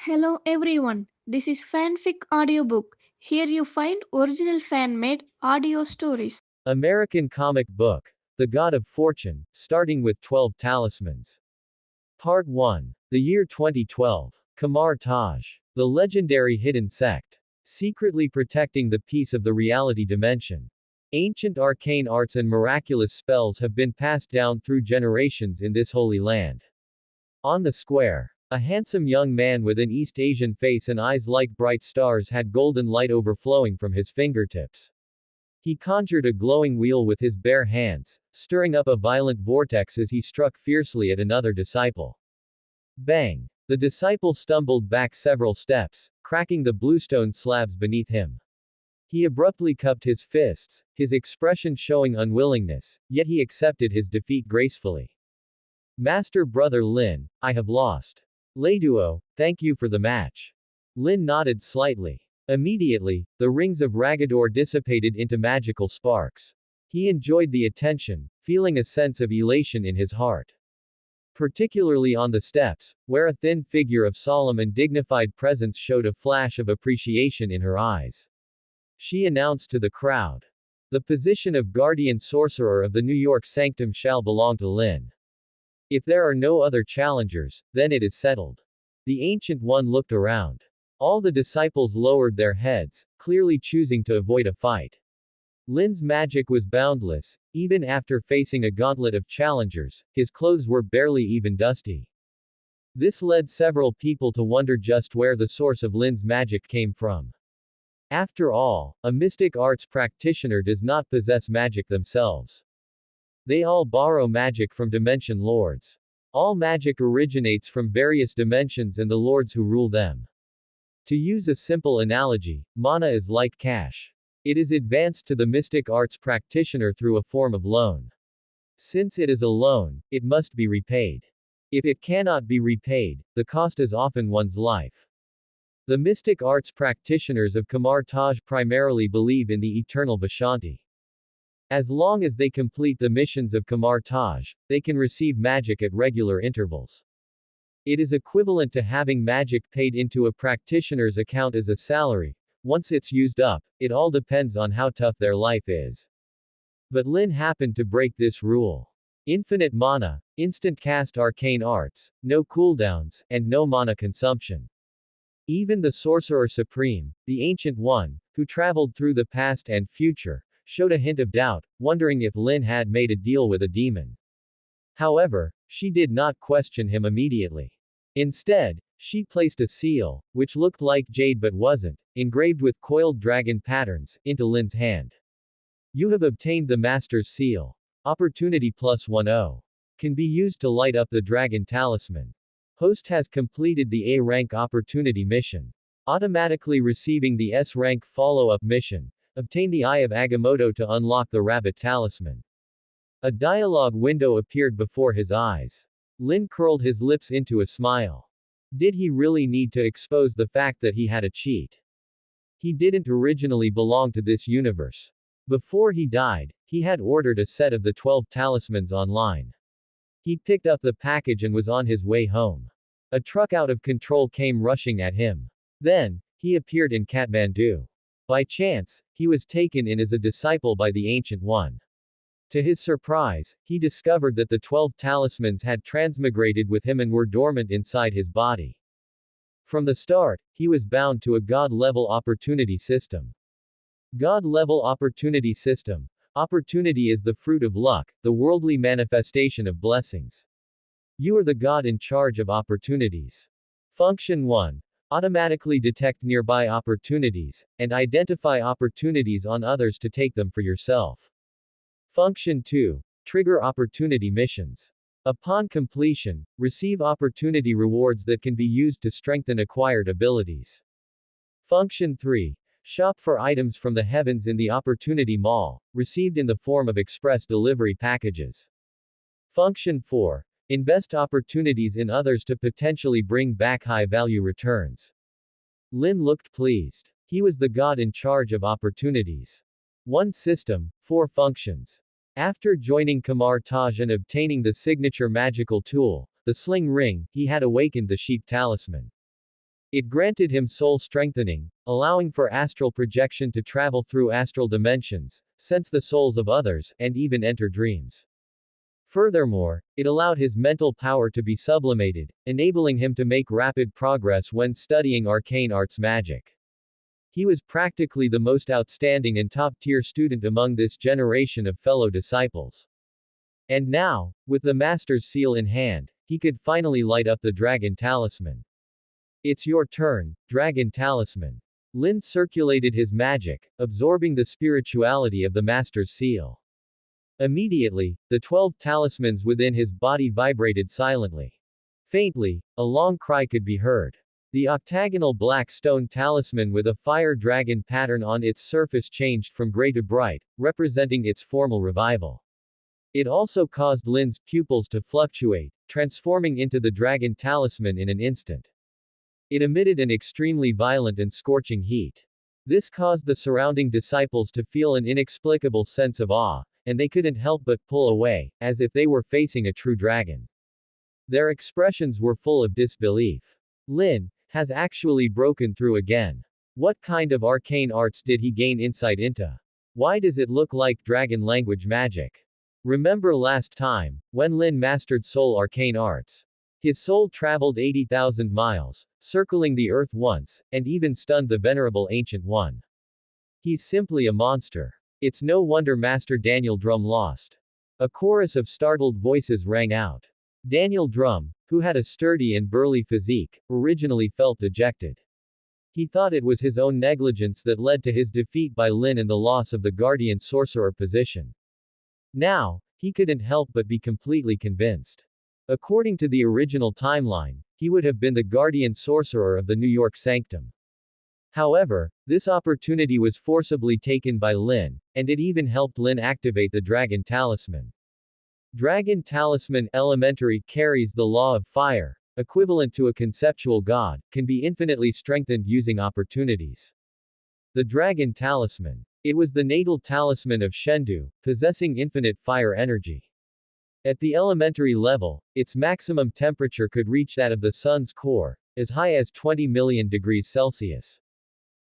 Hello everyone, this is Fanfic Audiobook. Here you find original fan made audio stories. American Comic Book. The God of Fortune, starting with 12 Talismans. Part 1. The year 2012. Kamar Taj. The legendary hidden sect. Secretly protecting the peace of the reality dimension. Ancient arcane arts and miraculous spells have been passed down through generations in this holy land. On the square, a handsome young man with an East Asian face and eyes like bright stars had golden light overflowing from his fingertips. He conjured a glowing wheel with his bare hands, stirring up a violent vortex as he struck fiercely at another disciple. Bang! The disciple stumbled back several steps, cracking the bluestone slabs beneath him. He abruptly cupped his fists, his expression showing unwillingness, yet he accepted his defeat gracefully. Master Brother Lin, I have lost. Leiduo, thank you for the match. Lin nodded slightly. Immediately, the rings of Ragador dissipated into magical sparks. He enjoyed the attention, feeling a sense of elation in his heart. Particularly on the steps, where a thin figure of solemn and dignified presence showed a flash of appreciation in her eyes. She announced to the crowd. The position of guardian sorcerer of the New York sanctum shall belong to Lin. If there are no other challengers, then it is settled. The Ancient One looked around. All the disciples lowered their heads, clearly choosing to avoid a fight. Lin's magic was boundless, even after facing a gauntlet of challengers, his clothes were barely even dusty. This led several people to wonder just where the source of Lin's magic came from. After all, a mystic arts practitioner does not possess magic themselves. They all borrow magic from dimension lords. All magic originates from various dimensions and the lords who rule them. To use a simple analogy, mana is like cash. It is advanced to the mystic arts practitioner through a form of loan. Since it is a loan, it must be repaid. If it cannot be repaid, the cost is often one's life. The mystic arts practitioners of Kamar Taj primarily believe in the eternal Vishanti. As long as they complete the missions of Kamar Taj, they can receive magic at regular intervals. It is equivalent to having magic paid into a practitioner's account as a salary. Once it's used up, it all depends on how tough their life is. But Lin happened to break this rule. Infinite mana, instant cast arcane arts, no cooldowns, and no mana consumption. Even the Sorcerer Supreme, the Ancient One, who traveled through the past and future, showed a hint of doubt, wondering if Lin had made a deal with a demon. However, she did not question him immediately. Instead, she placed a seal, which looked like jade but wasn't, engraved with coiled dragon patterns, into Lin's hand. You have obtained the Master's Seal. Opportunity +10. Can be used to light up the dragon talisman. Host has completed the A rank opportunity mission. Automatically receiving the S rank follow-up mission. Obtain the Eye of Agamotto to unlock the rabbit talisman. A dialogue window appeared before his eyes. Lin curled his lips into a smile. Did he really need to expose the fact that he had a cheat? He didn't originally belong to this universe. Before he died, he had ordered a set of the 12 talismans online. He picked up the package and was on his way home. A truck out of control came rushing at him. Then, he appeared in Kathmandu. By chance, he was taken in as a disciple by the Ancient One. To his surprise, he discovered that the 12 talismans had transmigrated with him and were dormant inside his body. From the start, he was bound to a God-level opportunity system. God-level opportunity system. Opportunity is the fruit of luck, the worldly manifestation of blessings. You are the God in charge of opportunities. Function 1. Automatically detect nearby opportunities, and identify opportunities on others to take them for yourself. Function 2. Trigger opportunity missions. Upon completion, receive opportunity rewards that can be used to strengthen acquired abilities. Function 3. Shop for items from the heavens in the Opportunity Mall, received in the form of express delivery packages. Function 4. Invest opportunities in others to potentially bring back high-value returns. Lin looked pleased. He was the god in charge of opportunities. One system, 4 functions. After joining Kamar Taj and obtaining the signature magical tool, the sling ring, he had awakened the sheep talisman. It granted him soul strengthening, allowing for astral projection to travel through astral dimensions, sense the souls of others, and even enter dreams. Furthermore, it allowed his mental power to be sublimated, enabling him to make rapid progress when studying arcane arts magic. He was practically the most outstanding and top-tier student among this generation of fellow disciples. And now, with the Master's seal in hand, he could finally light up the Dragon Talisman. It's your turn, Dragon Talisman. Lin circulated his magic, absorbing the spirituality of the Master's seal. Immediately, the 12 talismans within his body vibrated silently. Faintly, a long cry could be heard. The octagonal black stone talisman with a fire dragon pattern on its surface changed from gray to bright, representing its formal revival. It also caused Lin's pupils to fluctuate, transforming into the dragon talisman in an instant. It emitted an extremely violent and scorching heat. This caused the surrounding disciples to feel an inexplicable sense of awe, and they couldn't help but pull away, as if they were facing a true dragon. Their expressions were full of disbelief. Lin has actually broken through again. What kind of arcane arts did he gain insight into? Why does it look like dragon language magic? Remember last time, when Lin mastered soul arcane arts? His soul traveled 80,000 miles, circling the earth once, and even stunned the venerable Ancient One. He's simply a monster. It's no wonder Master Daniel Drum lost. A chorus of startled voices rang out. Daniel Drum, who had a sturdy and burly physique, originally felt dejected. He thought it was his own negligence that led to his defeat by Lin and the loss of the Guardian Sorcerer position. Now, he couldn't help but be completely convinced. According to the original timeline, he would have been the Guardian Sorcerer of the New York Sanctum. However, this opportunity was forcibly taken by Lin, and it even helped Lin activate the Dragon Talisman. Dragon Talisman Elementary carries the law of fire, equivalent to a conceptual god, can be infinitely strengthened using opportunities. The Dragon Talisman. It was the natal talisman of Shendu, possessing infinite fire energy. At the elementary level, its maximum temperature could reach that of the sun's core, as high as 20 million degrees Celsius.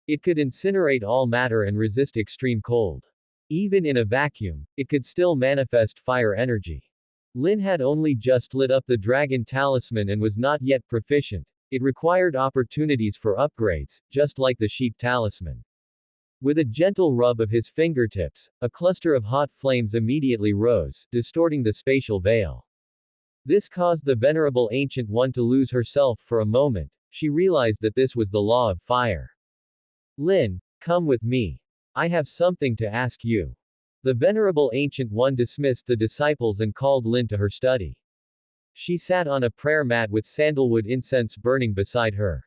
It could incinerate all matter and resist extreme cold. Even in a vacuum, it could still manifest fire energy. Lin had only just lit up the Dragon Talisman and was not yet proficient. It required opportunities for upgrades, just like the Sheep Talisman. With a gentle rub of his fingertips, a cluster of hot flames immediately rose, distorting the spatial veil. This caused the Venerable Ancient One to lose herself for a moment. She realized that this was the law of fire. Lin, come with me. I have something to ask you. The Venerable Ancient One dismissed the disciples and called Lin to her study. She sat on a prayer mat with sandalwood incense burning beside her.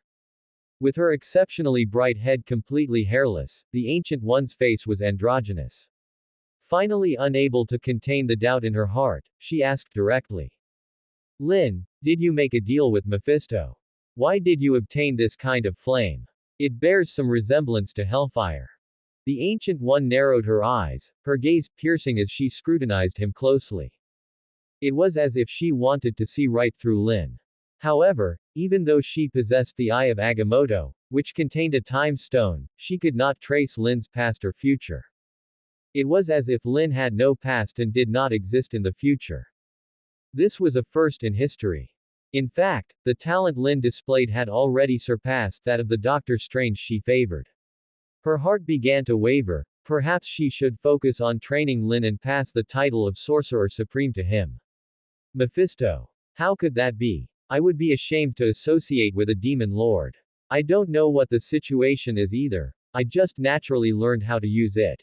With her exceptionally bright head completely hairless, the Ancient One's face was androgynous. Finally unable to contain the doubt in her heart, she asked directly. Lin, did you make a deal with Mephisto? Why did you obtain this kind of flame? It bears some resemblance to hellfire. The Ancient One narrowed her eyes, her gaze piercing as she scrutinized him closely. It was as if she wanted to see right through Lin. However, even though she possessed the Eye of Agamotto, which contained a time stone, she could not trace Lin's past or future. It was as if Lin had no past and did not exist in the future. This was a first in history. In fact, the talent Lin displayed had already surpassed that of the Doctor Strange she favored. Her heart began to waver. Perhaps she should focus on training Lin and pass the title of Sorcerer Supreme to him. Mephisto. How could that be? I would be ashamed to associate with a demon lord. I don't know what the situation is either. I just naturally learned how to use it.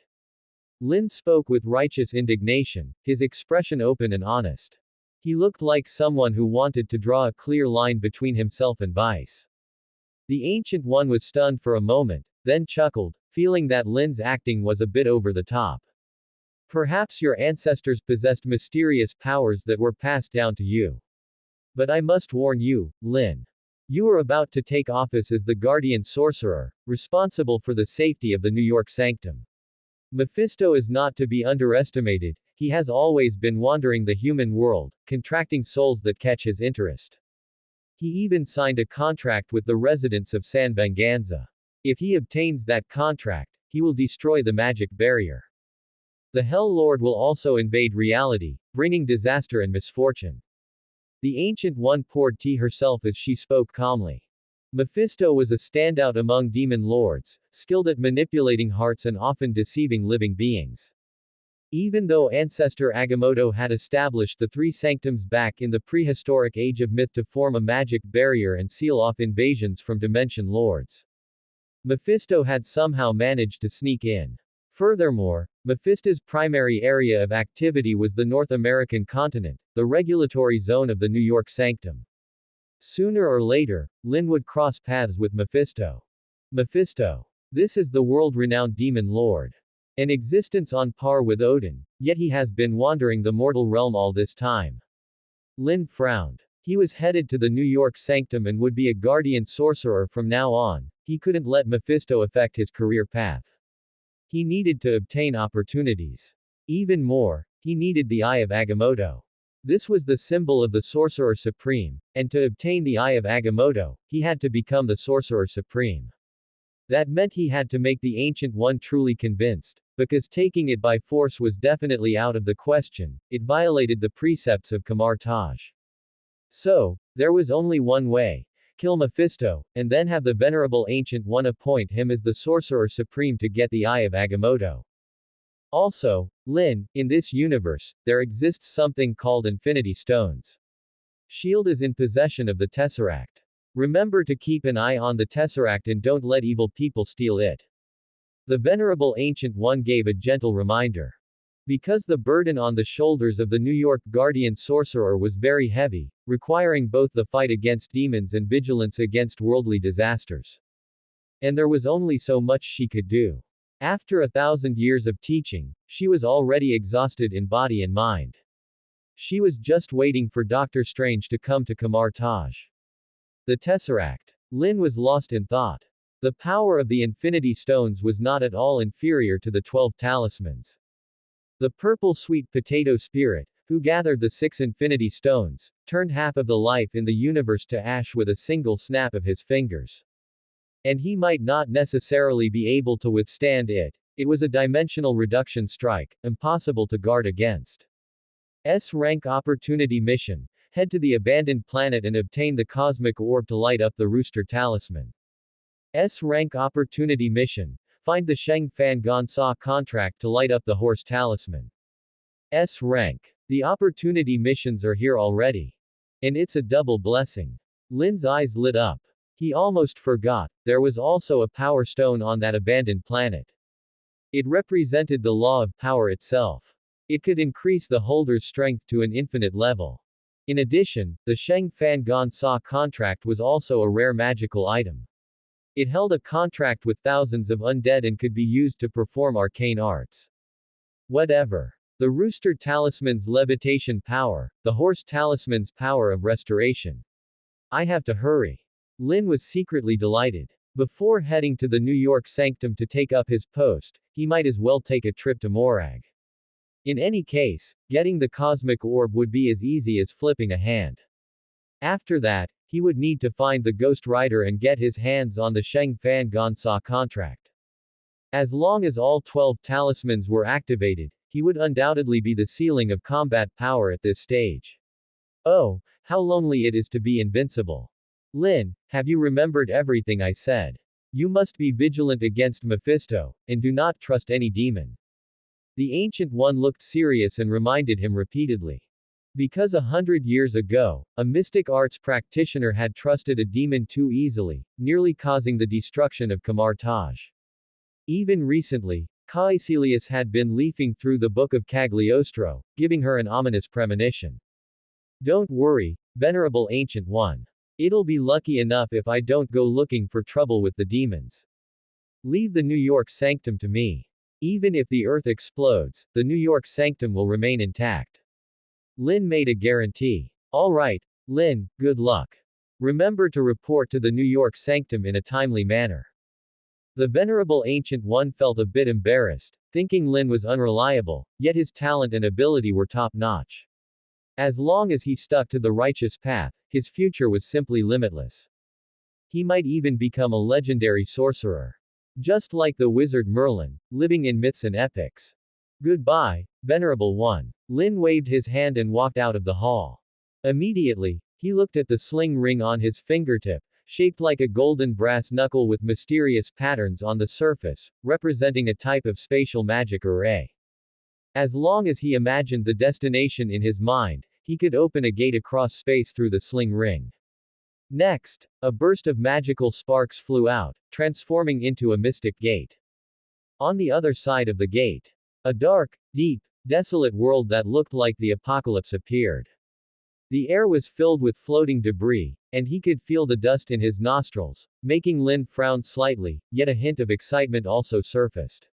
Lin spoke with righteous indignation, his expression open and honest. He looked like someone who wanted to draw a clear line between himself and vice. The Ancient One was stunned for a moment, then chuckled, feeling that Lin's acting was a bit over the top. Perhaps your ancestors possessed mysterious powers that were passed down to you. But I must warn you, Lin. You are about to take office as the Guardian Sorcerer, responsible for the safety of the New York Sanctum. Mephisto is not to be underestimated. He has always been wandering the human world, contracting souls that catch his interest. He even signed a contract with the residents of San Venganza. If he obtains that contract, he will destroy the magic barrier. The Hell Lord will also invade reality, bringing disaster and misfortune. The Ancient One poured tea herself as she spoke calmly. Mephisto was a standout among demon lords, skilled at manipulating hearts and often deceiving living beings. Even though Ancestor Agamotto had established the three sanctums back in the prehistoric age of myth to form a magic barrier and seal off invasions from dimension lords, Mephisto had somehow managed to sneak in. Furthermore, Mephisto's primary area of activity was the North American continent, the regulatory zone of the New York Sanctum. Sooner or later, Lin would cross paths with Mephisto. Mephisto. This is the world-renowned demon lord. An existence on par with Odin, yet he has been wandering the mortal realm all this time. Lin frowned. He was headed to the New York Sanctum and would be a guardian sorcerer from now on. He couldn't let Mephisto affect his career path. He needed to obtain opportunities. Even more, he needed the Eye of Agamotto. This was the symbol of the Sorcerer Supreme, and to obtain the Eye of Agamotto, he had to become the Sorcerer Supreme. That meant he had to make the Ancient One truly convinced, because taking it by force was definitely out of the question. It violated the precepts of Kamar Taj. So, there was only one way. Kill Mephisto, and then have the Venerable Ancient One appoint him as the Sorcerer Supreme to get the Eye of Agamotto. Also, Lin, in this universe, there exists something called Infinity Stones. Shield is in possession of the Tesseract. Remember to keep an eye on the Tesseract and don't let evil people steal it. The Venerable Ancient One gave a gentle reminder. Because the burden on the shoulders of the New York Guardian Sorcerer was very heavy, requiring both the fight against demons and vigilance against worldly disasters. And there was only so much she could do. After 1,000 years of teaching, she was already exhausted in body and mind. She was just waiting for Dr. Strange to come to Kamar Taj. The Tesseract. Lin was lost in thought. The power of the Infinity Stones was not at all inferior to the 12 Talismans. The purple sweet potato spirit, who gathered the 6 Infinity Stones, turned half of the life in the universe to ash with a single snap of his fingers. And he might not necessarily be able to withstand it. It was a dimensional reduction strike, impossible to guard against. S-rank opportunity mission. Head to the abandoned planet and obtain the cosmic orb to light up the rooster talisman. S-rank opportunity mission. Find the Sheng Fan Gonsa contract to light up the horse talisman. S-rank. The opportunity missions are here already. And it's a double blessing. Lin's eyes lit up. He almost forgot, there was also a power stone on that abandoned planet. It represented the law of power itself. It could increase the holder's strength to an infinite level. In addition, the Sheng Fan Gonsa contract was also a rare magical item. It held a contract with thousands of undead and could be used to perform arcane arts. Whatever. The rooster talisman's levitation power, the horse talisman's power of restoration. I have to hurry. Lin was secretly delighted. Before heading to the New York Sanctum to take up his post, he might as well take a trip to Morag. In any case, getting the cosmic orb would be as easy as flipping a hand. After that, he would need to find the Ghost Rider and get his hands on the Sheng Fan Gonsa contract. As long as all 12 talismans were activated, he would undoubtedly be the ceiling of combat power at this stage. Oh, how lonely it is to be invincible. Lin, have you remembered everything I said? You must be vigilant against Mephisto, and do not trust any demon. The Ancient One looked serious and reminded him repeatedly. Because 100 years ago, a mystic arts practitioner had trusted a demon too easily, nearly causing the destruction of Kamar Taj. Even recently, Caecilius had been leafing through the Book of Cagliostro, giving her an ominous premonition. Don't worry, Venerable Ancient One. It'll be lucky enough if I don't go looking for trouble with the demons. Leave the New York Sanctum to me. Even if the Earth explodes, the New York Sanctum will remain intact. Lin made a guarantee. All right, Lin, good luck. Remember to report to the New York Sanctum in a timely manner. The Venerable Ancient One felt a bit embarrassed, thinking Lin was unreliable, yet his talent and ability were top-notch. As long as he stuck to the righteous path, his future was simply limitless. He might even become a legendary sorcerer. Just like the wizard Merlin, living in myths and epics. Goodbye, Venerable One. Lin waved his hand and walked out of the hall. Immediately, he looked at the sling ring on his fingertip, shaped like a golden brass knuckle with mysterious patterns on the surface, representing a type of spatial magic array. As long as he imagined the destination in his mind, he could open a gate across space through the sling ring. Next, a burst of magical sparks flew out, transforming into a mystic gate. On the other side of the gate, a dark, deep, desolate world that looked like the apocalypse appeared. The air was filled with floating debris, and he could feel the dust in his nostrils, making Lin frown slightly, yet a hint of excitement also surfaced.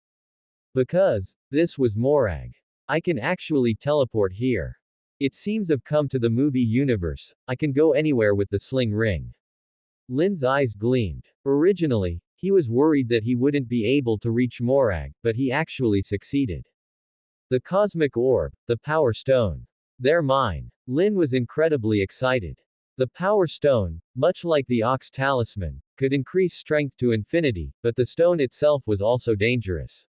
Because, this was Morag. I can actually teleport here. It seems I've come to the movie universe, I can go anywhere with the sling ring. Lin's eyes gleamed. Originally, he was worried that he wouldn't be able to reach Morag, but he actually succeeded. The cosmic orb, the power stone. They're mine. Lin was incredibly excited. The power stone, much like the ox talisman, could increase strength to infinity, but the stone itself was also dangerous.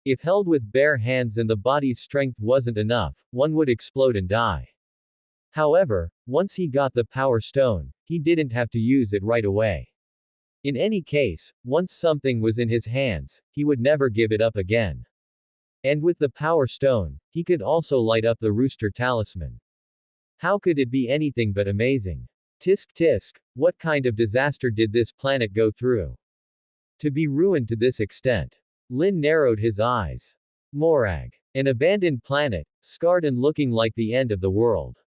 If held with bare hands and the body's strength wasn't enough, one would explode and die. However, once he got the power stone, he didn't have to use it right away. In any case, once something was in his hands, he would never give it up again. And with the power stone, he could also light up the rooster talisman. How could it be anything but amazing? Tisk tisk, what kind of disaster did this planet go through? To be ruined to this extent. Lin narrowed his eyes. Morag. An abandoned planet, scarred and looking like the end of the world.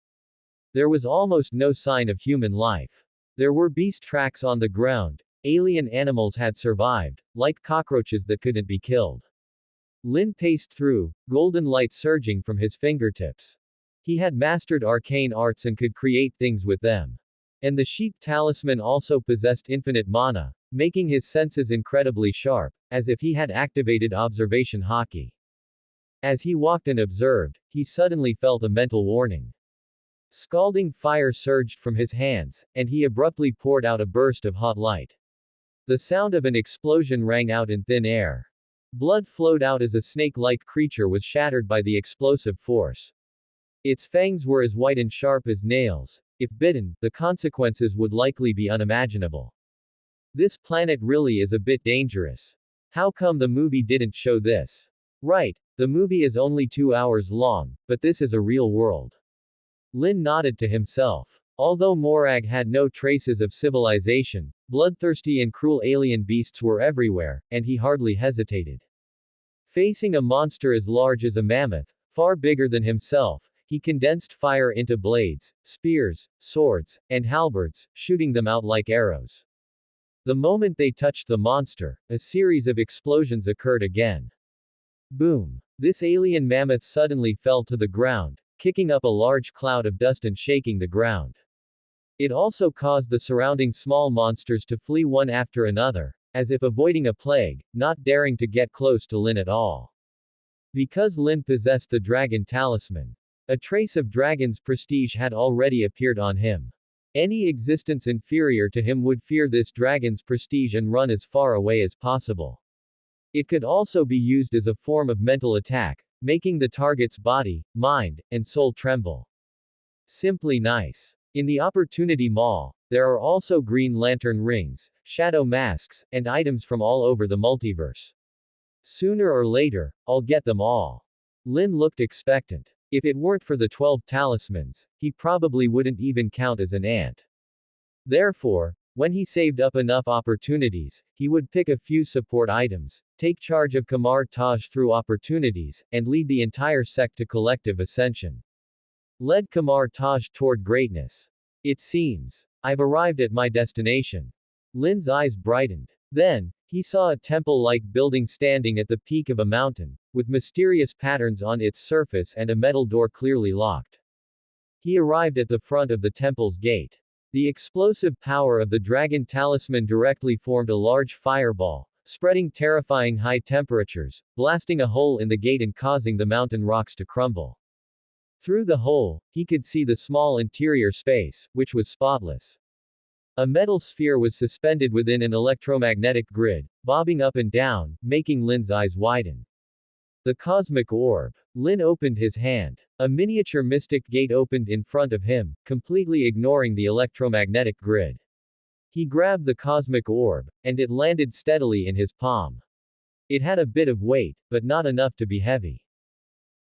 There was almost no sign of human life. There were beast tracks on the ground, alien animals had survived, like cockroaches that couldn't be killed. Lin paced through, golden light surging from his fingertips. He had mastered arcane arts and could create things with them. And the sheep talisman also possessed infinite mana, making his senses incredibly sharp, as if he had activated observation hockey. As he walked and observed, he suddenly felt a mental warning. Scalding fire surged from his hands, and he abruptly poured out a burst of hot light. The sound of an explosion rang out in thin air. Blood flowed out as a snake-like creature was shattered by the explosive force. Its fangs were as white and sharp as nails. If bitten, the consequences would likely be unimaginable. This planet really is a bit dangerous. How come the movie didn't show this? Right, the movie is only 2 hours long, but this is a real world. Lin nodded to himself. Although Morag had no traces of civilization, bloodthirsty and cruel alien beasts were everywhere, and he hardly hesitated. Facing a monster as large as a mammoth, far bigger than himself, he condensed fire into blades, spears, swords, and halberds, shooting them out like arrows. The moment they touched the monster, a series of explosions occurred again. Boom! This alien mammoth suddenly fell to the ground, kicking up a large cloud of dust and shaking the ground. It also caused the surrounding small monsters to flee one after another, as if avoiding a plague, not daring to get close to Lin at all. Because Lin possessed the dragon talisman, a trace of dragon's prestige had already appeared on him. Any existence inferior to him would fear this dragon's prestige and run as far away as possible. It could also be used as a form of mental attack, making the target's body, mind, and soul tremble. Simply nice. In the Opportunity Mall, there are also green lantern rings, shadow masks, and items from all over the multiverse. Sooner or later, I'll get them all. Lin looked expectant. If it weren't for the 12 talismans, he probably wouldn't even count as an ant. Therefore, when he saved up enough opportunities, he would pick a few support items, take charge of Kamar Taj through opportunities, and lead the entire sect to collective ascension. Led Kamar Taj toward greatness. It seems. I've arrived at my destination. Lin's eyes brightened. Then, he saw a temple-like building standing at the peak of a mountain, with mysterious patterns on its surface and a metal door clearly locked. He arrived at the front of the temple's gate. The explosive power of the dragon talisman directly formed a large fireball, spreading terrifying high temperatures, blasting a hole in the gate and causing the mountain rocks to crumble. Through the hole, he could see the small interior space, which was spotless. A metal sphere was suspended within an electromagnetic grid, bobbing up and down, making Lin's eyes widen. The cosmic orb. Lin opened his hand. A miniature mystic gate opened in front of him, completely ignoring the electromagnetic grid. He grabbed the cosmic orb, and it landed steadily in his palm. It had a bit of weight, but not enough to be heavy.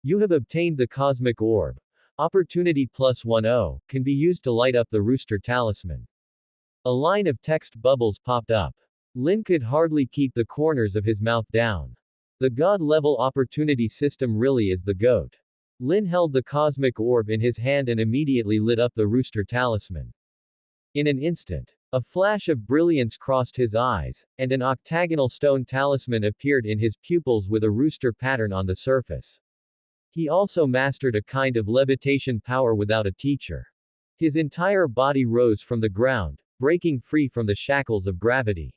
You have obtained the cosmic orb. Opportunity +10 can be used to light up the rooster talisman. A line of text bubbles popped up. Lin could hardly keep the corners of his mouth down. The god-level opportunity system really is the GOAT. Lin held the cosmic orb in his hand and immediately lit up the rooster talisman. In an instant, a flash of brilliance crossed his eyes, and an octagonal stone talisman appeared in his pupils with a rooster pattern on the surface. He also mastered a kind of levitation power without a teacher. His entire body rose from the ground, breaking free from the shackles of gravity.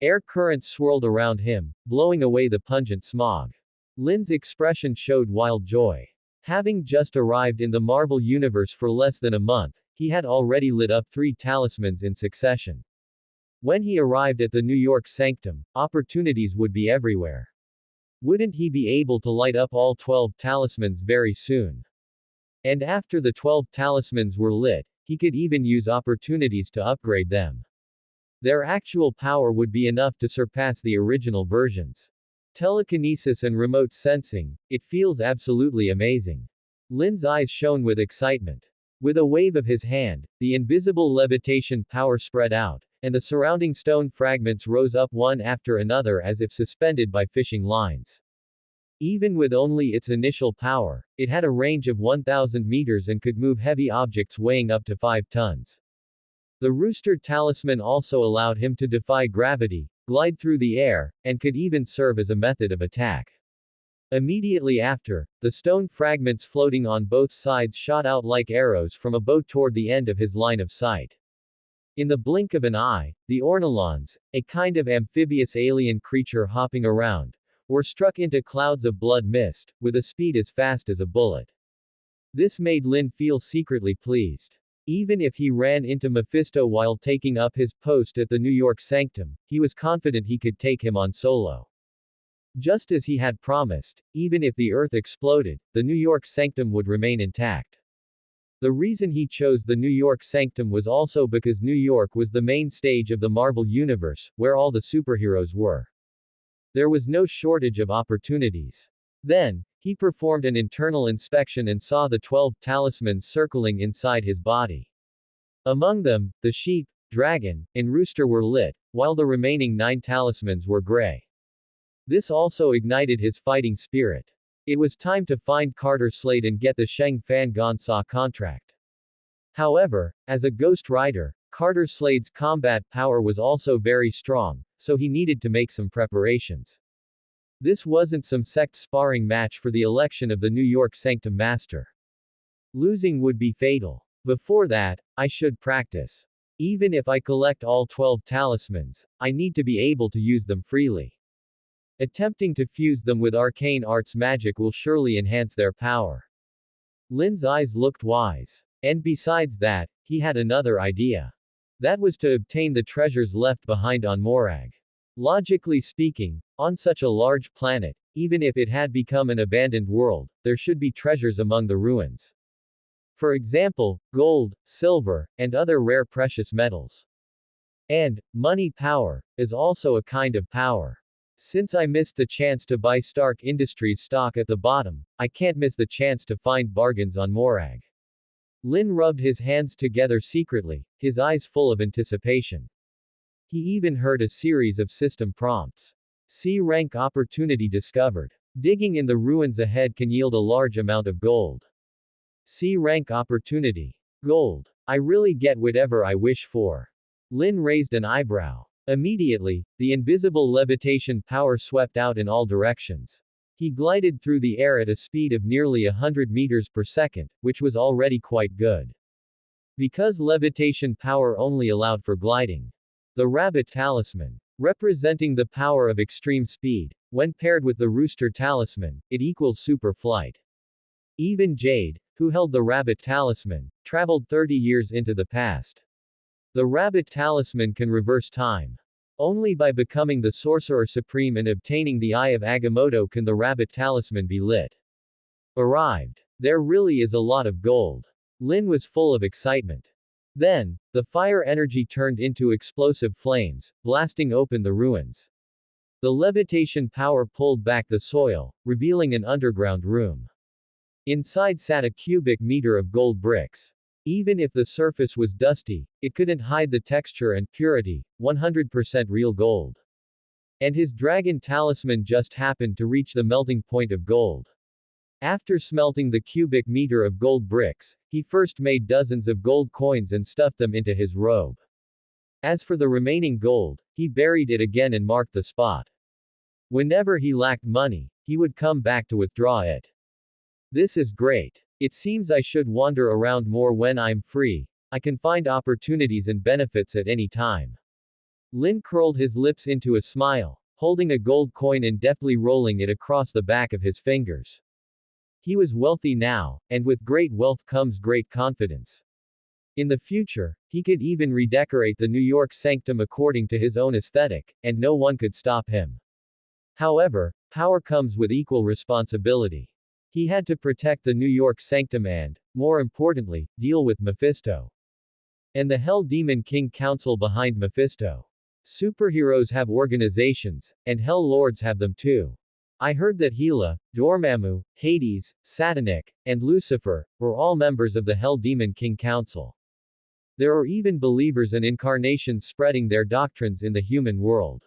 Air currents swirled around him, blowing away the pungent smog. Lin's expression showed wild joy. Having just arrived in the Marvel Universe for less than a month, he had already lit up 3 talismans in succession. When he arrived at the New York Sanctum, opportunities would be everywhere. Wouldn't he be able to light up all 12 talismans very soon? And after the 12 talismans were lit, he could even use opportunities to upgrade them. Their actual power would be enough to surpass the original versions. Telekinesis and remote sensing, it feels absolutely amazing. Lin's eyes shone with excitement. With a wave of his hand, the invisible levitation power spread out, and the surrounding stone fragments rose up one after another as if suspended by fishing lines. Even with only its initial power, it had a range of 1,000 meters and could move heavy objects weighing up to 5 tons. The rooster talisman also allowed him to defy gravity, glide through the air, and could even serve as a method of attack. Immediately after, the stone fragments floating on both sides shot out like arrows from a bow toward the end of his line of sight. In the blink of an eye, the ornilons, a kind of amphibious alien creature hopping around, were struck into clouds of blood mist, with a speed as fast as a bullet. This made Lin feel secretly pleased. Even if he ran into Mephisto while taking up his post at the New York Sanctum, he was confident he could take him on solo. Just as he had promised, even if the Earth exploded, the New York Sanctum would remain intact. The reason he chose the New York Sanctum was also because New York was the main stage of the Marvel Universe, where all the superheroes were. There was no shortage of opportunities. Then, he performed an internal inspection and saw the 12 talismans circling inside his body. Among them, the sheep, dragon, and rooster were lit, while the remaining 9 talismans were gray. This also ignited his fighting spirit. It was time to find Carter Slade and get the Sheng Fan Gonsa contract. However, as a Ghost Rider, Carter Slade's combat power was also very strong, so he needed to make some preparations. This wasn't some sect sparring match for the election of the New York Sanctum Master. Losing would be fatal. Before that, I should practice. Even if I collect all 12 talismans, I need to be able to use them freely. Attempting to fuse them with arcane arts magic will surely enhance their power. Lin's eyes looked wise. And besides that, he had another idea. That was to obtain the treasures left behind on Morag. Logically speaking, on such a large planet, even if it had become an abandoned world, there should be treasures among the ruins. For example, gold, silver, and other rare precious metals. And, money power, is also a kind of power. Since I missed the chance to buy Stark Industries stock at the bottom, I can't miss the chance to find bargains on Morag. Lin rubbed his hands together secretly, his eyes full of anticipation. He even heard a series of system prompts. C-rank opportunity discovered. Digging in the ruins ahead can yield a large amount of gold. C-rank opportunity. Gold. I really get whatever I wish for. Lin raised an eyebrow. Immediately, the invisible levitation power swept out in all directions. He glided through the air at a speed of nearly 100 meters per second, which was already quite good. Because levitation power only allowed for gliding. The rabbit talisman. Representing the power of extreme speed, when paired with the rooster talisman, it equals super flight. Even Jade, who held the rabbit talisman, traveled 30 years into the past. The rabbit talisman can reverse time. Only by becoming the sorcerer supreme and obtaining the Eye of Agamotto can the rabbit talisman be lit. Arrived. There really is a lot of gold. Lin was full of excitement. Then, the fire energy turned into explosive flames, blasting open the ruins. The levitation power pulled back the soil, revealing an underground room. Inside sat a cubic meter of gold bricks. Even if the surface was dusty, it couldn't hide the texture and purity, 100% real gold. And his dragon talisman just happened to reach the melting point of gold. After smelting the cubic meter of gold bricks, he first made dozens of gold coins and stuffed them into his robe. As for the remaining gold, he buried it again and marked the spot. Whenever he lacked money, he would come back to withdraw it. This is great. It seems I should wander around more when I'm free. I can find opportunities and benefits at any time. Lin curled his lips into a smile, holding a gold coin and deftly rolling it across the back of his fingers. He was wealthy now, and with great wealth comes great confidence. In the future, he could even redecorate the New York sanctum according to his own aesthetic, and no one could stop him. However, power comes with equal responsibility. He had to protect the New York sanctum and, more importantly, deal with Mephisto. And the Hell Demon King Council behind Mephisto. Superheroes have organizations, and Hell Lords have them too. I heard that Hela, Dormammu, Hades, Satanic, and Lucifer were all members of the Hell Demon King Council. There are even believers and incarnations spreading their doctrines in the human world.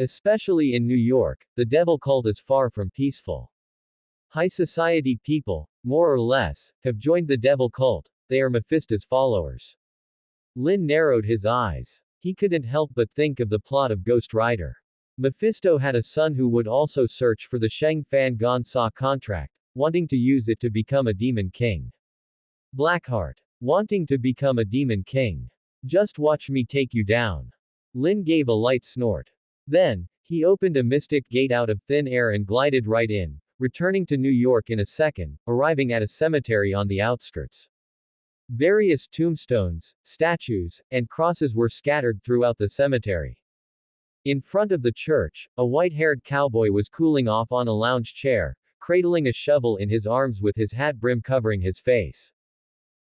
Especially in New York, the devil cult is far from peaceful. High society people, more or less, have joined the devil cult. They are Mephisto's followers. Lin narrowed his eyes. He couldn't help but think of the plot of Ghost Rider. Mephisto had a son who would also search for the Sheng Fan Gon Sa contract, wanting to use it to become a demon king. Blackheart. Wanting to become a demon king. Just watch me take you down. Lin gave a light snort. Then, he opened a mystic gate out of thin air and glided right in, returning to New York in a second, arriving at a cemetery on the outskirts. Various tombstones, statues, and crosses were scattered throughout the cemetery. In front of the church, a white-haired cowboy was cooling off on a lounge chair, cradling a shovel in his arms with his hat brim covering his face.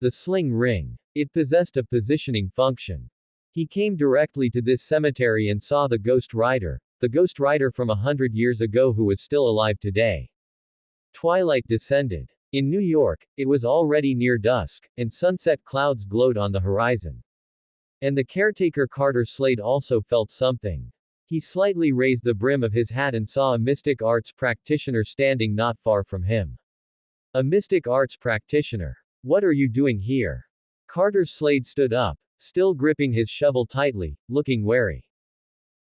The sling ring. It possessed a positioning function. He came directly to this cemetery and saw the Ghost Rider from 100 years ago who was still alive today. Twilight descended. In New York, it was already near dusk, and sunset clouds glowed on the horizon. And the caretaker Carter Slade also felt something. He slightly raised the brim of his hat and saw a mystic arts practitioner standing not far from him. A mystic arts practitioner. What are you doing here? Carter Slade stood up, still gripping his shovel tightly, looking wary.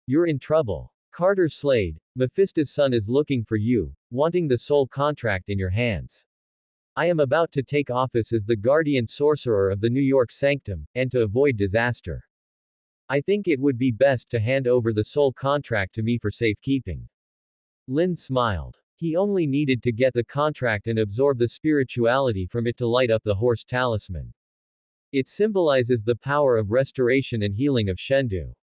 You're in trouble. Carter Slade, Mephisto's son is looking for you, wanting the soul contract in your hands. I am about to take office as the guardian sorcerer of the New York sanctum, and to avoid disaster. I think it would be best to hand over the soul contract to me for safekeeping. Lin smiled. He only needed to get the contract and absorb the spirituality from it to light up the horse talisman. It symbolizes the power of restoration and healing of Shendu.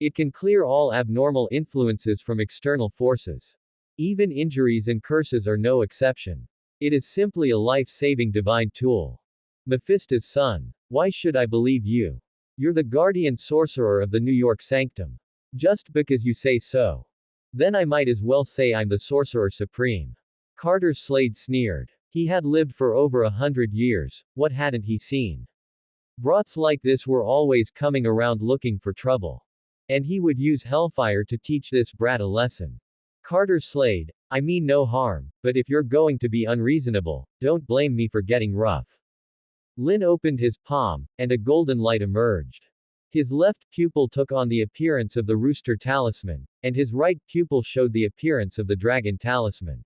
It can clear all abnormal influences from external forces. Even injuries and curses are no exception. It is simply a life-saving divine tool. Mephisto's son. Why should I believe you? You're the guardian sorcerer of the New York sanctum. Just because you say so. Then I might as well say I'm the sorcerer supreme. Carter Slade sneered. He had lived for over 100 years, what hadn't he seen? Brats like this were always coming around looking for trouble. And he would use hellfire to teach this brat a lesson. Carter Slade, I mean no harm, but if you're going to be unreasonable, don't blame me for getting rough. Lin opened his palm, and a golden light emerged. His left pupil took on the appearance of the rooster talisman, and his right pupil showed the appearance of the dragon talisman.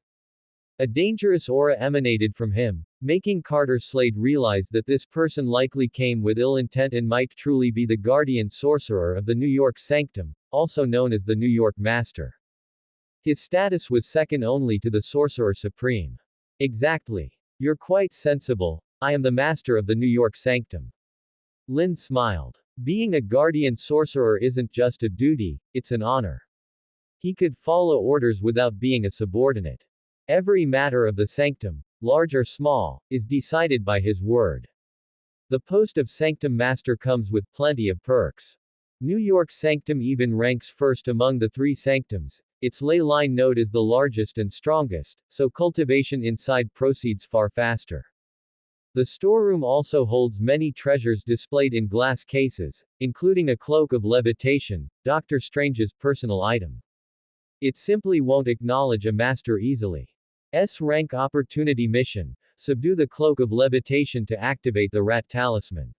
A dangerous aura emanated from him, making Carter Slade realize that this person likely came with ill intent and might truly be the guardian sorcerer of the New York sanctum, also known as the New York Master. His status was second only to the Sorcerer Supreme. Exactly. You're quite sensible. I am the master of the New York sanctum. Lin smiled. Being a guardian sorcerer isn't just a duty, it's an honor. He could follow orders without being a subordinate. Every matter of the sanctum, large or small, is decided by his word. The post of sanctum master comes with plenty of perks. New York sanctum even ranks first among the three sanctums. Its ley line node is the largest and strongest, so cultivation inside proceeds far faster. The storeroom also holds many treasures displayed in glass cases, including a cloak of levitation, Doctor Strange's personal item. It simply won't acknowledge a master easily. S-rank opportunity mission: subdue the cloak of levitation to activate the rat talisman.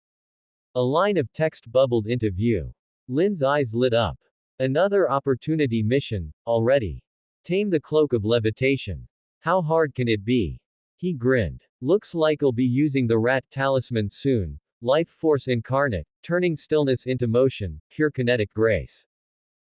A line of text bubbled into view. Lin's eyes lit up. Another opportunity mission, already. Tame the cloak of levitation. How hard can it be? He grinned. Looks like I'll be using the rat talisman soon. Life force incarnate, turning stillness into motion, pure kinetic grace.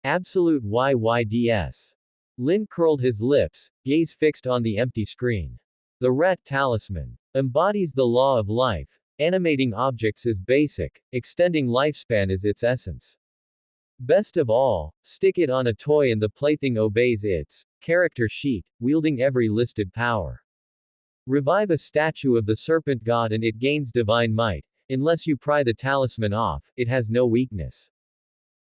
Absolute YYDS. Lin curled his lips, gaze fixed on the empty screen. The rat talisman embodies the law of life. Animating objects is basic, extending lifespan is its essence. Best of all, stick it on a toy and the plaything obeys its character sheet, wielding every listed power. Revive a statue of the serpent god and it gains divine might. Unless you pry the talisman off, it has no weakness.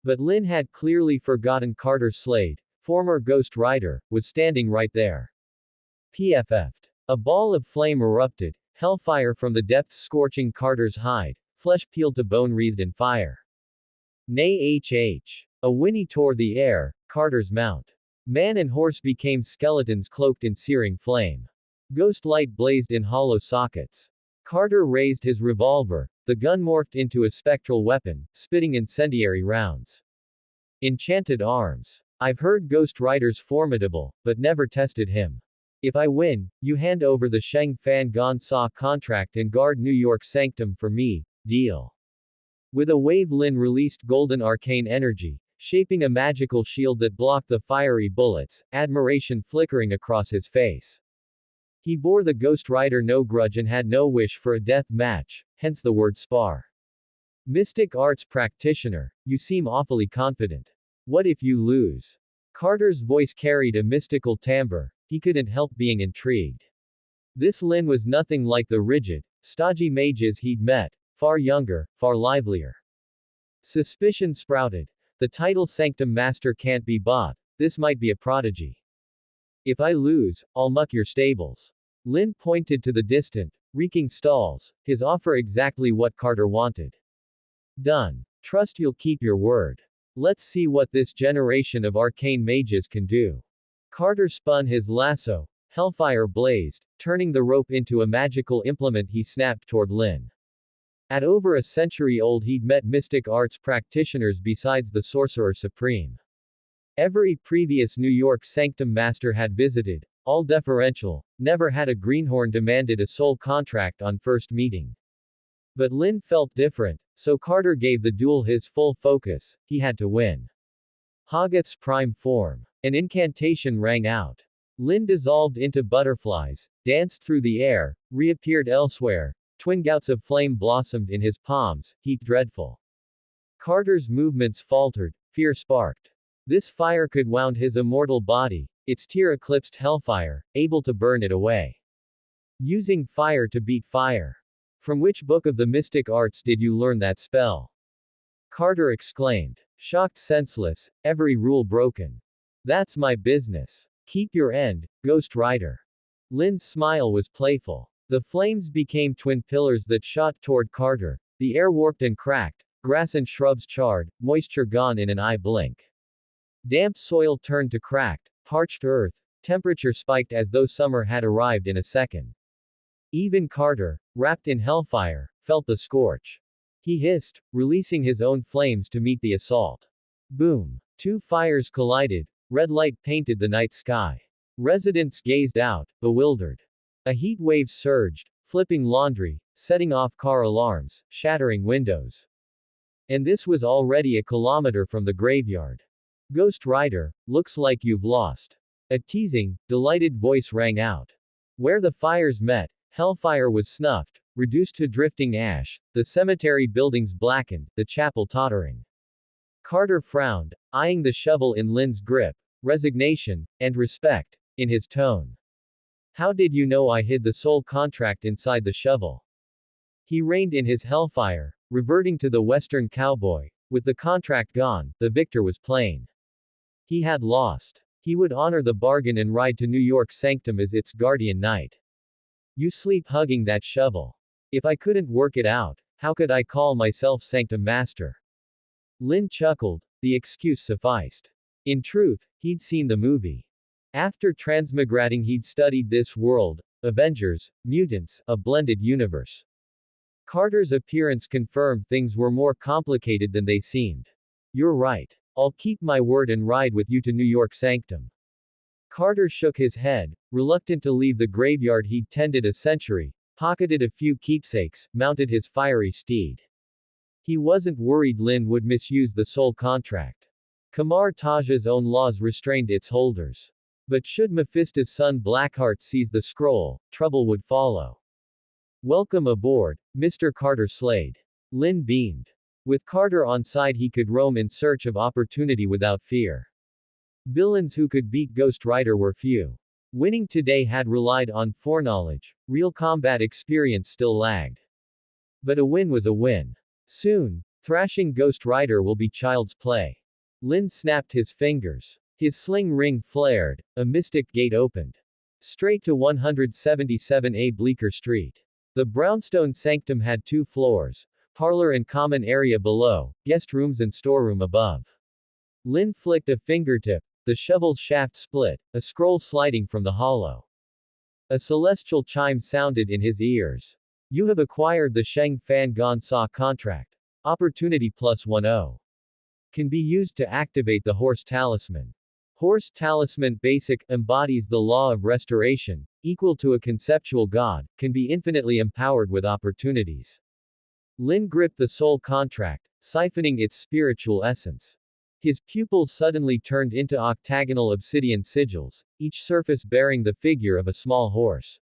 But Lin had clearly forgotten Carter Slade, former Ghost Rider, was standing right there. PFF'd. A ball of flame erupted, hellfire from the depths scorching Carter's hide, flesh peeled to bone wreathed in fire. Nay HH. A whinny tore the air, Carter's mount. Man and horse became skeletons cloaked in searing flame. Ghost light blazed in hollow sockets. Carter raised his revolver, the gun morphed into a spectral weapon, spitting incendiary rounds. Enchanted arms. I've heard Ghost Rider's formidable, but never tested him. If I win, you hand over the Sheng Fan Gon Sa contract and guard New York sanctum for me, deal. With a wave Lin released golden arcane energy, shaping a magical shield that blocked the fiery bullets, admiration flickering across his face. He bore the Ghost Rider no grudge and had no wish for a death match, hence the word spar. Mystic arts practitioner, you seem awfully confident. What if you lose? Carter's voice carried a mystical timbre, he couldn't help being intrigued. This Lin was nothing like the rigid, stodgy mages he'd met, far younger, far livelier. Suspicion sprouted. The title Sanctum Master can't be bought, this might be a prodigy. If I lose, I'll muck your stables. Lin pointed to the distant, reeking stalls, his offer exactly what Carter wanted. Done. Trust you'll keep your word. Let's see what this generation of arcane mages can do. Carter spun his lasso, hellfire blazed, turning the rope into a magical implement he snapped toward Lin. At over a century old he'd met mystic arts practitioners besides the Sorcerer Supreme. Every previous New York sanctum master had visited, all deferential, never had a greenhorn demanded a soul contract on first meeting. But Lin felt different, so Carter gave the duel his full focus, he had to win. Hoggoth's prime form. An incantation rang out. Lin dissolved into butterflies, danced through the air, reappeared elsewhere, twin gouts of flame blossomed in his palms, heat dreadful. Carter's movements faltered, fear sparked. This fire could wound his immortal body, its tear eclipsed hellfire, able to burn it away. Using fire to beat fire. From which book of the mystic arts did you learn that spell? Carter exclaimed. Shocked senseless, every rule broken. That's my business. Keep your end, Ghost Rider. Lin's smile was playful. The flames became twin pillars that shot toward Carter, the air warped and cracked, grass and shrubs charred, moisture gone in an eye blink. Damp soil turned to cracked, parched earth, temperature spiked as though summer had arrived in a second. Even Carter, wrapped in hellfire, felt the scorch. He hissed, releasing his own flames to meet the assault. Boom. Two fires collided, red light painted the night sky. Residents gazed out, bewildered. A heat wave surged, flipping laundry, setting off car alarms, shattering windows. And this was already a kilometer from the graveyard. Ghost Rider, looks like you've lost. A teasing, delighted voice rang out. Where the fires met, Hellfire was snuffed, reduced to drifting ash, the cemetery buildings blackened, the chapel tottering. Carter frowned, eyeing the shovel in Lynn's grip, resignation, and respect, in his tone. How did you know I hid the soul contract inside the shovel? He reined in his hellfire, reverting to the western cowboy. With the contract gone, the victor was plain. He had lost. He would honor the bargain and ride to New York's sanctum as its guardian knight. You sleep hugging that shovel. If I couldn't work it out, how could I call myself sanctum master? Lynn chuckled. The excuse sufficed. In truth, he'd seen the movie. After transmigrating, he'd studied this world, Avengers, mutants, a blended universe. Carter's appearance confirmed things were more complicated than they seemed. You're right. I'll keep my word and ride with you to New York sanctum. Carter shook his head, reluctant to leave the graveyard he'd tended a century, pocketed a few keepsakes, mounted his fiery steed. He wasn't worried Lynn would misuse the soul contract. Kamar Taj's own laws restrained its holders. But should Mephisto's son Blackheart seize the scroll, trouble would follow. Welcome aboard, Mr. Carter Slade. Lynn beamed. With Carter on side, he could roam in search of opportunity without fear. Villains who could beat Ghost Rider were few. Winning today had relied on foreknowledge, real combat experience still lagged. But a win was a win. Soon, thrashing Ghost Rider will be child's play. Lynn snapped his fingers. His sling ring flared, a mystic gate opened. Straight to 177A Bleecker Street. The brownstone sanctum had 2 floors, parlor and common area below, guest rooms and storeroom above. Lynn flicked a fingertip, the shovel's shaft split, a scroll sliding from the hollow. A celestial chime sounded in his ears. You have acquired the Sheng Fan Gon Sa contract. Opportunity +10. Can be used to activate the Horse Talisman. Horse Talisman Basic embodies the law of restoration, equal to a conceptual god, can be infinitely empowered with opportunities. Lynn gripped the soul contract, siphoning its spiritual essence. His pupils suddenly turned into octagonal obsidian sigils, each surface bearing the figure of a small horse.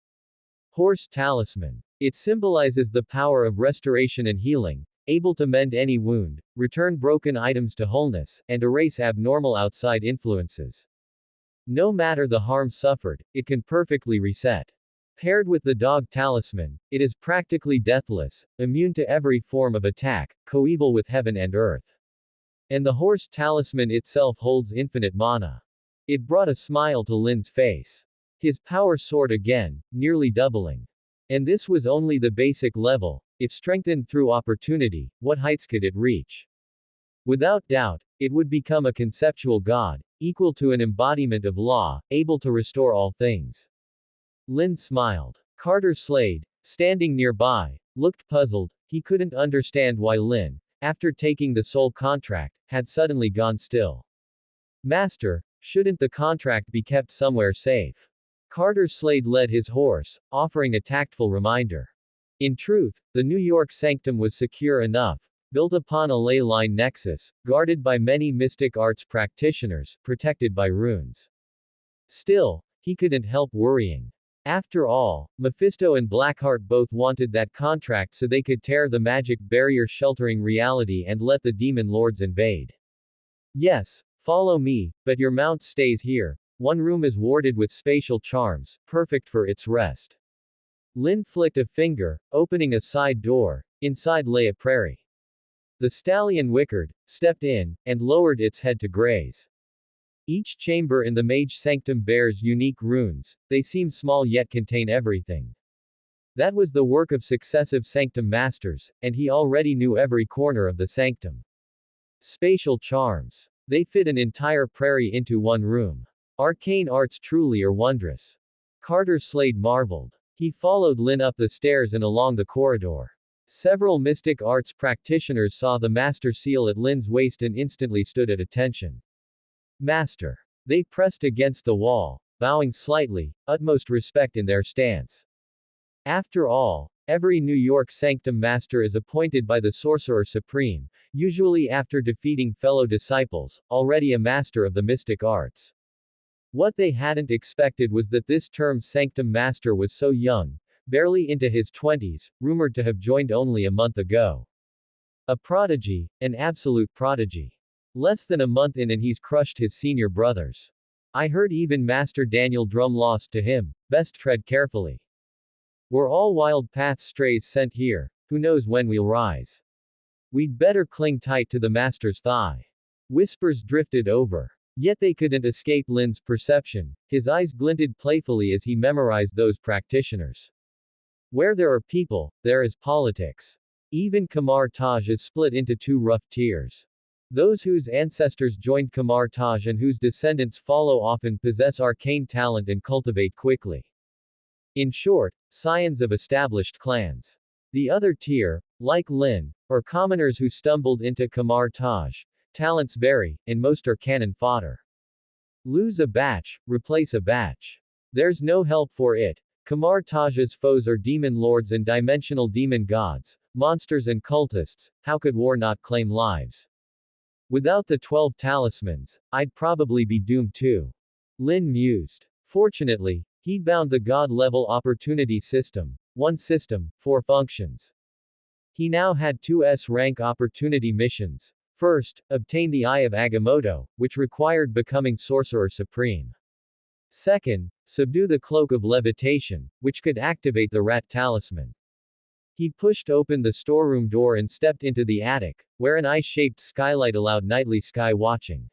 Horse Talisman. It symbolizes the power of restoration and healing, able to mend any wound, return broken items to wholeness, and erase abnormal outside influences. No matter the harm suffered, it can perfectly reset. Paired with the dog talisman, it is practically deathless, immune to every form of attack, coeval with heaven and earth. And the horse talisman itself holds infinite mana. It brought a smile to Lynn's face. His power soared again, nearly doubling. And this was only the basic level. If strengthened through opportunity, what heights could it reach? Without doubt, it would become a conceptual god, equal to an embodiment of law, able to restore all things. Lynn smiled. Carter Slade, standing nearby, looked puzzled. He couldn't understand why Lynn, after taking the soul contract, had suddenly gone still. Master, shouldn't the contract be kept somewhere safe? Carter Slade led his horse, offering a tactful reminder. In truth, the New York sanctum was secure enough, built upon a ley line nexus, guarded by many mystic arts practitioners, protected by runes. Still, he couldn't help worrying. After all, Mephisto and Blackheart both wanted that contract so they could tear the magic barrier sheltering reality and let the demon lords invade. Yes, follow me, but your mount stays here. One room is warded with spatial charms, perfect for its rest. Lynn flicked a finger, opening a side door. Inside lay a prairie. The stallion whickered, stepped in, and lowered its head to graze. Each chamber in the mage sanctum bears unique runes. They seem small yet contain everything. That was the work of successive sanctum masters, and he already knew every corner of the sanctum. Spatial charms. They fit an entire prairie into one room. Arcane arts truly are wondrous. Carter Slade marveled. He followed Lynn up the stairs and along the corridor. Several mystic arts practitioners saw the master seal at Lynn's waist and instantly stood at attention. Master. They pressed against the wall, bowing slightly, utmost respect in their stance. After all, every New York sanctum master is appointed by the Sorcerer Supreme, usually after defeating fellow disciples, already a master of the mystic arts. What they hadn't expected was that this term sanctum master was so young, barely into his 20s, rumored to have joined only a month ago. A prodigy, an absolute prodigy. Less than a month in and he's crushed his senior brothers. I heard even Master Daniel Drum lost to him, best tread carefully. We're all wild paths strays sent here, who knows when we'll rise. We'd better cling tight to the master's thigh. Whispers drifted over. Yet they couldn't escape Lin's perception. His eyes glinted playfully as he memorized those practitioners. Where there are people, there is politics. Even Kamar Taj is split into two rough tiers. Those whose ancestors joined Kamar Taj and whose descendants follow often possess arcane talent and cultivate quickly. In short, scions of established clans. The other tier, like Lin, are commoners who stumbled into Kamar Taj. Talents vary, and most are cannon fodder. Lose a batch, replace a batch. There's no help for it. Kamar Taj's foes are demon lords and dimensional demon gods, monsters and cultists. How could war not claim lives? Without the 12 talismans, I'd probably be doomed too. Lin mused. Fortunately, he'd bound the god-level opportunity system. One system, 4 functions. He now had 2 S-rank opportunity missions. First, obtain the Eye of Agamotto, which required becoming Sorcerer Supreme. Second, subdue the Cloak of Levitation, which could activate the Rat Talisman. He pushed open the storeroom door and stepped into the attic, where an eye-shaped skylight allowed nightly sky watching.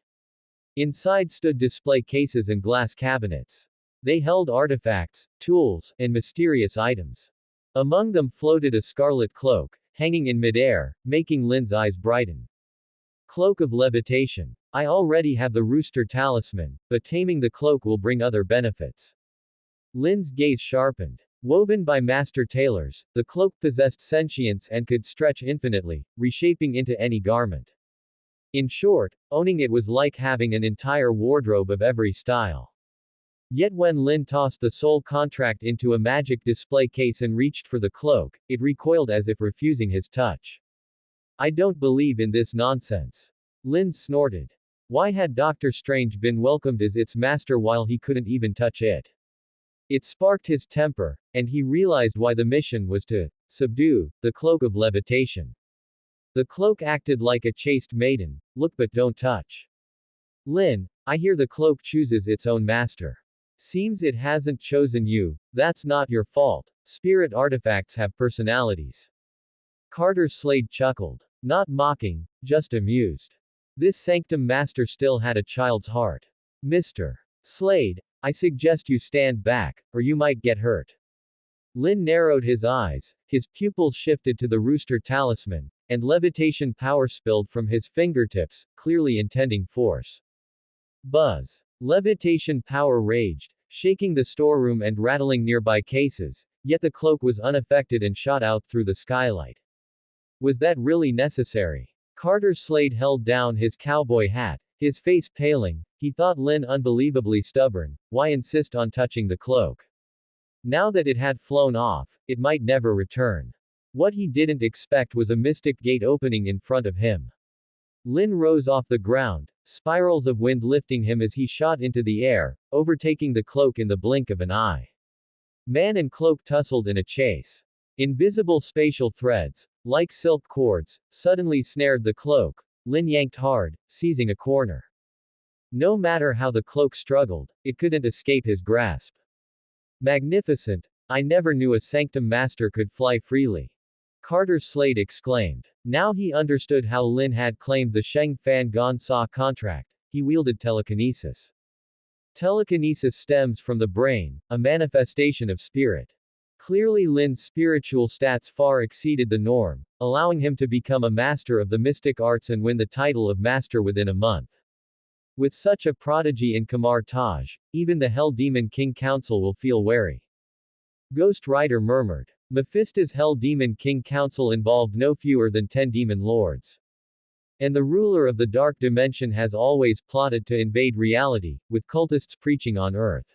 Inside stood display cases and glass cabinets. They held artifacts, tools, and mysterious items. Among them floated a scarlet cloak, hanging in midair, making Lin's eyes brighten. Cloak of Levitation. I already have the Rooster Talisman, but taming the cloak will bring other benefits. Lin's gaze sharpened. Woven by master tailors, the cloak possessed sentience and could stretch infinitely, reshaping into any garment. In short, owning it was like having an entire wardrobe of every style. Yet when Lin tossed the soul contract into a magic display case and reached for the cloak, it recoiled as if refusing his touch. I don't believe in this nonsense. Lin snorted. Why had Doctor Strange been welcomed as its master while he couldn't even touch it? It sparked his temper, and he realized why the mission was to subdue the Cloak of Levitation. The cloak acted like a chaste maiden, look but don't touch. Lin, I hear the cloak chooses its own master. Seems it hasn't chosen you, that's not your fault. Spirit artifacts have personalities. Carter Slade chuckled. Not mocking, just amused. This sanctum master still had a child's heart. Mr. Slade, I suggest you stand back, or you might get hurt. Lin narrowed his eyes, his pupils shifted to the Rooster Talisman, and levitation power spilled from his fingertips, clearly intending force. Buzz. Levitation power raged, shaking the storeroom and rattling nearby cases, yet the cloak was unaffected and shot out through the skylight. Was that really necessary? Carter Slade held down his cowboy hat, his face paling. He thought Lin unbelievably stubborn. Why insist on touching the cloak? Now that it had flown off, it might never return. What he didn't expect was a mystic gate opening in front of him. Lin rose off the ground, spirals of wind lifting him as he shot into the air, overtaking the cloak in the blink of an eye. Man and cloak tussled in a chase. Invisible spatial threads, like silk cords, suddenly snared the cloak. Lin yanked hard, seizing a corner. No matter how the cloak struggled, it couldn't escape his grasp. Magnificent! I never knew a sanctum master could fly freely. Carter Slade exclaimed. Now he understood how Lin had claimed the Sheng Fan Gon Sa contract. He wielded telekinesis. Telekinesis stems from the brain, a manifestation of spirit. Clearly Lin's spiritual stats far exceeded the norm, allowing him to become a master of the mystic arts and win the title of master within a month. With such a prodigy in Kamar Taj, even the Hell Demon King Council will feel wary. Ghost Rider murmured. Mephisto's Hell Demon King Council involved no fewer than 10 demon lords. And the ruler of the dark dimension has always plotted to invade reality, with cultists preaching on earth.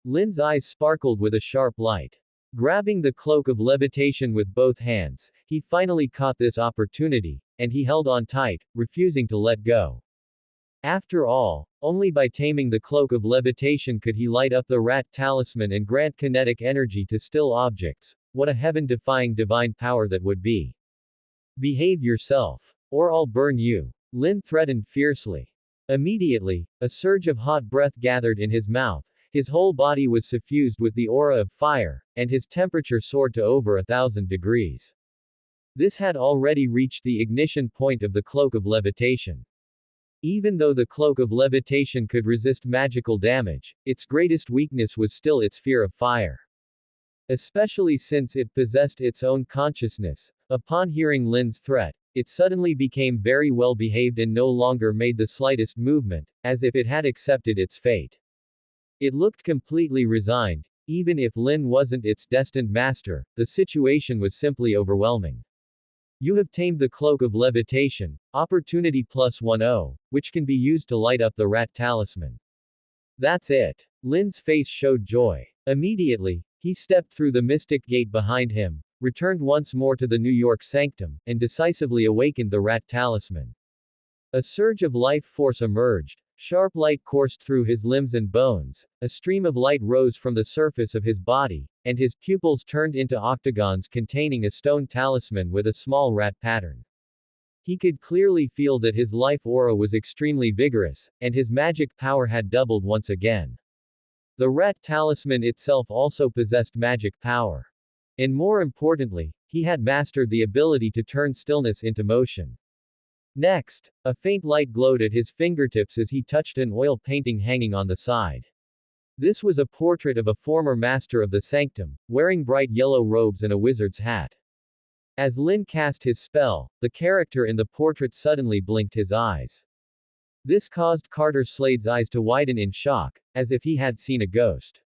Lin's eyes sparkled with a sharp light. Grabbing the cloak of levitation with both hands, he finally caught this opportunity, and he held on tight, refusing to let go. After all, only by taming the cloak of levitation could he light up the rat talisman and grant kinetic energy to still objects. What a heaven-defying divine power that would be. Behave yourself, or I'll burn you. Lin threatened fiercely. Immediately, a surge of hot breath gathered in his mouth, his whole body was suffused with the aura of fire, and his temperature soared to over 1,000 degrees. This had already reached the ignition point of the cloak of levitation. Even though the cloak of levitation could resist magical damage, its greatest weakness was still its fear of fire. Especially since it possessed its own consciousness. Upon hearing Lin's threat, it suddenly became very well behaved and no longer made the slightest movement, as if it had accepted its fate. It looked completely resigned. Even if Lin wasn't its destined master, the situation was simply overwhelming. You have tamed the cloak of levitation, opportunity +10, which can be used to light up the rat talisman. That's it. Lin's face showed joy. Immediately, he stepped through the mystic gate behind him, returned once more to the New York sanctum, and decisively awakened the rat talisman. A surge of life force emerged. Sharp light coursed through his limbs and bones, a stream of light rose from the surface of his body, and his pupils turned into octagons containing a stone talisman with a small rat pattern. He could clearly feel that his life aura was extremely vigorous, and his magic power had doubled once again. The rat talisman itself also possessed magic power. And more importantly, he had mastered the ability to turn stillness into motion. Next, a faint light glowed at his fingertips as he touched an oil painting hanging on the side. This was a portrait of a former master of the sanctum, wearing bright yellow robes and a wizard's hat. As Lin cast his spell, the character in the portrait suddenly blinked his eyes. This caused Carter Slade's eyes to widen in shock, as if he had seen a ghost.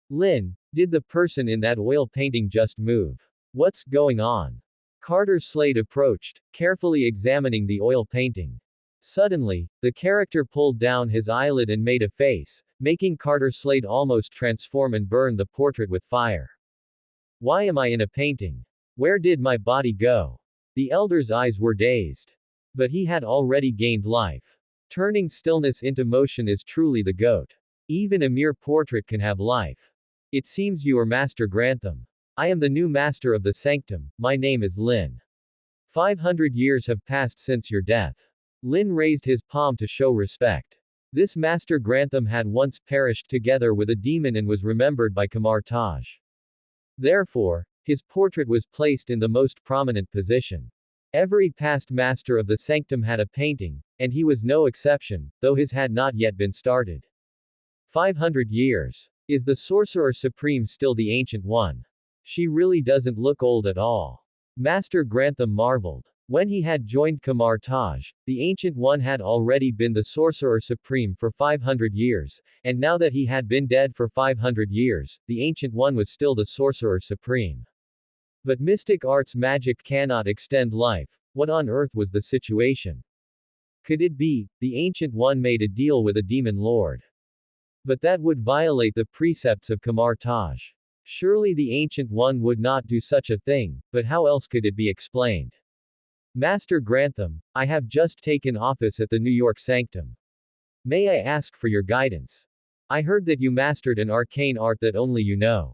Lin, did the person in that oil painting just move? What's going on? Carter Slade approached, carefully examining the oil painting. Suddenly, the character pulled down his eyelid and made a face, making Carter Slade almost transform and burn the portrait with fire. Why am I in a painting? Where did my body go? The elder's eyes were dazed. But he had already gained life. Turning stillness into motion is truly the goat. Even a mere portrait can have life. It seems you are Master Grantham. I am the new master of the sanctum, my name is Lin. 500 years have passed since your death. Lin raised his palm to show respect. This Master Grantham had once perished together with a demon and was remembered by Kamar Taj. Therefore, his portrait was placed in the most prominent position. Every past master of the sanctum had a painting, and he was no exception, though his had not yet been started. 500 years. Is the Sorcerer Supreme still the Ancient One? She really doesn't look old at all. Master Grantham marveled. When he had joined Kamar Taj, the Ancient One had already been the Sorcerer Supreme for 500 years, and now that he had been dead for 500 years, the Ancient One was still the Sorcerer Supreme. But mystic arts magic cannot extend life. What on earth was the situation? Could it be, the Ancient One made a deal with a demon lord? But that would violate the precepts of Kamar Taj. Surely the Ancient One would not do such a thing, but how else could it be explained? Master Grantham, I have just taken office at the New York sanctum. May I ask for your guidance? I heard that you mastered an arcane art that only you know.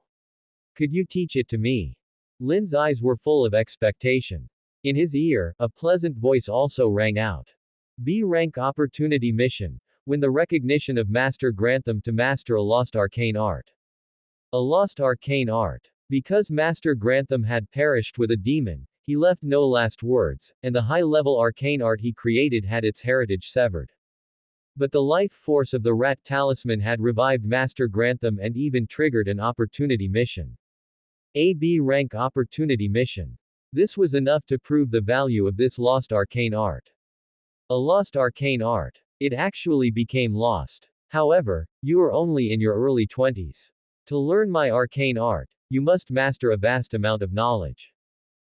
Could you teach it to me? Lin's eyes were full of expectation. In his ear, a pleasant voice also rang out. B-rank opportunity mission. Win the recognition of Master Grantham to master a lost arcane art. A lost arcane art. Because Master Grantham had perished with a demon, he left no last words, and the high-level arcane art he created had its heritage severed. But the life force of the rat talisman had revived Master Grantham and even triggered an opportunity mission. A B-rank opportunity mission. This was enough to prove the value of this lost arcane art. A lost arcane art. It actually became lost. However, you are only in your early 20s. To learn my arcane art, you must master a vast amount of knowledge.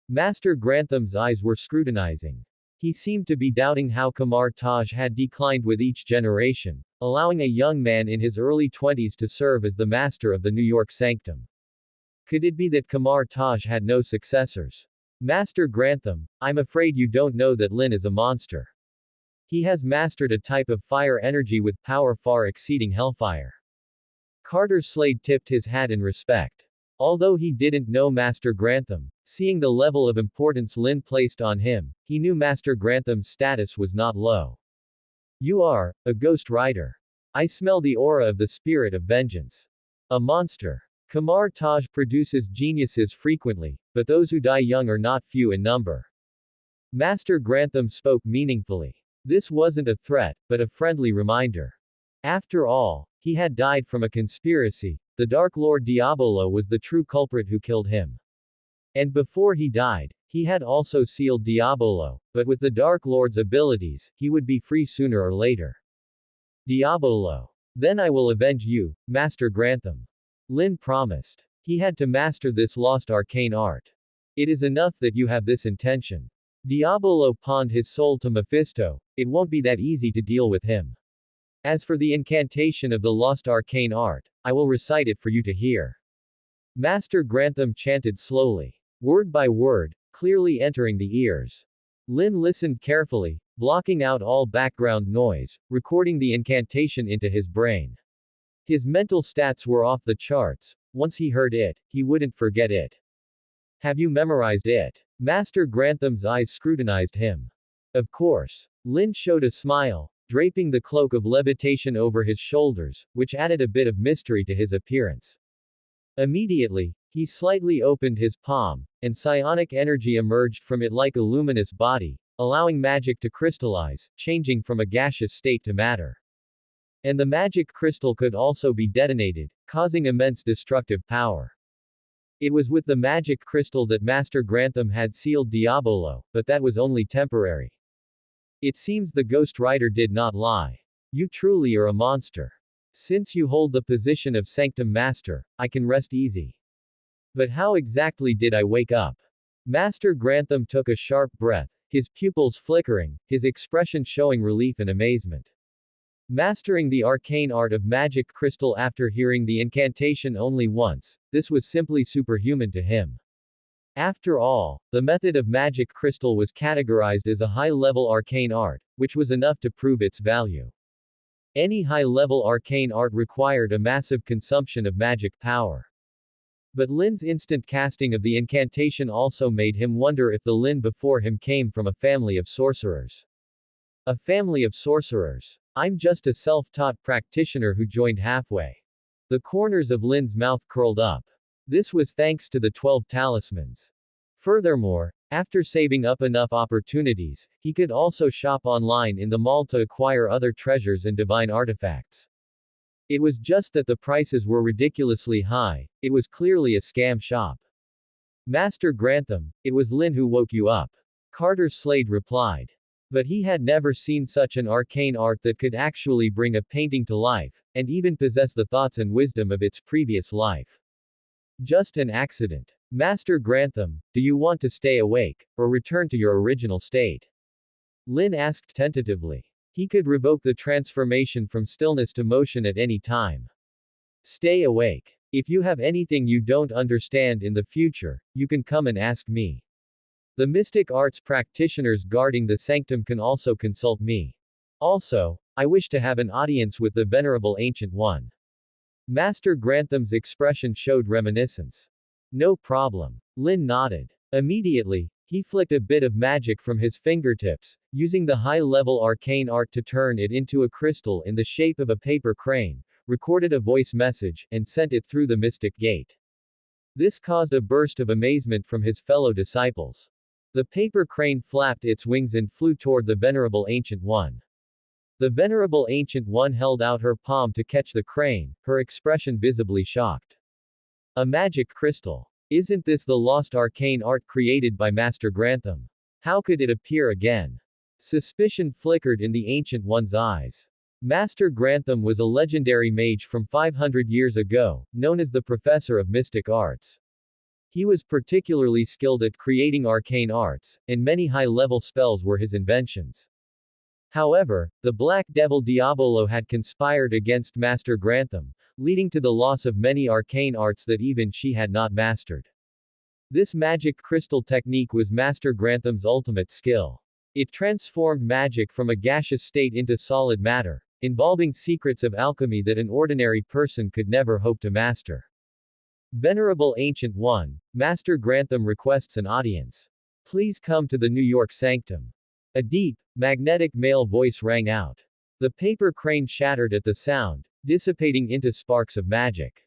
Master Grantham's eyes were scrutinizing. He seemed to be doubting how Kamar Taj had declined with each generation, allowing a young man in his early 20s to serve as the master of the New York sanctum. Could it be that Kamar Taj had no successors? Master Grantham, I'm afraid you don't know that Lin is a monster. He has mastered a type of fire energy with power far exceeding hellfire. Carter Slade tipped his hat in respect. Although he didn't know Master Grantham, seeing the level of importance Lin placed on him, he knew Master Grantham's status was not low. You are a ghost rider. I smell the aura of the spirit of vengeance. A monster. Kamar Taj produces geniuses frequently, but those who die young are not few in number. Master Grantham spoke meaningfully. This wasn't a threat, but a friendly reminder. After all, he had died from a conspiracy. The Dark Lord Diabolo was the true culprit who killed him. And before he died, he had also sealed Diabolo, but with the Dark Lord's abilities, he would be free sooner or later. Diabolo. Then I will avenge you, Master Grantham. Lin promised. He had to master this lost arcane art. It is enough that you have this intention. Diabolo pawned his soul to Mephisto. It won't be that easy to deal with him. As for the incantation of the lost arcane art, I will recite it for you to hear. Master Grantham chanted slowly, word by word, clearly entering the ears. Lin listened carefully, blocking out all background noise, recording the incantation into his brain. His mental stats were off the charts. Once he heard it, he wouldn't forget it. Have you memorized it? Master Grantham's eyes scrutinized him. Of course. Lin showed a smile, draping the cloak of levitation over his shoulders, which added a bit of mystery to his appearance. Immediately, he slightly opened his palm, and psionic energy emerged from it like a luminous body, allowing magic to crystallize, changing from a gaseous state to matter. And the magic crystal could also be detonated, causing immense destructive power. It was with the magic crystal that Master Grantham had sealed Diabolo, but that was only temporary. It seems the Ghost Rider did not lie. You truly are a monster. Since you hold the position of Sanctum Master, I can rest easy. But how exactly did I wake up? Master Grantham took a sharp breath, his pupils flickering, his expression showing relief and amazement. Mastering the arcane art of magic crystal after hearing the incantation only once, this was simply superhuman to him. After all, the method of magic crystal was categorized as a high-level arcane art, which was enough to prove its value. Any high-level arcane art required a massive consumption of magic power. But Lin's instant casting of the incantation also made him wonder if the Lin before him came from a family of sorcerers. A family of sorcerers. I'm just a self-taught practitioner who joined halfway. The corners of Lin's mouth curled up. This was thanks to the 12 talismans. Furthermore, after saving up enough opportunities, he could also shop online in the mall to acquire other treasures and divine artifacts. It was just that the prices were ridiculously high. It was clearly a scam shop. Master Grantham, it was Lin who woke you up. Carter Slade replied. But he had never seen such an arcane art that could actually bring a painting to life, and even possess the thoughts and wisdom of its previous life. Just an accident. Master Grantham, do you want to stay awake, or return to your original state? Lin asked tentatively. He could revoke the transformation from stillness to motion at any time. Stay awake. If you have anything you don't understand in the future, you can come and ask me. The mystic arts practitioners guarding the sanctum can also consult me. Also, I wish to have an audience with the Venerable Ancient One. Master Grantham's expression showed reminiscence. No problem. Lin nodded. Immediately, he flicked a bit of magic from his fingertips, using the high-level arcane art to turn it into a crystal in the shape of a paper crane, recorded a voice message, and sent it through the mystic gate. This caused a burst of amazement from his fellow disciples. The paper crane flapped its wings and flew toward the Venerable Ancient One. The Venerable Ancient One held out her palm to catch the crane, her expression visibly shocked. A magic crystal. Isn't this the lost arcane art created by Master Grantham? How could it appear again? Suspicion flickered in the Ancient One's eyes. Master Grantham was a legendary mage from 500 years ago, known as the Professor of Mystic Arts. He was particularly skilled at creating arcane arts, and many high-level spells were his inventions. However, the Black Devil Diabolo had conspired against Master Grantham, leading to the loss of many arcane arts that even she had not mastered. This magic crystal technique was Master Grantham's ultimate skill. It transformed magic from a gaseous state into solid matter, involving secrets of alchemy that an ordinary person could never hope to master. Venerable Ancient One, Master Grantham requests an audience. Please come to the New York sanctum. A deep, magnetic male voice rang out. The paper crane shattered at the sound, dissipating into sparks of magic.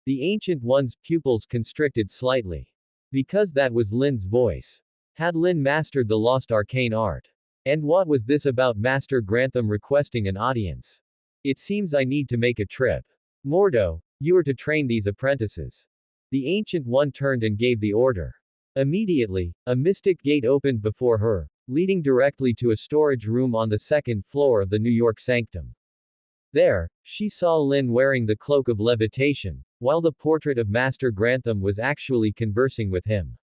The Ancient One's pupils constricted slightly. Because that was Lin's voice. Had Lin mastered the lost arcane art? And what was this about Master Grantham requesting an audience? It seems I need to make a trip. Mordo, you are to train these apprentices. The Ancient One turned and gave the order. Immediately, a mystic gate opened before her, leading directly to a storage room on the second floor of the New York sanctum. There, she saw Lin wearing the cloak of levitation, while the portrait of Master Grantham was actually conversing with him.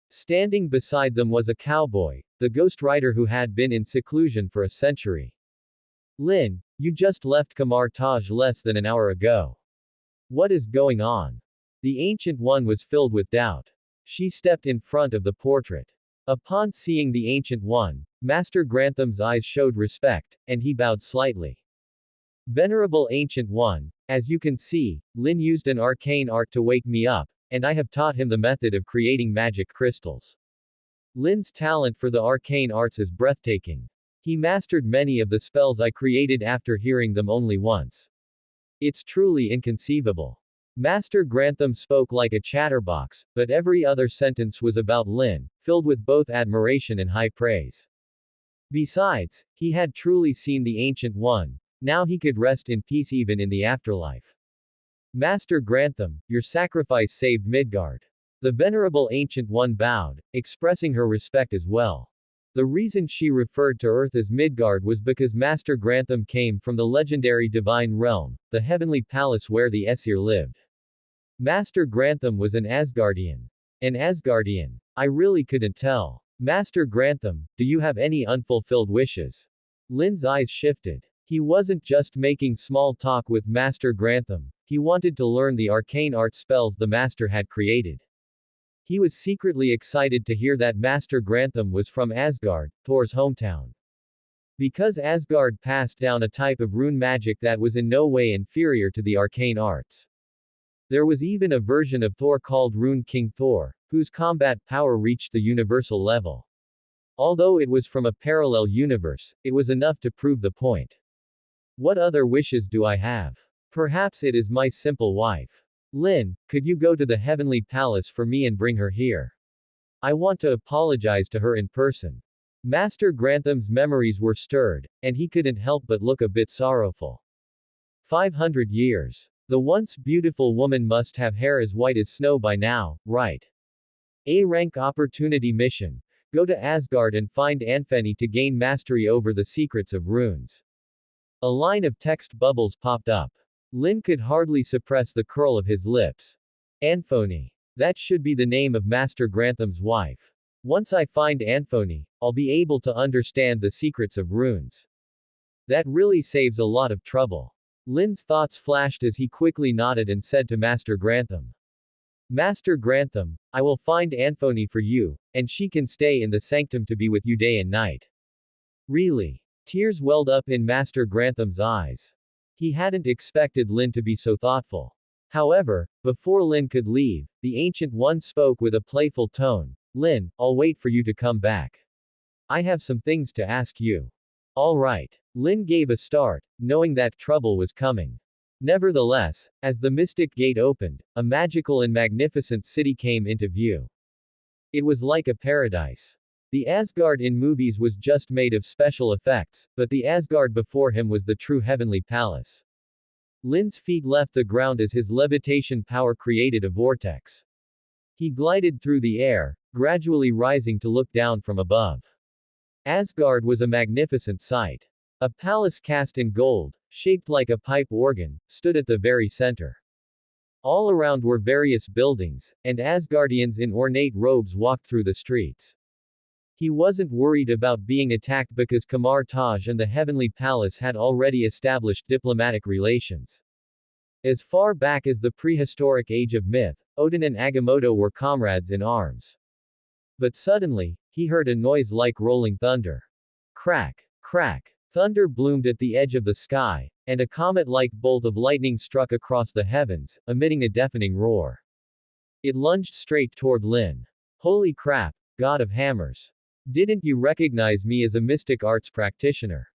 Standing beside them was a cowboy, the ghost rider who had been in seclusion for a century. Lin, you just left Kamar Taj less than an hour ago. What is going on? The Ancient One was filled with doubt. She stepped in front of the portrait. Upon seeing the Ancient One, Master Grantham's eyes showed respect, and he bowed slightly. Venerable Ancient One, as you can see, Lin used an arcane art to wake me up, and I have taught him the method of creating magic crystals. Lin's talent for the arcane arts is breathtaking. He mastered many of the spells I created after hearing them only once. It's truly inconceivable. Master Grantham spoke like a chatterbox, but every other sentence was about Lin, filled with both admiration and high praise. Besides, he had truly seen the Ancient One. Now he could rest in peace even in the afterlife. Master Grantham, your sacrifice saved Midgard. The Venerable Ancient One bowed, expressing her respect as well. The reason she referred to Earth as Midgard was because Master Grantham came from the legendary divine realm, the heavenly palace where the Aesir lived. Master Grantham was an Asgardian. An Asgardian? I really couldn't tell. Master Grantham, do you have any unfulfilled wishes? Lin's eyes shifted. He wasn't just making small talk with Master Grantham, he wanted to learn the arcane art spells the Master had created. He was secretly excited to hear that Master Grantham was from Asgard, Thor's hometown. Because Asgard passed down a type of rune magic that was in no way inferior to the arcane arts. There was even a version of Thor called Rune King Thor, whose combat power reached the universal level. Although it was from a parallel universe, it was enough to prove the point. What other wishes do I have? Perhaps it is my simple wife. Lin, could you go to the heavenly palace for me and bring her here? I want to apologize to her in person. Master Grantham's memories were stirred, and he couldn't help but look a bit sorrowful. 500 years. The once beautiful woman must have hair as white as snow by now, right? A-rank opportunity mission. Go to Asgard and find Anfeni to gain mastery over the secrets of runes. A line of text bubbles popped up. Lin could hardly suppress the curl of his lips. Anfoni. That should be the name of Master Grantham's wife. Once I find Anfoni, I'll be able to understand the secrets of runes. That really saves a lot of trouble. Lin's thoughts flashed as he quickly nodded and said to Master Grantham. Master Grantham, I will find Anfoni for you, and she can stay in the sanctum to be with you day and night. Really? Tears welled up in Master Grantham's eyes. He hadn't expected Lin to be so thoughtful. However, before Lin could leave, the Ancient One spoke with a playful tone. Lin, I'll wait for you to come back. I have some things to ask you. All right. Lin gave a start, knowing that trouble was coming. Nevertheless, as the mystic gate opened, a magical and magnificent city came into view. It was like a paradise. The Asgard in movies was just made of special effects, but the Asgard before him was the true heavenly palace. Lin's feet left the ground as his levitation power created a vortex. He glided through the air, gradually rising to look down from above. Asgard was a magnificent sight. A palace cast in gold, shaped like a pipe organ, stood at the very center. All around were various buildings, and Asgardians in ornate robes walked through the streets. He wasn't worried about being attacked because Kamar Taj and the Heavenly Palace had already established diplomatic relations. As far back as the prehistoric age of myth, Odin and Agamotto were comrades in arms. But suddenly, he heard a noise like rolling thunder. Crack, crack. Thunder bloomed at the edge of the sky, and a comet-like bolt of lightning struck across the heavens, emitting a deafening roar. It lunged straight toward Lin. Holy crap, god of hammers. Didn't you recognize me as a mystic arts practitioner?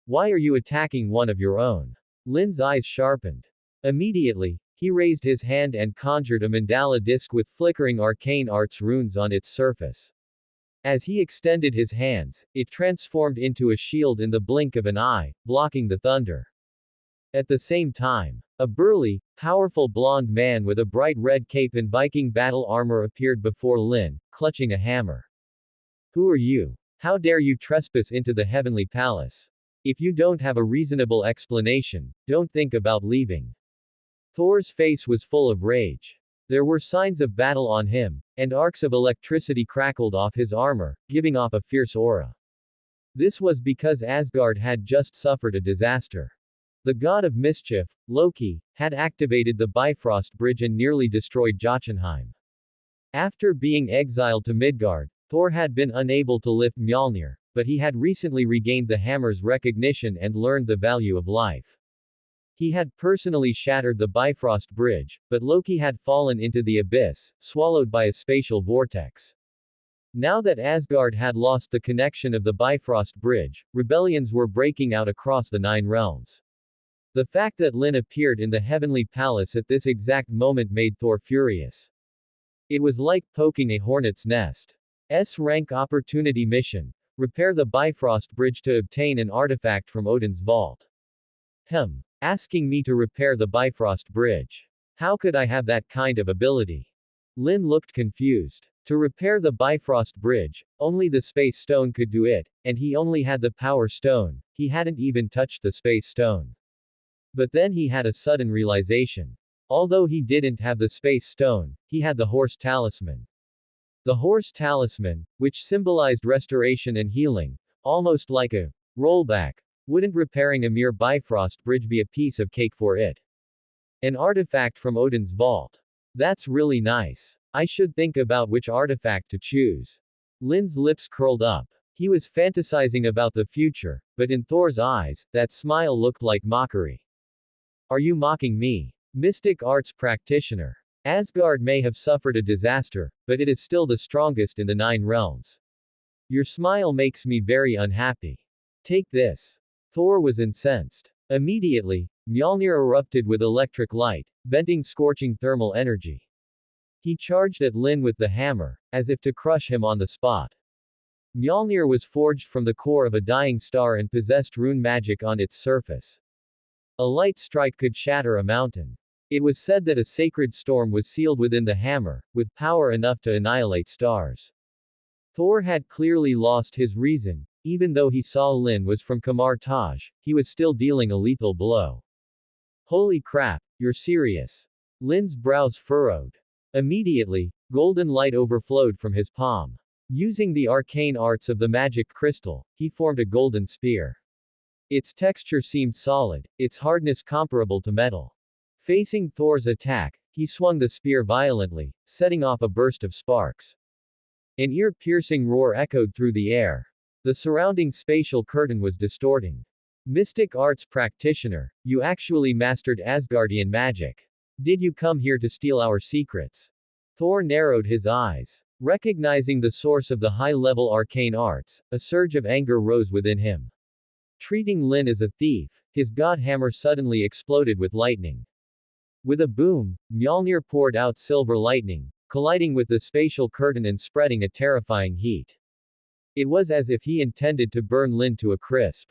Why are you attacking one of your own? Lin's eyes sharpened. Immediately, he raised his hand and conjured a mandala disc with flickering arcane arts runes on its surface. As he extended his hands, it transformed into a shield in the blink of an eye, blocking the thunder. At the same time, a burly, powerful blonde man with a bright red cape and Viking battle armor appeared before Lin, clutching a hammer. Who are you? How dare you trespass into the heavenly palace? If you don't have a reasonable explanation, don't think about leaving. Thor's face was full of rage. There were signs of battle on him, and arcs of electricity crackled off his armor, giving off a fierce aura. This was because Asgard had just suffered a disaster. The god of mischief, Loki, had activated the Bifrost Bridge and nearly destroyed Jotunheim. After being exiled to Midgard, Thor had been unable to lift Mjolnir, but he had recently regained the hammer's recognition and learned the value of life. He had personally shattered the Bifrost Bridge, but Loki had fallen into the abyss, swallowed by a spatial vortex. Now that Asgard had lost the connection of the Bifrost Bridge, rebellions were breaking out across the Nine Realms. The fact that Lin appeared in the heavenly palace at this exact moment made Thor furious. It was like poking a hornet's nest. S-rank opportunity mission. Repair the Bifrost Bridge to obtain an artifact from Odin's vault. Asking me to repair the Bifrost Bridge. How could I have that kind of ability? Lin looked confused. To repair the Bifrost Bridge, only the Space Stone could do it, and he only had the Power Stone, he hadn't even touched the Space Stone. But then he had a sudden realization. Although he didn't have the Space Stone, he had the Horse Talisman. The Horse Talisman, which symbolized restoration and healing, almost like a rollback. Wouldn't repairing a mere Bifrost Bridge be a piece of cake for it? An artifact from Odin's vault. That's really nice. I should think about which artifact to choose. Lin's lips curled up. He was fantasizing about the future, but in Thor's eyes, that smile looked like mockery. Are you mocking me? Mystic arts practitioner. Asgard may have suffered a disaster, but it is still the strongest in the Nine Realms. Your smile makes me very unhappy. Take this. Thor was incensed. Immediately, Mjolnir erupted with electric light, venting scorching thermal energy. He charged at Lin with the hammer, as if to crush him on the spot. Mjolnir was forged from the core of a dying star and possessed rune magic on its surface. A light strike could shatter a mountain. It was said that a sacred storm was sealed within the hammer, with power enough to annihilate stars. Thor had clearly lost his reason. Even though he saw Lin was from Kamar Taj, he was still dealing a lethal blow. Holy crap, you're serious. Lin's brows furrowed. Immediately, golden light overflowed from his palm. Using the arcane arts of the magic crystal, he formed a golden spear. Its texture seemed solid, its hardness comparable to metal. Facing Thor's attack, he swung the spear violently, setting off a burst of sparks. An ear-piercing roar echoed through the air. The surrounding spatial curtain was distorting. Mystic arts practitioner, you actually mastered Asgardian magic. Did you come here to steal our secrets? Thor narrowed his eyes. Recognizing the source of the high-level arcane arts, a surge of anger rose within him. Treating Lin as a thief, his god hammer suddenly exploded with lightning. With a boom, Mjolnir poured out silver lightning, colliding with the spatial curtain and spreading a terrifying heat. It was as if he intended to burn Lin to a crisp.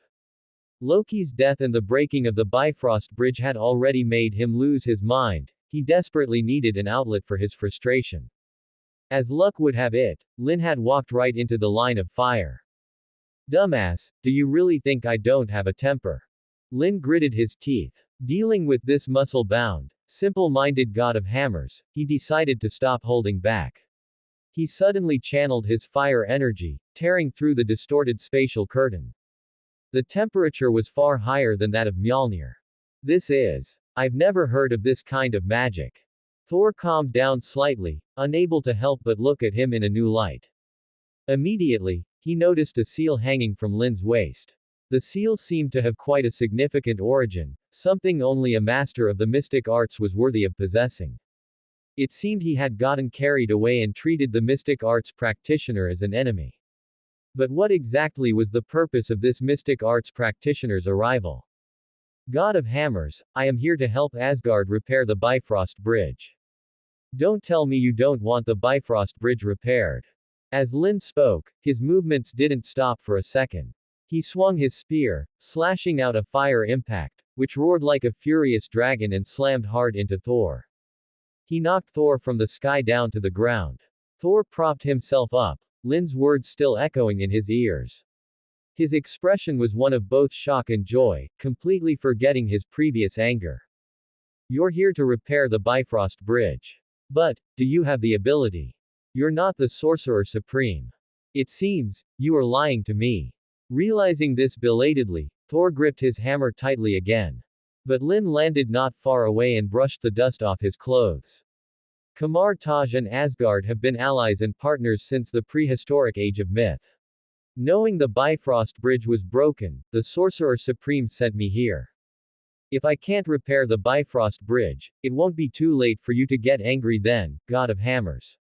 Loki's death and the breaking of the Bifrost Bridge had already made him lose his mind. He desperately needed an outlet for his frustration. As luck would have it, Lin had walked right into the line of fire. Dumbass, do you really think I don't have a temper? Lin gritted his teeth. Dealing with this muscle-bound, simple-minded god of hammers, he decided to stop holding back. He suddenly channeled his fire energy, tearing through the distorted spatial curtain. The temperature was far higher than that of Mjolnir. I've never heard of this kind of magic. Thor calmed down slightly, unable to help but look at him in a new light. Immediately, he noticed a seal hanging from Lin's waist. The seal seemed to have quite a significant origin, something only a master of the mystic arts was worthy of possessing. It seemed he had gotten carried away and treated the mystic arts practitioner as an enemy. But what exactly was the purpose of this mystic arts practitioner's arrival? God of Hammers, I am here to help Asgard repair the Bifrost Bridge. Don't tell me you don't want the Bifrost Bridge repaired. As Lin spoke, his movements didn't stop for a second. He swung his spear, slashing out a fire impact, which roared like a furious dragon and slammed hard into Thor. He knocked Thor from the sky down to the ground. Thor propped himself up, Lin's words still echoing in his ears. His expression was one of both shock and joy, completely forgetting his previous anger. You're here to repair the Bifrost Bridge. But, do you have the ability? You're not the Sorcerer Supreme. It seems, you are lying to me. Realizing this belatedly, Thor gripped his hammer tightly again. But Lin landed not far away and brushed the dust off his clothes. Kamar Taj and Asgard have been allies and partners since the prehistoric age of myth. Knowing the Bifrost Bridge was broken, the Sorcerer Supreme sent me here. If I can't repair the Bifrost Bridge, it won't be too late for you to get angry then, God of Hammers.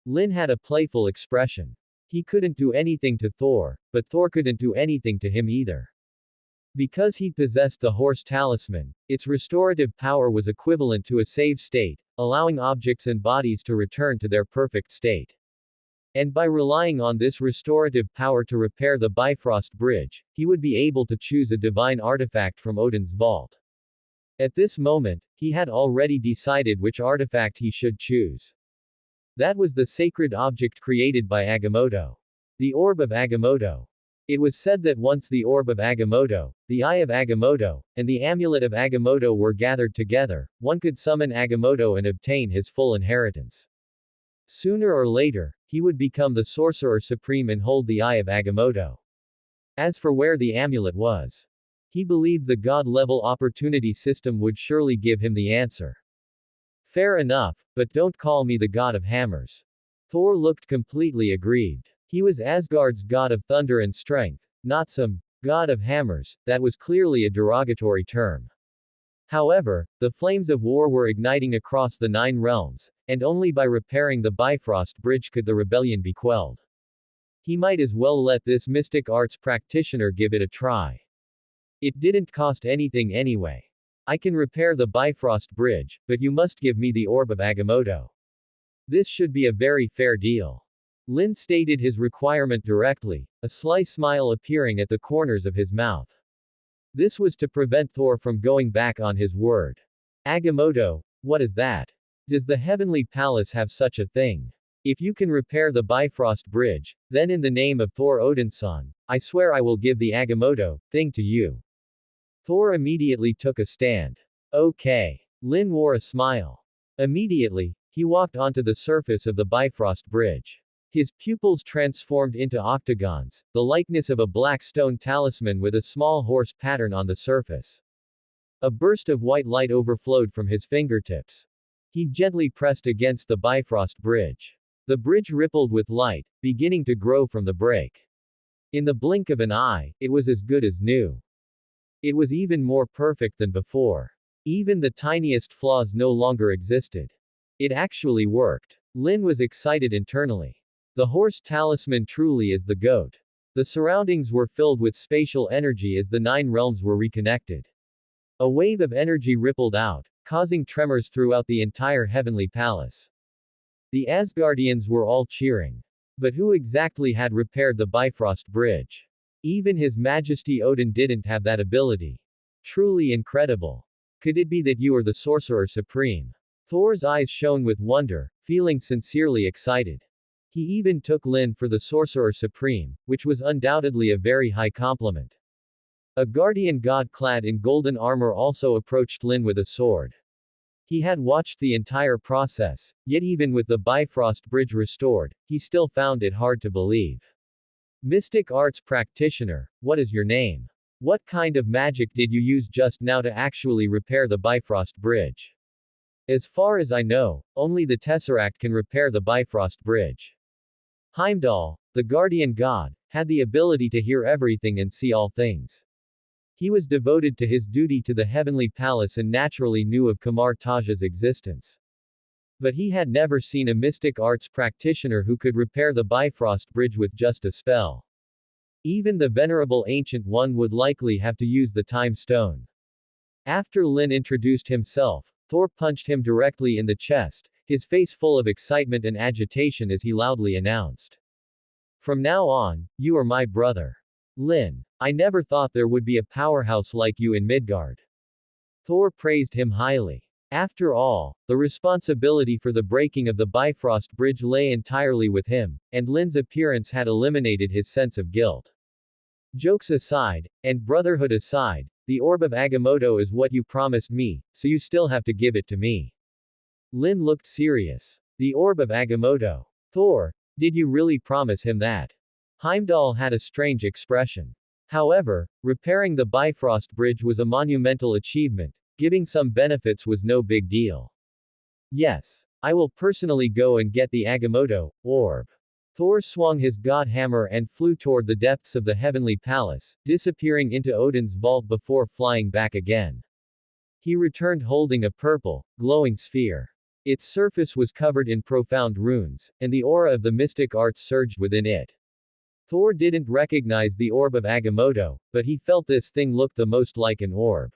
Lin had a playful expression. He couldn't do anything to Thor, but Thor couldn't do anything to him either. Because he possessed the horse talisman, its restorative power was equivalent to a save state, allowing objects and bodies to return to their perfect state. And by relying on this restorative power to repair the Bifrost Bridge, he would be able to choose a divine artifact from Odin's vault. At this moment, he had already decided which artifact he should choose. That was the sacred object created by Agamotto. The Orb of Agamotto. It was said that once the Orb of Agamotto, the Eye of Agamotto, and the Amulet of Agamotto were gathered together, one could summon Agamotto and obtain his full inheritance. Sooner or later, he would become the Sorcerer Supreme and hold the Eye of Agamotto. As for where the amulet was, he believed the god-level opportunity system would surely give him the answer. Fair enough, but don't call me the God of Hammers. Thor looked completely aggrieved. He was Asgard's god of thunder and strength, not some God of Hammers. That was clearly a derogatory term. However, the flames of war were igniting across the 9 realms, and only by repairing the Bifrost Bridge could the rebellion be quelled. He might as well let this mystic arts practitioner give it a try. It didn't cost anything anyway. I can repair the Bifrost Bridge, but you must give me the Orb of Agamotto. This should be a very fair deal. Lin stated his requirement directly, a sly smile appearing at the corners of his mouth. This was to prevent Thor from going back on his word. Agamotto, what is that? Does the Heavenly Palace have such a thing? If you can repair the Bifrost Bridge, then in the name of Thor Odinson, I swear I will give the Agamotto thing to you. Thor immediately took a stand. Okay. Lin wore a smile. Immediately, he walked onto the surface of the Bifrost Bridge. His pupils transformed into octagons, the likeness of a black stone talisman with a small horse pattern on the surface. A burst of white light overflowed from his fingertips. He gently pressed against the Bifrost Bridge. The bridge rippled with light, beginning to grow from the break. In the blink of an eye, it was as good as new. It was even more perfect than before. Even the tiniest flaws no longer existed. It actually worked. Lin was excited internally. The horse talisman truly is the GOAT. The surroundings were filled with spatial energy as the 9 realms were reconnected. A wave of energy rippled out, causing tremors throughout the entire heavenly palace. The Asgardians were all cheering. But who exactly had repaired the Bifrost Bridge? Even His Majesty Odin didn't have that ability. Truly incredible. Could it be that you are the Sorcerer Supreme? Thor's eyes shone with wonder, feeling sincerely excited. He even took Lin for the Sorcerer Supreme, which was undoubtedly a very high compliment. A guardian god clad in golden armor also approached Lin with a sword. He had watched the entire process, yet even with the Bifrost Bridge restored, he still found it hard to believe. Mystic arts practitioner, what is your name? What kind of magic did you use just now to actually repair the Bifrost Bridge? As far as I know, only the Tesseract can repair the Bifrost Bridge. Heimdall, the guardian god, had the ability to hear everything and see all things. He was devoted to his duty to the heavenly palace and naturally knew of Kamar Taj's existence. But he had never seen a mystic arts practitioner who could repair the Bifrost Bridge with just a spell. Even the venerable Ancient One would likely have to use the Time Stone. After Lin introduced himself, Thor punched him directly in the chest, his face full of excitement and agitation as he loudly announced. From now on, you are my brother. Lin. I never thought there would be a powerhouse like you in Midgard. Thor praised him highly. After all, the responsibility for the breaking of the Bifrost Bridge lay entirely with him, and Lin's appearance had eliminated his sense of guilt. Jokes aside, and brotherhood aside, the Orb of Agamotto is what you promised me, so you still have to give it to me. Lin looked serious. The Orb of Agamotto. Thor, did you really promise him that? Heimdall had a strange expression. However, repairing the Bifrost Bridge was a monumental achievement. Giving some benefits was no big deal. Yes. I will personally go and get the Agamotto orb. Thor swung his god hammer and flew toward the depths of the heavenly palace, disappearing into Odin's vault before flying back again. He returned holding a purple, glowing sphere. Its surface was covered in profound runes, and the aura of the mystic arts surged within it. Thor didn't recognize the Orb of Agamotto, but he felt this thing looked the most like an orb.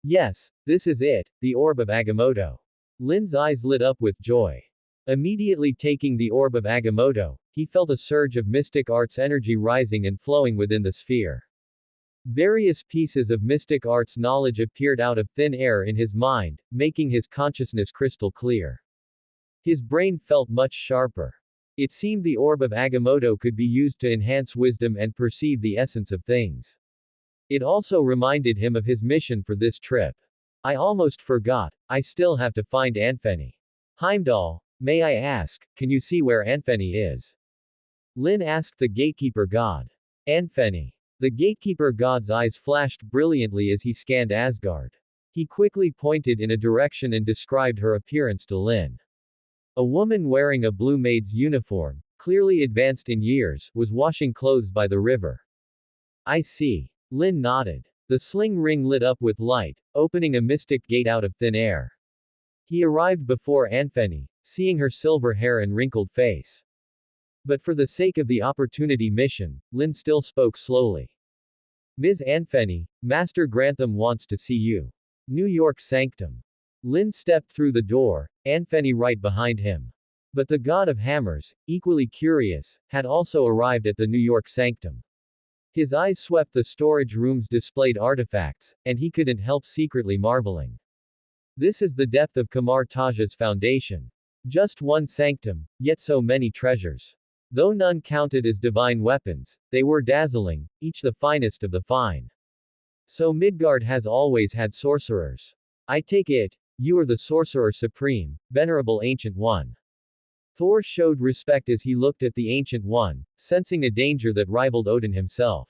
Yes, this is it, the Orb of Agamotto. Lin's eyes lit up with joy. Immediately taking the Orb of Agamotto, he felt a surge of mystic arts energy rising and flowing within the sphere. Various pieces of mystic arts knowledge appeared out of thin air in his mind, making his consciousness crystal clear. His brain felt much sharper. It seemed the Orb of Agamotto could be used to enhance wisdom and perceive the essence of things. It also reminded him of his mission for this trip. I almost forgot, I still have to find Anfeni. Heimdall, may I ask, can you see where Anfeni is? Lin asked the gatekeeper god. Anfeni. The gatekeeper god's eyes flashed brilliantly as he scanned Asgard. He quickly pointed in a direction and described her appearance to Lin. A woman wearing a blue maid's uniform, clearly advanced in years, was washing clothes by the river. I see. Lin nodded. The sling ring lit up with light, opening a mystic gate out of thin air. He arrived before Anfeni, seeing her silver hair and wrinkled face. But for the sake of the opportunity mission, Lin still spoke slowly. Ms. Anfeni, Master Grantham wants to see you. New York Sanctum. Lin stepped through the door, Anfeni right behind him. But the god of hammers, equally curious, had also arrived at the New York Sanctum. His eyes swept the storage room's displayed artifacts, and he couldn't help secretly marveling. This is the depth of Kamar Taj's foundation. Just one sanctum, yet so many treasures. Though none counted as divine weapons, they were dazzling, each the finest of the fine. So Midgard has always had sorcerers. I take it, you are the sorcerer supreme, venerable Ancient One. Thor showed respect as he looked at the Ancient One, sensing a danger that rivaled Odin himself.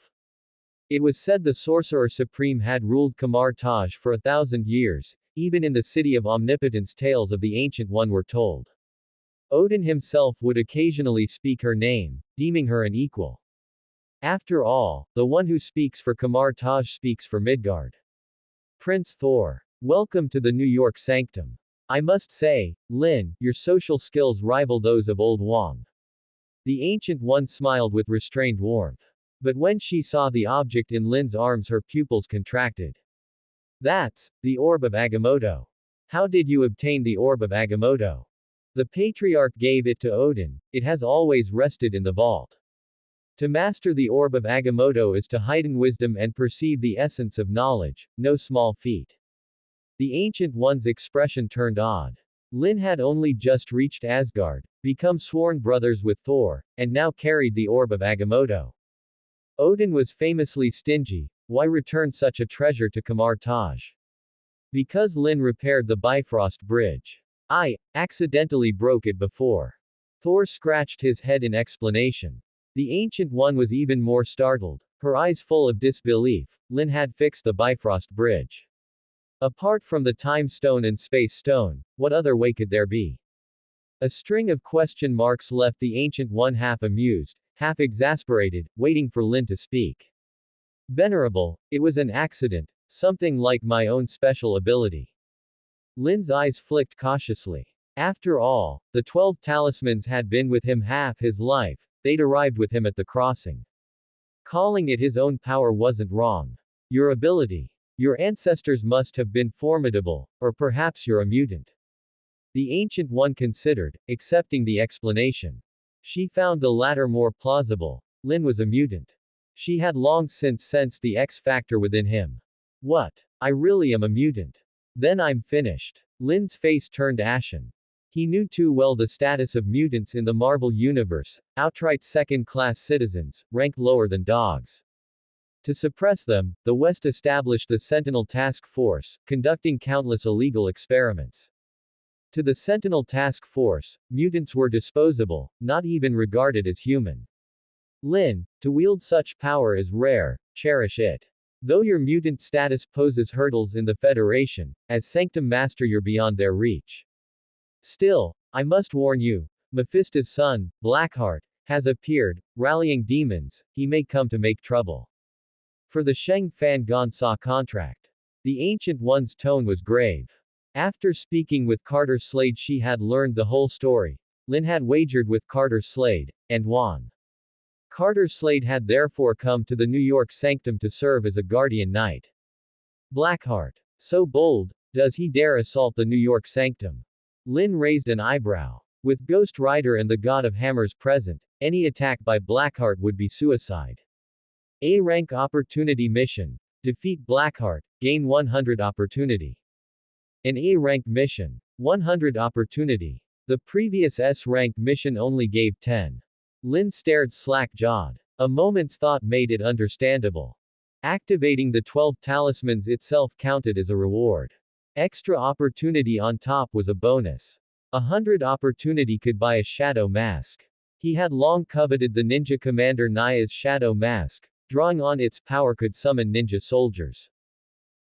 It was said the Sorcerer Supreme had ruled Kamar Taj for 1,000 years, even in the City of Omnipotence tales of the Ancient One were told. Odin himself would occasionally speak her name, deeming her an equal. After all, the one who speaks for Kamar Taj speaks for Midgard. Prince Thor. Welcome to the New York Sanctum. I must say, Lin, your social skills rival those of Old Wong. The Ancient One smiled with restrained warmth. But when she saw the object in Lin's arms her pupils contracted. That's the Orb of Agamotto. How did you obtain the Orb of Agamotto? The Patriarch gave it to Odin, it has always rested in the vault. To master the Orb of Agamotto is to heighten wisdom and perceive the essence of knowledge, no small feat. The Ancient One's expression turned odd. Lin had only just reached Asgard, become sworn brothers with Thor, and now carried the Orb of Agamotto. Odin was famously stingy, why return such a treasure to Kamar Taj? Because Lin repaired the Bifrost Bridge. I accidentally broke it before. Thor scratched his head in explanation. The Ancient One was even more startled, her eyes full of disbelief. Lin had fixed the Bifrost Bridge. Apart from the Time Stone and Space Stone, what other way could there be? A string of question marks left the Ancient One half amused, half exasperated, waiting for Lin to speak. Venerable, it was an accident, something like my own special ability. Lin's eyes flicked cautiously. After all, the 12 talismans had been with him half his life, they'd arrived with him at the crossing. Calling it his own power wasn't wrong. Your ability. Your ancestors must have been formidable, or perhaps you're a mutant. The Ancient One considered, accepting the explanation. She found the latter more plausible. Lin was a mutant. She had long since sensed the X factor within him. What? I really am a mutant. Then I'm finished. Lin's face turned ashen. He knew too well the status of mutants in the Marvel Universe, outright second-class citizens, ranked lower than dogs. To suppress them, the West established the Sentinel Task Force, conducting countless illegal experiments. To the Sentinel Task Force, mutants were disposable, not even regarded as human. Lin, to wield such power is rare, cherish it. Though your mutant status poses hurdles in the Federation, as Sanctum Master you're beyond their reach. Still, I must warn you, Mephisto's son, Blackheart, has appeared, rallying demons, he may come to make trouble. For the Sheng Fan Gonsa contract. The Ancient One's tone was grave. After speaking with Carter Slade she had learned the whole story. Lin had wagered with Carter Slade, and won. Carter Slade had therefore come to the New York Sanctum to serve as a guardian knight. Blackheart. So bold, does he dare assault the New York Sanctum? Lin raised an eyebrow. With Ghost Rider and the God of Hammers present, any attack by Blackheart would be suicide. A-rank opportunity mission. Defeat Blackheart, gain 100 opportunity. An A-rank mission. 100 opportunity. The previous S-rank mission only gave 10. Lin stared slack-jawed. A moment's thought made it understandable. Activating the 12 talismans itself counted as a reward. Extra opportunity on top was a bonus. 100 opportunity could buy a shadow mask. He had long coveted the ninja commander Naya's shadow mask. Drawing on its power could summon ninja soldiers.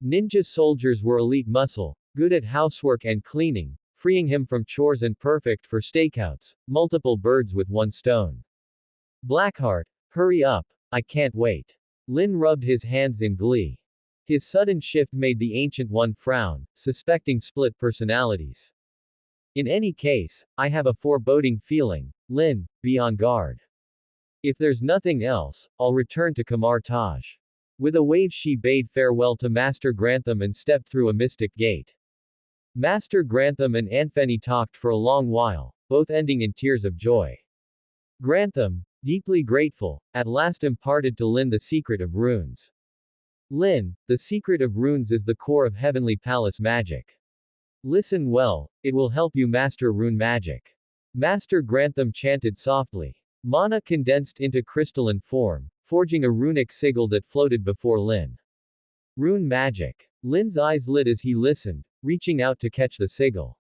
Ninja soldiers were elite muscle, good at housework and cleaning, freeing him from chores and perfect for stakeouts, multiple birds with one stone. Blackheart, hurry up, I can't wait. Lin rubbed his hands in glee. His sudden shift made the Ancient One frown, suspecting split personalities. In any case, I have a foreboding feeling. Lin, be on guard. If there's nothing else, I'll return to Kamar Taj. With a wave she bade farewell to Master Grantham and stepped through a mystic gate. Master Grantham and Anthony talked for a long while, both ending in tears of joy. Grantham, deeply grateful, at last imparted to Lin the secret of runes. Lin, the secret of runes is the core of Heavenly Palace magic. Listen well, it will help you master rune magic. Master Grantham chanted softly. Mana condensed into crystalline form, forging a runic sigil that floated before Lin. Rune magic. Lin's eyes lit as he listened, reaching out to catch the sigil.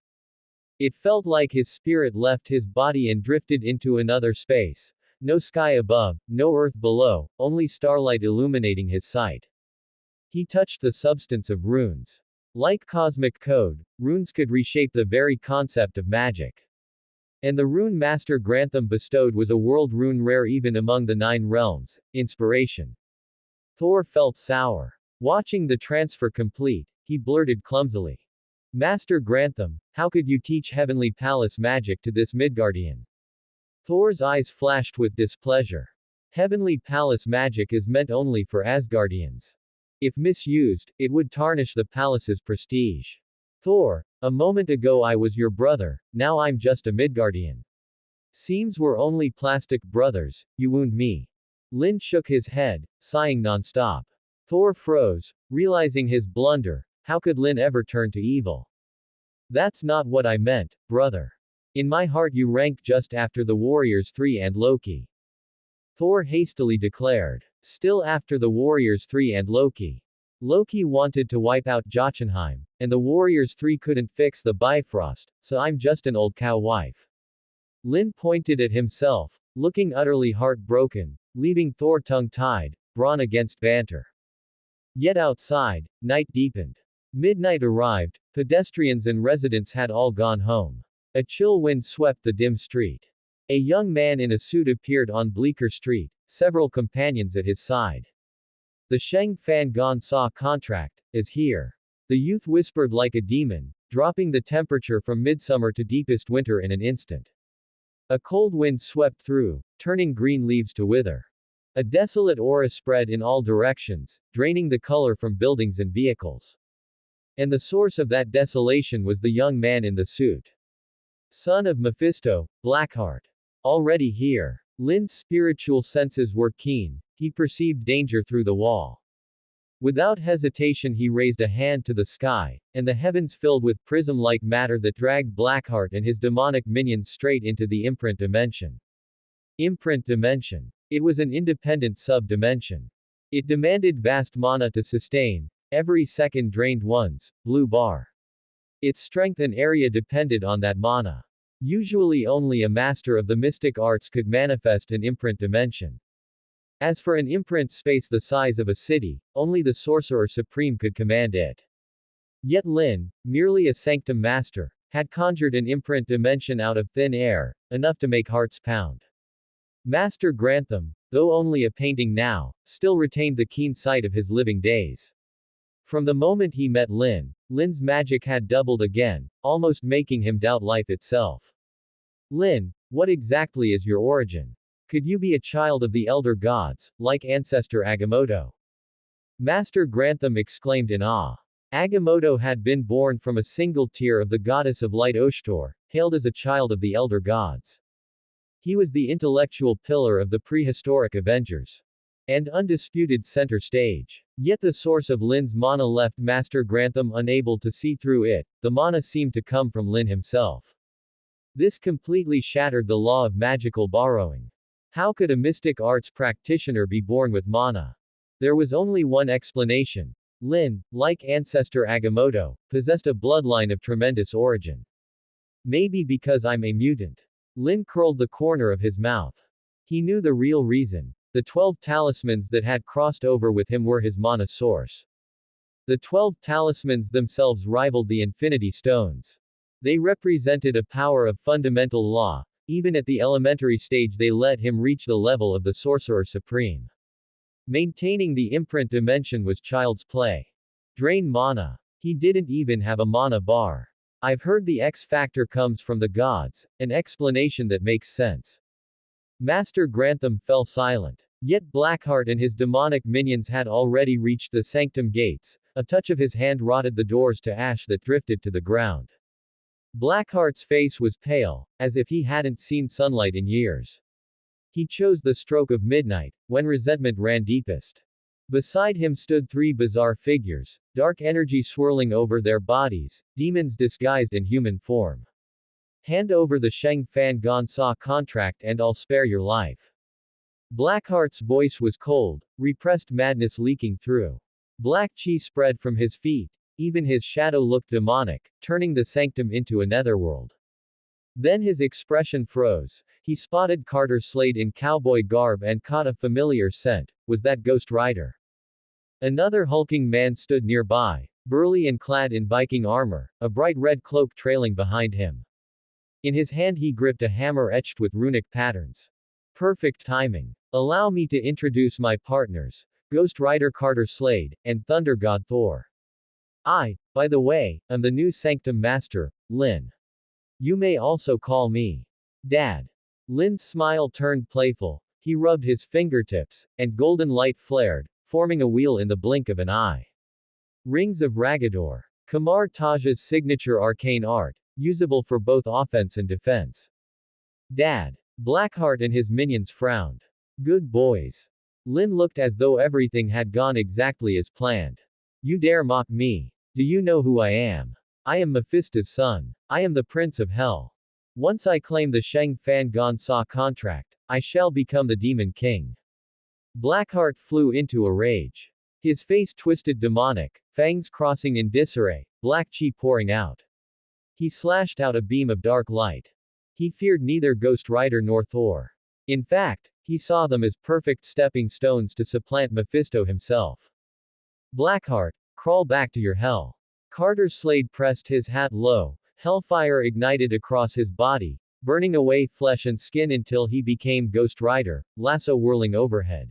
It felt like his spirit left his body and drifted into another space. No sky above, no earth below, only starlight illuminating his sight. He touched the substance of runes. Like cosmic code, runes could reshape the very concept of magic. And the rune Master Grantham bestowed was a world rune rare even among the 9 realms, inspiration. Thor felt sour. Watching the transfer complete, he blurted clumsily. Master Grantham, how could you teach Heavenly Palace magic to this Midgardian? Thor's eyes flashed with displeasure. Heavenly Palace magic is meant only for Asgardians. If misused, it would tarnish the palace's prestige. Thor, a moment ago I was your brother, now I'm just a Midgardian. Seems we're only plastic brothers, you wound me. Lin shook his head, sighing nonstop. Thor froze, realizing his blunder. How could Lin ever turn to evil? That's not what I meant, brother. In my heart you rank just after the Warriors 3 and Loki. Thor hastily declared. Still after the Warriors 3 and Loki. Loki wanted to wipe out Jotunheim, and the Warriors 3 couldn't fix the Bifrost, so I'm just an old cow wife. Lin pointed at himself, looking utterly heartbroken, leaving Thor tongue-tied, brawn against banter. Yet outside, night deepened. Midnight arrived, pedestrians and residents had all gone home. A chill wind swept the dim street. A young man in a suit appeared on Bleecker Street, several companions at his side. The Sheng Fan Gon Sa contract is here. The youth whispered like a demon, dropping the temperature from midsummer to deepest winter in an instant. A cold wind swept through, turning green leaves to wither. A desolate aura spread in all directions, draining the color from buildings and vehicles. And the source of that desolation was the young man in the suit. Son of Mephisto, Blackheart. Already here. Lin's spiritual senses were keen, he perceived danger through the wall. Without hesitation he raised a hand to the sky, and the heavens filled with prism-like matter that dragged Blackheart and his demonic minions straight into the imprint dimension. Imprint dimension. It was an independent sub-dimension. It demanded vast mana to sustain, every second drained one's blue bar. Its strength and area depended on that mana. Usually only a master of the mystic arts could manifest an imprint dimension. As for an imprint space the size of a city, only the Sorcerer Supreme could command it. Yet Lin, merely a sanctum master, had conjured an imprint dimension out of thin air, enough to make hearts pound. Master Grantham, though only a painting now, still retained the keen sight of his living days. From the moment he met Lin's magic had doubled again, almost making him doubt life itself. Lin, what exactly is your origin? Could you be a child of the elder gods, like ancestor Agamotto? Master Grantham exclaimed in awe. Agamotto had been born from a single tear of the goddess of light Oshtor, hailed as a child of the elder gods. He was the intellectual pillar of the prehistoric Avengers. And undisputed center stage. Yet the source of Lin's mana left Master Grantham unable to see through it, the mana seemed to come from Lin himself. This completely shattered the law of magical borrowing. How could a mystic arts practitioner be born with mana? There was only one explanation. Lin, like ancestor Agamotto, possessed a bloodline of tremendous origin. Maybe because I'm a mutant. Lin curled the corner of his mouth. He knew the real reason. The 12 talismans that had crossed over with him were his mana source. The 12 talismans themselves rivaled the Infinity Stones. They represented a power of fundamental law. Even at the elementary stage they let him reach the level of the Sorcerer Supreme. Maintaining the imprint dimension was child's play. Drain mana. He didn't even have a mana bar. I've heard the X factor comes from the gods, an explanation that makes sense. Master Grantham fell silent. Yet Blackheart and his demonic minions had already reached the sanctum gates. A touch of his hand rotted the doors to ash that drifted to the ground. Blackheart's face was pale, as if he hadn't seen sunlight in years. He chose the stroke of midnight, when resentment ran deepest. Beside him stood 3 bizarre figures, dark energy swirling over their bodies, demons disguised in human form. Hand over the Sheng Fan Gon Sa contract and I'll spare your life. Blackheart's voice was cold, repressed madness leaking through. Black chi spread from his feet. Even his shadow looked demonic, turning the sanctum into a netherworld. Then his expression froze. He spotted Carter Slade in cowboy garb and caught a familiar scent. Was that Ghost Rider? Another hulking man stood nearby, burly and clad in Viking armor, a bright red cloak trailing behind him. In his hand he gripped a hammer etched with runic patterns. Perfect timing. Allow me to introduce my partners, Ghost Rider Carter Slade, and Thunder God Thor. I, by the way, am the new Sanctum Master, Lin. You may also call me Dad. Lin's smile turned playful. He rubbed his fingertips, and golden light flared, forming a wheel in the blink of an eye. Rings of Ragador. Kamar Taj's signature arcane art, usable for both offense and defense. Dad. Blackheart and his minions frowned. Good boys. Lin looked as though everything had gone exactly as planned. You dare mock me. Do you know who I am? I am Mephisto's son. I am the Prince of Hell. Once I claim the Sheng Fan Gon Sa contract, I shall become the Demon King. Blackheart flew into a rage. His face twisted demonic, fangs crossing in disarray, black chi pouring out. He slashed out a beam of dark light. He feared neither Ghost Rider nor Thor. In fact, he saw them as perfect stepping stones to supplant Mephisto himself. Blackheart, crawl back to your hell. Carter Slade pressed his hat low, Hellfire ignited across his body, burning away flesh and skin until he became Ghost Rider, lasso whirling overhead.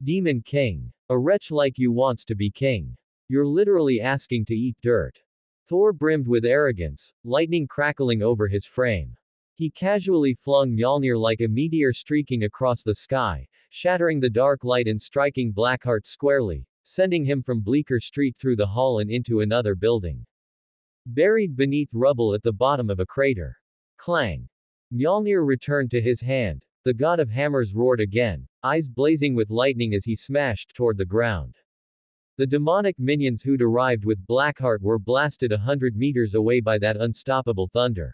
Demon King. A wretch like you wants to be king. You're literally asking to eat dirt. Thor brimmed with arrogance, lightning crackling over his frame. He casually flung Mjolnir like a meteor streaking across the sky, shattering the dark light and striking Blackheart squarely, sending him from Bleecker Street through the hall and into another building. Buried beneath rubble at the bottom of a crater. Clang. Mjolnir returned to his hand. The god of hammers roared again, eyes blazing with lightning as he smashed toward the ground. The demonic minions who'd arrived with Blackheart were blasted 100 meters away by that unstoppable thunder.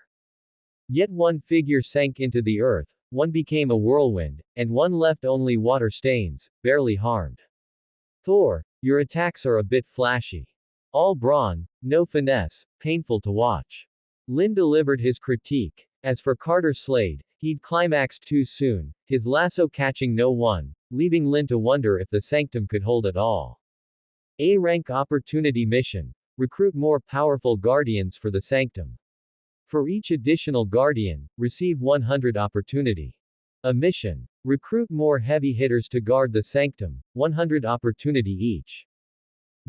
Yet one figure sank into the earth, one became a whirlwind, and one left only water stains, barely harmed. Thor, your attacks are a bit flashy. All brawn, no finesse, painful to watch. Lin delivered his critique. As for Carter Slade, he'd climaxed too soon, his lasso catching no one, leaving Lin to wonder if the Sanctum could hold at all. A-rank opportunity mission. Recruit more powerful Guardians for the Sanctum. For each additional Guardian, receive 100 opportunity. A mission. Recruit more heavy hitters to guard the Sanctum, 100 opportunity each.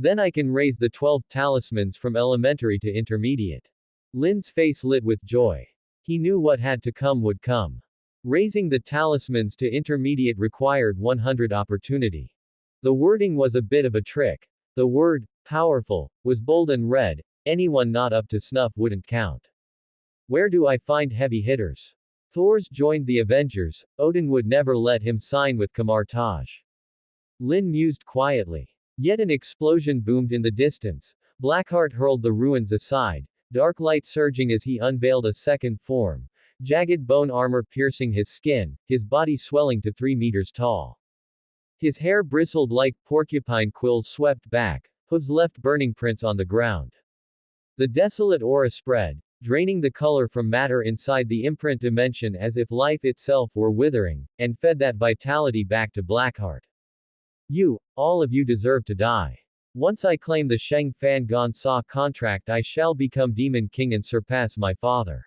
Then I can raise the 12 talismans from elementary to intermediate. Lin's face lit with joy. He knew what had to come would come. Raising the talismans to intermediate required 100 opportunity. The wording was a bit of a trick. The word, powerful, was bold and read, anyone not up to snuff wouldn't count. Where do I find heavy hitters? Thor's joined the Avengers, Odin would never let him sign with Kamar Taj. Lin mused quietly. Yet an explosion boomed in the distance. Blackheart hurled the ruins aside, dark light surging as he unveiled a second form, jagged bone armor piercing his skin, his body swelling to 3 meters tall. His hair bristled like porcupine quills swept back, hooves left burning prints on the ground. The desolate aura spread, draining the color from matter inside the imprint dimension as if life itself were withering, and fed that vitality back to Blackheart. You, all of you deserve to die. Once I claim the Sheng Fan Gon Sa contract, I shall become Demon King and surpass my father.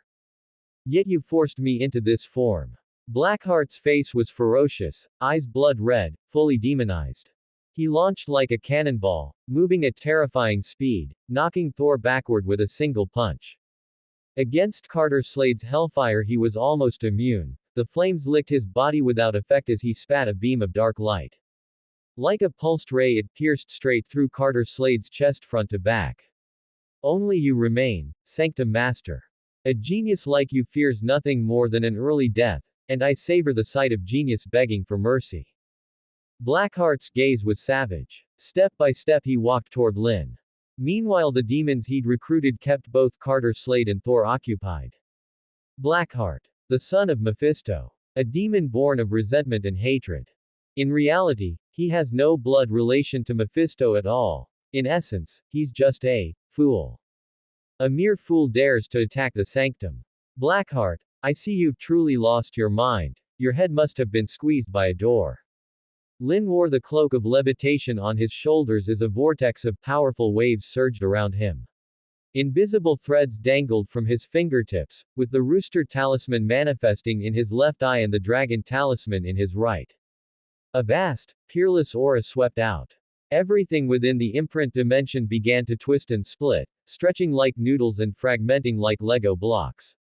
Yet you forced me into this form. Blackheart's face was ferocious, eyes blood red, fully demonized. He launched like a cannonball, moving at terrifying speed, knocking Thor backward with a single punch. Against Carter Slade's hellfire he was almost immune. The flames licked his body without effect as he spat a beam of dark light. Like a pulsed ray it pierced straight through Carter Slade's chest front to back. Only you remain, Sanctum Master. A genius like you fears nothing more than an early death, and I savor the sight of genius begging for mercy. Blackheart's gaze was savage. Step by step he walked toward Lin. Meanwhile the demons he'd recruited kept both Carter Slade and Thor occupied. Blackheart. The son of Mephisto. A demon born of resentment and hatred. In reality, he has no blood relation to Mephisto at all. In essence, he's just a fool. A mere fool dares to attack the Sanctum. Blackheart, I see you've truly lost your mind. Your head must have been squeezed by a door. Lin wore the cloak of levitation on his shoulders as a vortex of powerful waves surged around him. Invisible threads dangled from his fingertips, with the rooster talisman manifesting in his left eye and the dragon talisman in his right. A vast, peerless aura swept out. Everything within the imprint dimension began to twist and split, stretching like noodles and fragmenting like Lego blocks.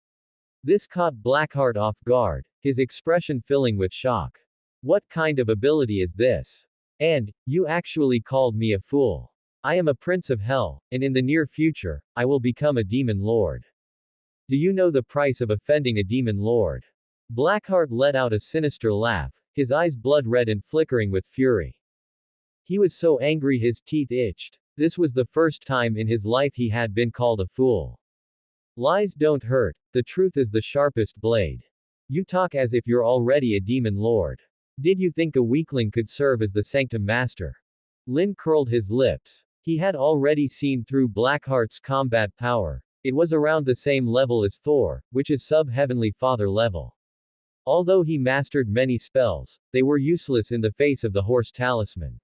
This caught Blackheart off guard, his expression filling with shock. What kind of ability is this? And, you actually called me a fool. I am a prince of hell, and in the near future, I will become a demon lord. Do you know the price of offending a demon lord? Blackheart let out a sinister laugh, his eyes blood red and flickering with fury. He was so angry his teeth itched. This was the first time in his life he had been called a fool. Lies don't hurt, the truth is the sharpest blade. You talk as if you're already a demon lord. Did you think a weakling could serve as the Sanctum Master? Lin curled his lips. He had already seen through Blackheart's combat power. It was around the same level as Thor, which is sub-heavenly father level. Although he mastered many spells, they were useless in the face of the horse talisman.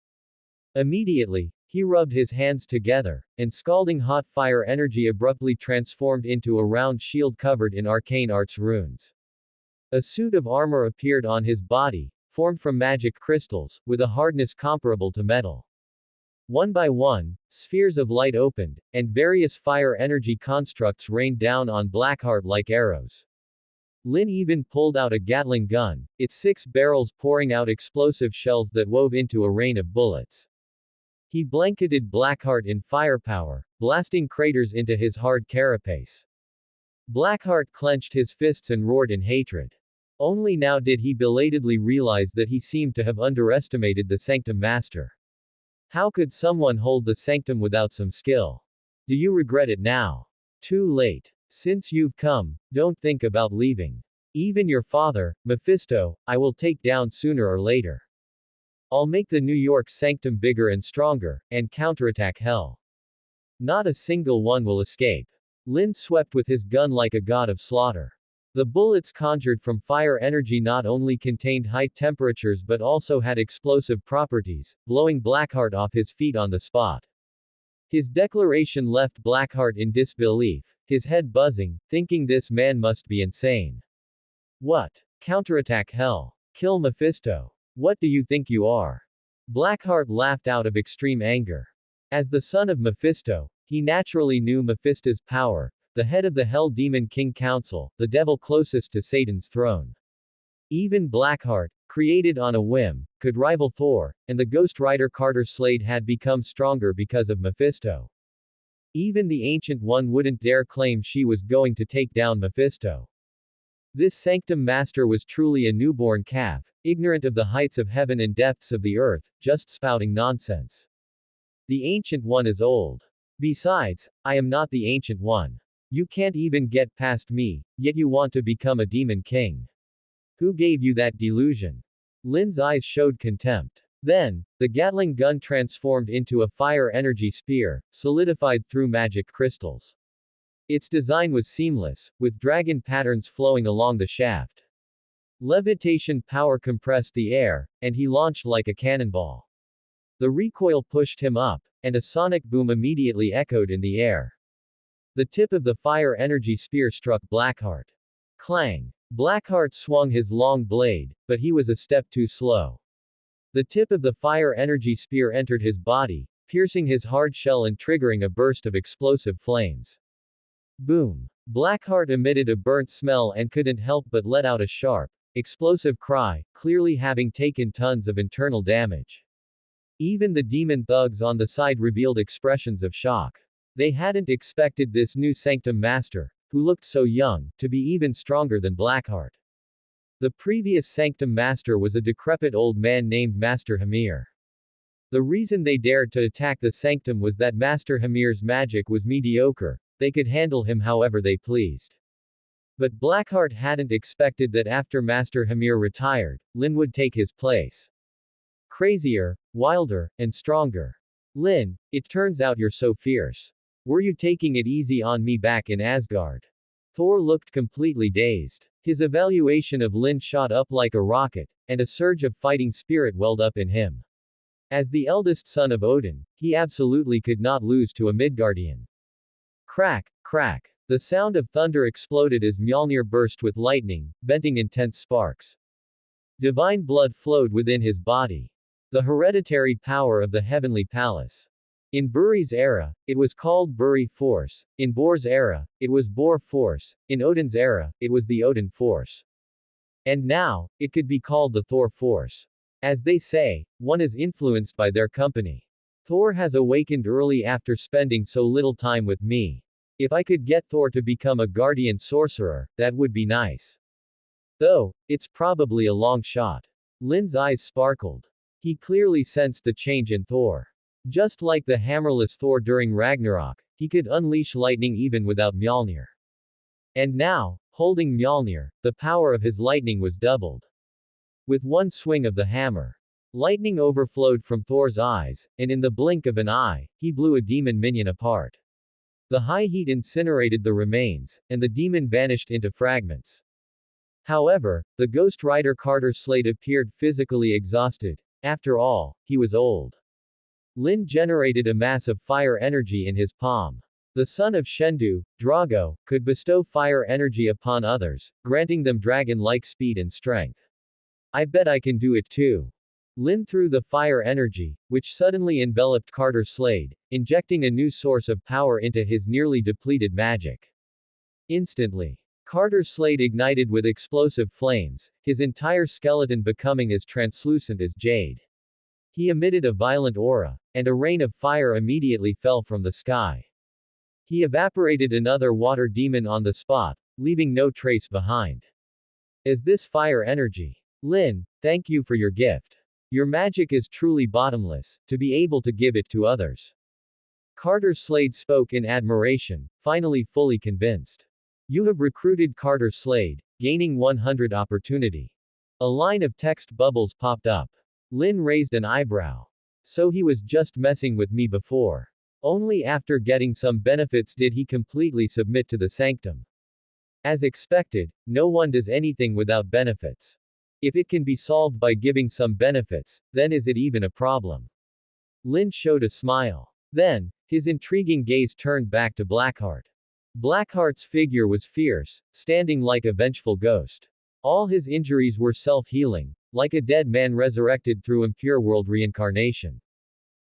Immediately, He rubbed his hands together, and scalding hot fire energy abruptly transformed into a round shield covered in arcane arts runes. A suit of armor appeared on his body, formed from magic crystals, with a hardness comparable to metal. One by one, spheres of light opened, and various fire energy constructs rained down on Blackheart like arrows. Lin even pulled out a Gatling gun, its 6 barrels pouring out explosive shells that wove into a rain of bullets. He blanketed Blackheart in firepower, blasting craters into his hard carapace. Blackheart clenched his fists and roared in hatred. Only now did he belatedly realize that he seemed to have underestimated the Sanctum Master. How could someone hold the Sanctum without some skill? Do you regret it now? Too late. Since you've come, don't think about leaving. Even your father, Mephisto, I will take down sooner or later. I'll make the New York Sanctum bigger and stronger, and counterattack hell. Not a single one will escape. Lin swept with his gun like a god of slaughter. The bullets conjured from fire energy not only contained high temperatures but also had explosive properties, blowing Blackheart off his feet on the spot. His declaration left Blackheart in disbelief, his head buzzing, thinking this man must be insane. What? Counterattack hell? Kill Mephisto? What do you think you are? Blackheart laughed out of extreme anger. As the son of Mephisto, he naturally knew Mephisto's power, the head of the Hell Demon King Council, the devil closest to Satan's throne. Even Blackheart, created on a whim, could rival Thor, and the Ghost Rider Carter Slade had become stronger because of Mephisto. Even the Ancient One wouldn't dare claim she was going to take down Mephisto. This Sanctum Master was truly a newborn calf, ignorant of the heights of heaven and depths of the earth, just spouting nonsense. The Ancient One is old. Besides, I am not the Ancient One. You can't even get past me, yet you want to become a demon king. Who gave you that delusion? Lin's eyes showed contempt. Then, the Gatling gun transformed into a fire energy spear, solidified through magic crystals. Its design was seamless, with dragon patterns flowing along the shaft. Levitation power compressed the air, and he launched like a cannonball. The recoil pushed him up, and a sonic boom immediately echoed in the air. The tip of the fire energy spear struck Blackheart. Clang! Blackheart swung his long blade, but he was a step too slow. The tip of the fire energy spear entered his body, piercing his hard shell and triggering a burst of explosive flames. Boom! Blackheart emitted a burnt smell and couldn't help but let out a sharp, explosive cry, clearly having taken tons of internal damage. Even the demon thugs on the side revealed expressions of shock. They hadn't expected this new Sanctum Master, who looked so young, to be even stronger than Blackheart. The previous Sanctum Master was a decrepit old man named Master Hamir. The reason they dared to attack the Sanctum was that Master Hamir's magic was mediocre, they could handle him however they pleased. But Blackheart hadn't expected that after Master Hamir retired, Lin would take his place. Crazier, wilder, and stronger. Lin, it turns out you're so fierce. Were you taking it easy on me back in Asgard? Thor looked completely dazed. His evaluation of Lin shot up like a rocket, and a surge of fighting spirit welled up in him. As the eldest son of Odin, he absolutely could not lose to a Midgardian. Crack, crack. The sound of thunder exploded as Mjolnir burst with lightning, venting intense sparks. Divine blood flowed within his body. The hereditary power of the Heavenly Palace. In Buri's era, it was called Buri Force, in Bor's era, it was Bor Force, in Odin's era, it was the Odin Force. And now, it could be called the Thor Force. As they say, one is influenced by their company. Thor has awakened early after spending so little time with me. If I could get Thor to become a guardian sorcerer, that would be nice. Though, it's probably a long shot. Lin's eyes sparkled. He clearly sensed the change in Thor. Just like the hammerless Thor during Ragnarok, he could unleash lightning even without Mjolnir. And now, holding Mjolnir, the power of his lightning was doubled. With one swing of the hammer, lightning overflowed from Thor's eyes, and in the blink of an eye, he blew a demon minion apart. The high heat incinerated the remains, and the demon vanished into fragments. However, the Ghost Rider Carter Slade appeared physically exhausted. After all, he was old. Lin generated a mass of fire energy in his palm. The son of Shendu, Drago, could bestow fire energy upon others, granting them dragon-like speed and strength. I bet I can do it too. Lin threw the fire energy, which suddenly enveloped Carter Slade, injecting a new source of power into his nearly depleted magic. Instantly, Carter Slade ignited with explosive flames, his entire skeleton becoming as translucent as jade. He emitted a violent aura, and a rain of fire immediately fell from the sky. He evaporated another water demon on the spot, leaving no trace behind. Is this fire energy? Lin, thank you for your gift. Your magic is truly bottomless, to be able to give it to others. Carter Slade spoke in admiration, finally fully convinced. You have recruited Carter Slade, gaining 100 opportunity. A line of text bubbles popped up. Lin raised an eyebrow. So he was just messing with me before. Only after getting some benefits did he completely submit to the sanctum. As expected, no one does anything without benefits. If it can be solved by giving some benefits, then is it even a problem? Lin showed a smile. Then, his intriguing gaze turned back to Blackheart. Blackheart's figure was fierce, standing like a vengeful ghost. All his injuries were self-healing, like a dead man resurrected through impure world reincarnation.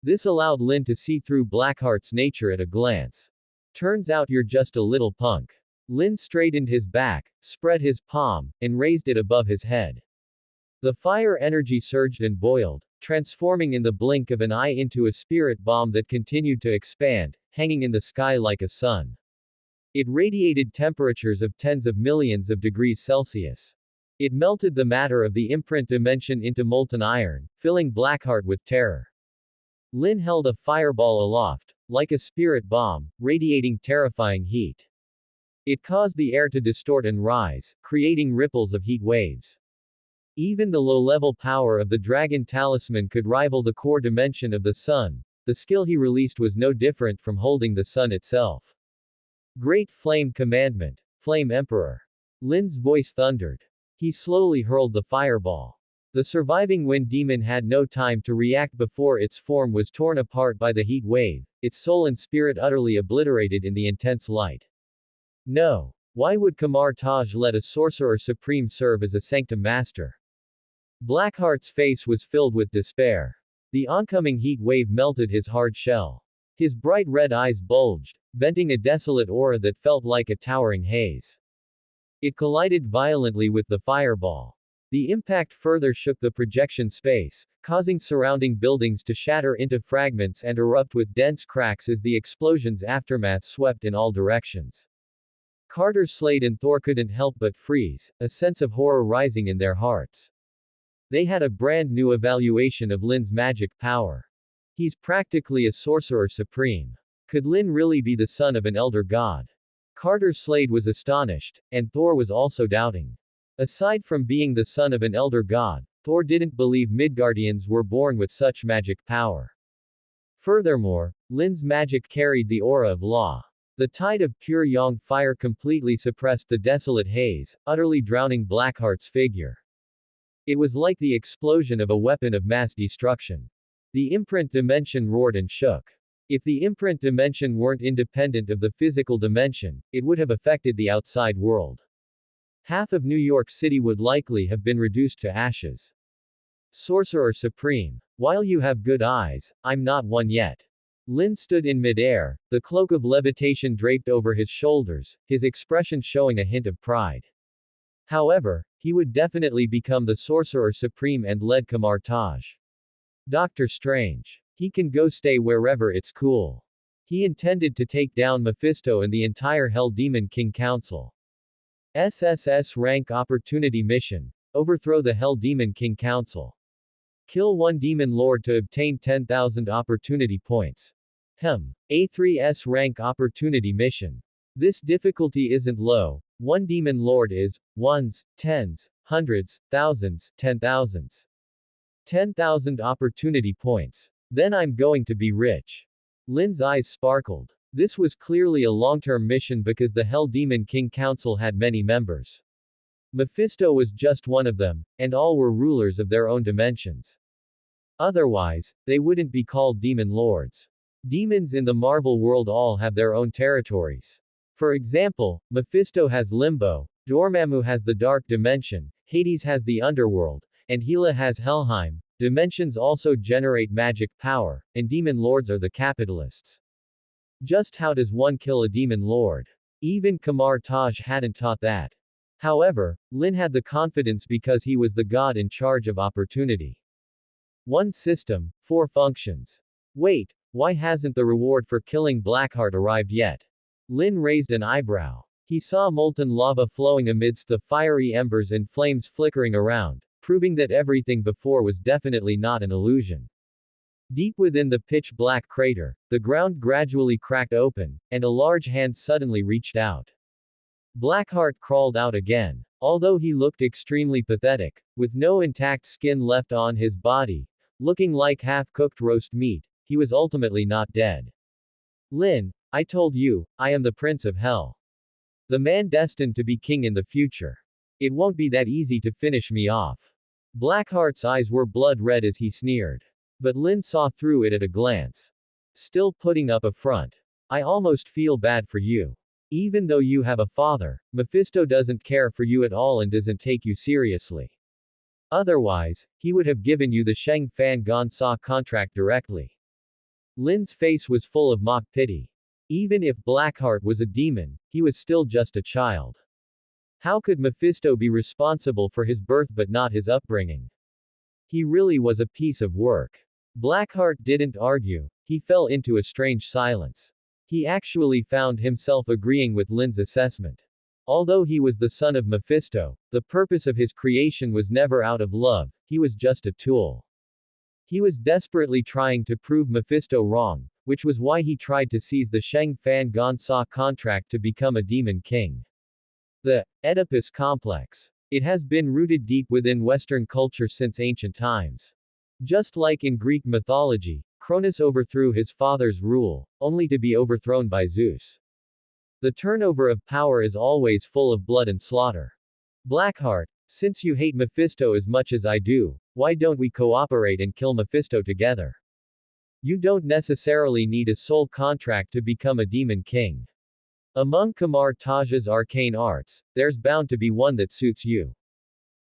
This allowed Lin to see through Blackheart's nature at a glance. Turns out you're just a little punk. Lin straightened his back, spread his palm, and raised it above his head. The fire energy surged and boiled, transforming in the blink of an eye into a spirit bomb that continued to expand, hanging in the sky like a sun. It radiated temperatures of tens of millions of degrees Celsius. It melted the matter of the imprint dimension into molten iron, filling Blackheart with terror. Lin held a fireball aloft, like a spirit bomb, radiating terrifying heat. It caused the air to distort and rise, creating ripples of heat waves. Even the low-level power of the dragon talisman could rival the core dimension of the sun. The skill he released was no different from holding the sun itself. Great Flame Commandment, Flame Emperor. Lin's voice thundered. He slowly hurled the fireball. The surviving wind demon had no time to react before its form was torn apart by the heat wave, its soul and spirit utterly obliterated in the intense light. No. Why would Kamar Taj let a sorcerer supreme serve as a sanctum master? Blackheart's face was filled with despair. The oncoming heat wave melted his hard shell. His bright red eyes bulged, venting a desolate aura that felt like a towering haze. It collided violently with the fireball. The impact further shook the projection space, causing surrounding buildings to shatter into fragments and erupt with dense cracks as the explosion's aftermath swept in all directions. Carter Slade and Thor couldn't help but freeze, a sense of horror rising in their hearts. They had a brand new evaluation of Lin's magic power. He's practically a sorcerer supreme. Could Lin really be the son of an elder god? Carter Slade was astonished, and Thor was also doubting. Aside from being the son of an elder god, Thor didn't believe Midgardians were born with such magic power. Furthermore, Lin's magic carried the aura of law. The tide of pure yang fire completely suppressed the desolate haze, utterly drowning Blackheart's figure. It was like the explosion of a weapon of mass destruction. The imprint dimension roared and shook. If the imprint dimension weren't independent of the physical dimension, it would have affected the outside world. Half of New York City would likely have been reduced to ashes. Sorcerer Supreme. While you have good eyes, I'm not one yet. Lin stood in midair, the cloak of levitation draped over his shoulders, his expression showing a hint of pride. However, he would definitely become the Sorcerer Supreme and lead Kamar Taj. Dr. Strange. He can go stay wherever it's cool. He intended to take down Mephisto and the entire Hell Demon King Council. SSS Rank Opportunity Mission. Overthrow the Hell Demon King Council. Kill one Demon Lord to obtain 10,000 opportunity points. A3S Rank Opportunity Mission. This difficulty isn't low. One Demon Lord is, ones, tens, hundreds, thousands, 10,000s. 10,000 opportunity points. Then I'm going to be rich. Lin's eyes sparkled. This was clearly a long-term mission because the Hell Demon King Council had many members. Mephisto was just one of them, and all were rulers of their own dimensions. Otherwise, they wouldn't be called demon lords. Demons in the Marvel world all have their own territories. For example, Mephisto has Limbo, Dormammu has the Dark Dimension, Hades has the Underworld, and Hela has Helheim. Dimensions also generate magic power, and demon lords are the capitalists. Just how does one kill a demon lord? Even Kamar Taj hadn't taught that. However, Lin had the confidence because he was the god in charge of opportunity. One system, four functions. Wait, why hasn't the reward for killing Blackheart arrived yet? Lin raised an eyebrow. He saw molten lava flowing amidst the fiery embers and flames flickering around, proving that everything before was definitely not an illusion. Deep within the pitch-black crater, the ground gradually cracked open, and a large hand suddenly reached out. Blackheart crawled out again. Although he looked extremely pathetic, with no intact skin left on his body, looking like half-cooked roast meat, he was ultimately not dead. Lin, I told you, I am the Prince of Hell. The man destined to be king in the future. It won't be that easy to finish me off. Blackheart's eyes were blood red as he sneered. But Lin saw through it at a glance. Still putting up a front. I almost feel bad for you. Even though you have a father, Mephisto doesn't care for you at all and doesn't take you seriously. Otherwise, he would have given you the Sheng Fan Gong Sa contract directly. Lin's face was full of mock pity. Even if Blackheart was a demon, he was still just a child. How could Mephisto be responsible for his birth but not his upbringing? He really was a piece of work. Blackheart didn't argue, he fell into a strange silence. He actually found himself agreeing with Lin's assessment. Although he was the son of Mephisto, the purpose of his creation was never out of love, he was just a tool. He was desperately trying to prove Mephisto wrong, which was why he tried to seize the Sheng Fan Gong Sa contract to become a demon king. The Oedipus complex. It has been rooted deep within Western culture since ancient times. Just like in Greek mythology, Cronus overthrew his father's rule, only to be overthrown by Zeus. The turnover of power is always full of blood and slaughter. Blackheart, since you hate Mephisto as much as I do, why don't we cooperate and kill Mephisto together? You don't necessarily need a soul contract to become a demon king. Among Kamar Taj's arcane arts, there's bound to be one that suits you.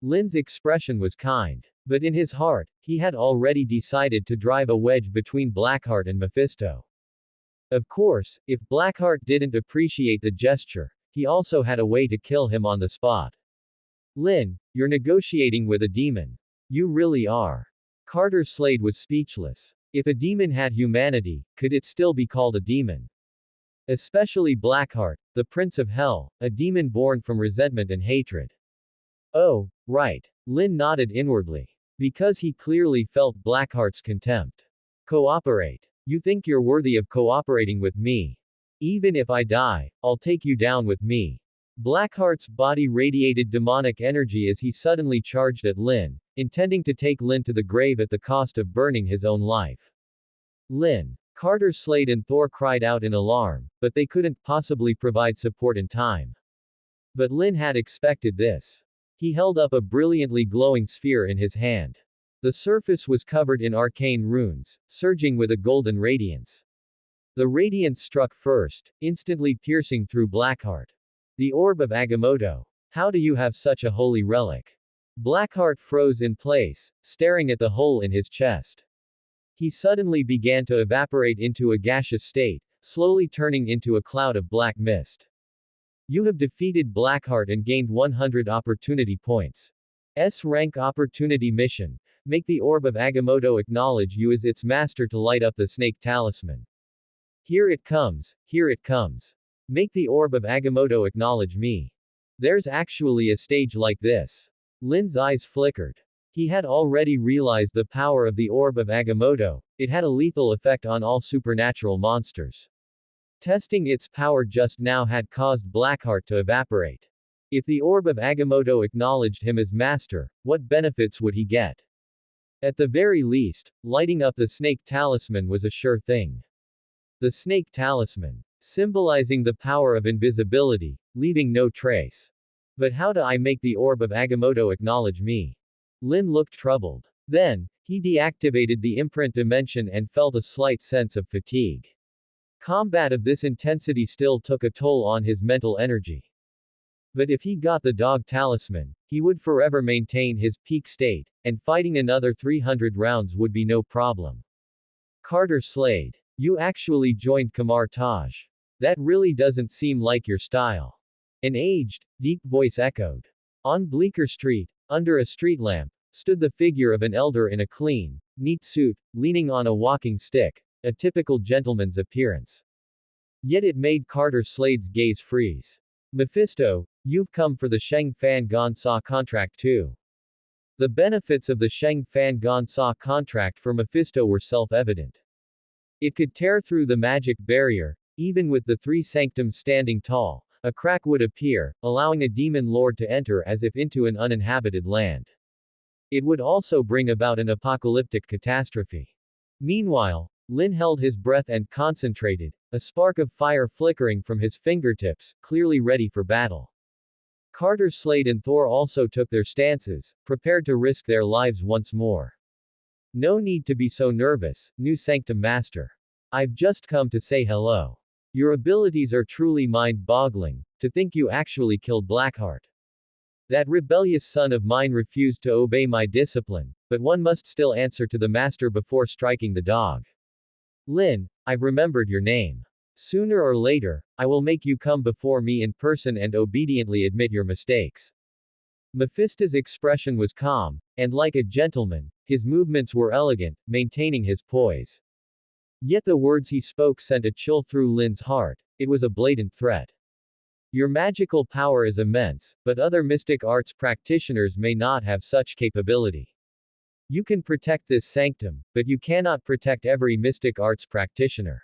Lin's expression was kind. But in his heart, he had already decided to drive a wedge between Blackheart and Mephisto. Of course, if Blackheart didn't appreciate the gesture, he also had a way to kill him on the spot. Lin, you're negotiating with a demon. You really are. Carter Slade was speechless. If a demon had humanity, could it still be called a demon? Especially Blackheart, the Prince of Hell, a demon born from resentment and hatred. Oh, right. Lin nodded inwardly. Because he clearly felt Blackheart's contempt. Cooperate. You think you're worthy of cooperating with me? Even if I die, I'll take you down with me. Blackheart's body radiated demonic energy as he suddenly charged at Lin, intending to take Lin to the grave at the cost of burning his own life. Lin. Carter Slade and Thor cried out in alarm, but they couldn't possibly provide support in time. But Lin had expected this. He held up a brilliantly glowing sphere in his hand. The surface was covered in arcane runes, surging with a golden radiance. The radiance struck first, instantly piercing through Blackheart. The Orb of Agamotto. How do you have such a holy relic? Blackheart froze in place, staring at the hole in his chest. He suddenly began to evaporate into a gaseous state, slowly turning into a cloud of black mist. You have defeated Blackheart and gained 100 opportunity points. S-rank opportunity mission. Make the Orb of Agamotto acknowledge you as its master to light up the snake talisman. Here it comes, here it comes. Make the Orb of Agamotto acknowledge me. There's actually a stage like this. Lin's eyes flickered. He had already realized the power of the Orb of Agamotto. It had a lethal effect on all supernatural monsters. Testing its power just now had caused Blackheart to evaporate. If the Orb of Agamotto acknowledged him as master, what benefits would he get? At the very least, lighting up the snake talisman was a sure thing. The snake talisman, symbolizing the power of invisibility, leaving no trace. But how do I make the Orb of Agamotto acknowledge me? Lin looked troubled. Then, He deactivated the imprint dimension and felt a slight sense of fatigue. Combat of this intensity still took a toll on his mental energy. But if he got the dog talisman, he would forever maintain his peak state, and fighting another 300 rounds would be no problem. Carter Slade. You actually joined Kamar Taj. That really doesn't seem like your style. An aged, deep voice echoed. On Bleecker Street, under a street lamp, stood the figure of an elder in a clean, neat suit, leaning on a walking stick, a typical gentleman's appearance. Yet it made Carter Slade's gaze freeze. Mephisto, you've come for the Sheng Fan Gon Sa contract too. The benefits of the Sheng Fan Gon Sa contract for Mephisto were self-evident. It could tear through the magic barrier, even with the three sanctums standing tall. A crack would appear, allowing a demon lord to enter as if into an uninhabited land. It would also bring about an apocalyptic catastrophe. Meanwhile, Lin held his breath and concentrated, a spark of fire flickering from his fingertips, clearly ready for battle. Carter Slade and Thor also took their stances, prepared to risk their lives once more. No need to be so nervous, new Sanctum Master. I've just come to say hello. Your abilities are truly mind-boggling, to think you actually killed Blackheart. That rebellious son of mine refused to obey my discipline, but one must still answer to the master before striking the dog. Lin, I've remembered your name. Sooner or later, I will make you come before me in person and obediently admit your mistakes. Mephisto's expression was calm, and like a gentleman, his movements were elegant, maintaining his poise. Yet the words he spoke sent a chill through Lin's heart. It was a blatant threat. Your magical power is immense, but other mystic arts practitioners may not have such capability. You can protect this sanctum, but you cannot protect every mystic arts practitioner.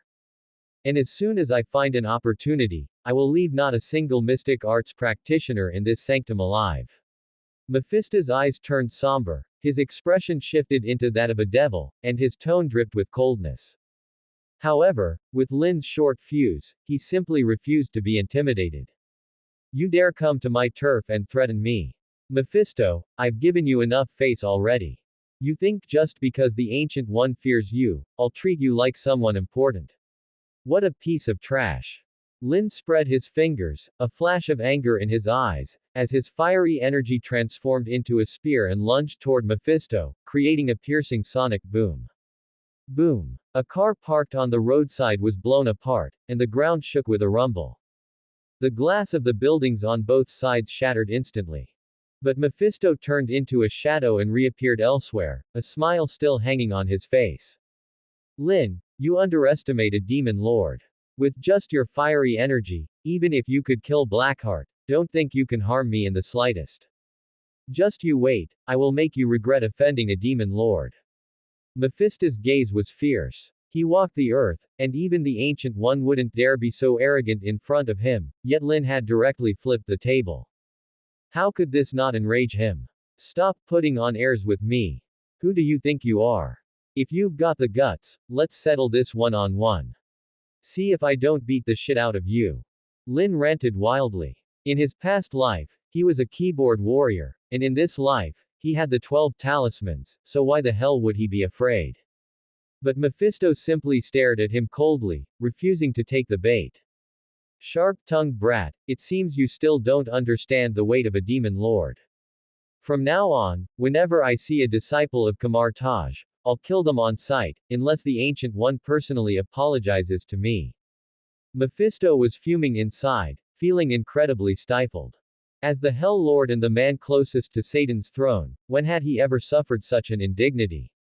And as soon as I find an opportunity, I will leave not a single mystic arts practitioner in this sanctum alive. Mephisto's eyes turned somber, his expression shifted into that of a devil, and his tone dripped with coldness. However, with Lin's short fuse, he simply refused to be intimidated. You dare come to my turf and threaten me. Mephisto, I've given you enough face already. You think just because the Ancient One fears you, I'll treat you like someone important. What a piece of trash. Lin spread his fingers, a flash of anger in his eyes, as his fiery energy transformed into a spear and lunged toward Mephisto, creating a piercing sonic boom. Boom. A car parked on the roadside was blown apart, and the ground shook with a rumble. The glass of the buildings on both sides shattered instantly. But Mephisto turned into a shadow and reappeared elsewhere, a smile still hanging on his face. Lin, you underestimate a demon lord. With just your fiery energy, even if you could kill Blackheart, don't think you can harm me in the slightest. Just you wait, I will make you regret offending a demon lord. Mephisto's gaze was fierce. He walked the earth, and even the Ancient One wouldn't dare be so arrogant in front of him, yet Lin had directly flipped the table. How could this not enrage him? Stop putting on airs with me. Who do you think you are? If you've got the guts, let's settle this one-on-one. See if I don't beat the shit out of you. Lin ranted wildly. In his past life, he was a keyboard warrior, and in this life, he had the 12 talismans, so why the hell would he be afraid? But Mephisto simply stared at him coldly, refusing to take the bait. Sharp-tongued brat, it seems you still don't understand the weight of a demon lord. From now on, whenever I see a disciple of Kamar Taj, I'll kill them on sight, unless the Ancient One personally apologizes to me. Mephisto was fuming inside, feeling incredibly stifled. As the Hell Lord and the man closest to Satan's throne, when had he ever suffered such an indignity?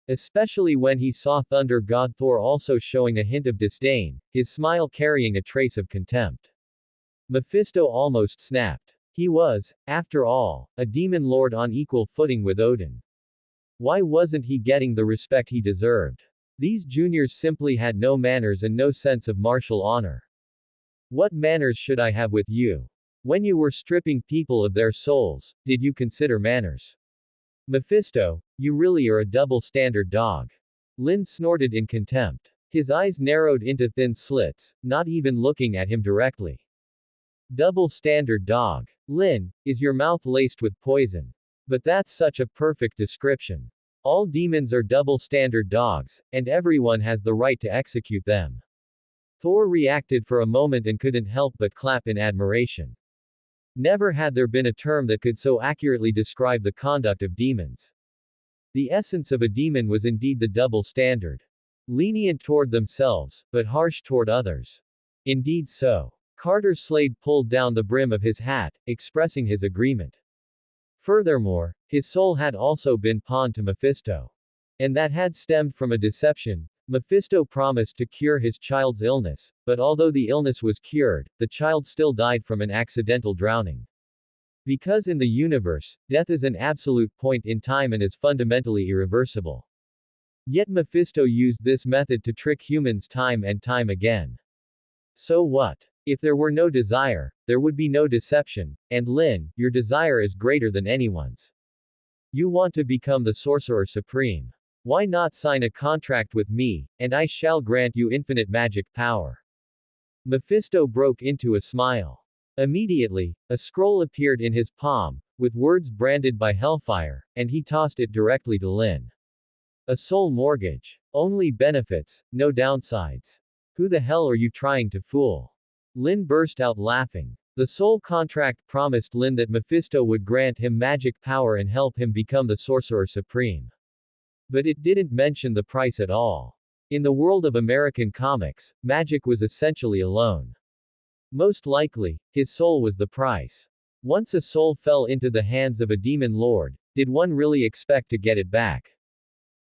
Especially when he saw Thunder God Thor also showing a hint of disdain, his smile carrying a trace of contempt. Mephisto almost snapped. He was, after all, a demon lord on equal footing with Odin. Why wasn't he getting the respect he deserved? These juniors simply had no manners and no sense of martial honor. What manners should I have with you? When you were stripping people of their souls, did you consider manners? Mephisto, you really are a double-standard dog. Lin snorted in contempt. His eyes narrowed into thin slits, not even looking at him directly. Double-standard dog. Lin, is your mouth laced with poison? But that's such a perfect description. All demons are double standard dogs, and everyone has the right to execute them. Thor reacted for a moment and couldn't help but clap in admiration. Never had there been a term that could so accurately describe the conduct of demons. The essence of a demon was indeed the double standard. Lenient toward themselves, but harsh toward others. Indeed so. Carter Slade pulled down the brim of his hat, expressing his agreement. Furthermore, his soul had also been pawned to Mephisto. And that had stemmed from a deception. Mephisto promised to cure his child's illness, but although the illness was cured, the child still died from an accidental drowning. Because in the universe, death is an absolute point in time and is fundamentally irreversible. Yet Mephisto used this method to trick humans time and time again. So what? If there were no desire, there would be no deception, and Lin, your desire is greater than anyone's. You want to become the Sorcerer Supreme. Why not sign a contract with me, and I shall grant you infinite magic power? Mephisto broke into a smile. Immediately, a scroll appeared in his palm, with words branded by Hellfire, and he tossed it directly to Lin. A soul mortgage. Only benefits, no downsides. Who the hell are you trying to fool? Lin burst out laughing. The soul contract promised Lin that Mephisto would grant him magic power and help him become the Sorcerer Supreme. But it didn't mention the price at all. In the world of American comics, magic was essentially a loan. Most likely, his soul was the price. Once a soul fell into the hands of a demon lord, did one really expect to get it back?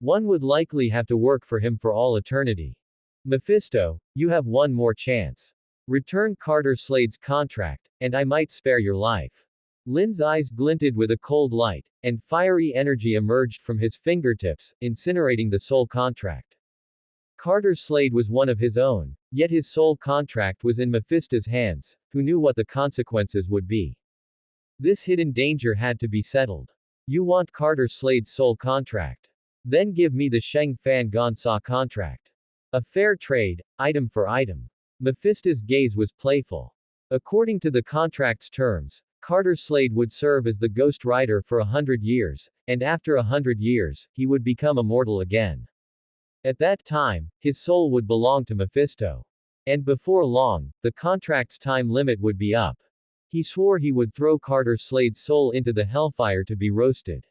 One would likely have to work for him for all eternity. Mephisto, you have one more chance. Return Carter Slade's contract, and I might spare your life. Lin's eyes glinted with a cold light, and fiery energy emerged from his fingertips, incinerating the soul contract. Carter Slade was one of his own, yet his soul contract was in Mephisto's hands, who knew what the consequences would be. This hidden danger had to be settled. You want Carter Slade's soul contract? Then give me the Sheng Fan Gonsa contract. A fair trade, item for item. Mephisto's gaze was playful. According to the contract's terms, Carter Slade would serve as the Ghost Rider for 100 years, and after 100 years, he would become immortal again. At that time, his soul would belong to Mephisto. And before long, the contract's time limit would be up. He swore he would throw Carter Slade's soul into the hellfire to be roasted.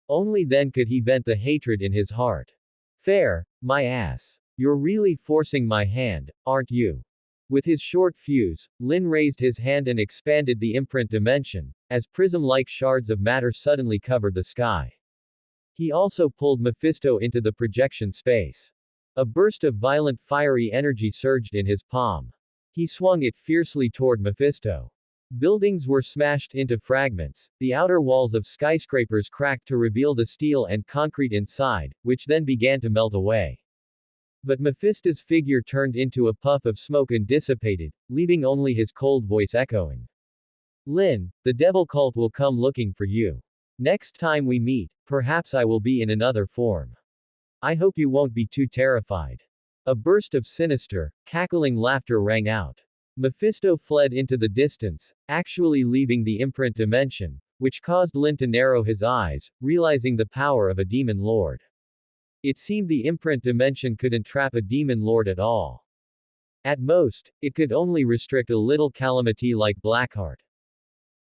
Only then could he vent the hatred in his heart. Fair, my ass. You're really forcing my hand, aren't you? With his short fuse, Lin raised his hand and expanded the imprint dimension, as prism-like shards of matter suddenly covered the sky. He also pulled Mephisto into the projection space. A burst of violent fiery energy surged in his palm. He swung it fiercely toward Mephisto. Buildings were smashed into fragments, the outer walls of skyscrapers cracked to reveal the steel and concrete inside, which then began to melt away. But Mephisto's figure turned into a puff of smoke and dissipated, leaving only his cold voice echoing. Lin, the devil cult will come looking for you. Next time we meet, perhaps I will be in another form. I hope you won't be too terrified. A burst of sinister, cackling laughter rang out. Mephisto fled into the distance, actually leaving the imprint dimension, which caused Lin to narrow his eyes, realizing the power of a demon lord. It seemed the imprint dimension couldn't trap a demon lord at all. At most, it could only restrict a little calamity like Blackheart.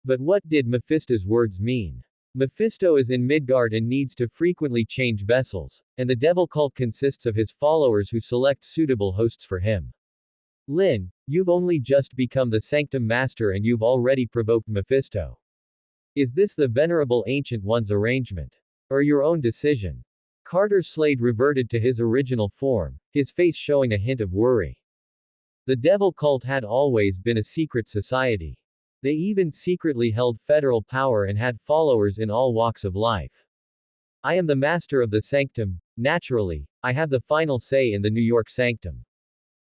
But what did Mephisto's words mean? Mephisto is in Midgard and needs to frequently change vessels, and the devil cult consists of his followers who select suitable hosts for him. Lin, you've only just become the Sanctum Master and you've already provoked Mephisto. Is this the Venerable Ancient One's arrangement? Or your own decision? Carter Slade reverted to his original form, his face showing a hint of worry. The devil cult had always been a secret society. They even secretly held federal power and had followers in all walks of life. I am the master of the sanctum, naturally, I have the final say in the New York sanctum.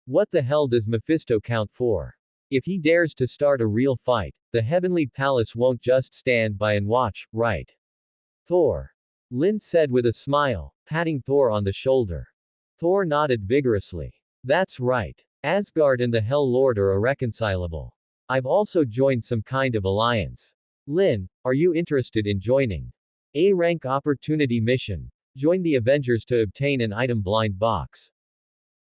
What the hell does Mephisto count for? If he dares to start a real fight, the heavenly palace won't just stand by and watch, right? Thor. Lin said with a smile, patting Thor on the shoulder. Thor nodded vigorously. That's right. Asgard and the Hell Lord are irreconcilable. I've also joined some kind of alliance. Lin, are you interested in joining? A-rank opportunity mission. Join the Avengers to obtain an item blind box.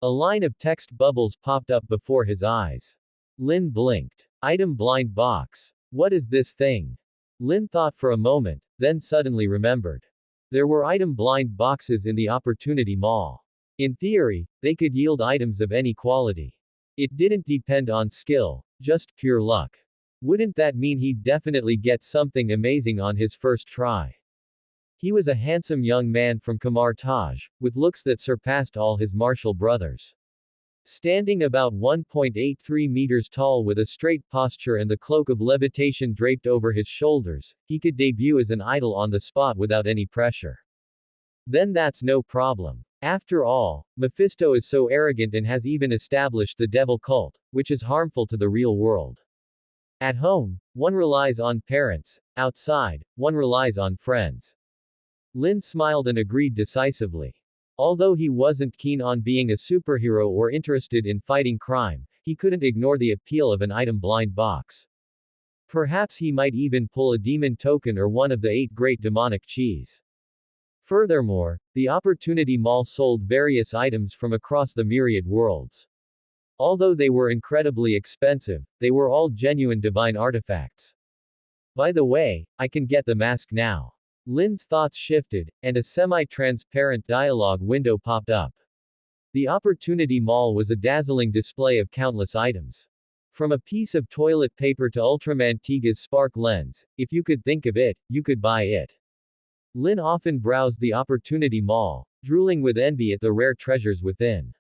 A line of text bubbles popped up before his eyes. Lin blinked. Item blind box. What is this thing? Lin thought for a moment, then suddenly remembered. There were item blind boxes in the Opportunity Mall. In theory, they could yield items of any quality. It didn't depend on skill, just pure luck. Wouldn't that mean he'd definitely get something amazing on his first try? He was a handsome young man from Kamar Taj, with looks that surpassed all his martial brothers. Standing about 1.83 meters tall with a straight posture and the cloak of levitation draped over his shoulders, he could debut as an idol on the spot without any pressure. Then that's no problem. After all, Mephisto is so arrogant and has even established the devil cult, which is harmful to the real world. At home, one relies on parents, outside, one relies on friends. Lin smiled and agreed decisively. Although he wasn't keen on being a superhero or interested in fighting crime, he couldn't ignore the appeal of an item blind box. Perhaps he might even pull a demon token or one of the 8 great demonic cheese. Furthermore, the Opportunity Mall sold various items from across the myriad worlds. Although they were incredibly expensive, they were all genuine divine artifacts. By the way, I can get the mask now. Lin's thoughts shifted, and a semi-transparent dialogue window popped up. The Opportunity Mall was a dazzling display of countless items. From a piece of toilet paper to Ultramantiga's spark lens, if you could think of it, you could buy it. Lin often browsed the Opportunity Mall, drooling with envy at the rare treasures within.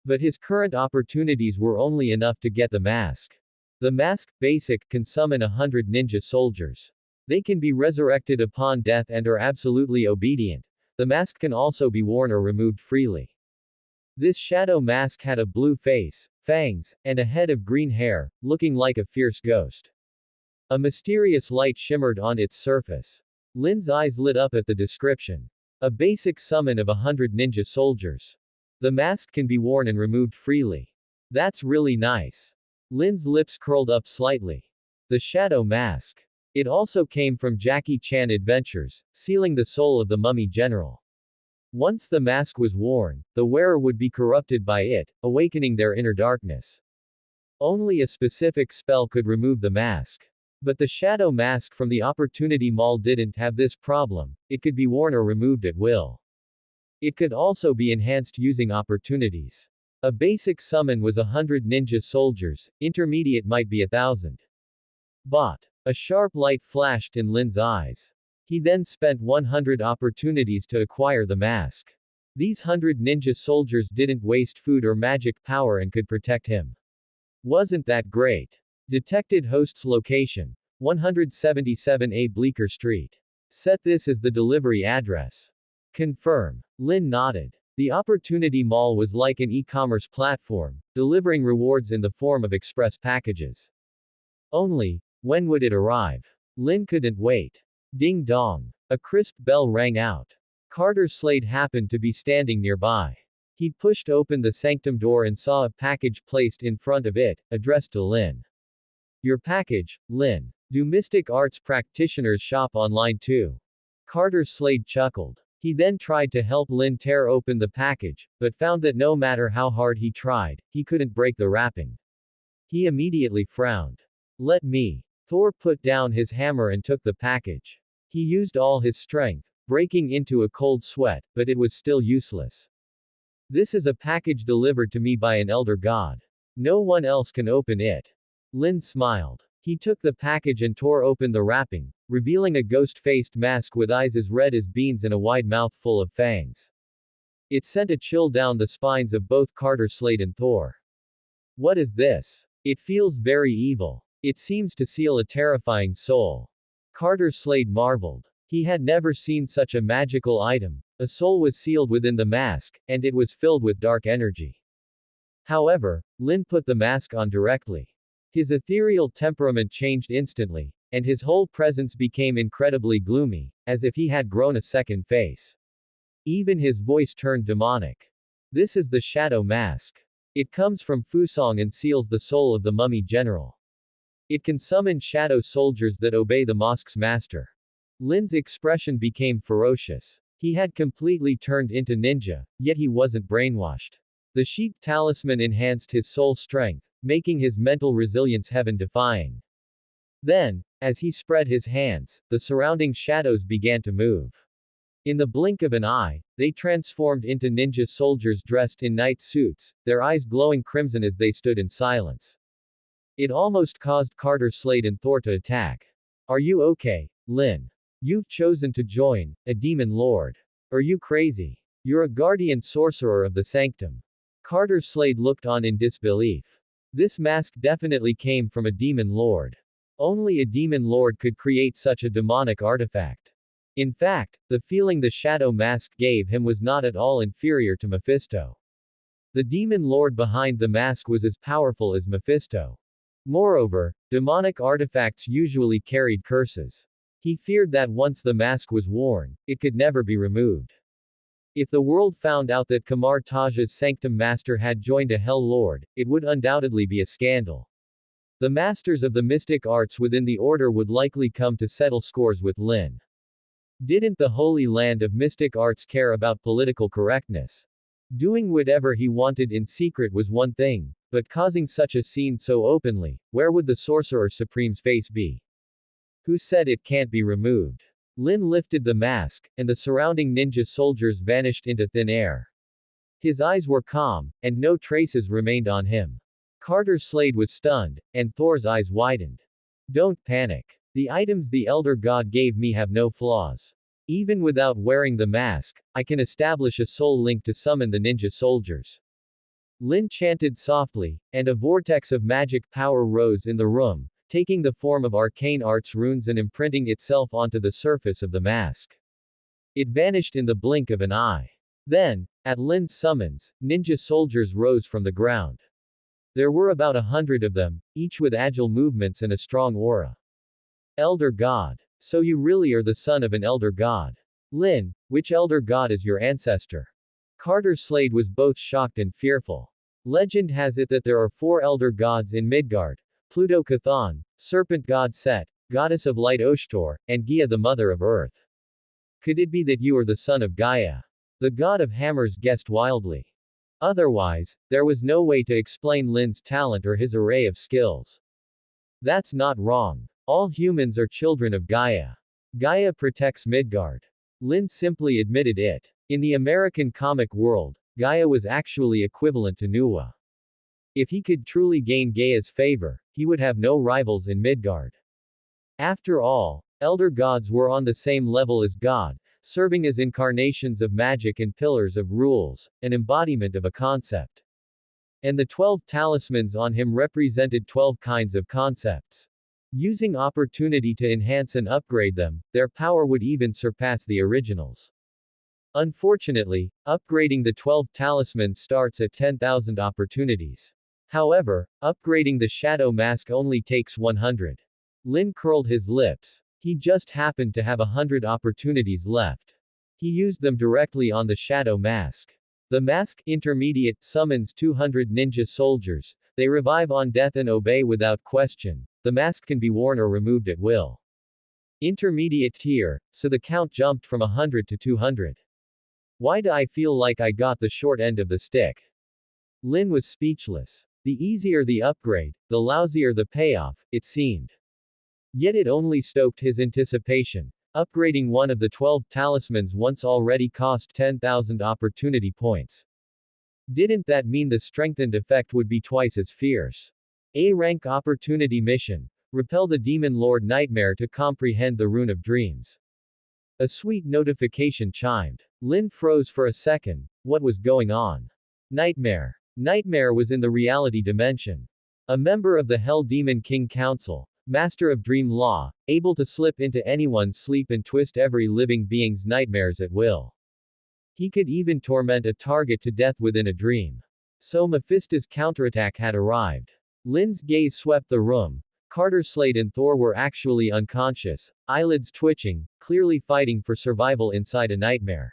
But his current opportunities were only enough to get the mask. The mask, basic, can summon 100 ninja soldiers. They can be resurrected upon death and are absolutely obedient. The mask can also be worn or removed freely. This shadow mask had a blue face, fangs, and a head of green hair, looking like a fierce ghost. A mysterious light shimmered on its surface. Lin's eyes lit up at the description. A basic summon of 100 ninja soldiers. The mask can be worn and removed freely. That's really nice. Lin's lips curled up slightly. The shadow mask. It also came from Jackie Chan Adventures, sealing the soul of the mummy general. Once the mask was worn, the wearer would be corrupted by it, awakening their inner darkness. Only a specific spell could remove the mask. But the shadow mask from the Opportunity Mall didn't have this problem. It could be worn or removed at will. It could also be enhanced using opportunities. A basic summon was 100 ninja soldiers, intermediate might be 1,000. Bought. A sharp light flashed in Lin's eyes. He then spent 100 opportunities to acquire the mask. These 100 ninja soldiers didn't waste food or magic power and could protect him. Wasn't that great? Detected host's location. 177A Bleecker Street. Set this as the delivery address. Confirm. Lin nodded. The Opportunity Mall was like an e-commerce platform, delivering rewards in the form of express packages. Only, when would it arrive? Lin couldn't wait. Ding dong. A crisp bell rang out. Carter Slade happened to be standing nearby. He pushed open the sanctum door and saw a package placed in front of it, addressed to Lin. Your package, Lin. Do mystic arts practitioners shop online too? Carter Slade chuckled. He then tried to help Lin tear open the package, but found that no matter how hard he tried, he couldn't break the wrapping. He immediately frowned. Let me. Thor put down his hammer and took the package. He used all his strength, breaking into a cold sweat, but it was still useless. This is a package delivered to me by an elder god. No one else can open it. Lin smiled. He took the package and tore open the wrapping, revealing a ghost-faced mask with eyes as red as beans and a wide mouth full of fangs. It sent a chill down the spines of both Carter Slade and Thor. What is this? It feels very evil. It seems to seal a terrifying soul. Carter Slade marveled. He had never seen such a magical item. A soul was sealed within the mask, and it was filled with dark energy. However, Lin put the mask on directly. His ethereal temperament changed instantly, and his whole presence became incredibly gloomy, as if he had grown a second face. Even his voice turned demonic. This is the shadow mask. It comes from Fusong and seals the soul of the mummy general. It can summon shadow soldiers that obey the mosque's master. Lin's expression became ferocious. He had completely turned into ninja, yet he wasn't brainwashed. The sheep talisman enhanced his soul strength, making his mental resilience heaven-defying. Then, as he spread his hands, the surrounding shadows began to move. In the blink of an eye, they transformed into ninja soldiers dressed in night suits, their eyes glowing crimson as they stood in silence. It almost caused Carter Slade and Thor to attack. Are you okay, Lin? You've chosen to join a demon lord. Are you crazy? You're a guardian sorcerer of the sanctum. Carter Slade looked on in disbelief. This mask definitely came from a demon lord. Only a demon lord could create such a demonic artifact. In fact, the feeling the shadow mask gave him was not at all inferior to Mephisto. The demon lord behind the mask was as powerful as Mephisto. Moreover, demonic artifacts usually carried curses. He feared that once the mask was worn, it could never be removed. If the world found out that Kamar Taj's sanctum master had joined a hell lord, it would undoubtedly be a scandal. The masters of the mystic arts within the order would likely come to settle scores with Lin. Didn't the Holy Land of Mystic Arts care about political correctness? Doing whatever he wanted in secret was one thing, but causing such a scene so openly, where would the Sorcerer Supreme's face be? Who said it can't be removed? Lin lifted the mask, and the surrounding ninja soldiers vanished into thin air. His eyes were calm, and no traces remained on him. Carter Slade was stunned, and Thor's eyes widened. Don't panic. The items the Elder God gave me have no flaws. Even without wearing the mask, I can establish a soul link to summon the ninja soldiers. Lin chanted softly, and a vortex of magic power rose in the room, taking the form of arcane arts runes and imprinting itself onto the surface of the mask. It vanished in the blink of an eye. Then, at Lin's summons, ninja soldiers rose from the ground. There were about 100 of them, each with agile movements and a strong aura. Elder God. So you really are the son of an elder god. Lin, which elder god is your ancestor? Carter Slade was both shocked and fearful. Legend has it that there are 4 elder gods in Midgard: Pluto Chthon, serpent god Set, goddess of light Oshtor, and Gaia the mother of earth. Could it be that you are the son of Gaia? The god of hammers guessed wildly. Otherwise, there was no way to explain Lin's talent or his array of skills. That's not wrong. All humans are children of Gaia. Gaia protects Midgard. Lin simply admitted it. In the American comic world, Gaia was actually equivalent to Nuwa. If he could truly gain Gaia's favor, he would have no rivals in Midgard. After all, elder gods were on the same level as God, serving as incarnations of magic and pillars of rules, an embodiment of a concept. And the 12 talismans on him represented 12 kinds of concepts. Using opportunity to enhance and upgrade them, their power would even surpass the originals. Unfortunately, upgrading the 12 talismans starts at 10,000 opportunities. However, upgrading the shadow mask only takes 100. Lin curled his lips. He just happened to have 100 opportunities left. He used them directly on the shadow mask. The mask intermediate summons 200 ninja soldiers. They revive on death and obey without question. The mask can be worn or removed at will. Intermediate tier, so the count jumped from 100 to 200. Why do I feel like I got the short end of the stick? Lin was speechless. The easier the upgrade, the lousier the payoff, it seemed. Yet it only stoked his anticipation. Upgrading one of the 12 talismans once already cost 10,000 opportunity points. Didn't that mean the strengthened effect would be twice as fierce? A-rank opportunity mission. Repel the demon lord Nightmare to comprehend the rune of dreams. A sweet notification chimed. Lin froze for a second. What was going on? Nightmare. Nightmare was in the reality dimension. A member of the Hell Demon King Council, master of dream law, able to slip into anyone's sleep and twist every living being's nightmares at will. He could even torment a target to death within a dream. So Mephisto's counterattack had arrived. Lin's gaze swept the room. Carter Slade and Thor were actually unconscious, eyelids twitching, clearly fighting for survival inside a nightmare.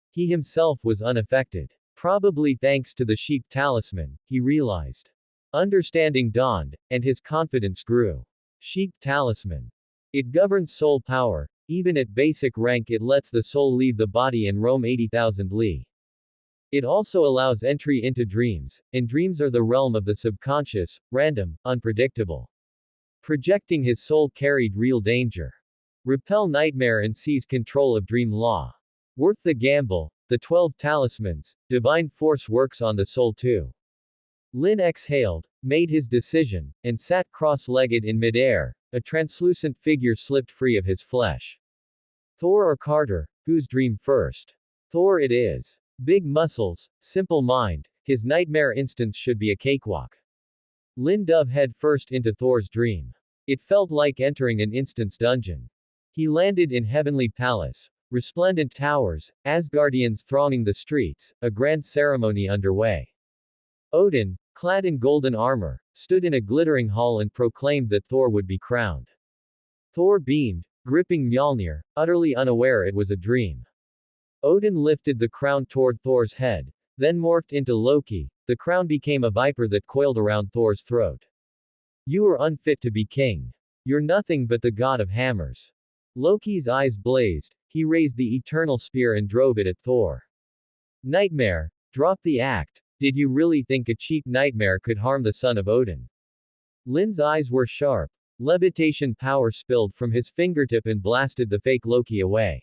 He himself was unaffected. Probably thanks to the sheep talisman, he realized. Understanding dawned, and his confidence grew. Sheep talisman. It governs soul power, Even at basic rank, it lets the soul leave the body and roam 80,000 li. It also allows entry into dreams, and dreams are the realm of the subconscious, random, unpredictable. Projecting his soul carried real danger. Repel nightmare and seize control of dream law. Worth the gamble. The 12 Talismans, divine force works on the soul too. Lin exhaled, made his decision, and sat cross-legged in midair. A translucent figure slipped free of his flesh. Thor or Carter, whose dream first? Thor it is. Big muscles, simple mind, his nightmare instance should be a cakewalk. Lin dove head first into Thor's dream. It felt like entering an instance dungeon. He landed in Heavenly Palace. Resplendent towers, Asgardians thronging the streets, a grand ceremony underway. Odin, clad in golden armor, stood in a glittering hall and proclaimed that Thor would be crowned. Thor beamed, gripping Mjolnir, utterly unaware it was a dream. Odin lifted the crown toward Thor's head, then morphed into Loki. The crown became a viper that coiled around Thor's throat. You are unfit to be king. You're nothing but the god of hammers. Loki's eyes blazed. He raised the eternal spear and drove it at Thor. Nightmare, drop the act. Did you really think a cheap nightmare could harm the son of Odin? Lin's eyes were sharp. Levitation power spilled from his fingertip and blasted the fake Loki away.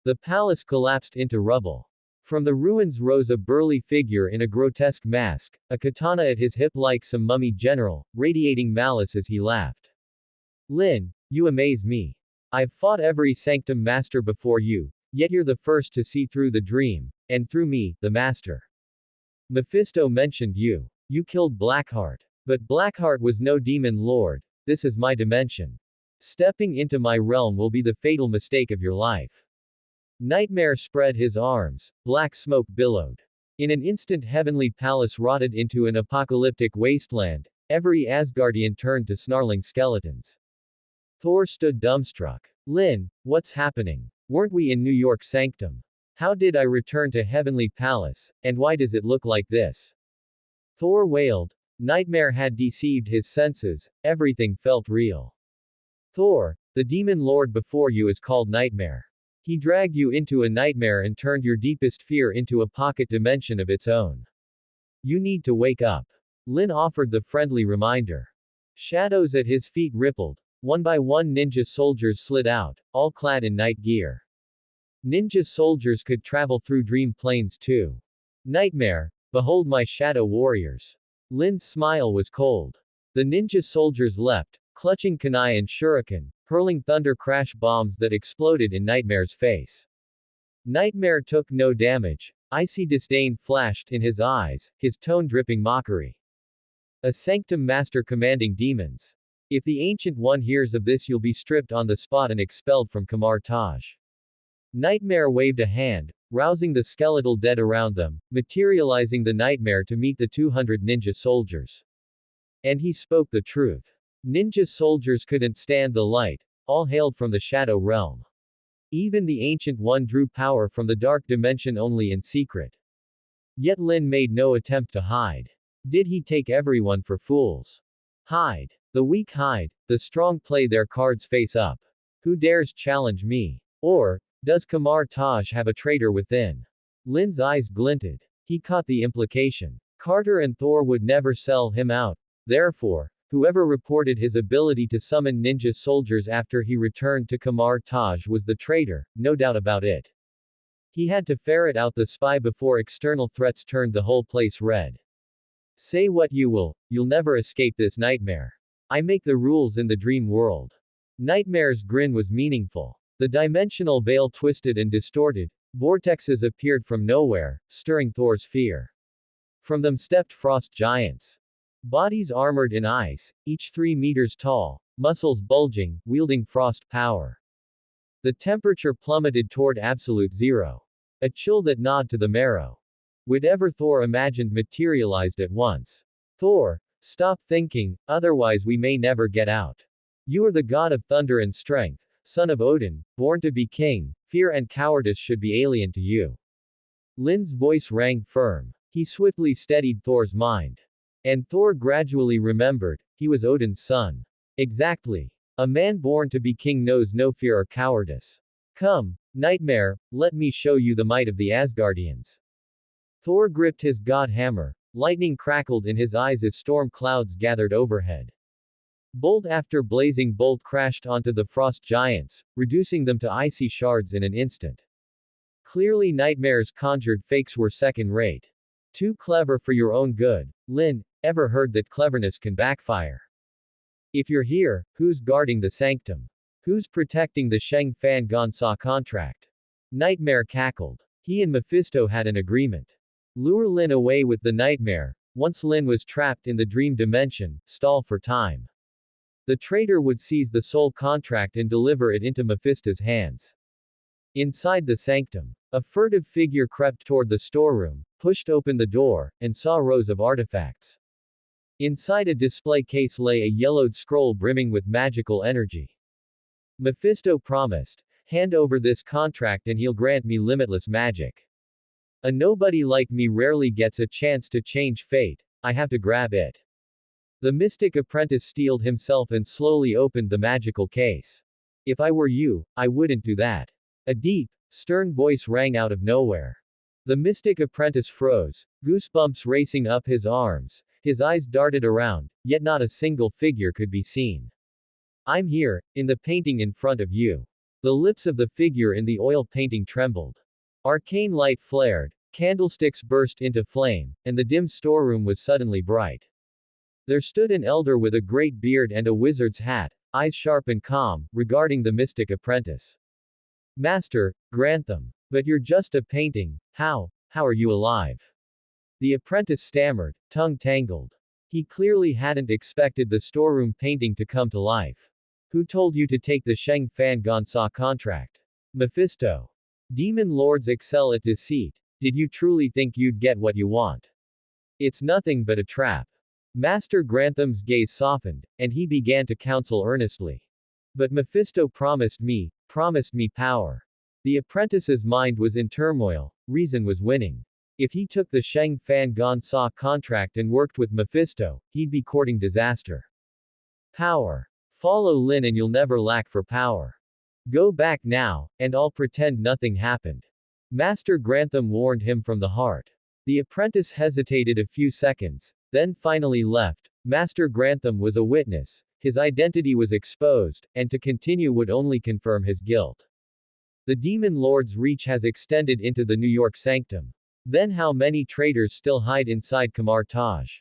The palace collapsed into rubble. From the ruins rose a burly figure in a grotesque mask, a katana at his hip like some mummy general, radiating malice as he laughed. Lin, you amaze me. I've fought every sanctum master before you, yet you're the first to see through the dream, and through me, the master. Mephisto mentioned you. You killed Blackheart. But Blackheart was no demon lord. This is my dimension. Stepping into my realm will be the fatal mistake of your life. Nightmare spread his arms. Black smoke billowed. In an instant Heavenly Palace rotted into an apocalyptic wasteland. Every Asgardian turned to snarling skeletons. Thor stood dumbstruck. Lin, what's happening? Weren't we in New York Sanctum? How did I return to Heavenly Palace, and why does it look like this? Thor wailed. Nightmare had deceived his senses. Everything felt real. Thor, the demon lord before you is called Nightmare. He dragged you into a nightmare and turned your deepest fear into a pocket dimension of its own. You need to wake up. Lin offered the friendly reminder. Shadows at his feet rippled. One by one ninja soldiers slid out, all clad in night gear. Ninja soldiers could travel through dream planes too. Nightmare, behold my shadow warriors. Lin's smile was cold. The ninja soldiers leapt, clutching kunai and shuriken, hurling thunder crash bombs that exploded in Nightmare's face. Nightmare took no damage. Icy disdain flashed in his eyes, his tone dripping mockery. A sanctum master commanding demons. If the Ancient One hears of this, you'll be stripped on the spot and expelled from Kamar Taj. Nightmare waved a hand, rousing the skeletal dead around them, materializing the nightmare to meet the 200 ninja soldiers. And he spoke the truth. Ninja soldiers couldn't stand the light, all hailed from the shadow realm. Even the Ancient One drew power from the dark dimension only in secret. Yet Lin made no attempt to hide. Did he take everyone for fools? Hide. The weak hide, the strong play their cards face up. Who dares challenge me? Or, does Kamar Taj have a traitor within? Lin's eyes glinted. He caught the implication. Carter and Thor would never sell him out. Therefore, whoever reported his ability to summon ninja soldiers after he returned to Kamar Taj was the traitor, no doubt about it. He had to ferret out the spy before external threats turned the whole place red. Say what you will, you'll never escape this nightmare. I make the rules in the dream world. Nightmare's grin was meaningful. The dimensional veil twisted and distorted. Vortexes appeared from nowhere, stirring Thor's fear. From them stepped frost giants. Bodies armored in ice, each 3 meters tall, muscles bulging, wielding frost power. The temperature plummeted toward absolute zero. A chill that gnawed to the marrow. Whatever Thor imagined materialized at once. Thor, stop thinking, otherwise we may never get out. You are the god of thunder and strength, son of Odin, born to be king. Fear and cowardice should be alien to you. Lin's voice rang firm. He swiftly steadied Thor's mind. And Thor gradually remembered, he was Odin's son. Exactly. A man born to be king knows no fear or cowardice. Come, nightmare, let me show you the might of the Asgardians. Thor gripped his god hammer. Lightning crackled in his eyes as storm clouds gathered overhead. Bolt after blazing bolt crashed onto the frost giants, reducing them to icy shards in an instant. Clearly Nightmare's conjured fakes were second-rate. Too clever for your own good. Lin, ever heard that cleverness can backfire? If you're here, who's guarding the sanctum? Who's protecting the Sheng Fan Gonsa contract? Nightmare cackled. He and Mephisto had an agreement. Lure Lin away with the nightmare. Once Lin was trapped in the dream dimension, stall for time. The traitor would seize the soul contract and deliver it into Mephisto's hands. Inside the sanctum, a furtive figure crept toward the storeroom, pushed open the door, and saw rows of artifacts. Inside a display case lay a yellowed scroll brimming with magical energy. Mephisto promised, hand over this contract and he'll grant me limitless magic. A nobody like me rarely gets a chance to change fate, I have to grab it. The mystic apprentice steeled himself and slowly opened the magical case. If I were you, I wouldn't do that. A deep, stern voice rang out of nowhere. The mystic apprentice froze, goosebumps racing up his arms, his eyes darted around, yet not a single figure could be seen. I'm here, in the painting in front of you. The lips of the figure in the oil painting trembled. Arcane light flared, candlesticks burst into flame, and the dim storeroom was suddenly bright. There stood an elder with a great beard and a wizard's hat, eyes sharp and calm, regarding the mystic apprentice. Master, Grantham. But you're just a painting, how are you alive? The apprentice stammered, tongue tangled. He clearly hadn't expected the storeroom painting to come to life. Who told you to take the Sheng Fan Gonsa contract? Mephisto. Demon lords excel at deceit. Did you truly think you'd get what you want? It's nothing but a trap. Master Grantham's gaze softened, and he began to counsel earnestly. But Mephisto promised me power. The apprentice's mind was in turmoil, reason was winning. If he took the Sheng Fan Gonsa contract and worked with Mephisto, he'd be courting disaster. Power. Follow Lin and you'll never lack for power. Go back now, and I'll pretend nothing happened. Master Grantham warned him from the heart. The apprentice hesitated a few seconds, then finally left. Master Grantham was a witness, his identity was exposed, and to continue would only confirm his guilt. The demon lord's reach has extended into the New York sanctum. Then how many traitors still hide inside Kamar Taj?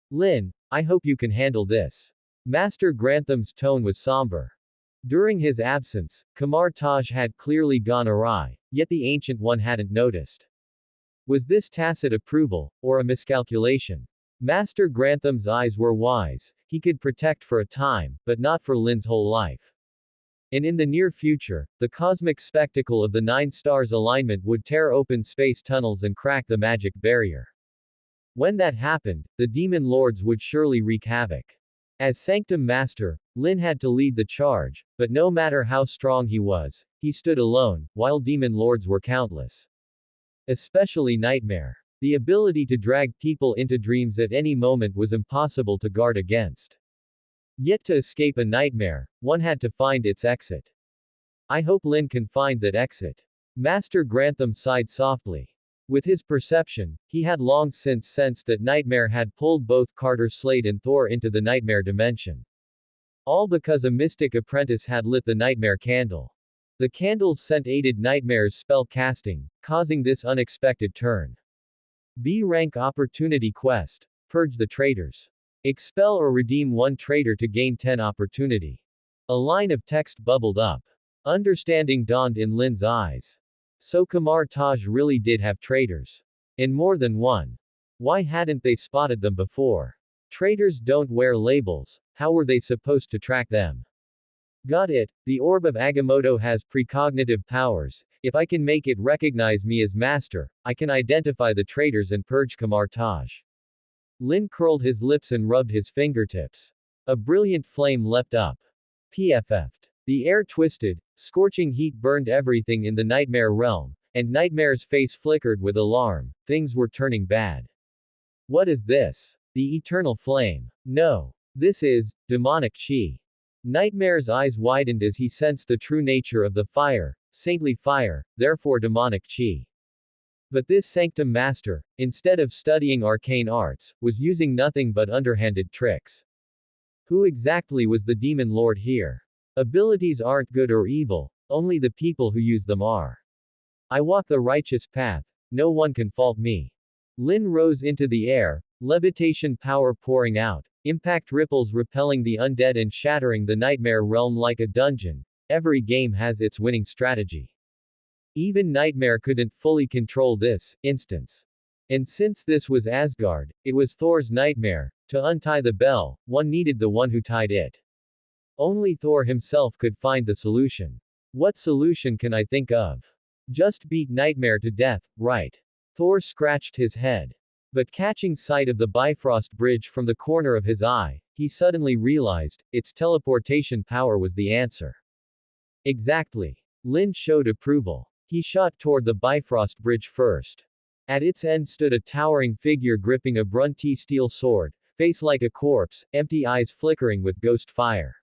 Lin, I hope you can handle this. Master Grantham's tone was somber. During his absence, Kamar Taj had clearly gone awry, yet the Ancient One hadn't noticed. Was this tacit approval, or a miscalculation? Master Grantham's eyes were wise, he could protect for a time, but not for Lin's whole life. And in the near future, the cosmic spectacle of the Nine Stars alignment would tear open space tunnels and crack the magic barrier. When that happened, the demon lords would surely wreak havoc. As Sanctum Master, Lin had to lead the charge, but no matter how strong he was, he stood alone, while demon lords were countless. Especially Nightmare. The ability to drag people into dreams at any moment was impossible to guard against. Yet to escape a nightmare, one had to find its exit. I hope Lin can find that exit. Master Grantham sighed softly. With his perception, he had long since sensed that Nightmare had pulled both Carter Slade and Thor into the Nightmare dimension. All because a mystic apprentice had lit the Nightmare candle. The candle's scent aided Nightmare's spell casting, causing this unexpected turn. B-rank opportunity quest. Purge the traitors. Expel or redeem one traitor to gain 10 opportunity. A line of text bubbled up. Understanding dawned in Lin's eyes. So Kamar Taj really did have traitors. And more than one. Why hadn't they spotted them before? Traitors don't wear labels, how were they supposed to track them? Got it, the orb of Agamotto has precognitive powers. If I can make it recognize me as master, I can identify the traitors and purge Kamar Taj. Lin curled his lips and rubbed his fingertips. A brilliant flame leapt up. PFF'd. The air twisted, scorching heat burned everything in the nightmare realm, and Nightmare's face flickered with alarm. Things were turning bad. What is this? The eternal flame. No. This is demonic chi. Nightmare's eyes widened as he sensed the true nature of the fire, saintly fire, therefore demonic chi. But this sanctum master, instead of studying arcane arts, was using nothing but underhanded tricks. Who exactly was the demon lord here? Abilities aren't good or evil, only the people who use them are. I walk the righteous path, no one can fault me. Lin rose into the air, levitation power pouring out, impact ripples repelling the undead and shattering the nightmare realm like a dungeon. Every game has its winning strategy. Even Nightmare couldn't fully control this instance. And since this was Asgard, it was Thor's nightmare. To untie the bell, one needed the one who tied it. Only Thor himself could find the solution. What solution can I think of? Just beat Nightmare to death, right? Thor scratched his head. But catching sight of the Bifrost bridge from the corner of his eye, he suddenly realized, its teleportation power was the answer. Exactly. Lin showed approval. He shot toward the Bifrost bridge first. At its end stood a towering figure gripping a Brunty steel sword, face like a corpse, empty eyes flickering with ghost fire.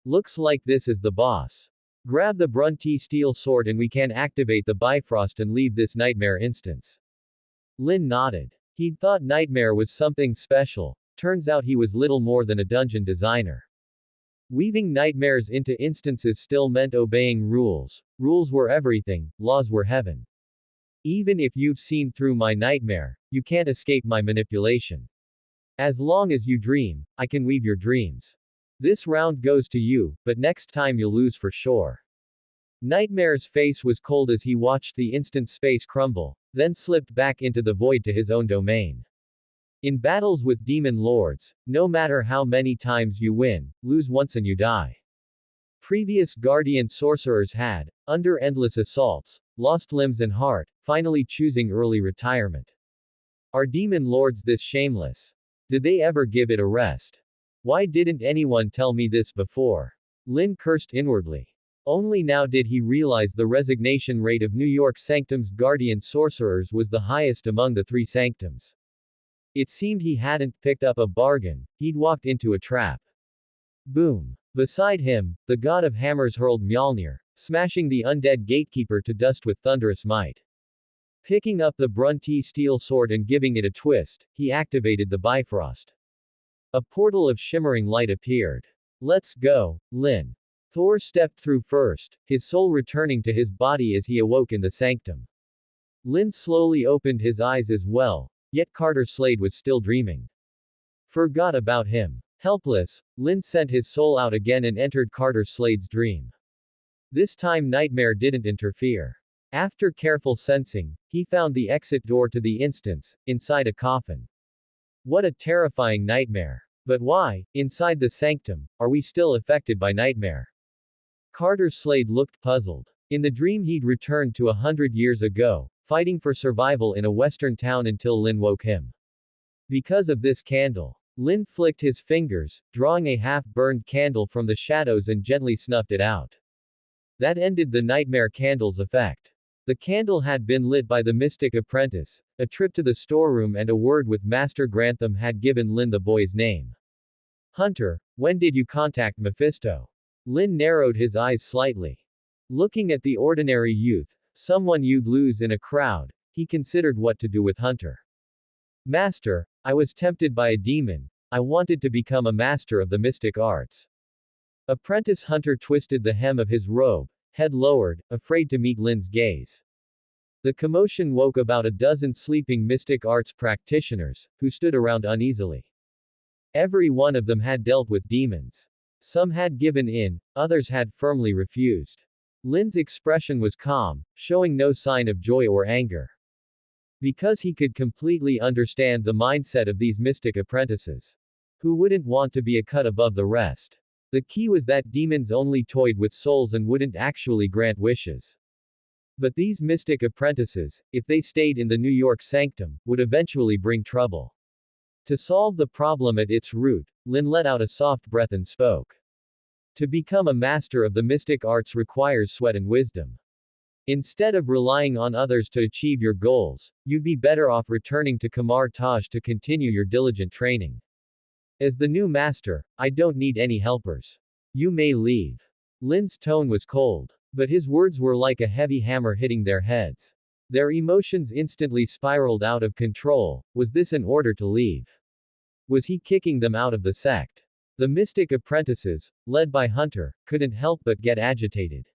Looks like this is the boss. Grab the Brunty steel sword and we can activate the Bifrost and leave this nightmare instance. Lin nodded. He'd thought Nightmare was something special, turns out he was little more than a dungeon designer. Weaving nightmares into instances still meant obeying rules. Rules were everything, laws were heaven. Even if you've seen through my nightmare, you can't escape my manipulation. As long as you dream, I can weave your dreams. This round goes to you, but next time you'll lose for sure. Nightmare's face was cold as he watched the instant space crumble, then slipped back into the void to his own domain. In battles with demon lords, no matter how many times you win, lose once and you die. Previous guardian sorcerers had, under endless assaults, lost limbs and heart, finally choosing early retirement. Are demon lords this shameless? Did they ever give it a rest? Why didn't anyone tell me this before? Lin cursed inwardly. Only now did he realize the resignation rate of New York Sanctum's guardian sorcerers was the highest among the three sanctums. It seemed he hadn't picked up a bargain, he'd walked into a trap. Boom. Beside him, the god of hammers hurled Mjolnir, smashing the undead gatekeeper to dust with thunderous might. Picking up the Brunty steel sword and giving it a twist, he activated the Bifrost. A portal of shimmering light appeared. Let's go, Lin. Thor stepped through first, his soul returning to his body as he awoke in the sanctum. Lin slowly opened his eyes as well, yet Carter Slade was still dreaming. Forgot about him. Helpless, Lin sent his soul out again and entered Carter Slade's dream. This time Nightmare didn't interfere. After careful sensing, he found the exit door to the instance, inside a coffin. What a terrifying nightmare. But why, inside the sanctum, are we still affected by Nightmare? Carter Slade looked puzzled. In the dream he'd returned to 100 years ago, fighting for survival in a western town until Lin woke him. Because of this candle. Lin flicked his fingers, drawing a half-burned candle from the shadows and gently snuffed it out. That ended the nightmare candle's effect. The candle had been lit by the mystic apprentice. A trip to the storeroom and a word with Master Grantham had given Lin the boy's name. Hunter, when did you contact Mephisto? Lin narrowed his eyes slightly. Looking at the ordinary youth, someone you'd lose in a crowd, he considered what to do with Hunter. Master, I was tempted by a demon. I wanted to become a master of the mystic arts. Apprentice Hunter twisted the hem of his robe, head lowered, afraid to meet Lin's gaze. The commotion woke about a dozen sleeping mystic arts practitioners, who stood around uneasily. Every one of them had dealt with demons. Some had given in, others had firmly refused. Lin's expression was calm, showing no sign of joy or anger. Because he could completely understand the mindset of these mystic apprentices. Who wouldn't want to be a cut above the rest? The key was that demons only toyed with souls and wouldn't actually grant wishes. But these mystic apprentices, if they stayed in the New York sanctum, would eventually bring trouble. To solve the problem at its root, Lin let out a soft breath and spoke. To become a master of the mystic arts requires sweat and wisdom. Instead of relying on others to achieve your goals, you'd be better off returning to Kamar Taj to continue your diligent training. As the new master, I don't need any helpers. You may leave. Lin's tone was cold. But his words were like a heavy hammer hitting their heads. Their emotions instantly spiraled out of control. Was this an order to leave? Was he kicking them out of the sect? The mystic apprentices, led by Hunter, couldn't help but get agitated.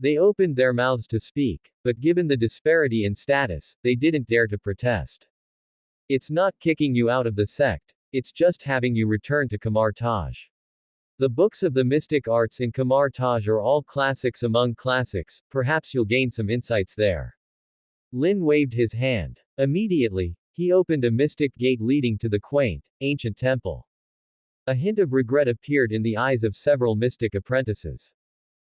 They opened their mouths to speak, but given the disparity in status, they didn't dare to protest. It's not kicking you out of the sect, it's just having you return to Kamar Taj. The books of the mystic arts in Kamar Taj are all classics among classics, perhaps you'll gain some insights there. Lin waved his hand. Immediately, he opened a mystic gate leading to the quaint, ancient temple. A hint of regret appeared in the eyes of several mystic apprentices.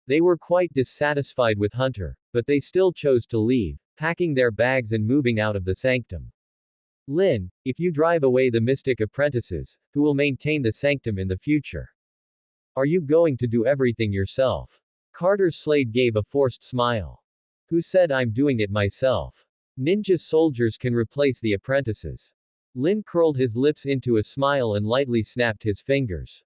They were quite dissatisfied with Hunter, but they still chose to leave, packing their bags and moving out of the sanctum. Lin, if you drive away the mystic apprentices, who will maintain the sanctum in the future? Are you going to do everything yourself? Carter Slade gave a forced smile. Who said I'm doing it myself? Ninja soldiers can replace the apprentices. Lin curled his lips into a smile and lightly snapped his fingers.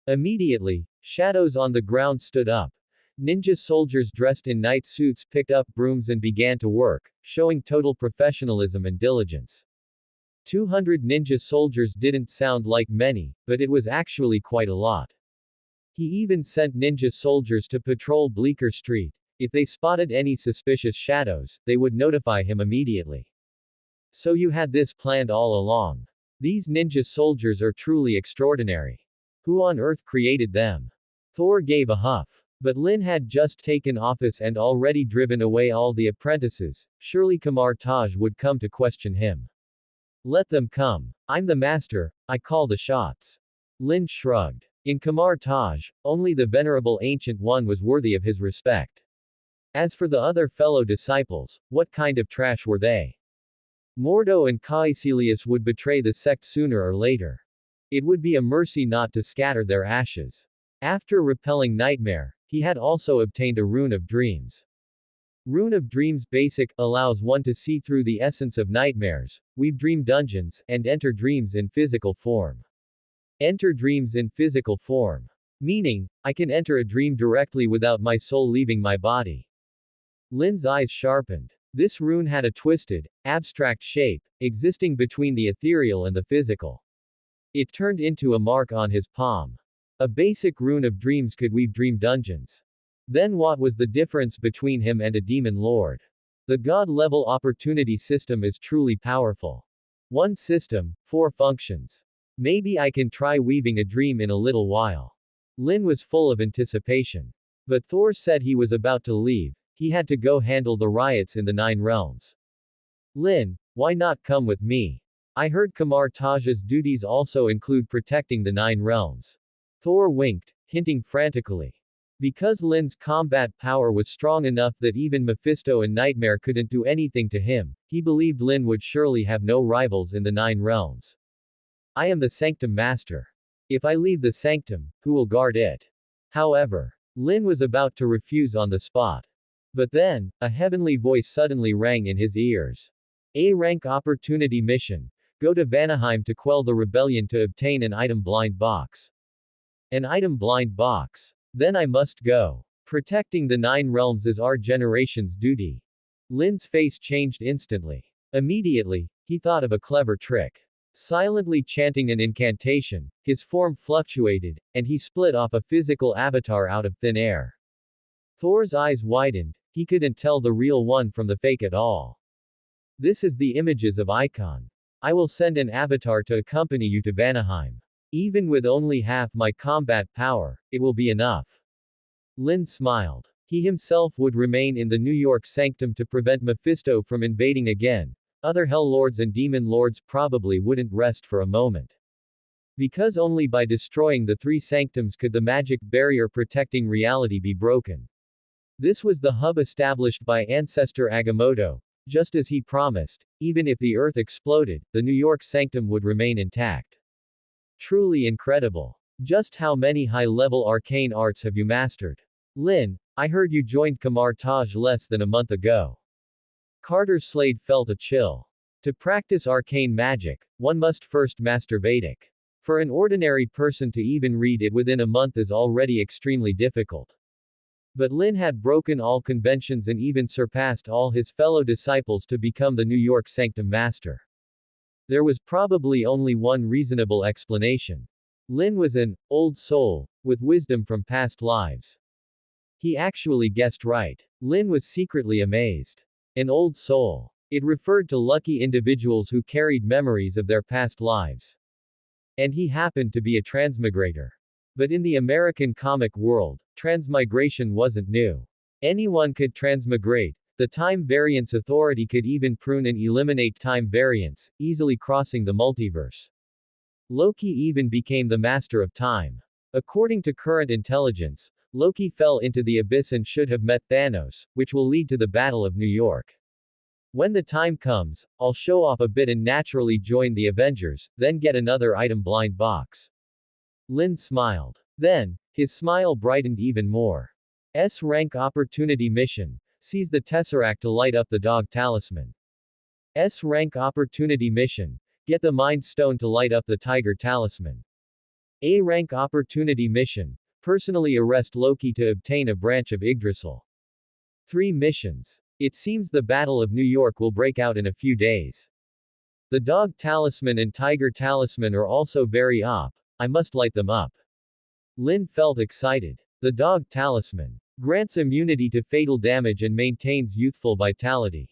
Immediately, shadows on the ground stood up. Ninja soldiers dressed in night suits picked up brooms and began to work, showing total professionalism and diligence. 200 ninja soldiers didn't sound like many, but it was actually quite a lot. He even sent ninja soldiers to patrol Bleecker Street. If they spotted any suspicious shadows, they would notify him immediately. So you had this planned all along. These ninja soldiers are truly extraordinary. Who on earth created them? Thor gave a huff. But Lin had just taken office and already driven away all the apprentices. Surely Kamar Taj would come to question him. Let them come. I'm the master, I call the shots. Lin shrugged. In Kamar Taj, only the venerable ancient one was worthy of his respect. As for the other fellow disciples, what kind of trash were they? Mordo and Caecilius would betray the sect sooner or later. It would be a mercy not to scatter their ashes. After repelling Nightmare, he had also obtained a Rune of Dreams. Rune of Dreams Basic allows one to see through the essence of nightmares, weave dream dungeons, and enter dreams in physical form. Enter dreams in physical form. Meaning, I can enter a dream directly without my soul leaving my body. Lin's eyes sharpened. This rune had a twisted, abstract shape, existing between the ethereal and the physical. It turned into a mark on his palm. A basic rune of dreams could weave dream dungeons. Then what was the difference between him and a demon lord? The god-level opportunity system is truly powerful. One system, 4 functions. Maybe I can try weaving a dream in a little while. Lin was full of anticipation. But Thor said he was about to leave. He had to go handle the riots in the 9 realms. Lin, why not come with me? I heard Kamar Taj's duties also include protecting the 9 realms. Thor winked, hinting frantically. Because Lin's combat power was strong enough that even Mephisto and Nightmare couldn't do anything to him, he believed Lin would surely have no rivals in the 9 realms. I am the Sanctum Master. If I leave the Sanctum, who will guard it? However, Lin was about to refuse on the spot. But then, a heavenly voice suddenly rang in his ears. A-rank opportunity mission. Go to Vanaheim to quell the rebellion to obtain an item blind box. An item blind box. Then I must go. Protecting the 9 realms is our generation's duty. Lin's face changed instantly. Immediately, he thought of a clever trick. Silently chanting an incantation, his form fluctuated, and he split off a physical avatar out of thin air. Thor's eyes widened, he couldn't tell the real one from the fake at all. This is the images of Icon. I will send an avatar to accompany you to Vanaheim. Even with only half my combat power, it will be enough. Lin smiled. He himself would remain in the New York Sanctum to prevent Mephisto from invading again. Other Hell Lords and Demon Lords probably wouldn't rest for a moment. Because only by destroying the 3 sanctums could the magic barrier protecting reality be broken. This was the hub established by Ancestor Agamotto. Just as he promised, even if the Earth exploded, the New York Sanctum would remain intact. Truly incredible. Just how many high-level arcane arts have you mastered? Lin, I heard you joined Kamar Taj less than a month ago. Carter Slade felt a chill. To practice arcane magic, one must first master Vedic. For an ordinary person to even read it within a month is already extremely difficult. But Lin had broken all conventions and even surpassed all his fellow disciples to become the New York Sanctum Master. There was probably only one reasonable explanation. Lin was an old soul, with wisdom from past lives. He actually guessed right. Lin was secretly amazed. An old soul. It referred to lucky individuals who carried memories of their past lives. And he happened to be a transmigrator. But in the American comic world, transmigration wasn't new. Anyone could transmigrate. The Time Variance Authority could even prune and eliminate time variance, easily crossing the multiverse. Loki even became the master of time. According to current intelligence, Loki fell into the abyss and should have met Thanos, which will lead to the Battle of New York. When the time comes, I'll show off a bit and naturally join the Avengers, then get another item blind box. Lin smiled. Then, his smile brightened even more. S-rank opportunity mission. Seize the Tesseract to light up the dog talisman. S-rank opportunity mission. Get the Mind Stone to light up the tiger talisman. A-rank opportunity mission. Personally arrest Loki to obtain a branch of Yggdrasil. 3 missions. It seems the Battle of New York will break out in a few days. The dog talisman and tiger talisman are also very op. I must light them up. Lin felt excited. The dog talisman grants immunity to fatal damage and maintains youthful vitality.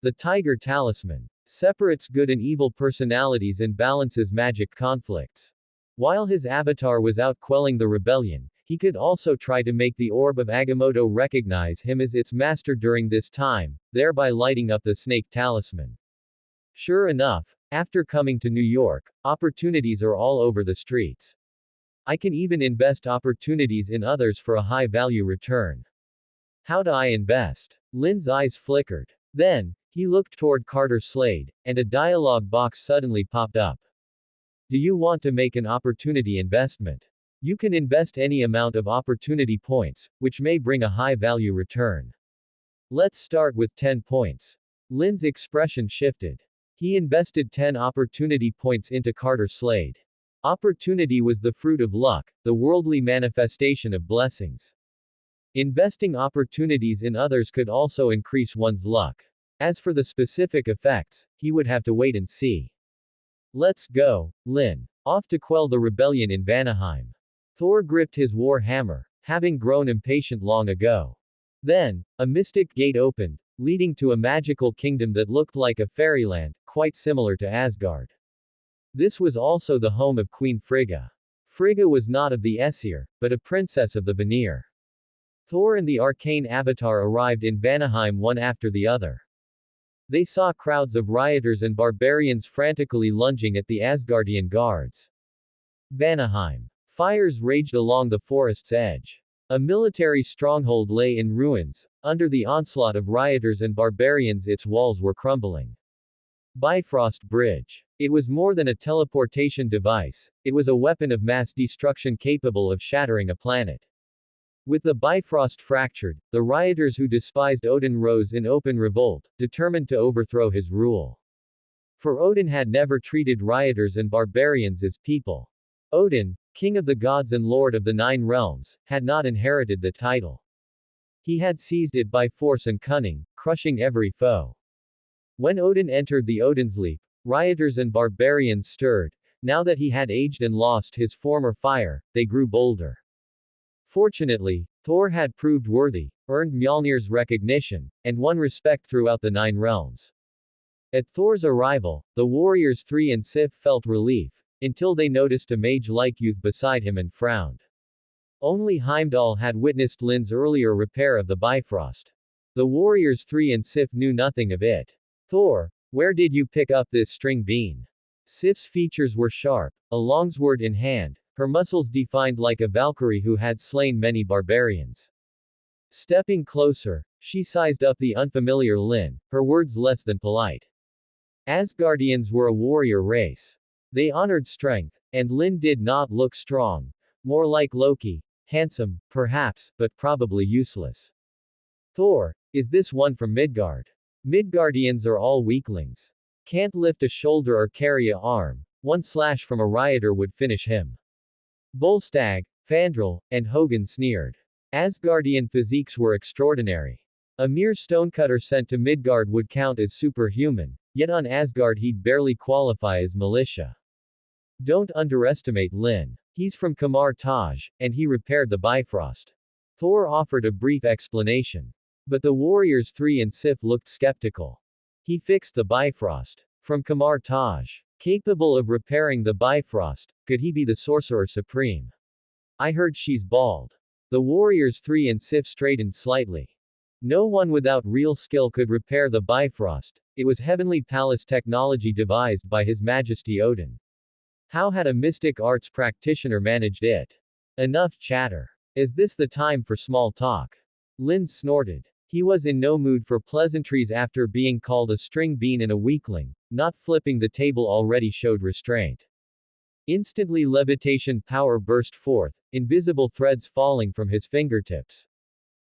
The tiger talisman separates good and evil personalities and balances magic conflicts. While his avatar was out quelling the rebellion, he could also try to make the orb of Agamotto recognize him as its master during this time, thereby lighting up the snake talisman. Sure enough, after coming to New York, opportunities are all over the streets. I can even invest opportunities in others for a high-value return. How do I invest? Lin's eyes flickered. Then, he looked toward Carter Slade, and a dialogue box suddenly popped up. Do you want to make an opportunity investment? You can invest any amount of opportunity points, which may bring a high-value return. Let's start with 10 points. Lin's expression shifted. He invested 10 opportunity points into Carter Slade. Opportunity was the fruit of luck, the worldly manifestation of blessings. Investing opportunities in others could also increase one's luck. As for the specific effects, he would have to wait and see. Let's go, Lin. Off to quell the rebellion in Vanaheim. Thor gripped his war hammer, having grown impatient long ago. Then, a mystic gate opened, leading to a magical kingdom that looked like a fairyland, quite similar to Asgard. This was also the home of Queen Frigga. Frigga was not of the Aesir, but a princess of the Vanir. Thor and the arcane avatar arrived in Vanaheim one after the other. They saw crowds of rioters and barbarians frantically lunging at the Asgardian guards. Vanaheim. Fires raged along the forest's edge. A military stronghold lay in ruins. Under the onslaught of rioters and barbarians, its walls were crumbling. Bifrost Bridge. It was more than a teleportation device, it was a weapon of mass destruction capable of shattering a planet. With the Bifrost fractured, the rioters who despised Odin rose in open revolt, determined to overthrow his rule. For Odin had never treated rioters and barbarians as people. Odin, king of the gods and lord of the 9 realms, had not inherited the title. He had seized it by force and cunning, crushing every foe. When Odin entered the Odin's Leap, rioters and barbarians stirred. Now that he had aged and lost his former fire, they grew bolder. Fortunately, Thor had proved worthy, earned Mjolnir's recognition, and won respect throughout the 9 realms. At Thor's arrival, the warriors 3 and Sif felt relief, until they noticed a mage-like youth beside him and frowned. Only Heimdall had witnessed Lin's earlier repair of the Bifrost. The warriors 3 and Sif knew nothing of it. Thor, where did you pick up this string bean? Sif's features were sharp, a longsword in hand, her muscles defined like a Valkyrie who had slain many barbarians. Stepping closer, she sized up the unfamiliar Lin, her words less than polite. Asgardians were a warrior race. They honored strength, and Lin did not look strong. More like Loki, handsome, perhaps, but probably useless. Thor, is this one from Midgard? Midgardians are all weaklings. Can't lift a shoulder or carry a arm. One slash from a rioter would finish him. Volstagg, Fandral, and Hogan sneered. Asgardian physiques were extraordinary. A mere stonecutter sent to Midgard would count as superhuman, yet on Asgard he'd barely qualify as militia. Don't underestimate Lin. He's from Kamar Taj, and he repaired the Bifrost. Thor offered a brief explanation. But the warriors 3 and Sif looked skeptical. He fixed the Bifrost. From Kamar Taj. Capable of repairing the Bifrost, could he be the Sorcerer Supreme? I heard she's bald. The warriors 3 and Sif straightened slightly. No one without real skill could repair the Bifrost. It was Heavenly Palace technology devised by His Majesty Odin. How had a mystic arts practitioner managed it? Enough chatter. Is this the time for small talk? Lin snorted. He was in no mood for pleasantries after being called a string bean and a weakling. Not flipping the table already showed restraint. Instantly levitation power burst forth, invisible threads falling from his fingertips.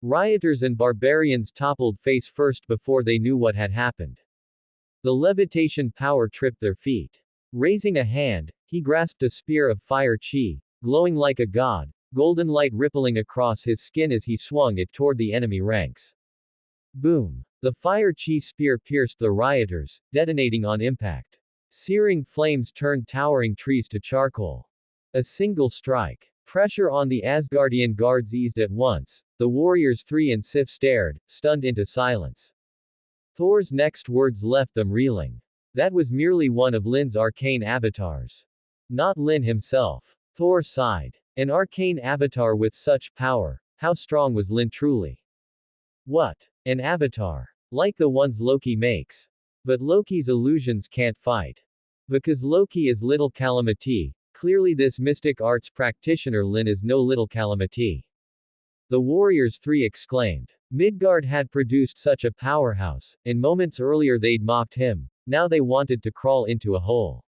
Rioters and barbarians toppled face first before they knew what had happened. The levitation power tripped their feet. Raising a hand, he grasped a spear of fire chi, glowing like a god, golden light rippling across his skin as he swung it toward the enemy ranks. Boom! The fire chi spear pierced the rioters, detonating on impact. Searing flames turned towering trees to charcoal. A single strike. Pressure on the Asgardian guards eased at once. The warriors 3 and Sif stared, stunned into silence. Thor's next words left them reeling. That was merely one of Lin's arcane avatars. Not Lin himself. Thor sighed. An arcane avatar with such power, how strong was Lin truly? What? An avatar. Like the ones Loki makes. But Loki's illusions can't fight. Because Loki is little calamity, clearly this mystic arts practitioner Lin is no little calamity. The warriors 3 exclaimed. Midgard had produced such a powerhouse, and moments earlier they'd mocked him, now they wanted to crawl into a hole.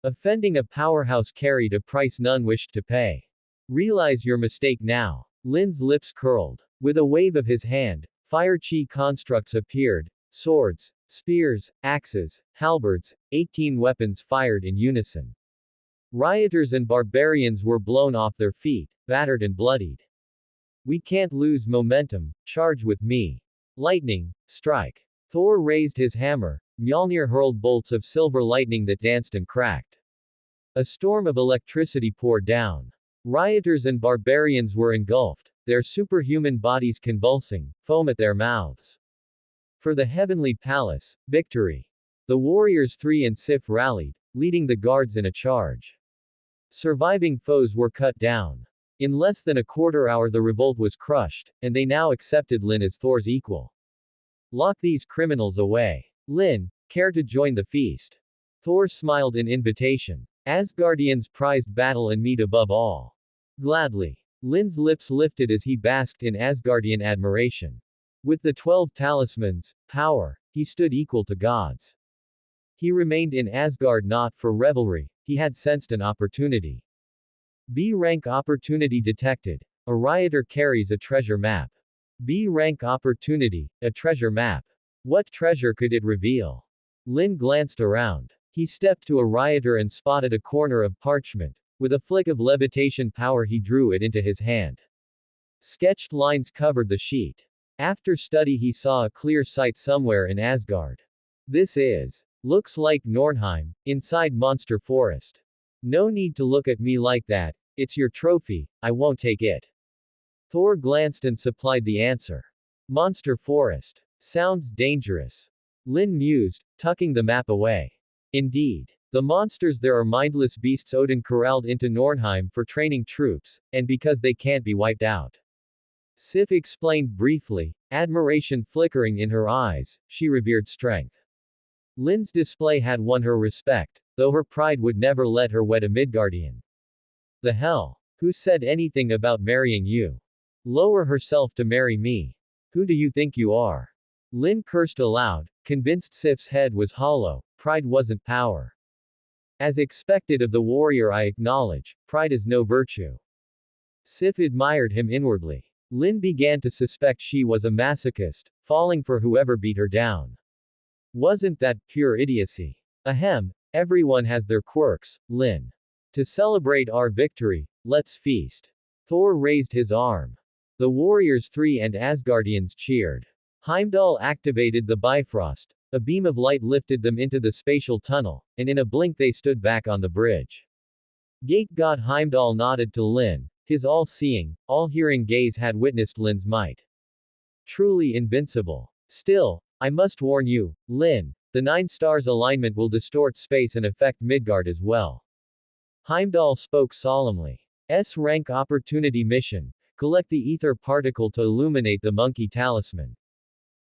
Offending a powerhouse carried a price none wished to pay. Realize your mistake now. Lin's lips curled. With a wave of his hand, fire chi constructs appeared, swords, spears, axes, halberds, 18 weapons fired in unison. Rioters and barbarians were blown off their feet, battered and bloodied. We can't lose momentum, charge with me. Lightning, strike. Thor raised his hammer, Mjolnir hurled bolts of silver lightning that danced and cracked. A storm of electricity poured down. Rioters and barbarians were engulfed, their superhuman bodies convulsing, foam at their mouths. For the Heavenly Palace, victory. The warriors 3 and Sif rallied, leading the guards in a charge. Surviving foes were cut down. In less than a quarter hour the revolt was crushed, and they now accepted Lin as Thor's equal. Lock these criminals away. Lin, care to join the feast? Thor smiled in invitation. Asgardians prized battle and meat above all. Gladly. Lin's lips lifted as he basked in Asgardian admiration. With the 12 talismans, power, he stood equal to gods. He remained in Asgard not for revelry, he had sensed an opportunity. B rank opportunity detected. A rioter carries a treasure map. B rank opportunity, a treasure map. What treasure could it reveal? Lin glanced around. He stepped to a rioter and spotted a corner of parchment. With a flick of levitation power he drew it into his hand. Sketched lines covered the sheet. After study he saw a clear sight somewhere in Asgard. This is. Looks like Nornheim, inside Monster Forest. No need to look at me like that, it's your trophy, I won't take it. Thor glanced and supplied the answer. Monster Forest. Sounds dangerous. Lin mused, tucking the map away. Indeed. The monsters there are mindless beasts Odin corralled into Nornheim for training troops, and because they can't be wiped out. Sif explained briefly, admiration flickering in her eyes, she revered strength. Lin's display had won her respect, though her pride would never let her wed a Midgardian. The hell? Who said anything about marrying you? Lower herself to marry me. Who do you think you are? Lin cursed aloud, convinced Sif's head was hollow, pride wasn't power. As expected of the warrior I acknowledge, pride is no virtue. Sif admired him inwardly. Lin began to suspect she was a masochist, falling for whoever beat her down. Wasn't that pure idiocy? Ahem, Everyone has their quirks, Lin. To celebrate our victory, let's feast. Thor raised his arm. The warriors 3 and Asgardians cheered. Heimdall activated the Bifrost. A beam of light lifted them into the spatial tunnel, and in a blink they stood back on the bridge. Gate God Heimdall nodded to Lin. His all-seeing, all-hearing gaze had witnessed Lin's might. Truly invincible. Still, I must warn you, Lin, the 9 stars alignment will distort space and affect Midgard as well. Heimdall spoke solemnly. S-rank opportunity mission. Collect the ether particle to illuminate the monkey talisman.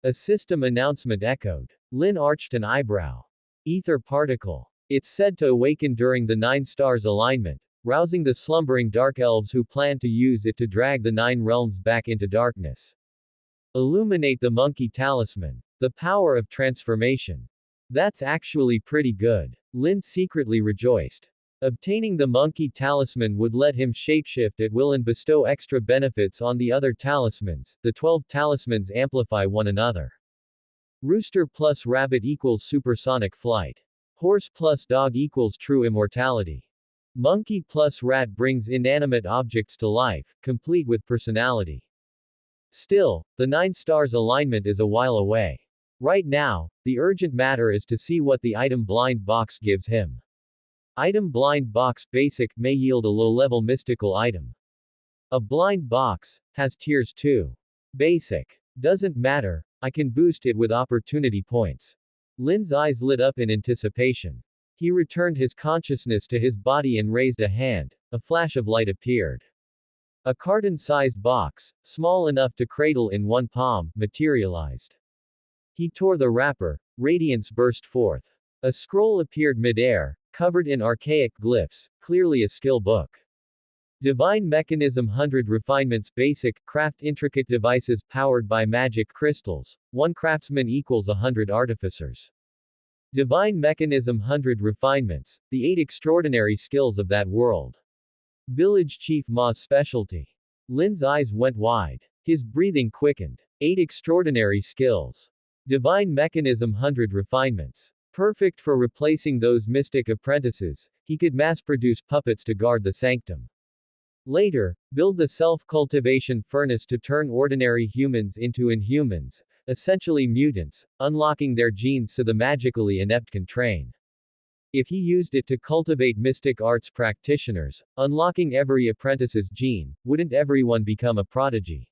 A system announcement echoed. Lin arched an eyebrow. Ether particle. It's said to awaken during the 9 stars alignment, rousing the slumbering dark elves who plan to use it to drag the 9 realms back into darkness. Illuminate the monkey talisman. The power of transformation. That's actually pretty good. Lin secretly rejoiced. Obtaining the monkey talisman would let him shapeshift at will and bestow extra benefits on the other talismans. The 12 talismans amplify one another. Rooster plus rabbit equals supersonic flight. Horse plus dog equals true immortality. Monkey plus rat brings inanimate objects to life, complete with personality. Still, the 9 stars alignment is a while away. Right now, the urgent matter is to see what the item blind box gives him. Item blind box basic may yield a low-level mystical item. A blind box has tiers too. Basic. Doesn't matter, I can boost it with opportunity points. Lin's eyes lit up in anticipation. He returned his consciousness to his body and raised a hand. A flash of light appeared. A carton-sized box, small enough to cradle in one palm, materialized. He tore the wrapper. Radiance burst forth. A scroll appeared midair, covered in archaic glyphs, clearly a skill book. Divine Mechanism 100 Refinements Basic, craft intricate devices powered by magic crystals. 1 craftsman equals 100 artificers. Divine Mechanism 100 Refinements, the 8 extraordinary skills of that world. Village Chief Ma's specialty. Lin's eyes went wide. His breathing quickened. 8 extraordinary skills. Divine Mechanism 100 Refinements. Perfect for replacing those mystic apprentices, he could mass-produce puppets to guard the sanctum. Later, build the self-cultivation furnace to turn ordinary humans into inhumans, essentially mutants, unlocking their genes so the magically inept can train. If he used it to cultivate mystic arts practitioners, unlocking every apprentice's gene, wouldn't everyone become a prodigy?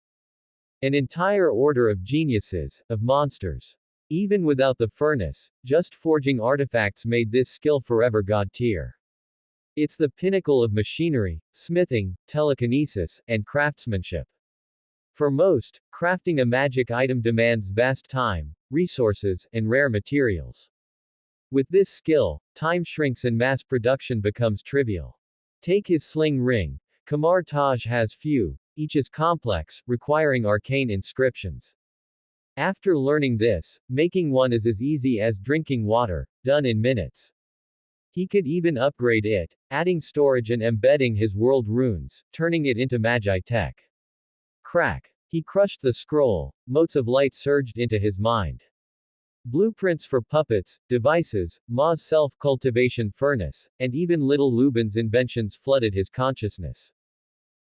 An entire order of geniuses, of monsters. Even without the furnace, just forging artifacts made this skill forever god tier. It's the pinnacle of machinery, smithing, telekinesis, and craftsmanship. For most, crafting a magic item demands vast time, resources, and rare materials. With this skill, time shrinks and mass production becomes trivial. Take his sling ring. Kamar Taj has few, each is complex, requiring arcane inscriptions. After learning this, making one is as easy as drinking water, done in minutes. He could even upgrade it, adding storage and embedding his world runes, turning it into magi tech. Crack. He crushed the scroll, motes of light surged into his mind. Blueprints for puppets, devices, Ma's self-cultivation furnace, and even little Lubin's inventions flooded his consciousness.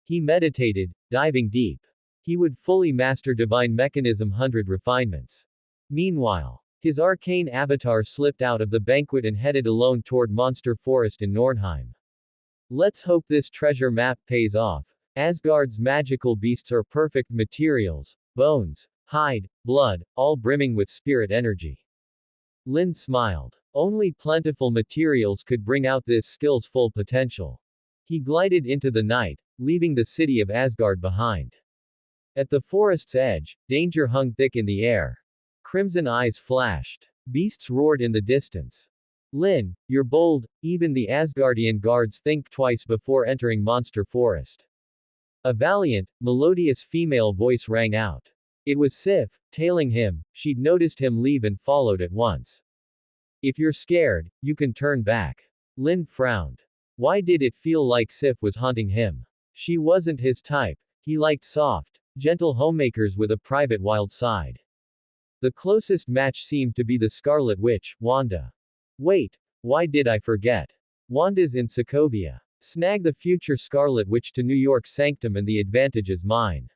He meditated, diving deep. He would fully master Divine Mechanism 100 Refinements. Meanwhile, his arcane avatar slipped out of the banquet and headed alone toward Monster Forest in Nornheim. Let's hope this treasure map pays off. Asgard's magical beasts are perfect materials, bones, hide, blood, all brimming with spirit energy. Lin smiled. Only plentiful materials could bring out this skill's full potential. He glided into the night, leaving the city of Asgard behind. At the forest's edge, danger hung thick in the air. Crimson eyes flashed. Beasts roared in the distance. Lin, you're bold, even the Asgardian guards think twice before entering Monster Forest. A valiant, melodious female voice rang out. It was Sif, tailing him. She'd noticed him leave and followed at once. If you're scared, you can turn back. Lin frowned. Why did it feel like Sif was haunting him? She wasn't his type. He liked soft, gentle homemakers with a private wild side. The closest match seemed to be the Scarlet Witch, Wanda. Wait, Why did I forget? Wanda's in Sokovia. Snag the future Scarlet Witch to New York Sanctum and the advantage is mine.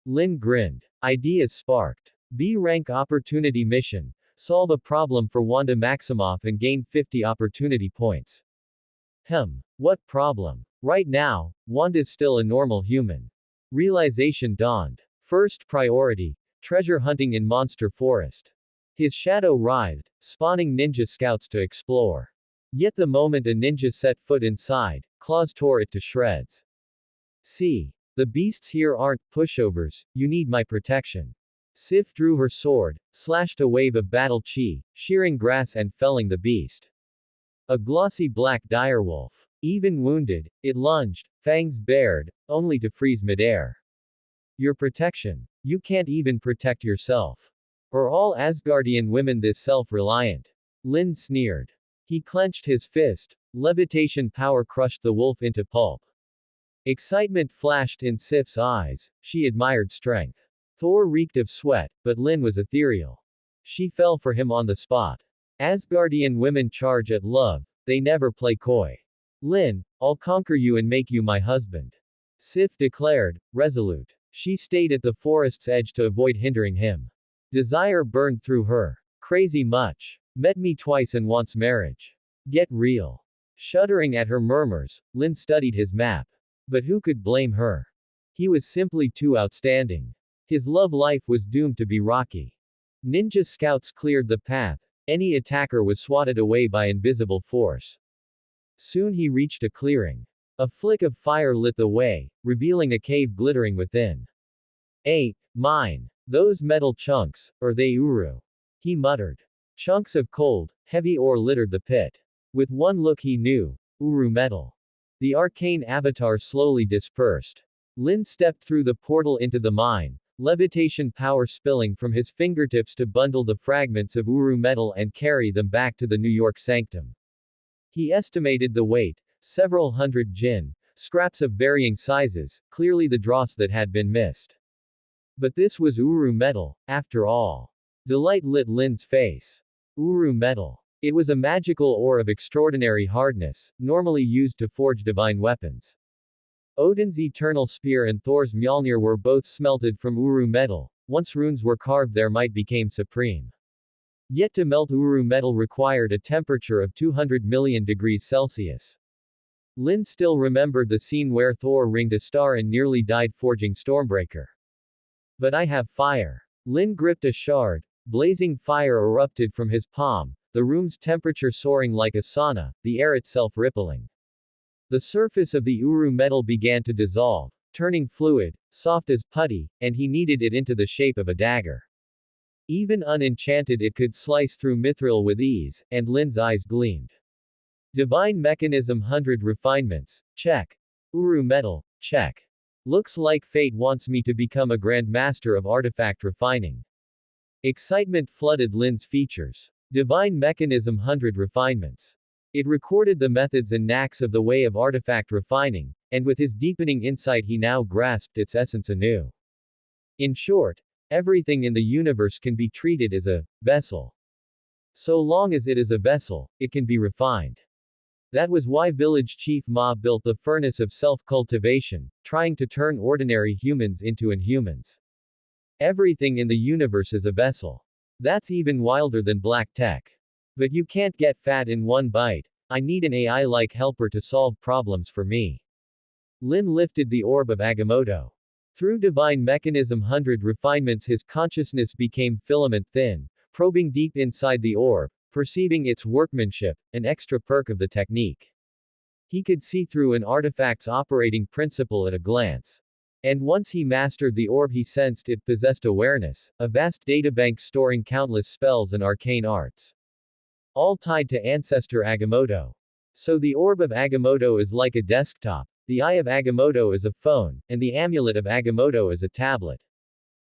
Lynn grinned. Ideas sparked. B-rank opportunity mission. Solve a problem for Wanda Maximoff and gain 50 opportunity points. What problem? Right now, Wanda's still a normal human. Realization dawned. First priority, treasure hunting in Monster Forest. His shadow writhed, spawning ninja scouts to explore. Yet the moment a ninja set foot inside, claws tore it to shreds. See, the beasts here aren't pushovers, you need my protection. Sif drew her sword, slashed a wave of battle chi, shearing grass and felling the beast. A glossy black direwolf. Even wounded, it lunged, fangs bared, only to freeze midair. Your protection. You can't even protect yourself. Are all Asgardian women this self-reliant? Lin sneered. He clenched his fist, levitation power crushed the wolf into pulp. Excitement flashed in Sif's eyes, she admired strength. Thor reeked of sweat, but Lin was ethereal. She fell for him on the spot. Asgardian women charge at love, they never play coy. Lin, I'll conquer you and make you my husband. Sif declared, resolute. She stayed at the forest's edge to avoid hindering him. Desire burned through her. Crazy much. Met me twice and wants marriage. Get real. Shuddering at her murmurs, Lin studied his map. But who could blame her? He was simply too outstanding. His love life was doomed to be rocky. Ninja scouts cleared the path. Any attacker was swatted away by invisible force. Soon he reached a clearing. A flick of fire lit the way, revealing a cave glittering within. Mine. Those metal chunks, are they Uru? He muttered. Chunks of cold, heavy ore littered the pit. With one look he knew, Uru metal. The arcane avatar slowly dispersed. Lin stepped through the portal into the mine, levitation power spilling from his fingertips to bundle the fragments of Uru metal and carry them back to the New York Sanctum. He estimated the weight, several hundred jin, scraps of varying sizes, clearly the dross that had been missed. But this was Uru metal, after all. Delight lit Lin's face. Uru metal. It was a magical ore of extraordinary hardness, normally used to forge divine weapons. Odin's eternal spear and Thor's Mjolnir were both smelted from Uru metal. Once runes were carved there might become supreme. Yet to melt Uru metal required a temperature of 200 million degrees Celsius. Lin still remembered the scene where Thor ringed a star and nearly died forging Stormbreaker. But I have fire. Lin gripped a shard. Blazing fire erupted from his palm, the room's temperature soaring like a sauna, the air itself rippling. The surface of the Uru metal began to dissolve, turning fluid, soft as putty, and he kneaded it into the shape of a dagger. Even unenchanted it could slice through mithril with ease, and Lin's eyes gleamed. Divine Mechanism 100 Refinements, check. Uru metal, check. Looks like fate wants me to become a Grand Master of artifact refining. Excitement flooded Lin's features. Divine Mechanism 100 Refinements. It recorded the methods and knacks of the way of artifact refining, and with his deepening insight he now grasped its essence anew. In short, everything in the universe can be treated as a vessel. So long as it is a vessel, it can be refined. That was why village chief Ma built the furnace of self-cultivation, trying to turn ordinary humans into inhumans. Everything in the universe is a vessel. That's even wilder than black tech. But you can't get fat in one bite. I need an AI-like helper to solve problems for me. Lin lifted the orb of Agamotto. Through Divine Mechanism 100 refinements his consciousness became filament thin, probing deep inside the orb, perceiving its workmanship, an extra perk of the technique. He could see through an artifact's operating principle at a glance. And once he mastered the orb he sensed it possessed awareness, a vast databank storing countless spells and arcane arts. All tied to Ancestor Agamotto. So the orb of Agamotto is like a desktop, the eye of Agamotto is a phone, and the amulet of Agamotto is a tablet.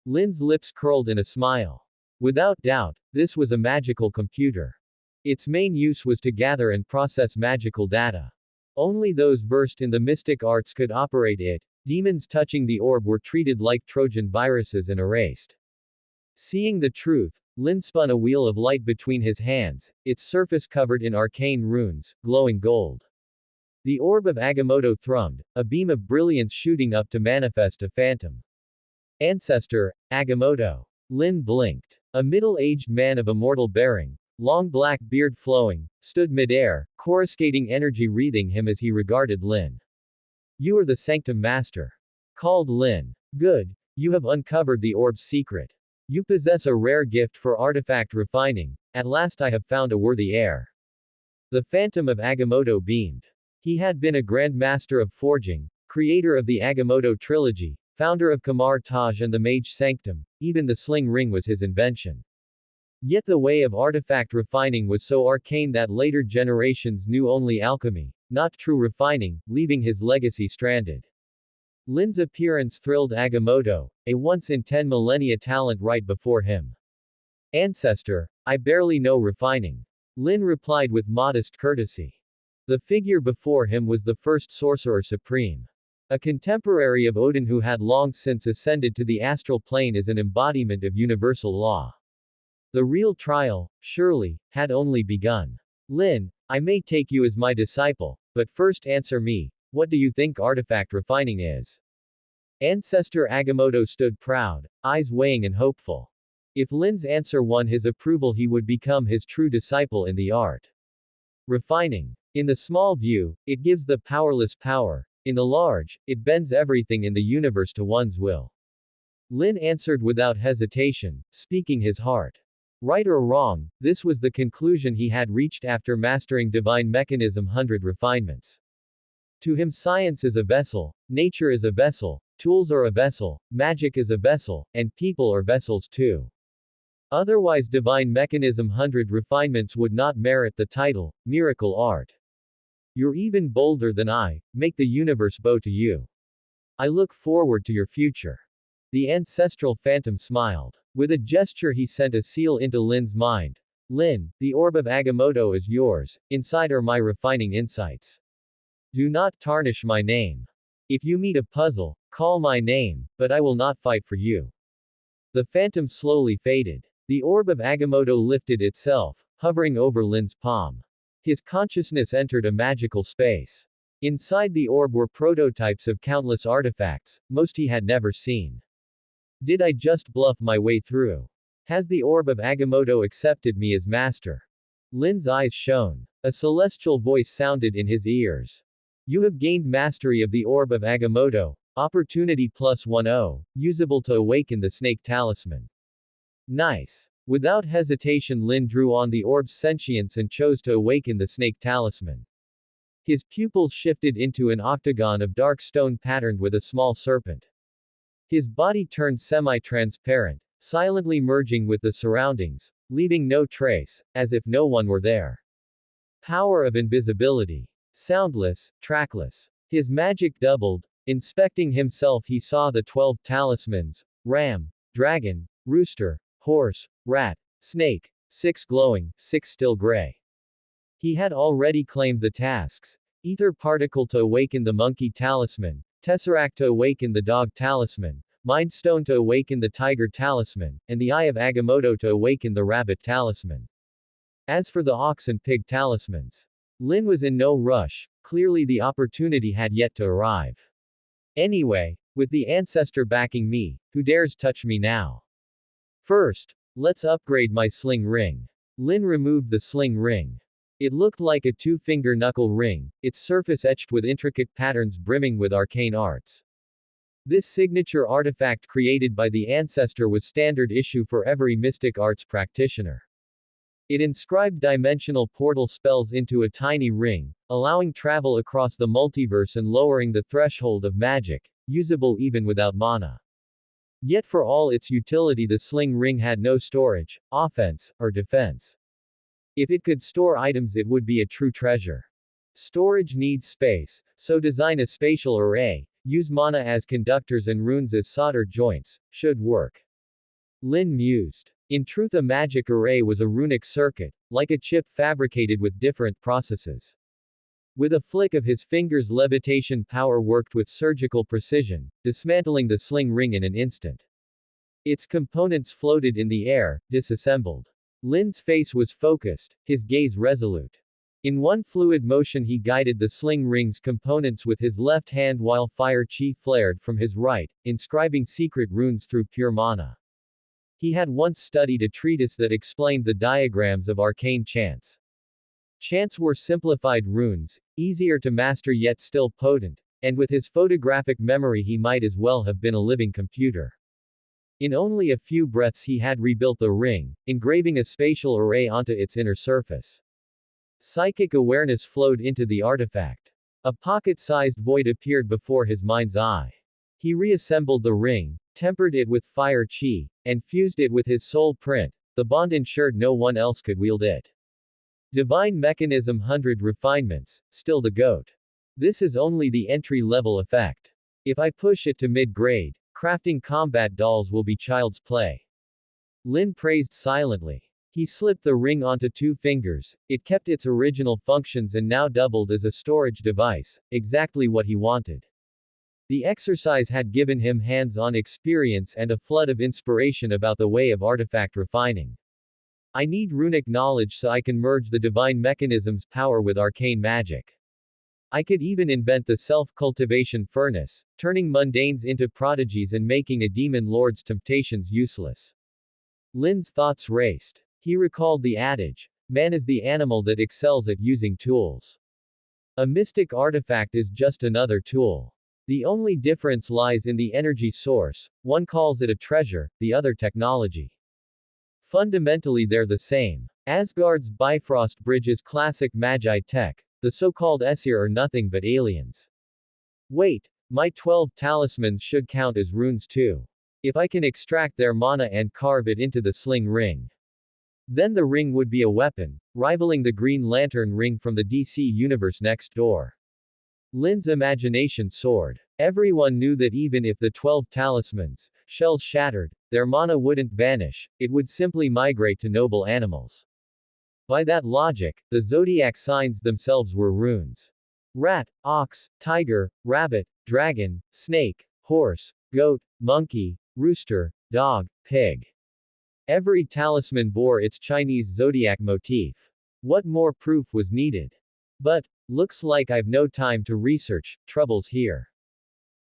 Lin's lips curled in a smile. Without doubt, this was a magical computer. Its main use was to gather and process magical data. Only those versed in the mystic arts could operate it. Demons touching the orb were treated like Trojan viruses and erased. Seeing the truth, Lin spun a wheel of light between his hands, its surface covered in arcane runes, glowing gold. The orb of Agamotto thrummed, a beam of brilliance shooting up to manifest a phantom. Ancestor, Agamotto. Lin blinked. A middle-aged man of immortal bearing, long black beard flowing, stood midair, coruscating energy wreathing him as he regarded Lin. You are the Sanctum Master. Called Lin. Good. You have uncovered the orb's secret. You possess a rare gift for artifact refining. At last I have found a worthy heir. The Phantom of Agamotto beamed. He had been a Grand Master of Forging, creator of the Agamotto trilogy, founder of Kamar Taj and the Mage Sanctum. Even the sling ring was his invention. Yet the way of artifact refining was so arcane that later generations knew only alchemy, not true refining, leaving his legacy stranded. Lin's appearance thrilled Agamotto, a once-in-10 millennia talent right before him. Ancestor, I barely know refining. Lin replied with modest courtesy. The figure before him was the first Sorcerer Supreme. A contemporary of Odin who had long since ascended to the astral plane as an embodiment of universal law. The real trial, surely, had only begun. Lin, I may take you as my disciple, but first answer me, what do you think artifact refining is? Ancestor Agamotto stood proud, eyes weighing and hopeful. If Lin's answer won his approval, he would become his true disciple in the art. Refining. In the small view, it gives the powerless power. In the large, it bends everything in the universe to one's will. Lin answered without hesitation, speaking his heart. Right or wrong, this was the conclusion he had reached after mastering Divine Mechanism 100 refinements. To him, science is a vessel, nature is a vessel, tools are a vessel, magic is a vessel, and people are vessels too. Otherwise, Divine Mechanism 100 refinements would not merit the title, Miracle Art. You're even bolder than I, make the universe bow to you. I look forward to your future. The ancestral phantom smiled. With a gesture, he sent a seal into Lin's mind. Lin, the orb of Agamotto is yours, inside are my refining insights. Do not tarnish my name. If you meet a puzzle, call my name, but I will not fight for you. The phantom slowly faded. The orb of Agamotto lifted itself, hovering over Lin's palm. His consciousness entered a magical space. Inside the orb were prototypes of countless artifacts, most he had never seen. Did I just bluff my way through? Has the orb of Agamotto accepted me as master? Lin's eyes shone. A celestial voice sounded in his ears. You have gained mastery of the orb of Agamotto, opportunity +10, usable to awaken the snake talisman. Nice. Without hesitation, Lin drew on the orb's sentience and chose to awaken the snake talisman. His pupils shifted into an octagon of dark stone patterned with a small serpent. His body turned semi-transparent, silently merging with the surroundings, leaving no trace, as if no one were there. Power of invisibility. Soundless, trackless. His magic doubled. Inspecting himself, he saw the 12 talismans: ram, dragon, rooster, horse, rat, snake, 6 glowing, 6 still gray. He had already claimed the tasks: ether particle to awaken the monkey talisman, tesseract to awaken the dog talisman, mind stone to awaken the tiger talisman, and the eye of Agamotto to awaken the rabbit talisman. As for the ox and pig talismans, Lin was in no rush, clearly the opportunity had yet to arrive. Anyway, with the ancestor backing me, who dares touch me now? First, let's upgrade my sling ring. Lin removed the sling ring. It looked like a two-finger knuckle ring, its surface etched with intricate patterns brimming with arcane arts. This signature artifact created by the ancestor was standard issue for every mystic arts practitioner. It inscribed dimensional portal spells into a tiny ring, allowing travel across the multiverse and lowering the threshold of magic, usable even without mana. Yet for all its utility, the sling ring had no storage, offense, or defense. If it could store items, it would be a true treasure. Storage needs space, so design a spatial array, use mana as conductors and runes as solder joints, should work. Lin mused. In truth, a magic array was a runic circuit, like a chip fabricated with different processes. With a flick of his fingers, levitation power worked with surgical precision, dismantling the sling ring in an instant. Its components floated in the air, disassembled. Lin's face was focused, his gaze resolute. In one fluid motion he guided the sling ring's components with his left hand while fire chi flared from his right, inscribing secret runes through pure mana. He had once studied a treatise that explained the diagrams of arcane chants. Chants were simplified runes, easier to master yet still potent, and with his photographic memory he might as well have been a living computer. In only a few breaths he had rebuilt the ring, engraving a spatial array onto its inner surface. Psychic awareness flowed into the artifact. A pocket-sized void appeared before his mind's eye. He reassembled the ring, tempered it with fire chi, and fused it with his soul print. The bond ensured no one else could wield it. Divine Mechanism 100 refinements, still the GOAT. This is only the entry-level effect. If I push it to mid-grade, crafting combat dolls will be child's play. Lin praised silently. He slipped the ring onto 2 fingers. It kept its original functions and now doubled as a storage device, exactly what he wanted. The exercise had given him hands-on experience and a flood of inspiration about the way of artifact refining. I need runic knowledge so I can merge the divine mechanism's power with arcane magic. I could even invent the self-cultivation furnace, turning mundanes into prodigies and making a demon lord's temptations useless. Lin's thoughts raced. He recalled the adage, man is the animal that excels at using tools. A mystic artifact is just another tool. The only difference lies in the energy source, one calls it a treasure, the other technology. Fundamentally they're the same. Asgard's Bifrost Bridge is classic magi tech, the so-called Aesir are nothing but aliens. Wait, my 12 talismans should count as runes too. If I can extract their mana and carve it into the sling ring. Then the ring would be a weapon, rivaling the Green Lantern ring from the DC universe next door. Lin's imagination soared. Everyone knew that even if the 12 talismans, shells shattered, their mana wouldn't vanish, it would simply migrate to noble animals. By that logic, the zodiac signs themselves were runes. Rat, ox, tiger, rabbit, dragon, snake, horse, goat, monkey, rooster, dog, pig. Every talisman bore its Chinese zodiac motif. What more proof was needed? But, looks like I've no time to research, trouble's here.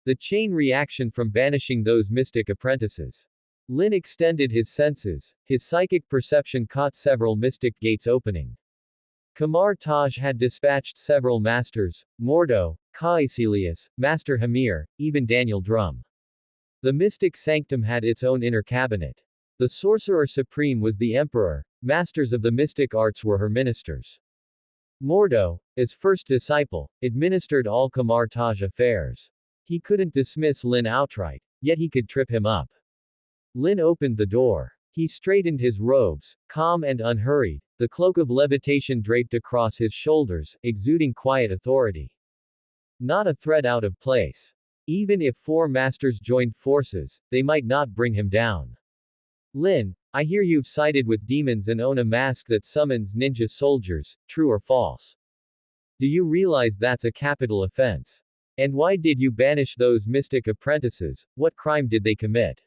The chain reaction from banishing those mystic apprentices. Lin extended his senses, his psychic perception caught several mystic gates opening. Kamar Taj had dispatched several masters, Mordo, Caecilius, Master Hamir, even Daniel Drum. The mystic sanctum had its own inner cabinet. The Sorcerer Supreme was the Emperor, masters of the mystic arts were her ministers. Mordo, as first disciple, administered all Kamar Taj affairs. He couldn't dismiss Lin outright, yet he could trip him up. Lin opened the door. He straightened his robes, calm and unhurried, the cloak of levitation draped across his shoulders, exuding quiet authority. Not a thread out of place. Even if 4 masters joined forces, they might not bring him down. Lin, I hear you've sided with demons and own a mask that summons ninja soldiers, true or false? Do you realize that's a capital offense? And why did you banish those mystic apprentices? What crime did they commit?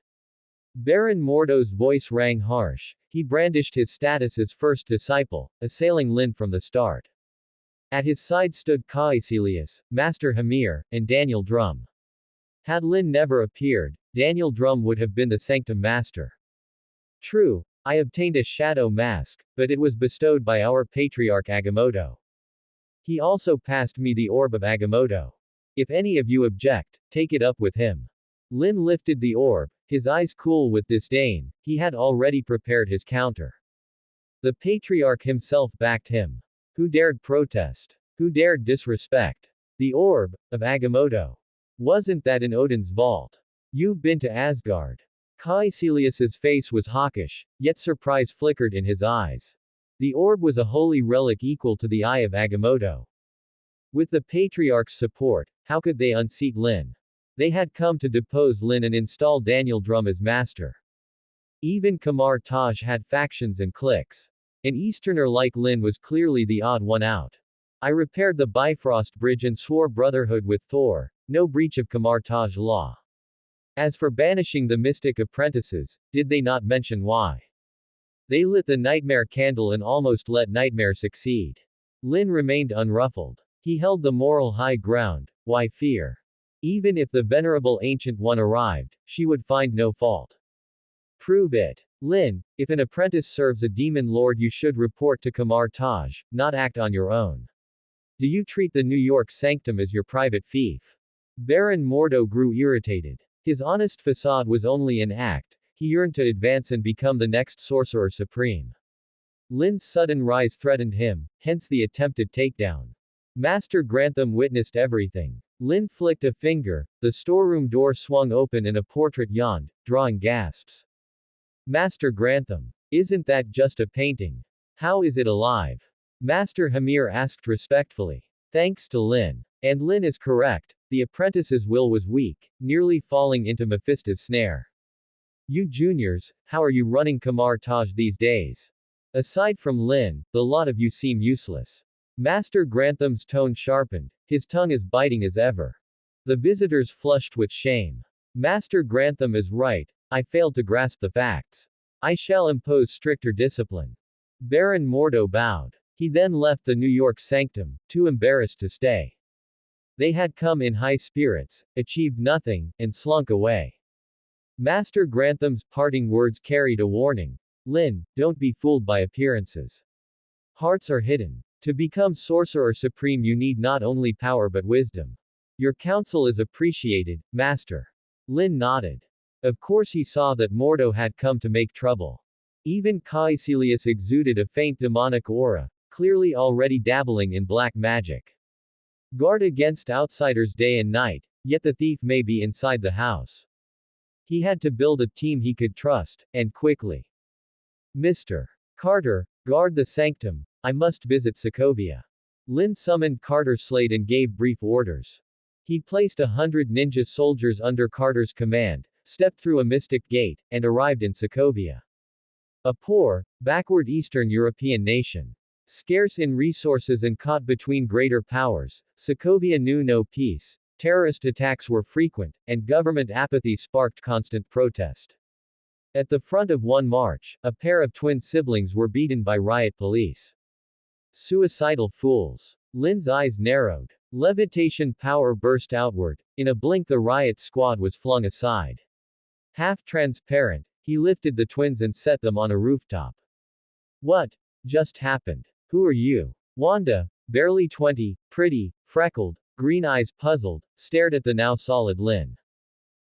Baron Mordo's voice rang harsh. He brandished his status as first disciple, assailing Lin from the start. At his side stood Caecilius, Master Hamir, and Daniel Drum. Had Lin never appeared, Daniel Drum would have been the Sanctum Master. True, I obtained a shadow mask, but it was bestowed by our patriarch Agamotto. He also passed me the orb of Agamotto. If any of you object, take it up with him. Lin lifted the orb, his eyes cool with disdain, he had already prepared his counter. The patriarch himself backed him. Who dared protest? Who dared disrespect? The orb of Agamotto. Wasn't that in Odin's vault? You've been to Asgard. Caecilius's face was hawkish, yet surprise flickered in his eyes. The orb was a holy relic equal to the eye of Agamotto. With the patriarch's support, how could they unseat Lin? They had come to depose Lin and install Daniel Drum as master. Even Kamar Taj had factions and cliques. An Easterner like Lin was clearly the odd one out. I repaired the Bifrost Bridge and swore brotherhood with Thor, no breach of Kamar Taj law. As for banishing the mystic apprentices, did they not mention why? They lit the nightmare candle and almost let nightmare succeed. Lin remained unruffled. He held the moral high ground. Why fear? Even if the venerable ancient one arrived, she would find no fault. Prove it. Lin, if an apprentice serves a demon lord, you should report to Kamar Taj, not act on your own. Do you treat the New York sanctum as your private fief? Baron Mordo grew irritated. His honest facade was only an act. He yearned to advance and become the next sorcerer supreme. Lin's sudden rise threatened him, hence the attempted takedown. Master Grantham witnessed everything. Lin flicked a finger, the storeroom door swung open and a portrait yawned, drawing gasps. Master Grantham. Isn't that just a painting? How is it alive? Master Hamir asked respectfully. Thanks to Lin. And Lin is correct, the apprentice's will was weak, nearly falling into Mephisto's snare. You juniors, how are you running Kamar Taj these days? Aside from Lin, the lot of you seem useless. Master Grantham's tone sharpened, his tongue as biting as ever. The visitors flushed with shame. Master Grantham is right, I failed to grasp the facts. I shall impose stricter discipline. Baron Mordo bowed. He then left the New York sanctum, too embarrassed to stay. They had come in high spirits, achieved nothing, and slunk away. Master Grantham's parting words carried a warning. Lin, don't be fooled by appearances. Hearts are hidden. To become sorcerer supreme you need not only power but wisdom. Your counsel is appreciated, Master. Lin nodded. Of course he saw that Mordo had come to make trouble. Even Caecilius exuded a faint demonic aura, clearly already dabbling in black magic. Guard against outsiders day and night, yet the thief may be inside the house. He had to build a team he could trust, and quickly. Mr. Carter, guard the sanctum, I must visit Sokovia. Lin summoned Carter Slade and gave brief orders. He placed 100 ninja soldiers under Carter's command, stepped through a mystic gate, and arrived in Sokovia. A poor, backward Eastern European nation. Scarce in resources and caught between greater powers, Sokovia knew no peace, terrorist attacks were frequent, and government apathy sparked constant protest. At the front of one march, a pair of twin siblings were beaten by riot police. Suicidal fools. Lin's eyes narrowed. Levitation power burst outward. In a blink the riot squad was flung aside. Half transparent, he lifted the twins and set them on a rooftop. What just happened? Who are you? Wanda, barely 20, pretty, freckled, green eyes puzzled, stared at the now solid Lin.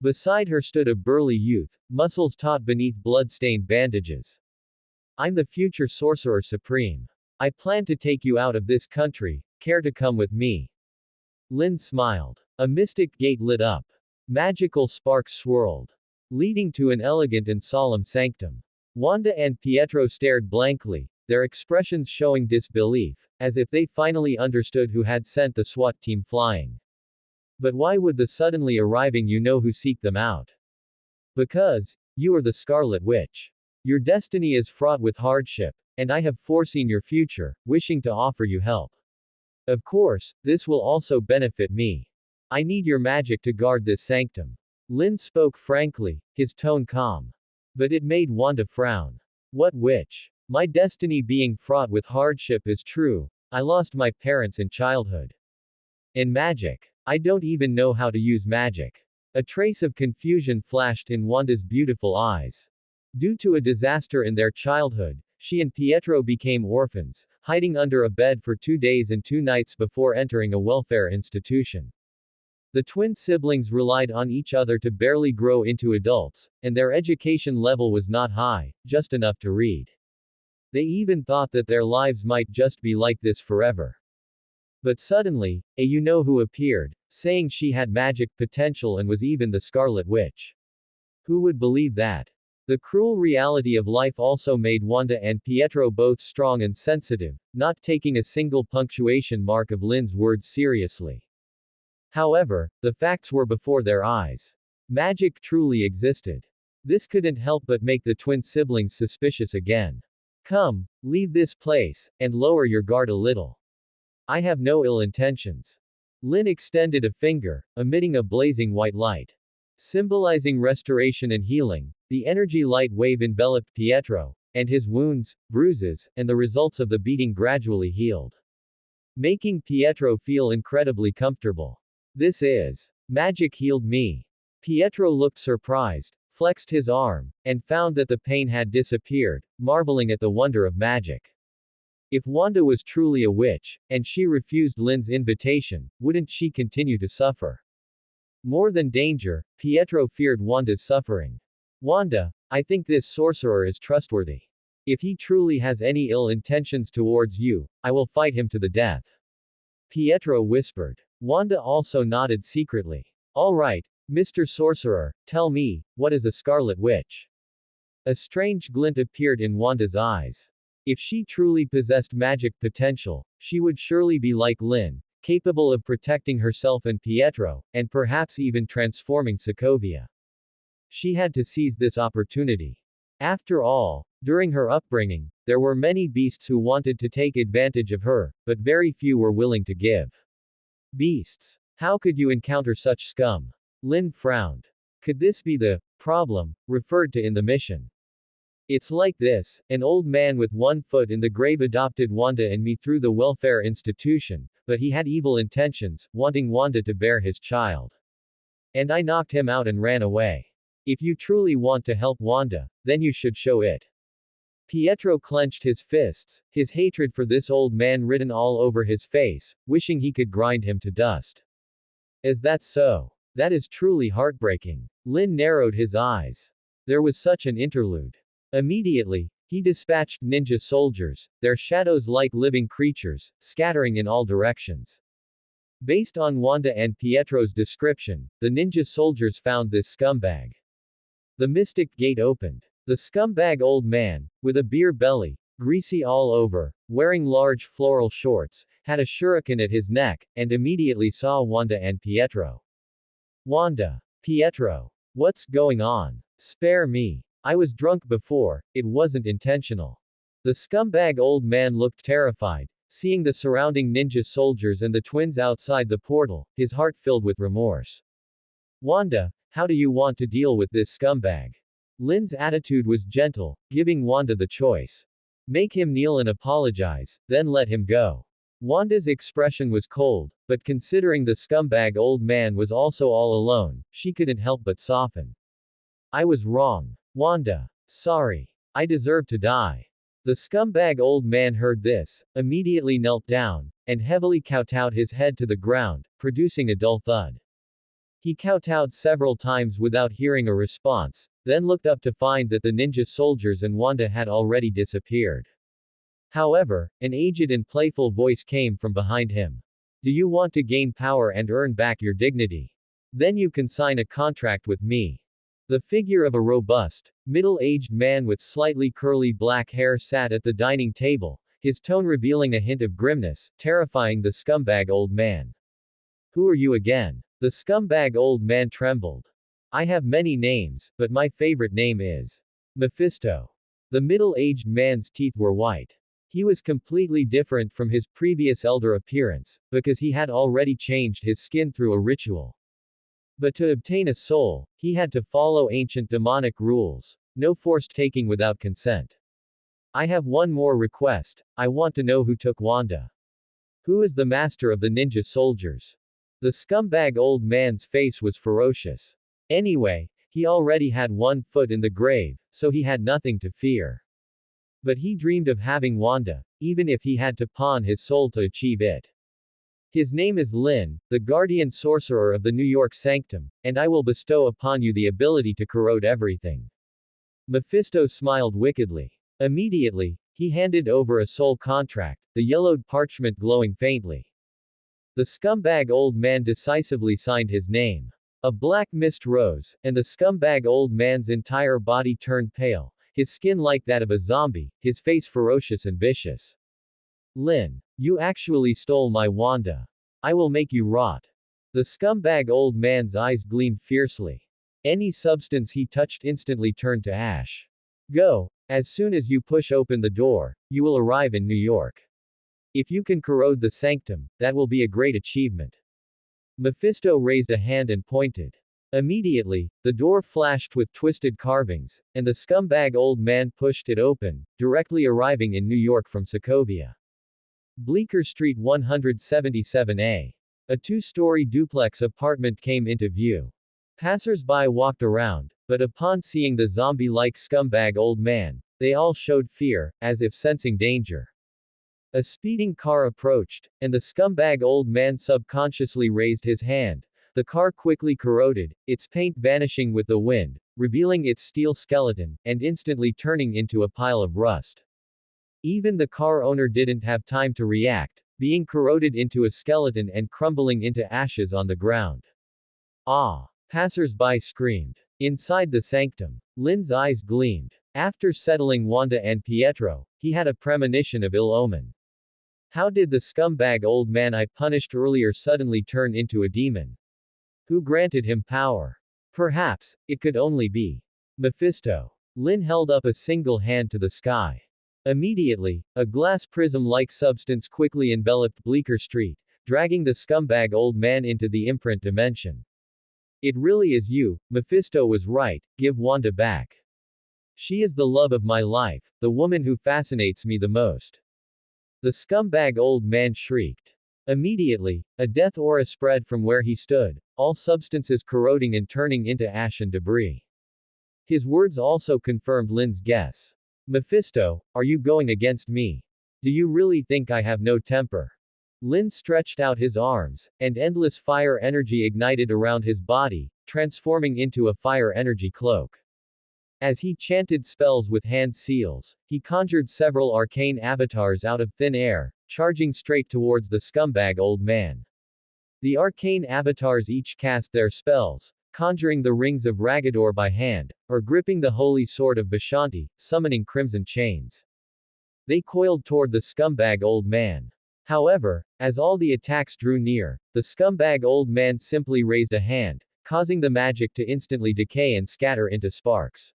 Beside her stood a burly youth, muscles taut beneath blood-stained bandages. I'm the future sorcerer supreme. I plan to take you out of this country, care to come with me? Lin smiled. A mystic gate lit up. Magical sparks swirled, leading to an elegant and solemn sanctum. Wanda and Pietro stared blankly, their expressions showing disbelief, as if they finally understood who had sent the SWAT team flying. But why would the suddenly arriving you know who seek them out? Because, you are the Scarlet Witch. Your destiny is fraught with hardship, and I have foreseen your future, wishing to offer you help. Of course, this will also benefit me. I need your magic to guard this sanctum. Lin spoke frankly, his tone calm. But it made Wanda frown. What witch? My destiny being fraught with hardship is true. I lost my parents in childhood. In magic. I don't even know how to use magic. A trace of confusion flashed in Wanda's beautiful eyes. Due to a disaster in their childhood, she and Pietro became orphans, hiding under a bed for 2 days and 2 nights before entering a welfare institution. The twin siblings relied on each other to barely grow into adults, and their education level was not high, just enough to read. They even thought that their lives might just be like this forever. But suddenly, a you-know-who appeared, saying she had magic potential and was even the Scarlet Witch. Who would believe that? The cruel reality of life also made Wanda and Pietro both strong and sensitive, not taking a single punctuation mark of Lin's words seriously. However, the facts were before their eyes. Magic truly existed. This couldn't help but make the twin siblings suspicious again. Come, leave this place, and lower your guard a little. I have no ill intentions. Lin extended a finger, emitting a blazing white light. Symbolizing restoration and healing, the energy light wave enveloped Pietro, and his wounds, bruises, and the results of the beating gradually healed, making Pietro feel incredibly comfortable. This is magic healed me. Pietro looked surprised, flexed his arm, and found that the pain had disappeared, marveling at the wonder of magic. If Wanda was truly a witch, and she refused Lynn's invitation, wouldn't she continue to suffer? More than danger, Pietro feared Wanda's suffering. Wanda, I think this sorcerer is trustworthy. If he truly has any ill intentions towards you, I will fight him to the death. Pietro whispered. Wanda also nodded secretly. All right, Mr. Sorcerer, tell me, what is a Scarlet Witch? A strange glint appeared in Wanda's eyes. If she truly possessed magic potential, she would surely be like Lynn, capable of protecting herself and Pietro, and perhaps even transforming Sokovia. She had to seize this opportunity. After all, during her upbringing, there were many beasts who wanted to take advantage of her, but very few were willing to give. Beasts. How could you encounter such scum? Lynn frowned. Could this be the problem referred to in the mission? It's like this: an old man with one foot in the grave adopted Wanda and me through the welfare institution, but he had evil intentions, wanting Wanda to bear his child. And I knocked him out and ran away. If you truly want to help Wanda, then you should show it. Pietro clenched his fists, his hatred for this old man written all over his face, wishing he could grind him to dust. Is that so? That is truly heartbreaking. Lynn narrowed his eyes. There was such an interlude. Immediately, he dispatched ninja soldiers, their shadows like living creatures, scattering in all directions. Based on Wanda and Pietro's description, the ninja soldiers found this scumbag. The mystic gate opened. The scumbag old man, with a beer belly, greasy all over, wearing large floral shorts, had a shuriken at his neck, and immediately saw Wanda and Pietro. Wanda. Pietro. What's going on? Spare me. I was drunk before, it wasn't intentional. The scumbag old man looked terrified, seeing the surrounding ninja soldiers and the twins outside the portal, his heart filled with remorse. Wanda, how do you want to deal with this scumbag? Lynn's attitude was gentle, giving Wanda the choice. Make him kneel and apologize, then let him go. Wanda's expression was cold, but considering the scumbag old man was also all alone, she couldn't help but soften. I was wrong. Wanda. Sorry. I deserve to die. The scumbag old man heard this, immediately knelt down, and heavily kowtowed his head to the ground, producing a dull thud. He kowtowed several times without hearing a response, then looked up to find that the ninja soldiers and Wanda had already disappeared. However, an aged and playful voice came from behind him. Do you want to gain power and earn back your dignity? Then you can sign a contract with me. The figure of a robust, middle-aged man with slightly curly black hair sat at the dining table, his tone revealing a hint of grimness, terrifying the scumbag old man. Who are you again? The scumbag old man trembled. I have many names, but my favorite name is Mephisto. The middle-aged man's teeth were white. He was completely different from his previous elder appearance, because he had already changed his skin through a ritual. But to obtain a soul, he had to follow ancient demonic rules. No forced taking without consent. I have one more request. I want to know who took Wanda. Who is the master of the ninja soldiers? The scumbag old man's face was ferocious. Anyway, he already had one foot in the grave, so he had nothing to fear. But he dreamed of having Wanda, even if he had to pawn his soul to achieve it. His name is Lin, the guardian sorcerer of the New York Sanctum, and I will bestow upon you the ability to corrode everything. Mephisto smiled wickedly. Immediately, he handed over a soul contract, the yellowed parchment glowing faintly. The scumbag old man decisively signed his name. A black mist rose, and the scumbag old man's entire body turned pale, his skin like that of a zombie, his face ferocious and vicious. Lin, you actually stole my Wanda. I will make you rot. The scumbag old man's eyes gleamed fiercely. Any substance he touched instantly turned to ash. Go. As soon as you push open the door, you will arrive in New York. If you can corrode the sanctum, that will be a great achievement. Mephisto raised a hand and pointed. Immediately, the door flashed with twisted carvings, and the scumbag old man pushed it open, directly arriving in New York from Sokovia. Bleecker Street 177A. A two-story duplex apartment came into view. Passers-by walked around, but upon seeing the zombie-like scumbag old man, they all showed fear, as if sensing danger. A speeding car approached, and the scumbag old man subconsciously raised his hand. The car quickly corroded, its paint vanishing with the wind, revealing its steel skeleton, and instantly turning into a pile of rust. Even the car owner didn't have time to react, being corroded into a skeleton and crumbling into ashes on the ground. Ah! Passers-by screamed. Inside the sanctum, Lynn's eyes gleamed. After settling Wanda and Pietro, he had a premonition of ill omen. How did the scumbag old man I punished earlier suddenly turn into a demon? Who granted him power? Perhaps, it could only be Mephisto. Lynn held up a single hand to the sky. Immediately, a glass prism-like substance quickly enveloped Bleecker Street, dragging the scumbag old man into the imprint dimension. It really is you, Mephisto was right, give Wanda back. She is the love of my life, the woman who fascinates me the most. The scumbag old man shrieked. Immediately, a death aura spread from where he stood, all substances corroding and turning into ash and debris. His words also confirmed Lynn's guess. Mephisto, are you going against me? Do you really think I have no temper? Lynn stretched out his arms, and endless fire energy ignited around his body, transforming into a fire energy cloak. As he chanted spells with hand seals, he conjured several arcane avatars out of thin air, charging straight towards the scumbag old man. The arcane avatars each cast their spells, conjuring the rings of Ragador by hand, or gripping the holy sword of Vishanti, summoning crimson chains. They coiled toward the scumbag old man. However, as all the attacks drew near, the scumbag old man simply raised a hand, causing the magic to instantly decay and scatter into sparks.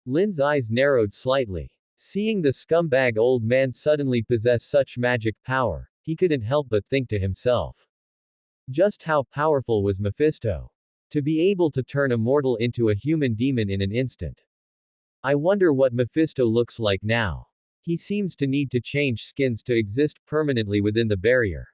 Lynn's eyes narrowed slightly. Seeing the scumbag old man suddenly possess such magic power, he couldn't help but think to himself. Just how powerful was Mephisto? To be able to turn a mortal into a human demon in an instant. I wonder what Mephisto looks like now. He seems to need to change skins to exist permanently within the barrier.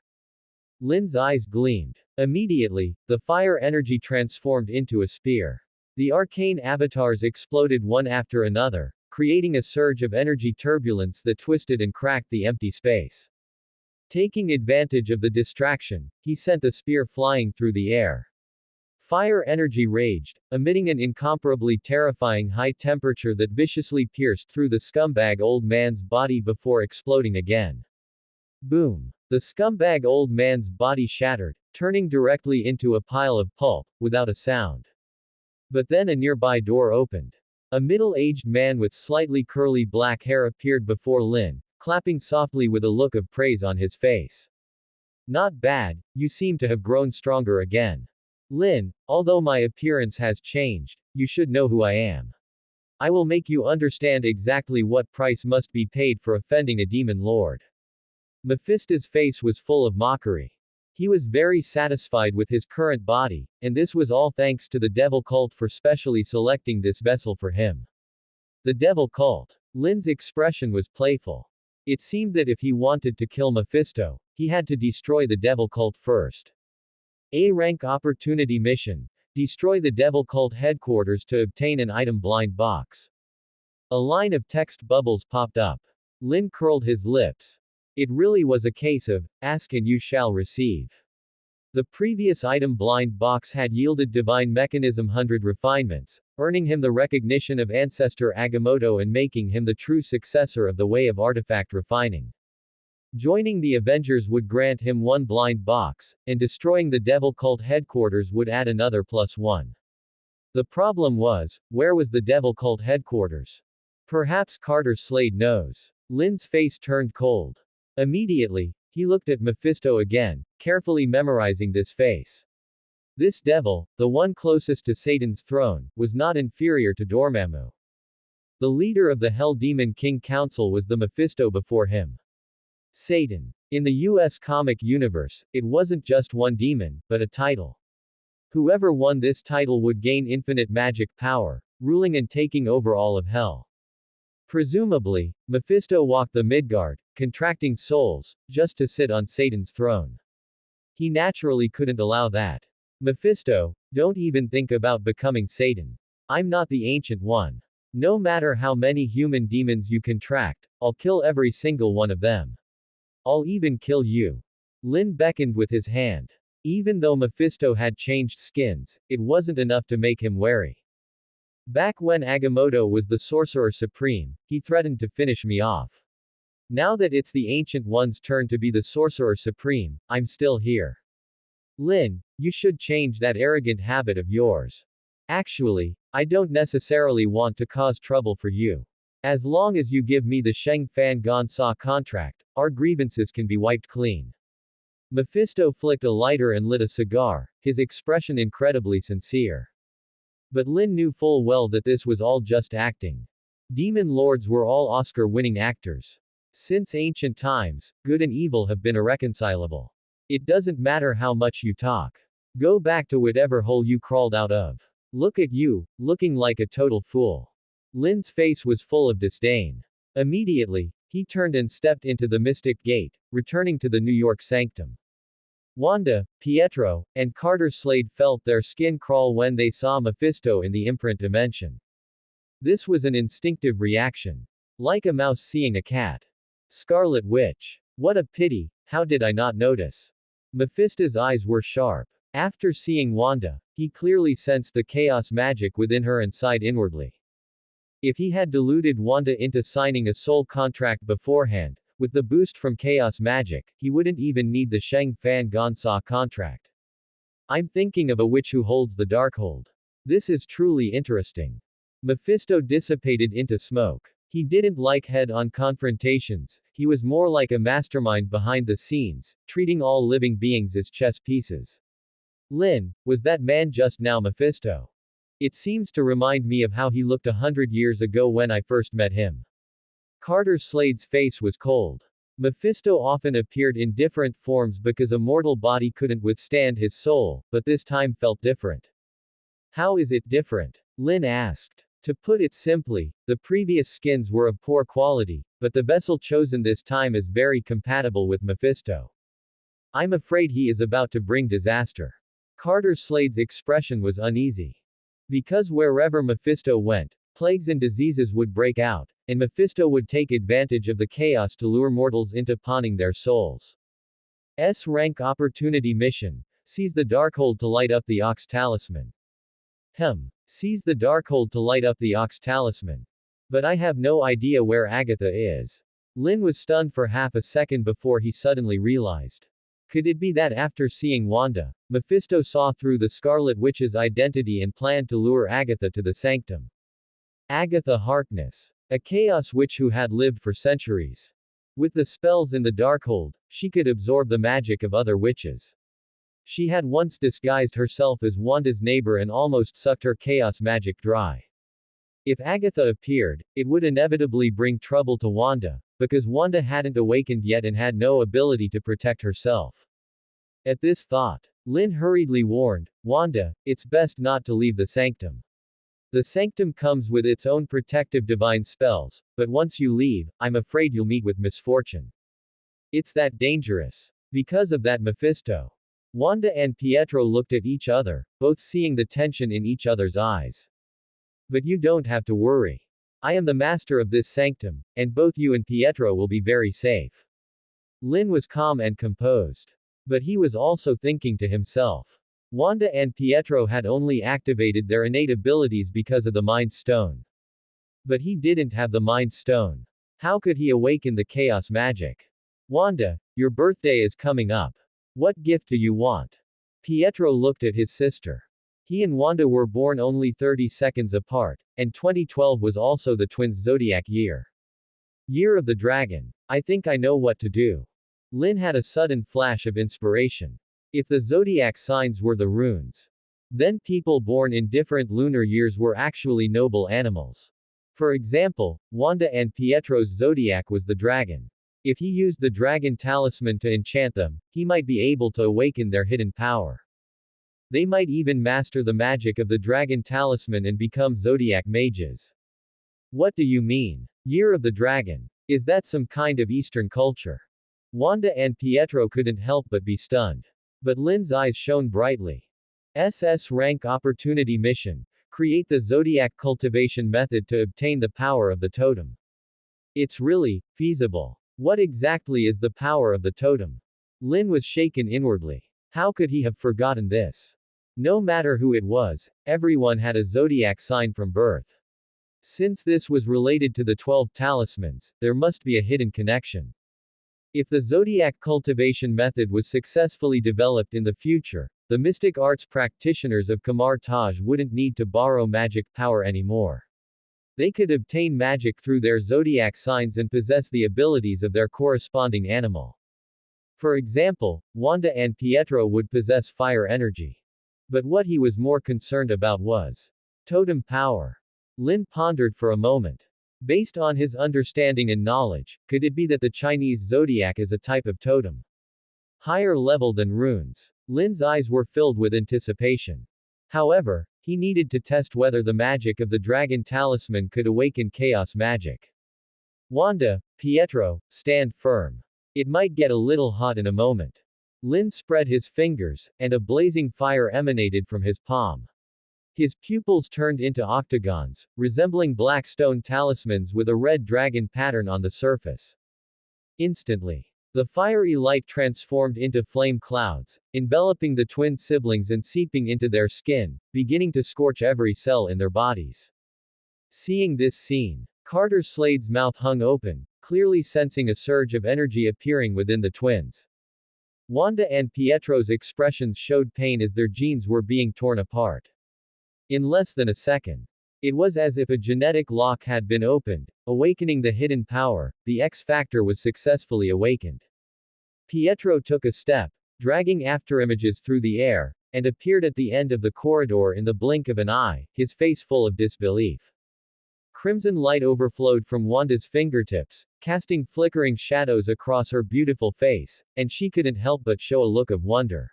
Lynn's eyes gleamed. Immediately, the fire energy transformed into a spear. The arcane avatars exploded one after another, creating a surge of energy turbulence that twisted and cracked the empty space. Taking advantage of the distraction, he sent the spear flying through the air. Fire energy raged, emitting an incomparably terrifying high temperature that viciously pierced through the scumbag old man's body before exploding again. Boom! The scumbag old man's body shattered, turning directly into a pile of pulp, without a sound. But then a nearby door opened. A middle-aged man with slightly curly black hair appeared before Lynn, clapping softly with a look of praise on his face. Not bad, you seem to have grown stronger again. Lynn, although my appearance has changed, you should know who I am. I will make you understand exactly what price must be paid for offending a demon lord. Mephisto's face was full of mockery. He was very satisfied with his current body, and this was all thanks to the devil cult for specially selecting this vessel for him. The devil cult. Lynn's expression was playful. It seemed that if he wanted to kill Mephisto, he had to destroy the devil cult first. A-rank opportunity mission. Destroy the devil cult headquarters to obtain an item blind box. A line of text bubbles popped up. Lynn curled his lips. It really was a case of, ask and you shall receive. The previous item blind box had yielded Divine Mechanism 100 refinements, earning him the recognition of Ancestor Agamotto and making him the true successor of the way of artifact refining. Joining the Avengers would grant him one blind box, and destroying the Devil Cult headquarters would add another +1. The problem was, where was the Devil Cult headquarters? Perhaps Carter Slade knows. Lynn's face turned cold. Immediately, he looked at Mephisto again, carefully memorizing this face. This devil, the one closest to Satan's throne, was not inferior to Dormammu. The leader of the Hell Demon King Council was the Mephisto before him. Satan. In the US comic universe, it wasn't just one demon, but a title. Whoever won this title would gain infinite magic power, ruling and taking over all of hell. Presumably, Mephisto walked the Midgard, contracting souls, just to sit on Satan's throne. He naturally couldn't allow that. Mephisto, don't even think about becoming Satan. I'm not the Ancient One. No matter how many human demons you contract, I'll kill every single one of them. I'll even kill you. Lin beckoned with his hand. Even though Mephisto had changed skins, it wasn't enough to make him wary. Back when Agamotto was the Sorcerer Supreme, he threatened to finish me off. Now that it's the Ancient One's turn to be the Sorcerer Supreme, I'm still here. Lin, you should change that arrogant habit of yours. Actually, I don't necessarily want to cause trouble for you. As long as you give me the Sheng Fan Gonsa contract, our grievances can be wiped clean. Mephisto flicked a lighter and lit a cigar, his expression incredibly sincere. But Lin knew full well that this was all just acting. Demon lords were all Oscar-winning actors. Since ancient times, good and evil have been irreconcilable. It doesn't matter how much you talk. Go back to whatever hole you crawled out of. Look at you, looking like a total fool. Lin's face was full of disdain. Immediately, he turned and stepped into the Mystic Gate, returning to the New York Sanctum. Wanda, Pietro, and Carter Slade felt their skin crawl when they saw Mephisto in the imprint dimension. This was an instinctive reaction. Like a mouse seeing a cat. Scarlet Witch. What a pity, how did I not notice? Mephisto's eyes were sharp. After seeing Wanda, he clearly sensed the chaos magic within her and sighed inwardly. If he had deluded Wanda into signing a soul contract beforehand, with the boost from chaos magic, he wouldn't even need the Sheng Fan Gonsa contract. I'm thinking of a witch who holds the Darkhold. This is truly interesting. Mephisto dissipated into smoke. He didn't like head-on confrontations, he was more like a mastermind behind the scenes, treating all living beings as chess pieces. Lin, was that man just now Mephisto? It seems to remind me of how he looked 100 years ago when I first met him. Carter Slade's face was cold. Mephisto often appeared in different forms because a mortal body couldn't withstand his soul, but this time felt different. How is it different? Lin asked. To put it simply, the previous skins were of poor quality, but the vessel chosen this time is very compatible with Mephisto. I'm afraid he is about to bring disaster. Carter Slade's expression was uneasy. Because wherever Mephisto went, plagues and diseases would break out, and Mephisto would take advantage of the chaos to lure mortals into pawning their souls. S-rank opportunity mission. Seize the Darkhold to light up the Ox Talisman. Seize the Darkhold to light up the Ox Talisman. But I have no idea where Agatha is. Lin was stunned for half a second before he suddenly realized. Could it be that after seeing Wanda, Mephisto saw through the Scarlet Witch's identity and planned to lure Agatha to the sanctum? Agatha Harkness. A chaos witch who had lived for centuries. With the spells in the Darkhold, she could absorb the magic of other witches. She had once disguised herself as Wanda's neighbor and almost sucked her chaos magic dry. If Agatha appeared, it would inevitably bring trouble to Wanda, because Wanda hadn't awakened yet and had no ability to protect herself. At this thought, Lin hurriedly warned, Wanda, it's best not to leave the sanctum. The sanctum comes with its own protective divine spells, but once you leave, I'm afraid you'll meet with misfortune. It's that dangerous. Because of that Mephisto. Wanda and Pietro looked at each other, both seeing the tension in each other's eyes. But you don't have to worry. I am the master of this sanctum, and both you and Pietro will be very safe. Lin was calm and composed. But he was also thinking to himself. Wanda and Pietro had only activated their innate abilities because of the Mind Stone. But he didn't have the Mind Stone. How could he awaken the chaos magic? Wanda, your birthday is coming up. What gift do you want? Pietro looked at his sister. He and Wanda were born only 30 seconds apart, and 2012 was also the twins' zodiac year. Year of the Dragon. I think I know what to do. Lin had a sudden flash of inspiration. If the zodiac signs were the runes, then people born in different lunar years were actually noble animals. For example, Wanda and Pietro's zodiac was the dragon. If he used the dragon talisman to enchant them, he might be able to awaken their hidden power. They might even master the magic of the dragon talisman and become zodiac mages. What do you mean? Year of the Dragon. Is that some kind of Eastern culture? Wanda and Pietro couldn't help but be stunned. But Lin's eyes shone brightly. SS rank opportunity mission. Create the zodiac cultivation method to obtain the power of the totem. It's really feasible. What exactly is the power of the totem? Lin was shaken inwardly. How could he have forgotten this? No matter who it was, everyone had a zodiac sign from birth. Since this was related to the 12 talismans, there must be a hidden connection. If the zodiac cultivation method was successfully developed in the future, the mystic arts practitioners of Kamar Taj wouldn't need to borrow magic power anymore. They could obtain magic through their zodiac signs and possess the abilities of their corresponding animal. For example, Wanda and Pietro would possess fire energy. But what he was more concerned about was totem power. Lin pondered for a moment. Based on his understanding and knowledge, could it be that the Chinese zodiac is a type of totem? Higher level than runes. Lin's eyes were filled with anticipation. However, he needed to test whether the magic of the dragon talisman could awaken chaos magic. Wanda, Pietro, stand firm. It might get a little hot in a moment. Lin spread his fingers, and a blazing fire emanated from his palm. His pupils turned into octagons, resembling black stone talismans with a red dragon pattern on the surface. Instantly, the fiery light transformed into flame clouds, enveloping the twin siblings and seeping into their skin, beginning to scorch every cell in their bodies. Seeing this scene, Carter Slade's mouth hung open, clearly sensing a surge of energy appearing within the twins. Wanda and Pietro's expressions showed pain as their genes were being torn apart. In less than a second, it was as if a genetic lock had been opened, awakening the hidden power. The X factor was successfully awakened. Pietro took a step, dragging afterimages through the air, and appeared at the end of the corridor in the blink of an eye, his face full of disbelief. Crimson light overflowed from Wanda's fingertips, casting flickering shadows across her beautiful face, and she couldn't help but show a look of wonder.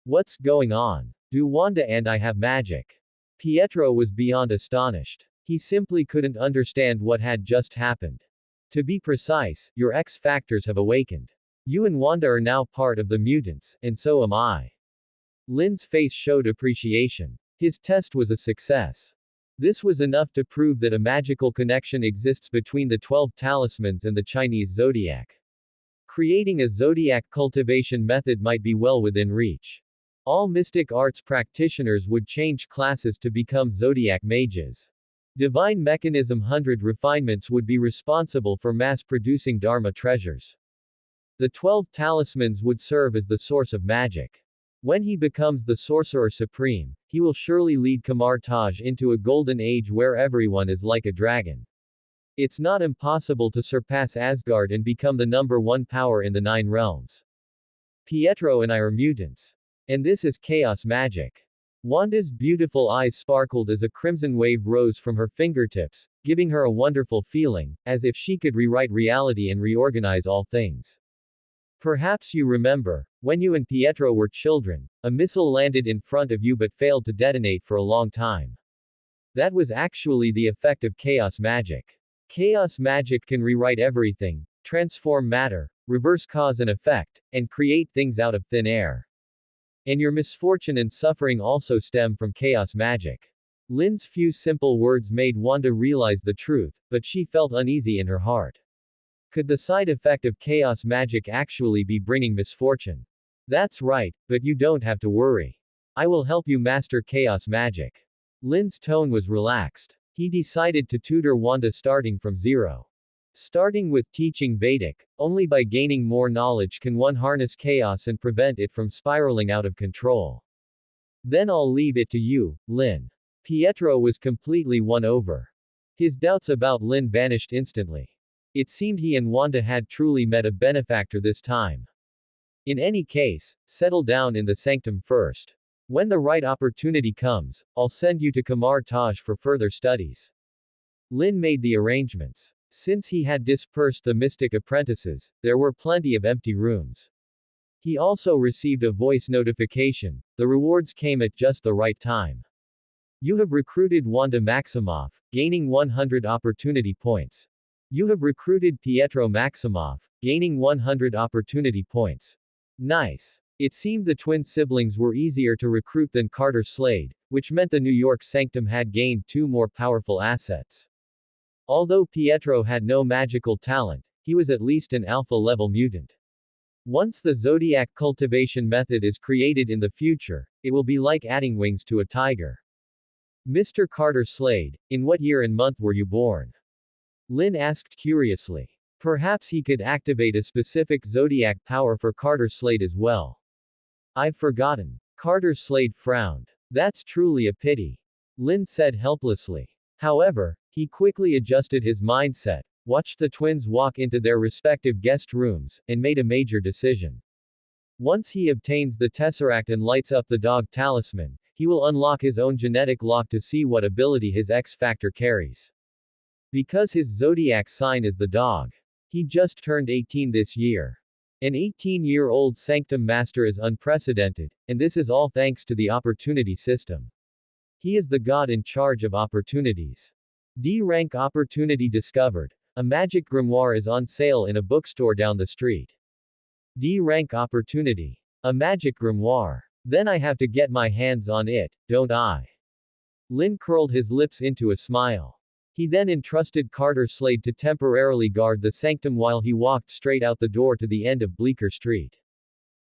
What's going on? Do Wanda and I have magic? Pietro was beyond astonished. He simply couldn't understand what had just happened. To be precise, your X factors have awakened. You and Wanda are now part of the mutants, and so am I. Lin's face showed appreciation. His test was a success. This was enough to prove that a magical connection exists between the 12 talismans and the Chinese zodiac. Creating a zodiac cultivation method might be well within reach. All mystic arts practitioners would change classes to become zodiac mages. Divine Mechanism 100 refinements would be responsible for mass-producing Dharma treasures. The 12 talismans would serve as the source of magic. When he becomes the Sorcerer Supreme, he will surely lead Kamar Taj into a golden age where everyone is like a dragon. It's not impossible to surpass Asgard and become the #1 power in the 9 realms. Pietro and I are mutants. And this is chaos magic. Wanda's beautiful eyes sparkled as a crimson wave rose from her fingertips, giving her a wonderful feeling, as if she could rewrite reality and reorganize all things. Perhaps you remember, when you and Pietro were children, a missile landed in front of you but failed to detonate for a long time. That was actually the effect of chaos magic. Chaos magic can rewrite everything, transform matter, reverse cause and effect, and create things out of thin air. And your misfortune and suffering also stem from chaos magic. Lin's few simple words made Wanda realize the truth, but she felt uneasy in her heart. Could the side effect of chaos magic actually be bringing misfortune? That's right, but you don't have to worry. I will help you master chaos magic. Lin's tone was relaxed. He decided to tutor Wanda starting from zero. Starting with teaching Vedic, only by gaining more knowledge can one harness chaos and prevent it from spiraling out of control. Then I'll leave it to you, Lin. Pietro was completely won over. His doubts about Lin vanished instantly. It seemed he and Wanda had truly met a benefactor this time. In any case, settle down in the sanctum first. When the right opportunity comes, I'll send you to Kamar Taj for further studies. Lin made the arrangements. Since he had dispersed the mystic apprentices, there were plenty of empty rooms. He also received a voice notification. The rewards came at just the right time. You have recruited Wanda Maximoff, gaining 100 opportunity points. You have recruited Pietro Maximoff, gaining 100 opportunity points. Nice. It seemed the twin siblings were easier to recruit than Carter Slade, which meant the New York Sanctum had gained 2 more powerful assets. Although Pietro had no magical talent, he was at least an alpha-level mutant. Once the Zodiac cultivation method is created in the future, it will be like adding wings to a tiger. Mr. Carter Slade, in what year and month were you born? Lynn asked curiously. Perhaps he could activate a specific Zodiac power for Carter Slade as well. I've forgotten. Carter Slade frowned. That's truly a pity. Lynn said helplessly. However, he quickly adjusted his mindset, watched the twins walk into their respective guest rooms, and made a major decision. Once he obtains the Tesseract and lights up the dog talisman, he will unlock his own genetic lock to see what ability his X Factor carries. Because his zodiac sign is the dog. He just turned 18 this year. An 18-year-old Sanctum Master is unprecedented, and this is all thanks to the opportunity system. He is the god in charge of opportunities. D-rank opportunity discovered. A magic grimoire is on sale in a bookstore down the street. D-rank opportunity. A magic grimoire. Then I have to get my hands on it, don't I? Lynn curled his lips into a smile. He then entrusted Carter Slade to temporarily guard the sanctum while he walked straight out the door to the end of Bleecker Street.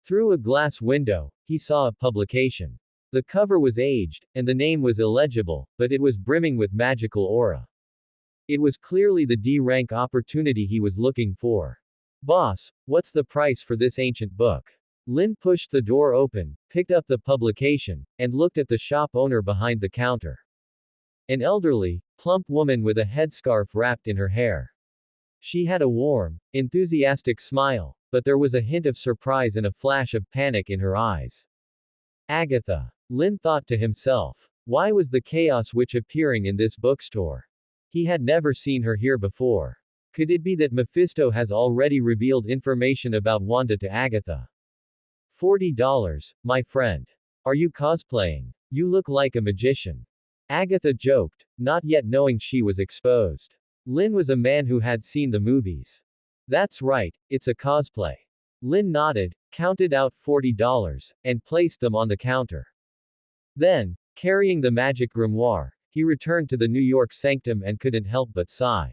Through a glass window, he saw a publication. The cover was aged, and the name was illegible, but it was brimming with magical aura. It was clearly the D-rank opportunity he was looking for. Boss, what's the price for this ancient book? Lynn pushed the door open, picked up the publication, and looked at the shop owner behind the counter. An elderly, plump woman with a headscarf wrapped in her hair. She had a warm, enthusiastic smile, but there was a hint of surprise and a flash of panic in her eyes. Agatha. Lynn thought to himself. Why was the Chaos Witch appearing in this bookstore? He had never seen her here before. Could it be that Mephisto has already revealed information about Wanda to Agatha? $40, my friend. Are you cosplaying? You look like a magician. Agatha joked, not yet knowing she was exposed. Lynn was a man who had seen the movies. That's right, it's a cosplay. Lynn nodded, counted out $40, and placed them on the counter. Then, carrying the magic grimoire, he returned to the New York Sanctum and couldn't help but sigh.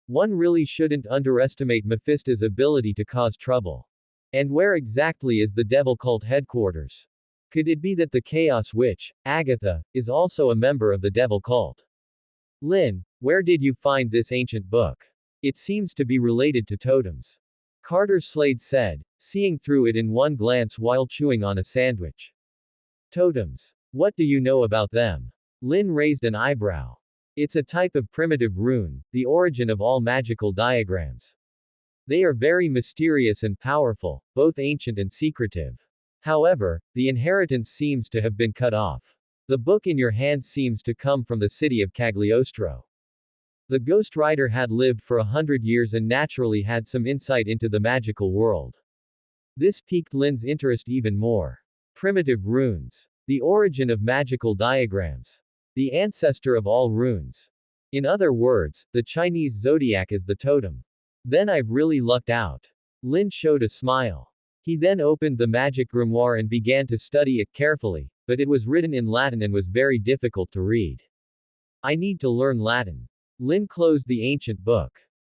One really shouldn't underestimate Mephisto's ability to cause trouble. And where exactly is the Devil Cult headquarters? Could it be that the Chaos Witch, Agatha, is also a member of the Devil Cult? Lynn, where did you find this ancient book? It seems to be related to totems. Carter Slade said, seeing through it in one glance while chewing on a sandwich. Totems. What do you know about them? Lynn raised an eyebrow. It's a type of primitive rune, the origin of all magical diagrams. They are very mysterious and powerful, both ancient and secretive. However, the inheritance seems to have been cut off. The book in your hand seems to come from the city of Cagliostro. The Ghost Rider had lived for 100 years and naturally had some insight into the magical world. This piqued Lynn's interest even more. Primitive runes. The origin of magical diagrams. The ancestor of all runes. In other words, the Chinese zodiac is the totem. Then I've really lucked out. Lynn showed a smile. He then opened the magic grimoire and began to study it carefully, but it was written in Latin and was very difficult to read. I need to learn Latin. Lynn closed the ancient book.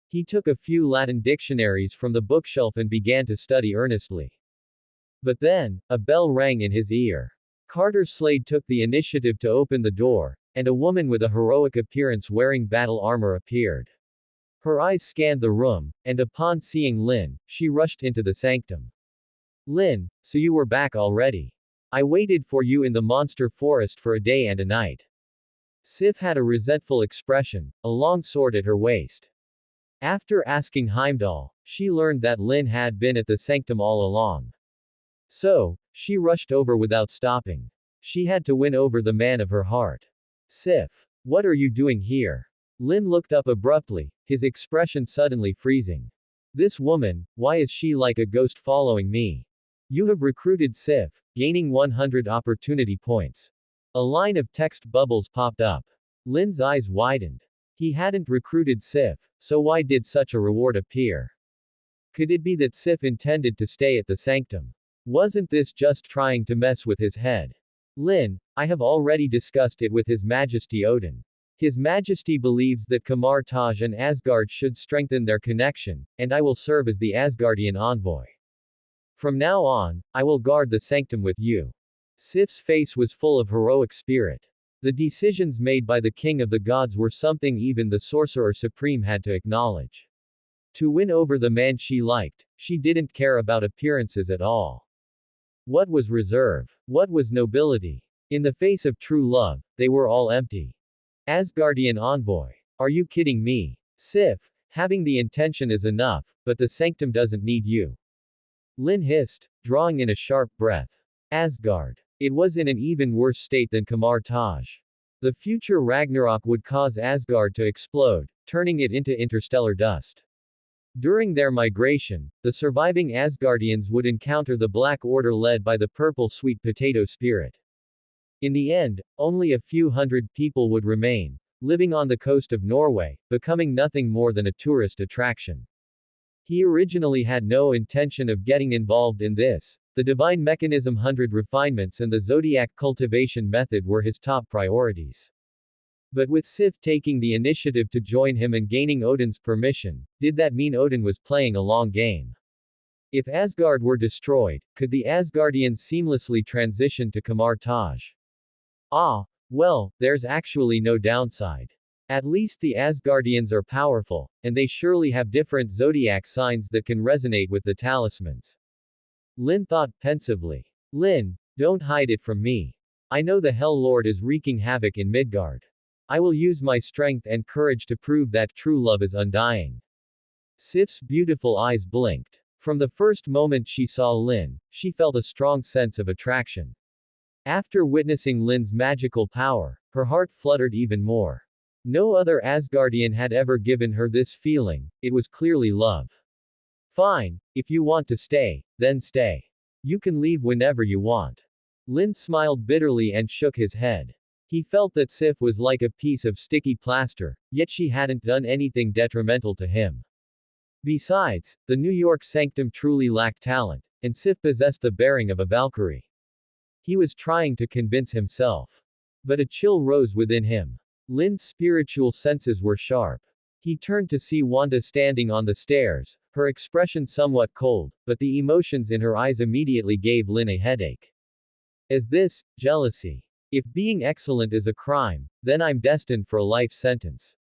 He took a few Latin dictionaries from the bookshelf and began to study earnestly. But then, a bell rang in his ear. Carter Slade took the initiative to open the door, and a woman with a heroic appearance wearing battle armor appeared. Her eyes scanned the room, and upon seeing Lynn, she rushed into the sanctum. Lynn, so you were back already. I waited for you in the monster forest for a day and a night. Sif had a resentful expression, a long sword at her waist. After asking Heimdall, she learned that Lynn had been at the sanctum all along. So, she rushed over without stopping. She had to win over the man of her heart. Sif, what are you doing here? Lynn looked up abruptly, his expression suddenly freezing. This woman, why is she like a ghost following me? You have recruited Sif, gaining 100 opportunity points. A line of text bubbles popped up. Lin's eyes widened. He hadn't recruited Sif, so why did such a reward appear? Could it be that Sif intended to stay at the sanctum? Wasn't this just trying to mess with his head? Lin, I have already discussed it with His Majesty Odin. His Majesty believes that Kamar Taj and Asgard should strengthen their connection, and I will serve as the Asgardian envoy. From now on, I will guard the sanctum with you. Sif's face was full of heroic spirit. The decisions made by the King of the Gods were something even the Sorcerer Supreme had to acknowledge. To win over the man she liked, she didn't care about appearances at all. What was reserve? What was nobility? In the face of true love, they were all empty. Asgardian envoy. Are you kidding me? Sif, having the intention is enough, but the sanctum doesn't need you. Lin hissed, drawing in a sharp breath. Asgard. It was in an even worse state than Kamar Taj. The future Ragnarok would cause Asgard to explode, turning it into interstellar dust. During their migration, the surviving Asgardians would encounter the Black Order led by the purple sweet potato spirit. In the end, only a few hundred people would remain, living on the coast of Norway, becoming nothing more than a tourist attraction. He originally had no intention of getting involved in this. The divine mechanism 100 refinements and the zodiac cultivation method were his top priorities. But with Sif taking the initiative to join him and gaining Odin's permission, did that mean Odin was playing a long game? If Asgard were destroyed, could the Asgardians seamlessly transition to Kamar Taj? Ah, well, there's actually no downside. At least the Asgardians are powerful, and they surely have different zodiac signs that can resonate with the talismans. Lin thought pensively. Lin, don't hide it from me. I know the Hell Lord is wreaking havoc in Midgard. I will use my strength and courage to prove that true love is undying. Sif's beautiful eyes blinked. From the first moment she saw Lin, she felt a strong sense of attraction. After witnessing Lin's magical power, her heart fluttered even more. No other Asgardian had ever given her this feeling, it was clearly love. Fine, if you want to stay, then stay. You can leave whenever you want. Lin smiled bitterly and shook his head. He felt that Sif was like a piece of sticky plaster, yet she hadn't done anything detrimental to him. Besides, the New York sanctum truly lacked talent, and Sif possessed the bearing of a Valkyrie. He was trying to convince himself. But a chill rose within him. Lin's spiritual senses were sharp. He turned to see Wanda standing on the stairs, her expression somewhat cold, but the emotions in her eyes immediately gave Lin a headache. Is this jealousy? If being excellent is a crime, then I'm destined for a life sentence.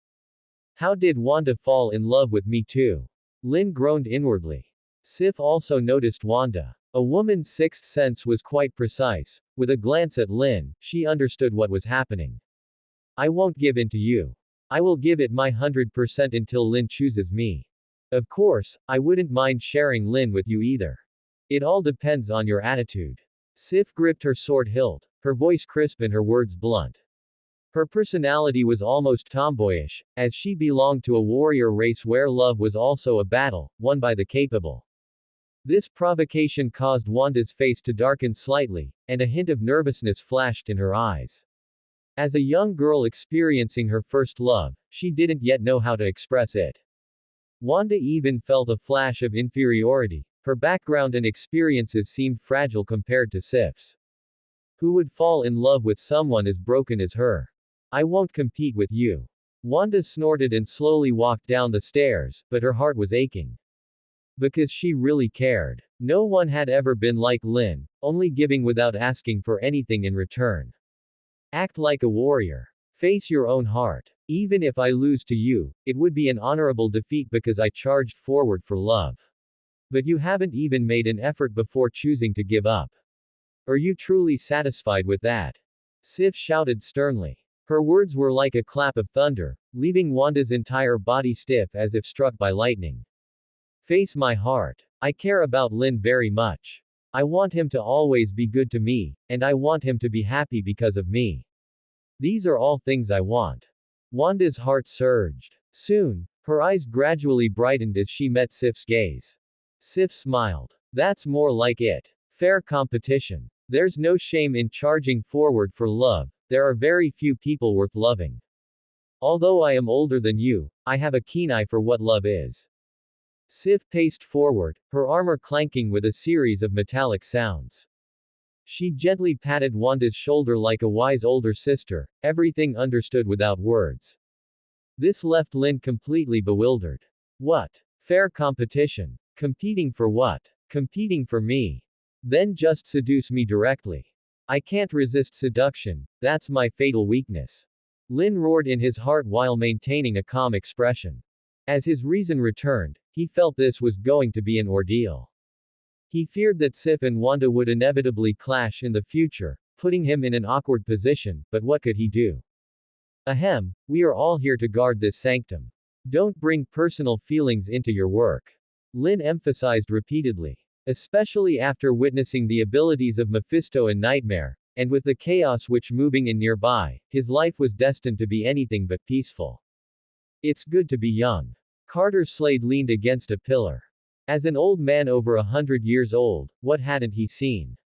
How did Wanda fall in love with me too? Lin groaned inwardly. Sif also noticed Wanda. A woman's sixth sense was quite precise. With a glance at Lin, she understood what was happening. I won't give in to you. I will give it my 100% until Lin chooses me. Of course, I wouldn't mind sharing Lin with you either. It all depends on your attitude. Sif gripped her sword hilt, her voice crisp and her words blunt. Her personality was almost tomboyish, as she belonged to a warrior race where love was also a battle, won by the capable. This provocation caused Wanda's face to darken slightly, and a hint of nervousness flashed in her eyes. As a young girl experiencing her first love, she didn't yet know how to express it. Wanda even felt a flash of inferiority. Her background and experiences seemed fragile compared to Sif's. Who would fall in love with someone as broken as her? I won't compete with you. Wanda snorted and slowly walked down the stairs, but her heart was aching. Because she really cared. No one had ever been like Lin, only giving without asking for anything in return. Act like a warrior. Face your own heart. Even if I lose to you, it would be an honorable defeat because I charged forward for love. But you haven't even made an effort before choosing to give up. Are you truly satisfied with that? Sif shouted sternly. Her words were like a clap of thunder, leaving Wanda's entire body stiff as if struck by lightning. Face my heart. I care about Lin very much. I want him to always be good to me, and I want him to be happy because of me. These are all things I want. Wanda's heart surged. Soon, her eyes gradually brightened as she met Sif's gaze. Sif smiled. That's more like it. Fair competition. There's no shame in charging forward for love, there are very few people worth loving. Although I am older than you, I have a keen eye for what love is. Sif paced forward, her armor clanking with a series of metallic sounds. She gently patted Wanda's shoulder like a wise older sister, everything understood without words. This left Lin completely bewildered. What? Fair competition. Competing for what? Competing for me. Then just seduce me directly. I can't resist seduction, that's my fatal weakness. Lin roared in his heart while maintaining a calm expression. As his reason returned, he felt this was going to be an ordeal. He feared that Sif and Wanda would inevitably clash in the future, putting him in an awkward position, but what could he do? Ahem, we are all here to guard this sanctum. Don't bring personal feelings into your work. Lin emphasized repeatedly. Especially after witnessing the abilities of Mephisto and Nightmare, and with the chaos which moving in nearby, his life was destined to be anything but peaceful. It's good to be young. Carter Slade leaned against a pillar. As an old man over 100 years old, what hadn't he seen?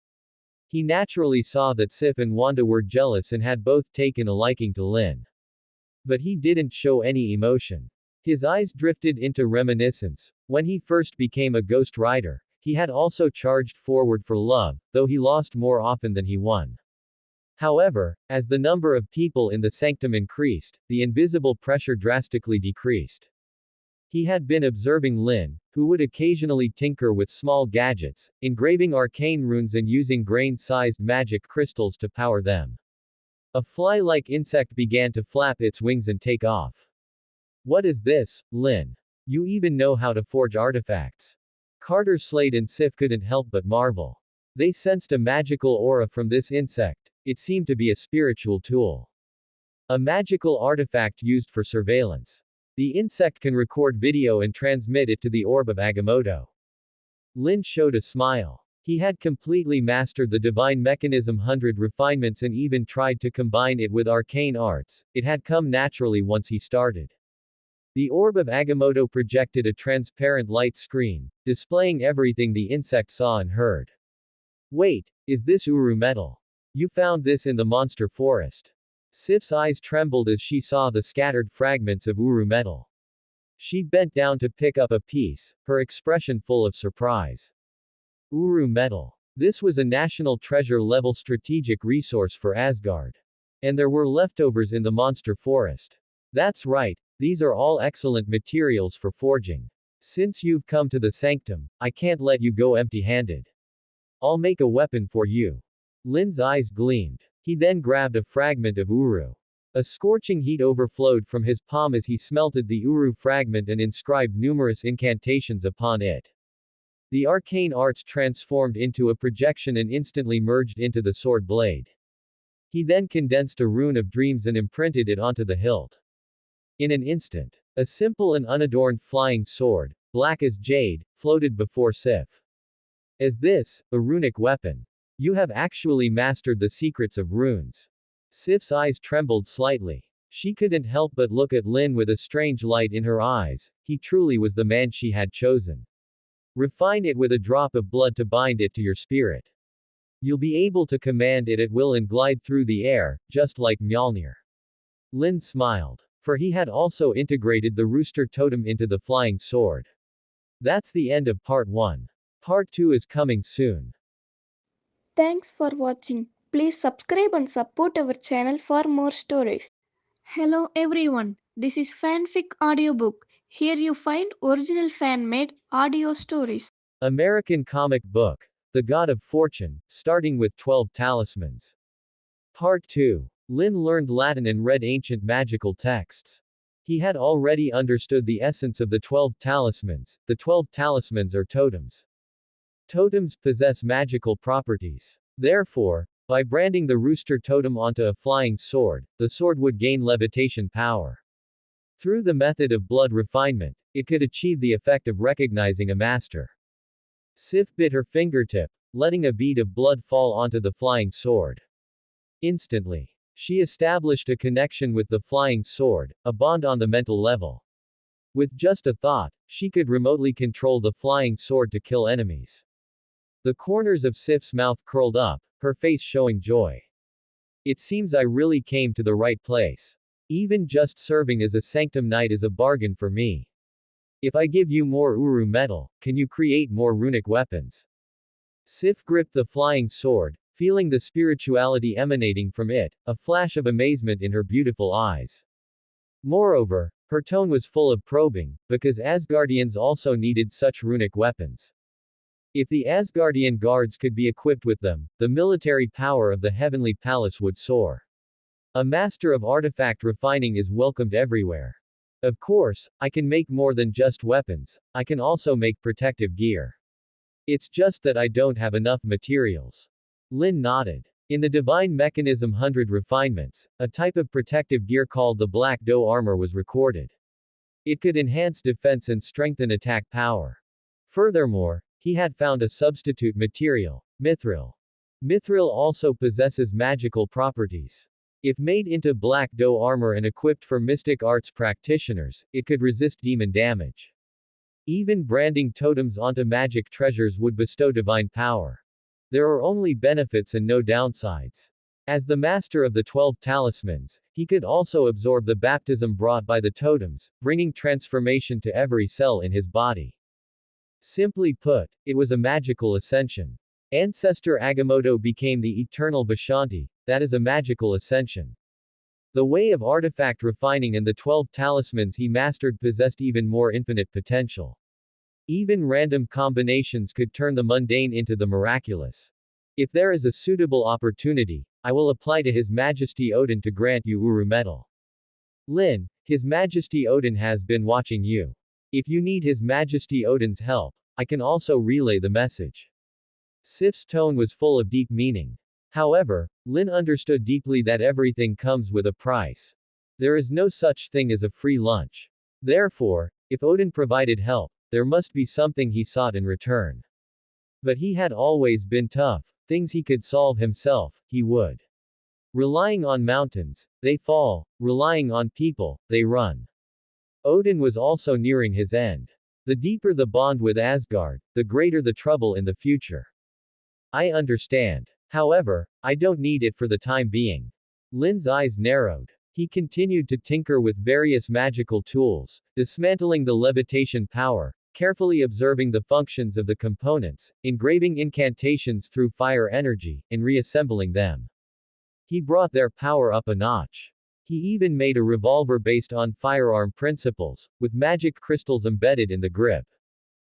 He naturally saw that Sif and Wanda were jealous and had both taken a liking to Lin. But he didn't show any emotion. His eyes drifted into reminiscence. When he first became a Ghost Rider, he had also charged forward for love, though he lost more often than he won. However, as the number of people in the sanctum increased, the invisible pressure drastically decreased. He had been observing Lin, who would occasionally tinker with small gadgets, engraving arcane runes and using grain-sized magic crystals to power them. A fly-like insect began to flap its wings and take off. What is this, Lin? You even know how to forge artifacts. Carter Slade and Sif couldn't help but marvel. They sensed a magical aura from this insect, it seemed to be a spiritual tool. A magical artifact used for surveillance. The insect can record video and transmit it to the orb of Agamotto. Lin showed a smile. He had completely mastered the divine mechanism 100 refinements and even tried to combine it with arcane arts, it had come naturally once he started. The orb of Agamotto projected a transparent light screen, displaying everything the insect saw and heard. Wait, is this Uru metal? You found this in the monster forest. Sif's eyes trembled as she saw the scattered fragments of Uru metal. She bent down to pick up a piece, her expression full of surprise. Uru metal. This was a national treasure-level strategic resource for Asgard. And there were leftovers in the monster forest. That's right, these are all excellent materials for forging. Since you've come to the sanctum, I can't let you go empty-handed. I'll make a weapon for you. Lin's eyes gleamed. He then grabbed a fragment of Uru. A scorching heat overflowed from his palm as he smelted the Uru fragment and inscribed numerous incantations upon it. The arcane arts transformed into a projection and instantly merged into the sword blade. He then condensed a rune of dreams and imprinted it onto the hilt. In an instant, a simple and unadorned flying sword, black as jade, floated before Sif. Is this a runic weapon? You have actually mastered the secrets of runes. Sif's eyes trembled slightly. She couldn't help but look at Lin with a strange light in her eyes, he truly was the man she had chosen. Refine it with a drop of blood to bind it to your spirit. You'll be able to command it at will and glide through the air, just like Mjolnir. Lin smiled. For he had also integrated the rooster totem into the flying sword. That's the end of part 1. Part 2 is coming soon. Thanks for watching. Please subscribe and support our channel for more stories. Hello everyone, this is Fanfic Audiobook. Here you find original fan-made audio stories. American comic book. The God of Fortune, starting with 12 Talismans. Part 2. Lin learned Latin and read ancient magical texts. He had already understood the essence of the 12 talismans. The 12 talismans are totems. Totems possess magical properties. Therefore, by branding the rooster totem onto a flying sword, the sword would gain levitation power. Through the method of blood refinement, it could achieve the effect of recognizing a master. Sif bit her fingertip, letting a bead of blood fall onto the flying sword. Instantly, she established a connection with the flying sword, a bond on the mental level. With just a thought, she could remotely control the flying sword to kill enemies. The corners of Sif's mouth curled up, her face showing joy. It seems I really came to the right place. Even just serving as a Sanctum Knight is a bargain for me. If I give you more Uru metal, can you create more runic weapons? Sif gripped the flying sword, feeling the spirituality emanating from it, a flash of amazement in her beautiful eyes. Moreover, her tone was full of probing, because Asgardians also needed such runic weapons. If the Asgardian guards could be equipped with them, the military power of the heavenly palace would soar. A master of artifact refining is welcomed everywhere. Of course, I can make more than just weapons, I can also make protective gear. It's just that I don't have enough materials. Lin nodded. In the Divine Mechanism 100 refinements, a type of protective gear called the Black Doe armor was recorded. It could enhance defense and strengthen attack power. Furthermore, he had found a substitute material, mithril. Mithril also possesses magical properties. If made into Black Doe armor and equipped for mystic arts practitioners, it could resist demon damage. Even branding totems onto magic treasures would bestow divine power. There are only benefits and no downsides. As the master of the 12 talismans, he could also absorb the baptism brought by the totems, bringing transformation to every cell in his body. Simply put, it was a magical ascension. Ancestor Agamotto became the eternal Vishanti, that is a magical ascension. The way of artifact refining and the 12 talismans he mastered possessed even more infinite potential. Even random combinations could turn the mundane into the miraculous. If there is a suitable opportunity, I will apply to His Majesty Odin to grant you Uru metal. Lin, His Majesty Odin has been watching you. If you need His Majesty Odin's help, I can also relay the message. Sif's tone was full of deep meaning. However, Lin understood deeply that everything comes with a price. There is no such thing as a free lunch. Therefore, if Odin provided help, there must be something he sought in return. But he had always been tough, things he could solve himself, he would. Relying on mountains, they fall, relying on people, they run. Odin was also nearing his end. The deeper the bond with Asgard, the greater the trouble in the future. I understand. However, I don't need it for the time being. Lin's eyes narrowed. He continued to tinker with various magical tools, dismantling the levitation power, carefully observing the functions of the components, engraving incantations through fire energy, and reassembling them. He brought their power up a notch. He even made a revolver based on firearm principles, with magic crystals embedded in the grip.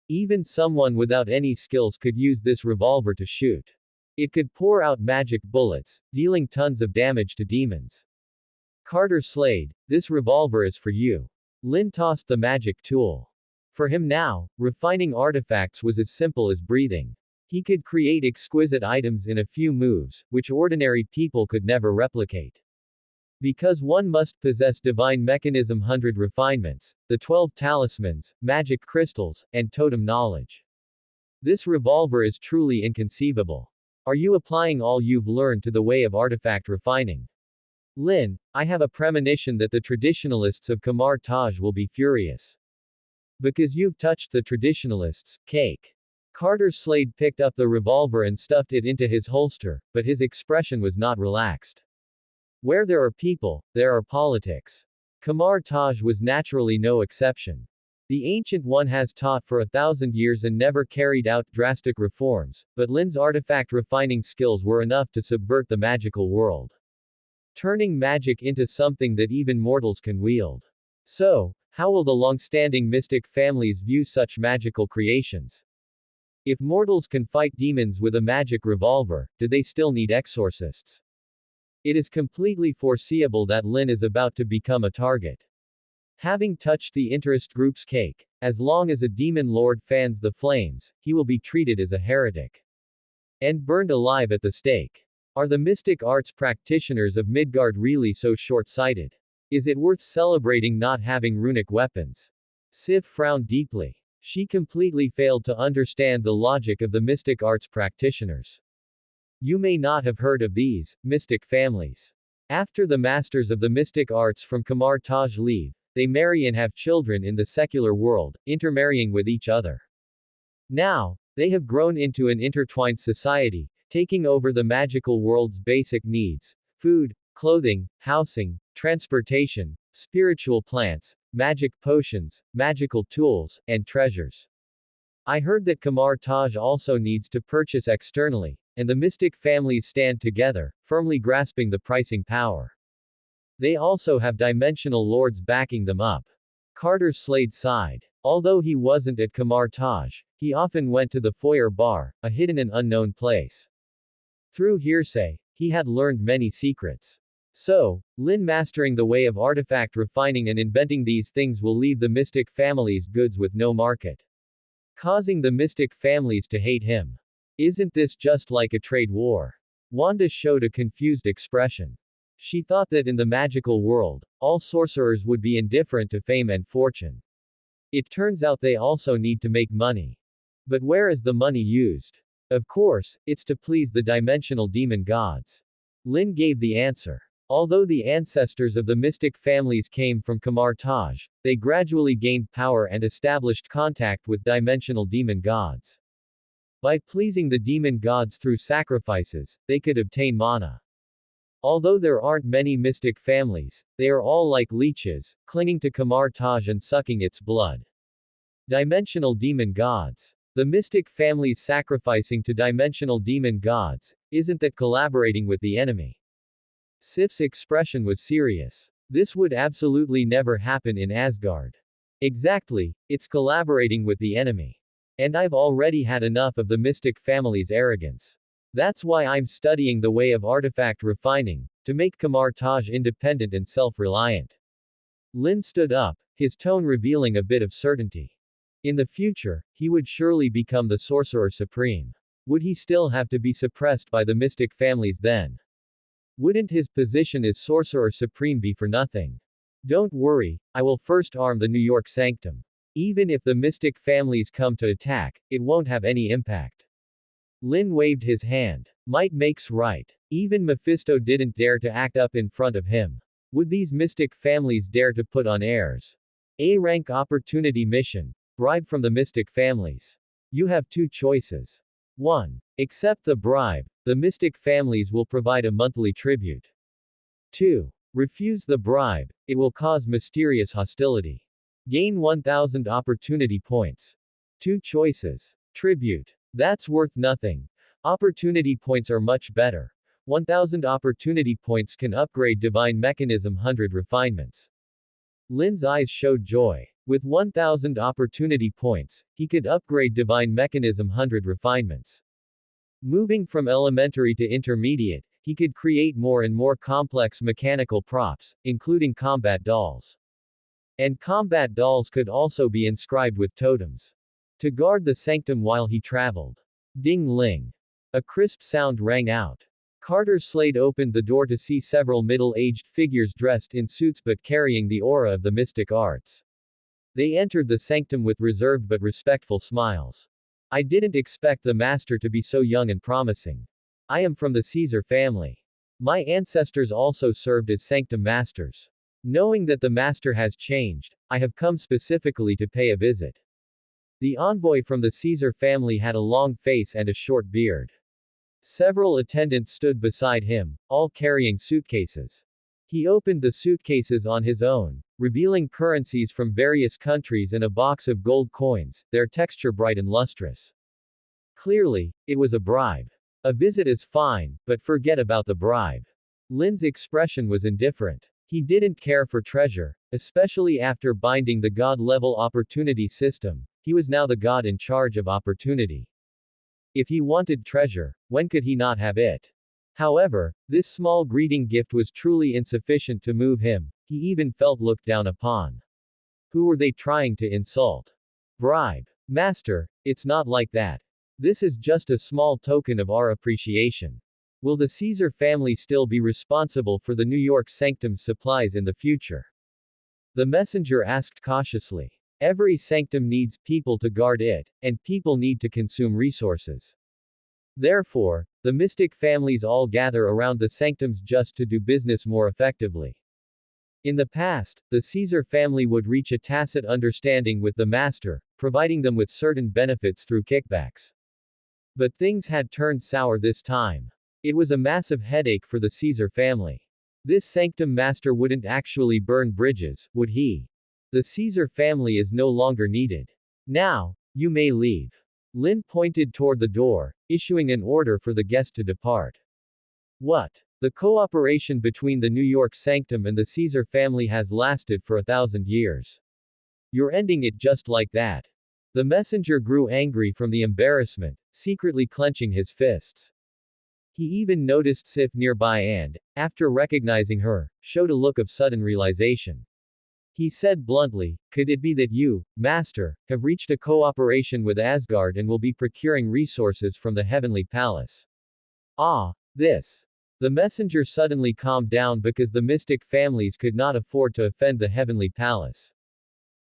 Even someone without any skills could use this revolver to shoot. It could pour out magic bullets, dealing tons of damage to demons. Carter Slade, this revolver is for you. Lin tossed the magic tool. For him now, refining artifacts was as simple as breathing. He could create exquisite items in a few moves, which ordinary people could never replicate. Because one must possess Divine Mechanism 100 refinements, the 12 talismans, magic crystals, and totem knowledge. This revolver is truly inconceivable. Are you applying all you've learned to the way of artifact refining? Lin, I have a premonition that the traditionalists of Kamar Taj will be furious. Because you've touched the traditionalists' cake. Carter Slade picked up the revolver and stuffed it into his holster, but his expression was not relaxed. Where there are people, there are politics. Kamar Taj was naturally no exception. The Ancient One has taught for 1,000 years and never carried out drastic reforms, but Lin's artifact refining skills were enough to subvert the magical world. Turning magic into something that even mortals can wield. So, how will the long-standing mystic families view such magical creations? If mortals can fight demons with a magic revolver, do they still need exorcists? It is completely foreseeable that Lin is about to become a target. Having touched the interest group's cake, as long as a demon lord fans the flames, he will be treated as a heretic. And burned alive at the stake. Are the mystic arts practitioners of Midgard really so short-sighted? Is it worth celebrating not having runic weapons? Sif frowned deeply. She completely failed to understand the logic of the mystic arts practitioners. You may not have heard of these mystic families. After the masters of the mystic arts from Kamar Taj leave, they marry and have children in the secular world, intermarrying with each other. Now, They have grown into an intertwined society, taking over the magical world's basic needs: food, clothing, housing, transportation, spiritual plants, magic potions, magical tools, and treasures. I heard that Kamar Taj also needs to purchase externally, and the mystic families stand together, firmly grasping the pricing power. They also have dimensional lords backing them up. Carter Slade sighed. Although he wasn't at Kamar Taj, he often went to the foyer bar, a hidden and unknown place. Through hearsay, he had learned many secrets. So, Lin mastering the way of artifact refining and inventing these things will leave the mystic family's goods with no market, causing the mystic families to hate him. Isn't this just like a trade war? Wanda showed a confused expression. She thought that in the magical world, all sorcerers would be indifferent to fame and fortune. It turns out they also need to make money. But where is the money used? Of course, it's to please the dimensional demon gods. Lin gave the answer. Although the ancestors of the mystic families came from Kamar Taj, they gradually gained power and established contact with dimensional demon gods. By pleasing the demon gods through sacrifices, they could obtain mana. Although there aren't many mystic families, they are all like leeches, clinging to Kamar Taj and sucking its blood. Dimensional demon gods. The mystic families sacrificing to dimensional demon gods, isn't that collaborating with the enemy? Sif's expression was serious. This would absolutely never happen in Asgard. Exactly, it's collaborating with the enemy. And I've already had enough of the mystic family's arrogance. That's why I'm studying the way of artifact refining, to make Kamar Taj independent and self-reliant. Lin stood up, his tone revealing a bit of certainty. In the future, he would surely become the Sorcerer Supreme. Would he still have to be suppressed by the mystic families then? Wouldn't his position as Sorcerer Supreme be for nothing? Don't worry, I will first arm the New York Sanctum. Even if the mystic families come to attack, it won't have any impact. Lin waved his hand. Might makes right. Even Mephisto didn't dare to act up in front of him. Would these mystic families dare to put on airs? A-rank opportunity mission. Bribe from the mystic families. You have two choices. 1. Accept the bribe. The mystic families will provide a monthly tribute. 2. Refuse the bribe. It will cause mysterious hostility. Gain 1,000 opportunity points. Two choices. Tribute. That's worth nothing. Opportunity points are much better. 1,000 opportunity points can upgrade Divine Mechanism 100 refinements. Lin's eyes showed joy. With 1,000 opportunity points, he could upgrade Divine Mechanism 100 refinements. Moving from elementary to intermediate, he could create more and more complex mechanical props, including combat dolls. And combat dolls could also be inscribed with totems to guard the sanctum while he traveled. Ding-ling. A crisp sound rang out. Carter Slade opened the door to see several middle-aged figures dressed in suits but carrying the aura of the mystic arts. They entered the sanctum with reserved but respectful smiles. I didn't expect the master to be so young and promising. I am from the Caesar family. My ancestors also served as sanctum masters. Knowing that the master has changed, I have come specifically to pay a visit. The envoy from the Caesar family had a long face and a short beard. Several attendants stood beside him, all carrying suitcases. He opened the suitcases on his own, revealing currencies from various countries and a box of gold coins, their texture bright and lustrous. Clearly, it was a bribe. A visit is fine, but forget about the bribe. Lin's expression was indifferent. He didn't care for treasure, especially after binding the god-level opportunity system. He was now the god in charge of opportunity. If he wanted treasure, when could he not have it? However, this small greeting gift was truly insufficient to move him. He even felt looked down upon. Who were they trying to insult? Bribe. Master, it's not like that. This is just a small token of our appreciation. Will the Caesar family still be responsible for the New York Sanctum's supplies in the future? The messenger asked cautiously. Every sanctum needs people to guard it, and people need to consume resources. Therefore, the mystic families all gather around the sanctums just to do business more effectively. In the past, the Caesar family would reach a tacit understanding with the master, providing them with certain benefits through kickbacks. But things had turned sour this time. It was a massive headache for the Caesar family. This sanctum master wouldn't actually burn bridges, would he? The Caesar family is no longer needed. Now, you may leave. Lin pointed toward the door, issuing an order for the guest to depart. What? The cooperation between the New York sanctum and the Caesar family has lasted for 1,000 years. You're ending it just like that. The messenger grew angry from the embarrassment, secretly clenching his fists. He even noticed Sif nearby and, after recognizing her, showed a look of sudden realization. He said bluntly, "Could it be that you, Master, have reached a cooperation with Asgard and will be procuring resources from the heavenly palace?" Ah, this. The messenger suddenly calmed down because the mystic families could not afford to offend the heavenly palace.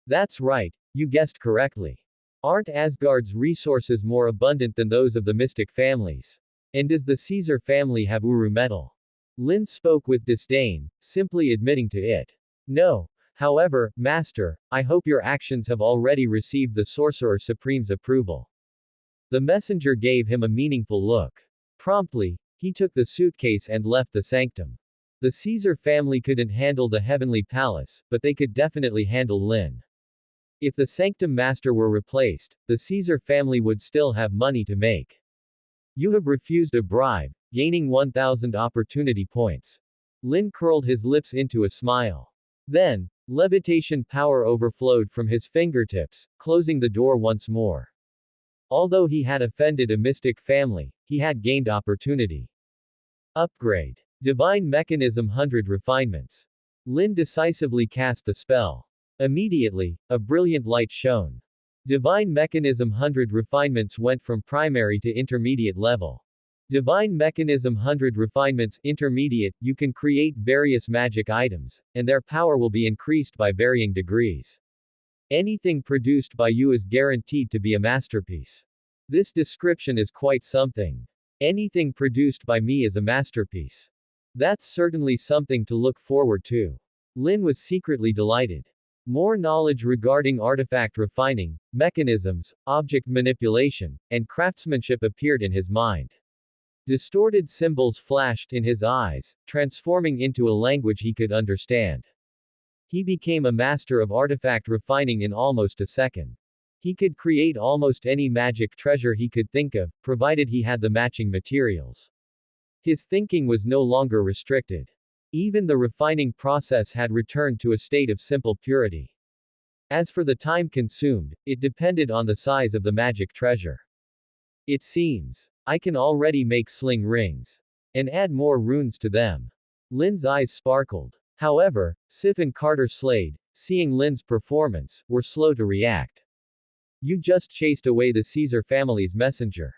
That's right, you guessed correctly. Aren't Asgard's resources more abundant than those of the mystic families? And does the Caesar family have Uru metal? Lin spoke with disdain, simply admitting to it. No. However, Master, I hope your actions have already received the Sorcerer Supreme's approval. The messenger gave him a meaningful look. Promptly, he took the suitcase and left the sanctum. The Caesar family couldn't handle the heavenly palace, but they could definitely handle Lin. If the sanctum master were replaced, the Caesar family would still have money to make. You have refused a bribe, gaining 1,000 opportunity points. Lin curled his lips into a smile. Then, levitation power overflowed from his fingertips, closing the door once more. Although he had offended a mystic family, he had gained opportunity. Upgrade. Divine Mechanism 100 Refinements. Lin decisively cast the spell. Immediately, a brilliant light shone. Divine Mechanism 100 Refinements went from primary to intermediate level. Divine Mechanism 100 Refinements Intermediate, you can create various magic items, and their power will be increased by varying degrees. Anything produced by you is guaranteed to be a masterpiece. This description is quite something. Anything produced by me is a masterpiece. That's certainly something to look forward to. Lin was secretly delighted. More knowledge regarding artifact refining, mechanisms, object manipulation, and craftsmanship appeared in his mind. Distorted symbols flashed in his eyes, transforming into a language he could understand. He became a master of artifact refining in almost a second. He could create almost any magic treasure he could think of, provided he had the matching materials. His thinking was no longer restricted. Even the refining process had returned to a state of simple purity. As for the time consumed, it depended on the size of the magic treasure. It seems. I can already make sling rings. And add more runes to them. Lin's eyes sparkled. However, Sif and Carter Slade, seeing Lin's performance, were slow to react. You just chased away the Caesar family's messenger.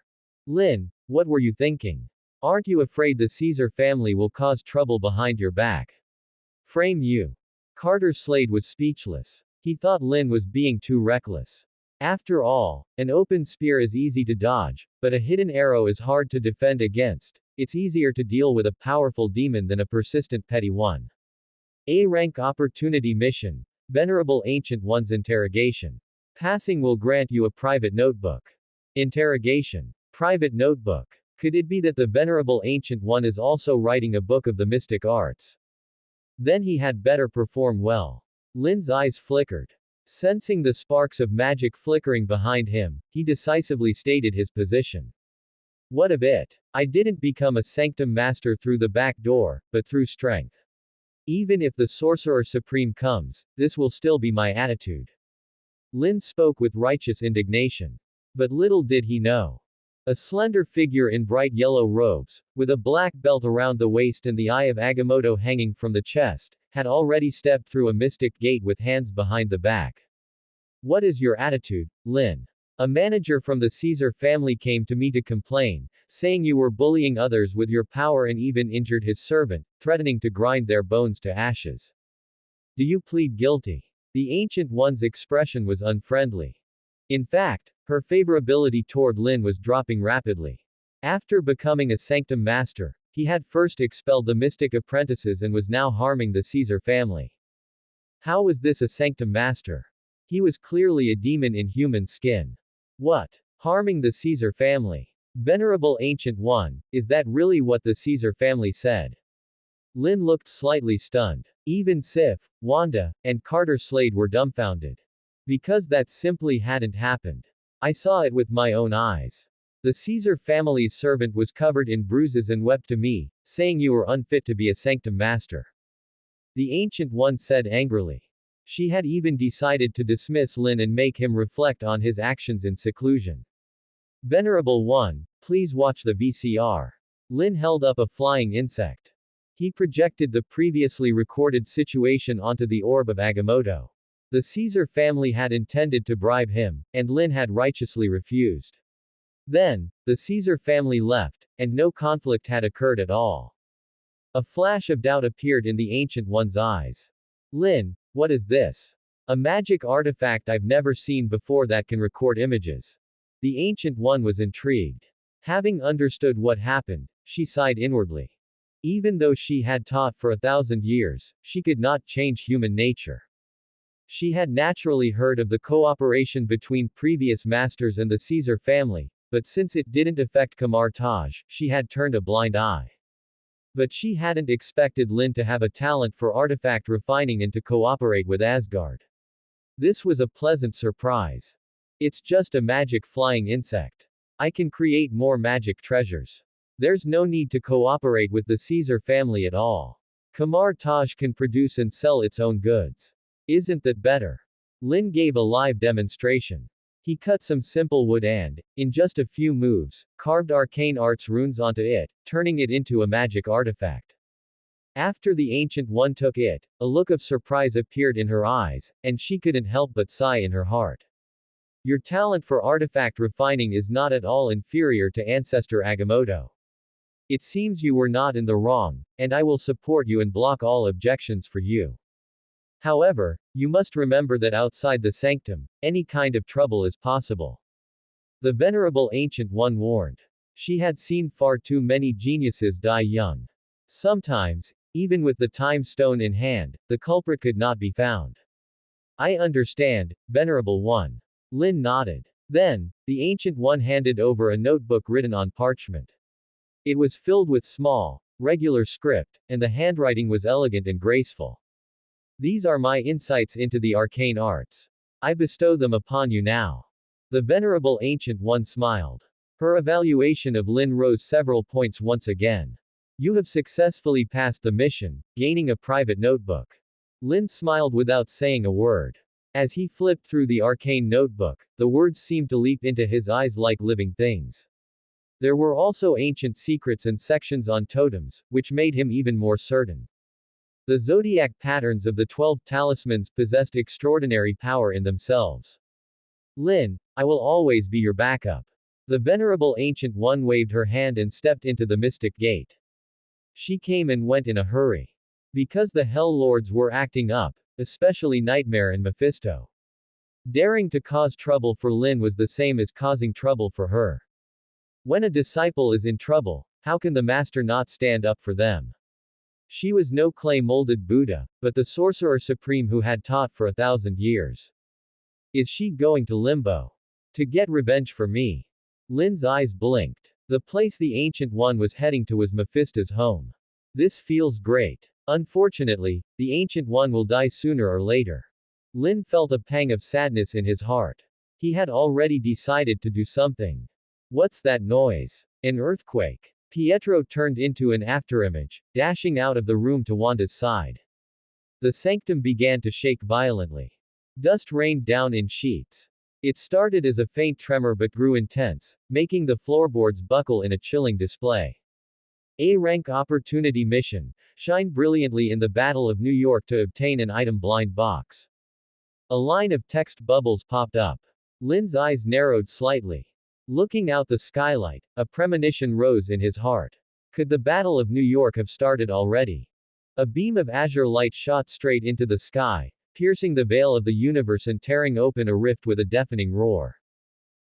Lin, what were you thinking? Aren't you afraid the Caesar family will cause trouble behind your back? Frame you. Carter Slade was speechless. He thought Lin was being too reckless. After all, an open spear is easy to dodge, but a hidden arrow is hard to defend against. It's easier to deal with a powerful demon than a persistent petty one. A-rank opportunity mission. Venerable Ancient One's interrogation. Passing will grant you a private notebook. Interrogation. Private notebook. Could it be that the Venerable Ancient One is also writing a book of the mystic arts? Then he had better perform well. Lin's eyes flickered. Sensing the sparks of magic flickering behind him, he decisively stated his position. What of it? I didn't become a sanctum master through the back door, but through strength. Even if the Sorcerer Supreme comes, this will still be my attitude. Lin spoke with righteous indignation. But little did he know. A slender figure in bright yellow robes, with a black belt around the waist and the eye of Agamotto hanging from the chest, had already stepped through a mystic gate with hands behind the back. What is your attitude, Lin? A manager from the Caesar family came to me to complain, saying you were bullying others with your power and even injured his servant, threatening to grind their bones to ashes. Do you plead guilty? The Ancient One's expression was unfriendly. In fact, her favorability toward Lin was dropping rapidly. After becoming a sanctum master, he had first expelled the mystic apprentices and was now harming the Caesar family. How was this a sanctum master? He was clearly a demon in human skin. What? Harming the Caesar family? Venerable Ancient One, is that really what the Caesar family said? Lin looked slightly stunned. Even Sif, Wanda, and Carter Slade were dumbfounded. Because that simply hadn't happened. I saw it with my own eyes. The Caesar family's servant was covered in bruises and wept to me, saying you were unfit to be a sanctum master. The Ancient One said angrily. She had even decided to dismiss Lin and make him reflect on his actions in seclusion. Venerable One, please watch the VCR. Lin held up a flying insect. He projected the previously recorded situation onto the orb of Agamotto. The Caesar family had intended to bribe him, and Lin had righteously refused. Then, the Caesar family left, and no conflict had occurred at all. A flash of doubt appeared in the Ancient One's eyes. Lin, what is this? A magic artifact I've never seen before that can record images. The Ancient One was intrigued. Having understood what happened, she sighed inwardly. Even though she had taught for 1,000 years, she could not change human nature. She had naturally heard of the cooperation between previous masters and the Caesar family, but since it didn't affect Kamar Taj, she had turned a blind eye. But she hadn't expected Lin to have a talent for artifact refining and to cooperate with Asgard. This was a pleasant surprise. It's just a magic flying insect. I can create more magic treasures. There's no need to cooperate with the Caesar family at all. Kamar Taj can produce and sell its own goods. Isn't that better? Lin gave a live demonstration. He cut some simple wood and, in just a few moves, carved arcane arts runes onto it, turning it into a magic artifact. After the Ancient One took it, a look of surprise appeared in her eyes, and she couldn't help but sigh in her heart. Your talent for artifact refining is not at all inferior to Ancestor Agamotto. It seems you were not in the wrong, and I will support you and block all objections for you. However, you must remember that outside the sanctum, any kind of trouble is possible. The Venerable Ancient One warned. She had seen far too many geniuses die young. Sometimes, even with the time stone in hand, the culprit could not be found. I understand, Venerable One. Lin nodded. Then, the Ancient One handed over a notebook written on parchment. It was filled with small, regular script, and the handwriting was elegant and graceful. These are my insights into the arcane arts. I bestow them upon you now. The Venerable Ancient One smiled. Her evaluation of Lin rose several points once again. You have successfully passed the mission, gaining a private notebook. Lin smiled without saying a word. As he flipped through the arcane notebook, the words seemed to leap into his eyes like living things. There were also ancient secrets and sections on totems, which made him even more certain. The zodiac patterns of the 12 talismans possessed extraordinary power in themselves. Lin, I will always be your backup. The Venerable Ancient One waved her hand and stepped into the mystic gate. She came and went in a hurry. Because the Hell Lords were acting up, especially Nightmare and Mephisto. Daring to cause trouble for Lin was the same as causing trouble for her. When a disciple is in trouble, how can the master not stand up for them? She was no clay-molded Buddha, but the Sorcerer Supreme who had taught for 1,000 years. Is she going to limbo? To get revenge for me? Lin's eyes blinked. The place the Ancient One was heading to was Mephisto's home. This feels great. Unfortunately, the Ancient One will die sooner or later. Lin felt a pang of sadness in his heart. He had already decided to do something. What's that noise? An earthquake. Pietro turned into an afterimage, dashing out of the room to Wanda's side. The sanctum began to shake violently. Dust rained down in sheets. It started as a faint tremor but grew intense, making the floorboards buckle in a chilling display. A-rank opportunity mission. Shine brilliantly in the Battle of New York to obtain an item blind box. A line of text bubbles popped up. Lin's eyes narrowed slightly. Looking out the skylight, a premonition rose in his heart. Could the Battle of New York have started already? A beam of azure light shot straight into the sky, piercing the veil of the universe and tearing open a rift with a deafening roar.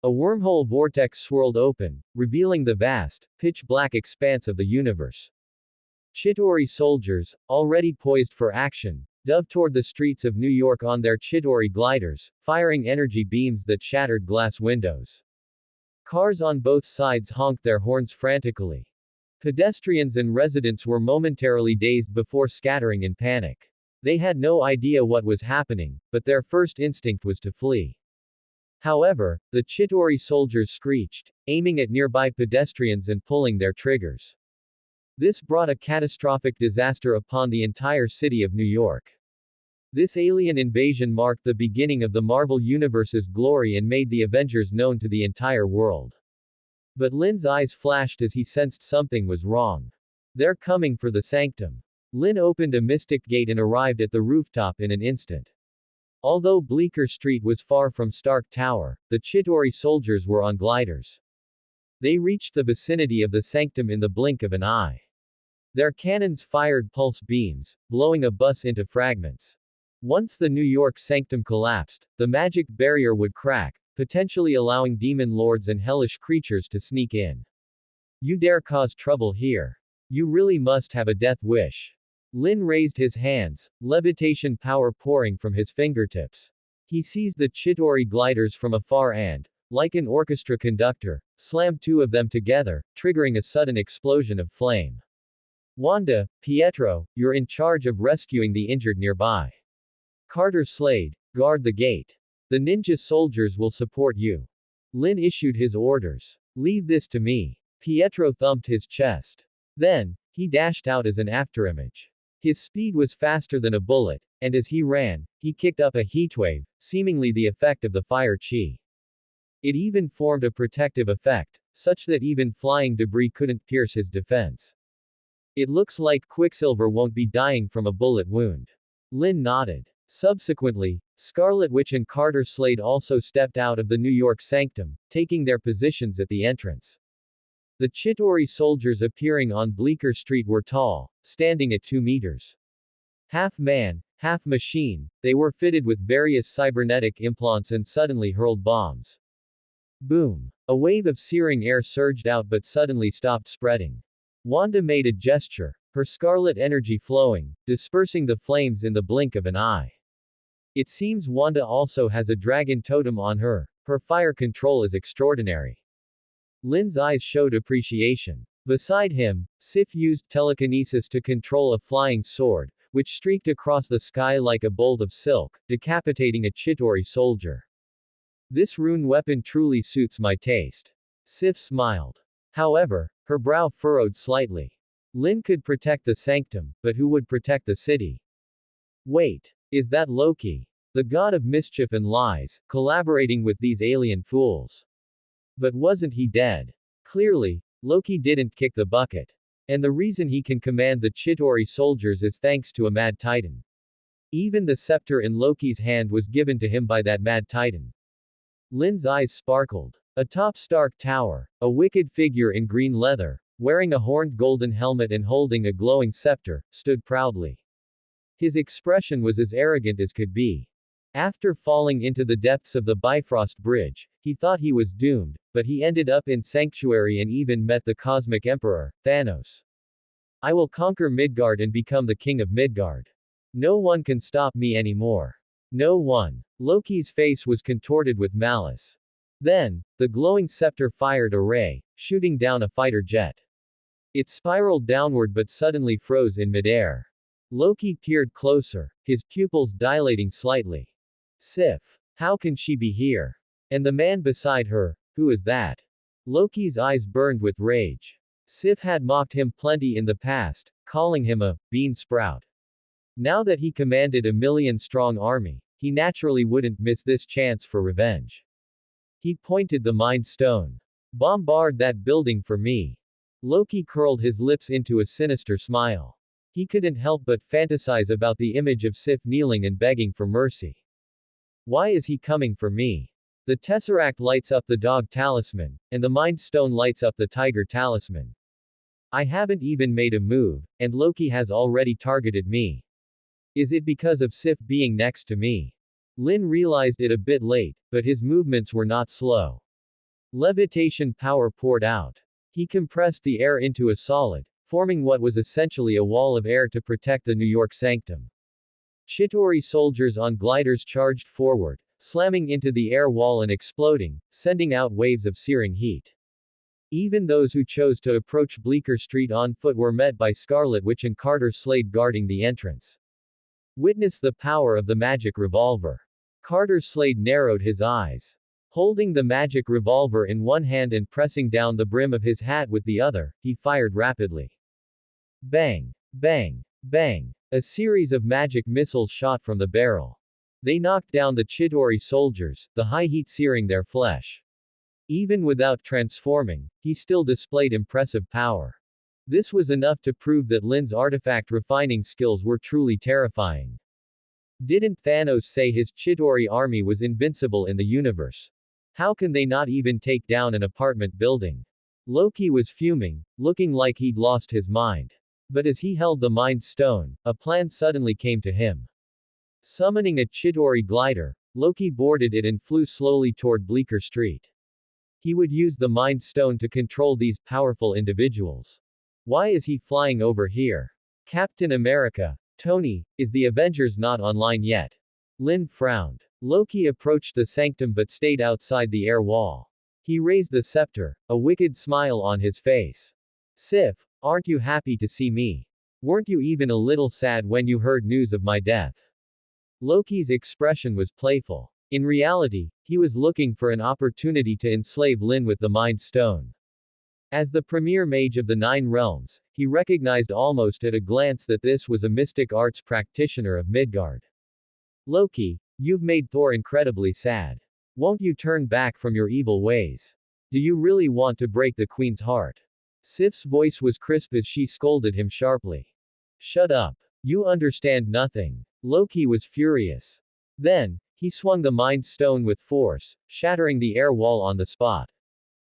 A wormhole vortex swirled open, revealing the vast, pitch-black expanse of the universe. Chidori soldiers, already poised for action, dove toward the streets of New York on their Chidori gliders, firing energy beams that shattered glass windows. Cars on both sides honked their horns frantically. Pedestrians and residents were momentarily dazed before scattering in panic. They had no idea what was happening, but their first instinct was to flee. However, the Chittori soldiers screeched, aiming at nearby pedestrians and pulling their triggers. This brought a catastrophic disaster upon the entire city of New York. This alien invasion marked the beginning of the Marvel Universe's glory and made the Avengers known to the entire world. But Lin's eyes flashed as he sensed something was wrong. They're coming for the sanctum. Lin opened a mystic gate and arrived at the rooftop in an instant. Although Bleecker Street was far from Stark Tower, the Chittori soldiers were on gliders. They reached the vicinity of the sanctum in the blink of an eye. Their cannons fired pulse beams, blowing a bus into fragments. Once the New York sanctum collapsed, the magic barrier would crack, potentially allowing demon lords and hellish creatures to sneak in. You dare cause trouble here. You really must have a death wish. Lin raised his hands, levitation power pouring from his fingertips. He seized the Chittori gliders from afar and, like an orchestra conductor, slammed two of them together, triggering a sudden explosion of flame. Wanda, Pietro, you're in charge of rescuing the injured nearby. Carter Slade, guard the gate. The ninja soldiers will support you. Lin issued his orders. Leave this to me. Pietro thumped his chest. Then, he dashed out as an afterimage. His speed was faster than a bullet, and as he ran, he kicked up a heatwave, seemingly the effect of the fire chi. It even formed a protective effect, such that even flying debris couldn't pierce his defense. It looks like Quicksilver won't be dying from a bullet wound. Lin nodded. Subsequently, Scarlet Witch and Carter Slade also stepped out of the New York sanctum, taking their positions at the entrance. The Chittori soldiers appearing on Bleecker Street were tall, standing at 2 meters. Half man, half machine, they were fitted with various cybernetic implants and suddenly hurled bombs. Boom! A wave of searing air surged out but suddenly stopped spreading. Wanda made a gesture, her scarlet energy flowing, dispersing the flames in the blink of an eye. It seems Wanda also has a dragon totem on her. Her fire control is extraordinary. Lin's eyes showed appreciation. Beside him, Sif used telekinesis to control a flying sword, which streaked across the sky like a bolt of silk, decapitating a Chittori soldier. This rune weapon truly suits my taste. Sif smiled. However, her brow furrowed slightly. Lin could protect the sanctum, but who would protect the city? Wait. Is that Loki? The god of mischief and lies, collaborating with these alien fools. But wasn't he dead? Clearly, Loki didn't kick the bucket. And the reason he can command the Chittori soldiers is thanks to a mad titan. Even the scepter in Loki's hand was given to him by that mad titan. Lin's eyes sparkled. Atop Stark Tower, a wicked figure in green leather, wearing a horned golden helmet and holding a glowing scepter, stood proudly. His expression was as arrogant as could be. After falling into the depths of the Bifrost Bridge, he thought he was doomed, but he ended up in Sanctuary and even met the Cosmic Emperor, Thanos. I will conquer Midgard and become the king of Midgard. No one can stop me anymore. No one. Loki's face was contorted with malice. Then, the glowing scepter fired a ray, shooting down a fighter jet. It spiraled downward but suddenly froze in midair. Loki peered closer, his pupils dilating slightly. Sif. How can she be here? And the man beside her, who is that? Loki's eyes burned with rage. Sif had mocked him plenty in the past, calling him a bean sprout. Now that he commanded a million-strong army, he naturally wouldn't miss this chance for revenge. He pointed the Mind Stone. Bombard that building for me. Loki curled his lips into a sinister smile. He couldn't help but fantasize about the image of Sif kneeling and begging for mercy. Why is he coming for me? The Tesseract lights up the dog talisman, and the Mind Stone lights up the tiger talisman. I haven't even made a move, and Loki has already targeted me. Is it because of Sif being next to me? Lin realized it a bit late, but his movements were not slow. Levitation power poured out. He compressed the air into a solid, forming what was essentially a wall of air to protect the New York sanctum. Chittori soldiers on gliders charged forward, slamming into the air wall and exploding, sending out waves of searing heat. Even those who chose to approach Bleecker Street on foot were met by Scarlet Witch and Carter Slade guarding the entrance. Witness the power of the magic revolver. Carter Slade narrowed his eyes. Holding the magic revolver in one hand and pressing down the brim of his hat with the other, he fired rapidly. Bang! Bang! Bang! A series of magic missiles shot from the barrel. They knocked down the Chidori soldiers, the high heat searing their flesh. Even without transforming, he still displayed impressive power. This was enough to prove that Lin's artifact refining skills were truly terrifying. Didn't Thanos say his Chidori army was invincible in the universe? How can they not even take down an apartment building? Loki was fuming, looking like he'd lost his mind. But as he held the Mind Stone, a plan suddenly came to him. Summoning a Chidori glider, Loki boarded it and flew slowly toward Bleecker Street. He would use the Mind Stone to control these powerful individuals. Why is he flying over here? Captain America, Tony, is the Avengers not online yet? Lin frowned. Loki approached the sanctum but stayed outside the air wall. He raised the scepter, a wicked smile on his face. Sif, aren't you happy to see me? Weren't you even a little sad when you heard news of my death? Loki's expression was playful. In reality, he was looking for an opportunity to enslave Lin with the Mind Stone. As the premier mage of the Nine Realms, he recognized almost at a glance that this was a mystic arts practitioner of Midgard. Loki, you've made Thor incredibly sad. Won't you turn back from your evil ways? Do you really want to break the queen's heart? Sif's voice was crisp as she scolded him sharply. Shut up. You understand nothing. Loki was furious. Then, he swung the Mind Stone with force, shattering the air wall on the spot.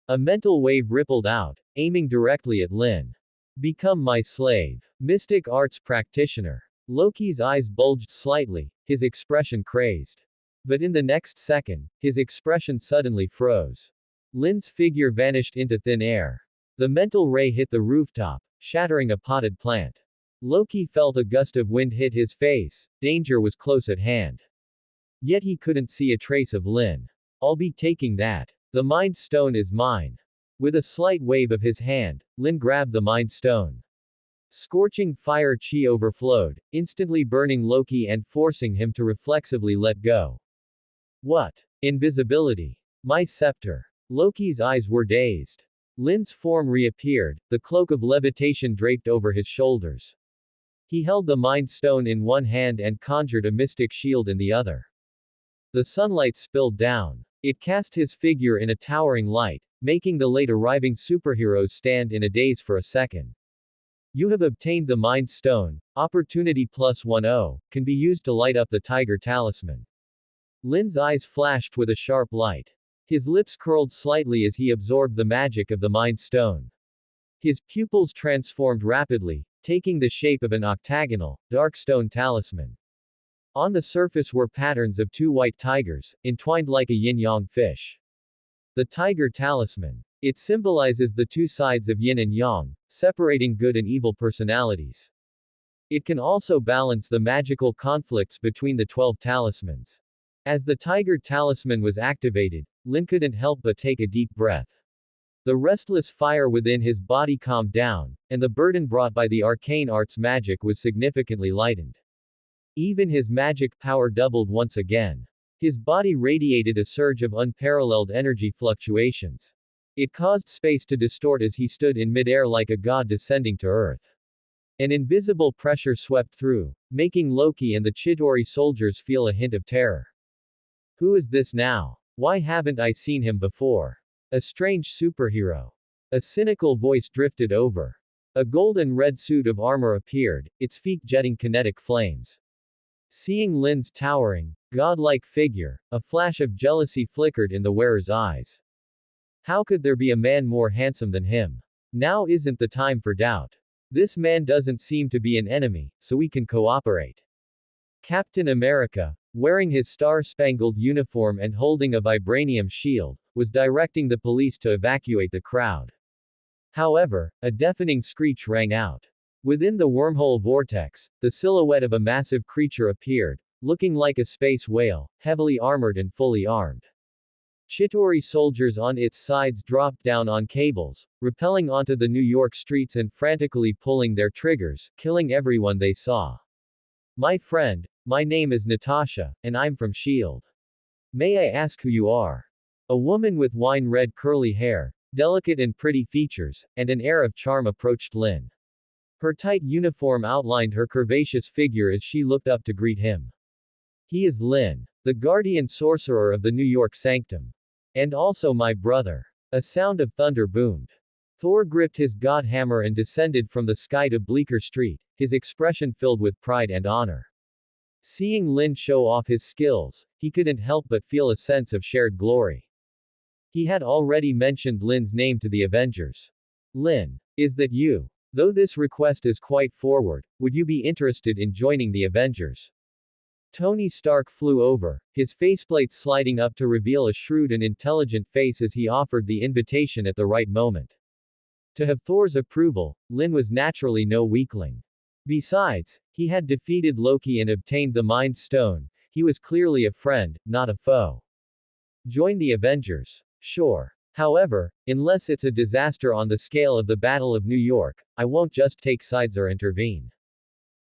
A mental wave rippled out, aiming directly at Lin. Become my slave. Mystic arts practitioner. Loki's eyes bulged slightly, his expression crazed. But in the next second, his expression suddenly froze. Lin's figure vanished into thin air. The mental ray hit the rooftop, shattering a potted plant. Loki felt a gust of wind hit his face, danger was close at hand. Yet he couldn't see a trace of Lin. I'll be taking that. The Mind Stone is mine. With a slight wave of his hand, Lin grabbed the Mind Stone. Scorching fire chi overflowed, instantly burning Loki and forcing him to reflexively let go. What? Invisibility. My scepter. Loki's eyes were dazed. Lin's form reappeared, the cloak of levitation draped over his shoulders. He held the Mind Stone in one hand and conjured a mystic shield in the other. The sunlight spilled down. It cast his figure in a towering light, making the late arriving superheroes stand in a daze for a second. You have obtained the Mind Stone. Opportunity +10 can be used to light up the Tiger Talisman. Lin's eyes flashed with a sharp light. His lips curled slightly as he absorbed the magic of the Mind Stone. His pupils transformed rapidly, taking the shape of an octagonal, dark stone talisman. On the surface were patterns of two white tigers, entwined like a yin-yang fish. The Tiger Talisman. It symbolizes the two sides of yin and yang, separating good and evil personalities. It can also balance the magical conflicts between the 12 talismans. As the Tiger Talisman was activated, Lin couldn't help but take a deep breath. The restless fire within his body calmed down, and the burden brought by the arcane arts magic was significantly lightened. Even his magic power doubled once again. His body radiated a surge of unparalleled energy fluctuations. It caused space to distort as he stood in midair like a god descending to earth. An invisible pressure swept through, making Loki and the Chidori soldiers feel a hint of terror. Who is this now? Why haven't I seen him before? A strange superhero. A cynical voice drifted over. A gold and red suit of armor appeared, its feet jetting kinetic flames. Seeing Lin's towering, godlike figure, a flash of jealousy flickered in the wearer's eyes. How could there be a man more handsome than him? Now isn't the time for doubt. This man doesn't seem to be an enemy, so we can cooperate. Captain America, wearing his star-spangled uniform and holding a vibranium shield, was directing the police to evacuate the crowd. However, a deafening screech rang out. Within the wormhole vortex, the silhouette of a massive creature appeared, looking like a space whale, heavily armored and fully armed. Chitauri soldiers on its sides dropped down on cables, rappelling onto the New York streets and frantically pulling their triggers, killing everyone they saw. My friend, my name is Natasha, and I'm from S.H.I.E.L.D. May I ask who you are? A woman with wine-red curly hair, delicate and pretty features, and an air of charm approached Lin. Her tight uniform outlined her curvaceous figure as she looked up to greet him. He is Lin, the guardian sorcerer of the New York Sanctum. And also my brother. A sound of thunder boomed. Thor gripped his god hammer and descended from the sky to Bleecker Street, his expression filled with pride and honor. Seeing Lin show off his skills, he couldn't help but feel a sense of shared glory. He had already mentioned Lin's name to the Avengers. Lin, is that you? Though this request is quite forward, would you be interested in joining the Avengers? Tony Stark flew over, his faceplate sliding up to reveal a shrewd and intelligent face as he offered the invitation at the right moment. To have Thor's approval, Lin was naturally no weakling. Besides, he had defeated Loki and obtained the Mind Stone. He was clearly a friend, not a foe. Join the Avengers. Sure. However, unless it's a disaster on the scale of the Battle of New York, I won't just take sides or intervene.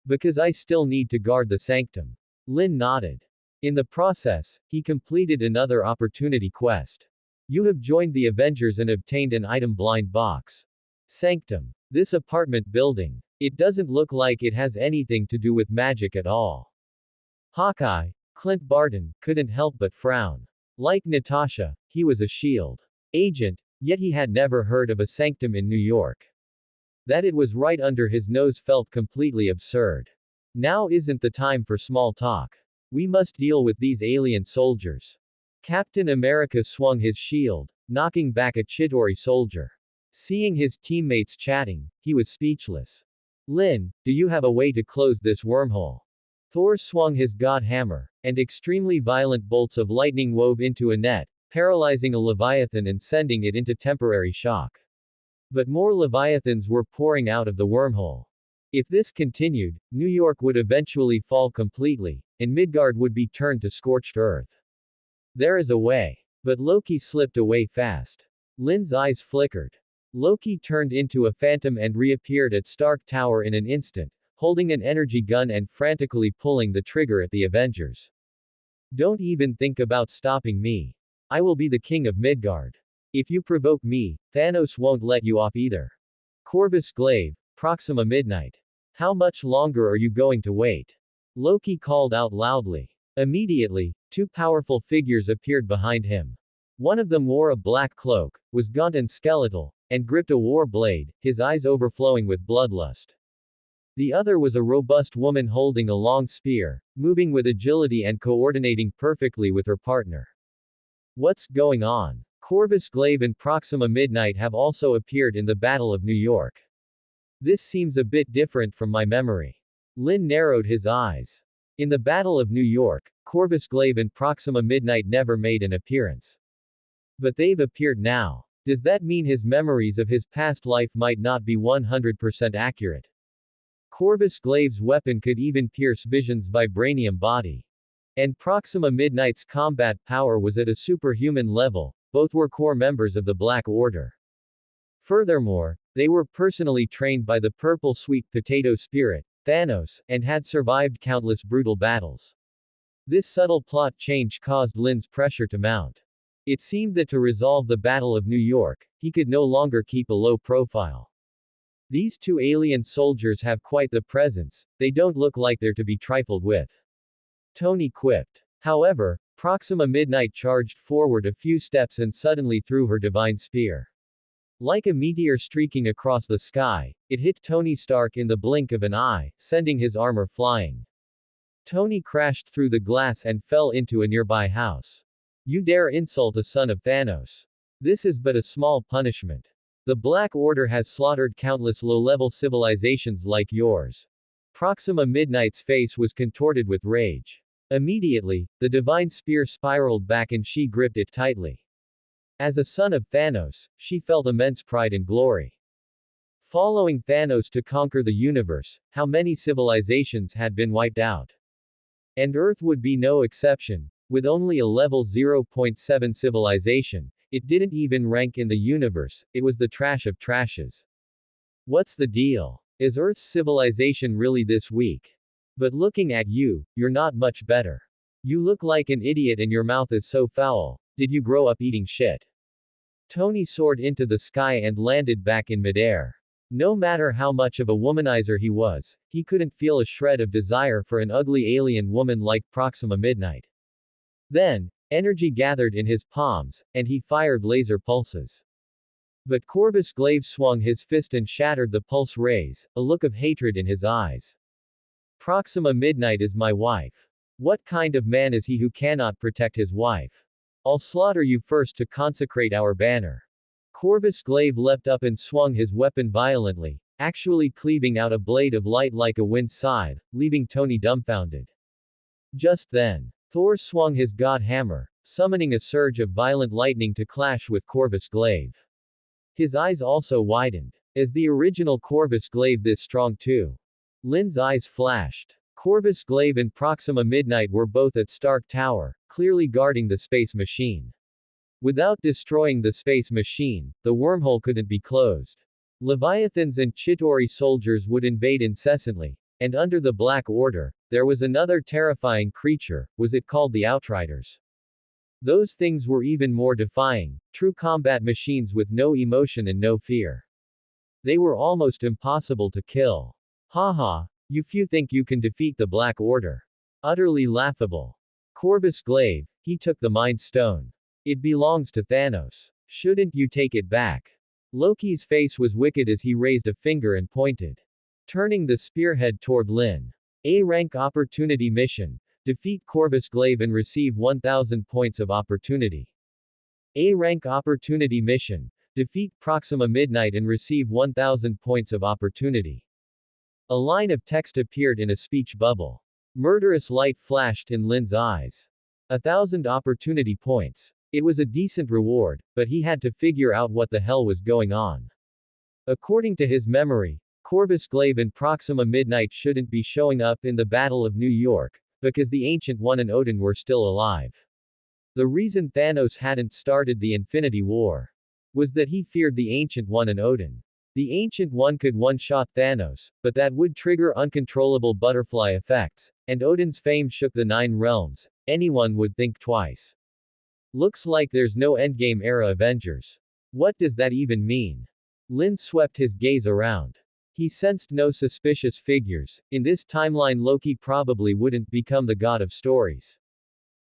Because I still need to guard the sanctum. Lin nodded. In the process, he completed another opportunity quest. You have joined the Avengers and obtained an item blind box. Sanctum. This apartment building. It doesn't look like it has anything to do with magic at all. Hawkeye, Clint Barton, couldn't help but frown. Like Natasha, he was a S.H.I.E.L.D. agent, yet he had never heard of a sanctum in New York. That it was right under his nose felt completely absurd. Now isn't the time for small talk. We must deal with these alien soldiers. Captain America swung his shield, knocking back a Chitauri soldier. Seeing his teammates chatting, he was speechless. Lin, do you have a way to close this wormhole? Thor swung his god hammer, and extremely violent bolts of lightning wove into a net, paralyzing a leviathan and sending it into temporary shock. But more leviathans were pouring out of the wormhole. If this continued, New York would eventually fall completely, and Midgard would be turned to scorched earth. There is a way. But Loki slipped away fast. Lin's eyes flickered. Loki turned into a phantom and reappeared at Stark Tower in an instant, holding an energy gun and frantically pulling the trigger at the Avengers. Don't even think about stopping me. I will be the king of Midgard. If you provoke me, Thanos won't let you off either. Corvus Glaive, Proxima Midnight. How much longer are you going to wait? Loki called out loudly. Immediately, two powerful figures appeared behind him. One of them wore a black cloak, was gaunt and skeletal, and gripped a war blade, his eyes overflowing with bloodlust. The other was a robust woman holding a long spear, moving with agility and coordinating perfectly with her partner. What's going on? Corvus Glaive and Proxima Midnight have also appeared in the Battle of New York. This seems a bit different from my memory. Lin narrowed his eyes. In the Battle of New York, Corvus Glaive and Proxima Midnight never made an appearance. But they've appeared now. Does that mean his memories of his past life might not be 100% accurate? Corvus Glaive's weapon could even pierce Vision's vibranium body. And Proxima Midnight's combat power was at a superhuman level, both were core members of the Black Order. Furthermore, they were personally trained by the purple sweet potato spirit, Thanos, and had survived countless brutal battles. This subtle plot change caused Lin's pressure to mount. It seemed that to resolve the Battle of New York, he could no longer keep a low profile. These two alien soldiers have quite the presence, they don't look like they're to be trifled with. Tony quipped. However, Proxima Midnight charged forward a few steps and suddenly threw her divine spear. Like a meteor streaking across the sky, it hit Tony Stark in the blink of an eye, sending his armor flying. Tony crashed through the glass and fell into a nearby house. You dare insult a son of Thanos. This is but a small punishment. The Black Order has slaughtered countless low-level civilizations like yours. Proxima Midnight's face was contorted with rage. Immediately, the divine spear spiraled back and she gripped it tightly. As a son of Thanos, she felt immense pride and glory. Following Thanos to conquer the universe, how many civilizations had been wiped out? And Earth would be no exception. With only a level 0.7 civilization, it didn't even rank in the universe, it was the trash of trashes. What's the deal? Is Earth's civilization really this weak? But looking at you, you're not much better. You look like an idiot and your mouth is so foul. Did you grow up eating shit? Tony soared into the sky and landed back in midair. No matter how much of a womanizer he was, he couldn't feel a shred of desire for an ugly alien woman like Proxima Midnight. Then, energy gathered in his palms, and he fired laser pulses. But Corvus Glaive swung his fist and shattered the pulse rays, a look of hatred in his eyes. Proxima Midnight is my wife. What kind of man is he who cannot protect his wife? I'll slaughter you first to consecrate our banner. Corvus Glaive leapt up and swung his weapon violently, actually cleaving out a blade of light like a wind scythe, leaving Tony dumbfounded. Just then, Thor swung his god hammer, summoning a surge of violent lightning to clash with Corvus Glaive. His eyes also widened. Is the original Corvus Glaive this strong too? Lin's eyes flashed. Corvus Glaive and Proxima Midnight were both at Stark Tower, clearly guarding the space machine. Without destroying the space machine, the wormhole couldn't be closed. Leviathans and Chitauri soldiers would invade incessantly, and under the Black Order, there was another terrifying creature, was it called the Outriders? Those things were even more defying, true combat machines with no emotion and no fear. They were almost impossible to kill. Haha, you few think you can defeat the Black Order. Utterly laughable. Corvus Glaive, he took the Mind Stone. It belongs to Thanos. Shouldn't you take it back? Loki's face was wicked as he raised a finger and pointed. Turning the spearhead toward Lin. A-rank opportunity mission. Defeat Corvus Glaive and receive 1000 points of opportunity. A-rank opportunity mission. Defeat Proxima Midnight and receive 1000 points of opportunity. A line of text appeared in a speech bubble. Murderous light flashed in Lin's eyes. 1000 opportunity points. It was a decent reward, but he had to figure out what the hell was going on. According to his memory, Corvus Glaive and Proxima Midnight shouldn't be showing up in the Battle of New York, because the Ancient One and Odin were still alive. The reason Thanos hadn't started the Infinity War was that he feared the Ancient One and Odin. The Ancient One could one-shot Thanos, but that would trigger uncontrollable butterfly effects, and Odin's fame shook the 9 realms. Anyone would think twice. Looks like there's no Endgame-era Avengers. What does that even mean? Lin swept his gaze around. He sensed no suspicious figures. In this timeline Loki probably wouldn't become the god of stories.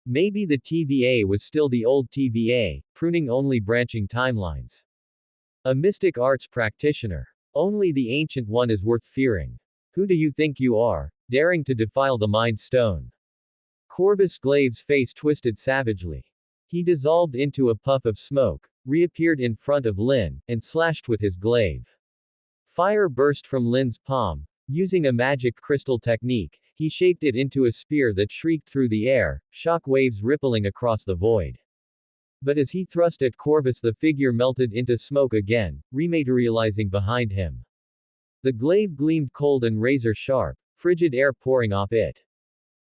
Maybe the TVA was still the old TVA, pruning only branching timelines. A mystic arts practitioner. Only the Ancient One is worth fearing. Who do you think you are, daring to defile the Mind Stone? Corvus Glaive's face twisted savagely. He dissolved into a puff of smoke, reappeared in front of Lin, and slashed with his glaive. Fire burst from Lin's palm. Using a magic crystal technique, he shaped it into a spear that shrieked through the air, shock waves rippling across the void. But as he thrust at Corvus, the figure melted into smoke again, rematerializing behind him. The glaive gleamed cold and razor sharp, frigid air pouring off it.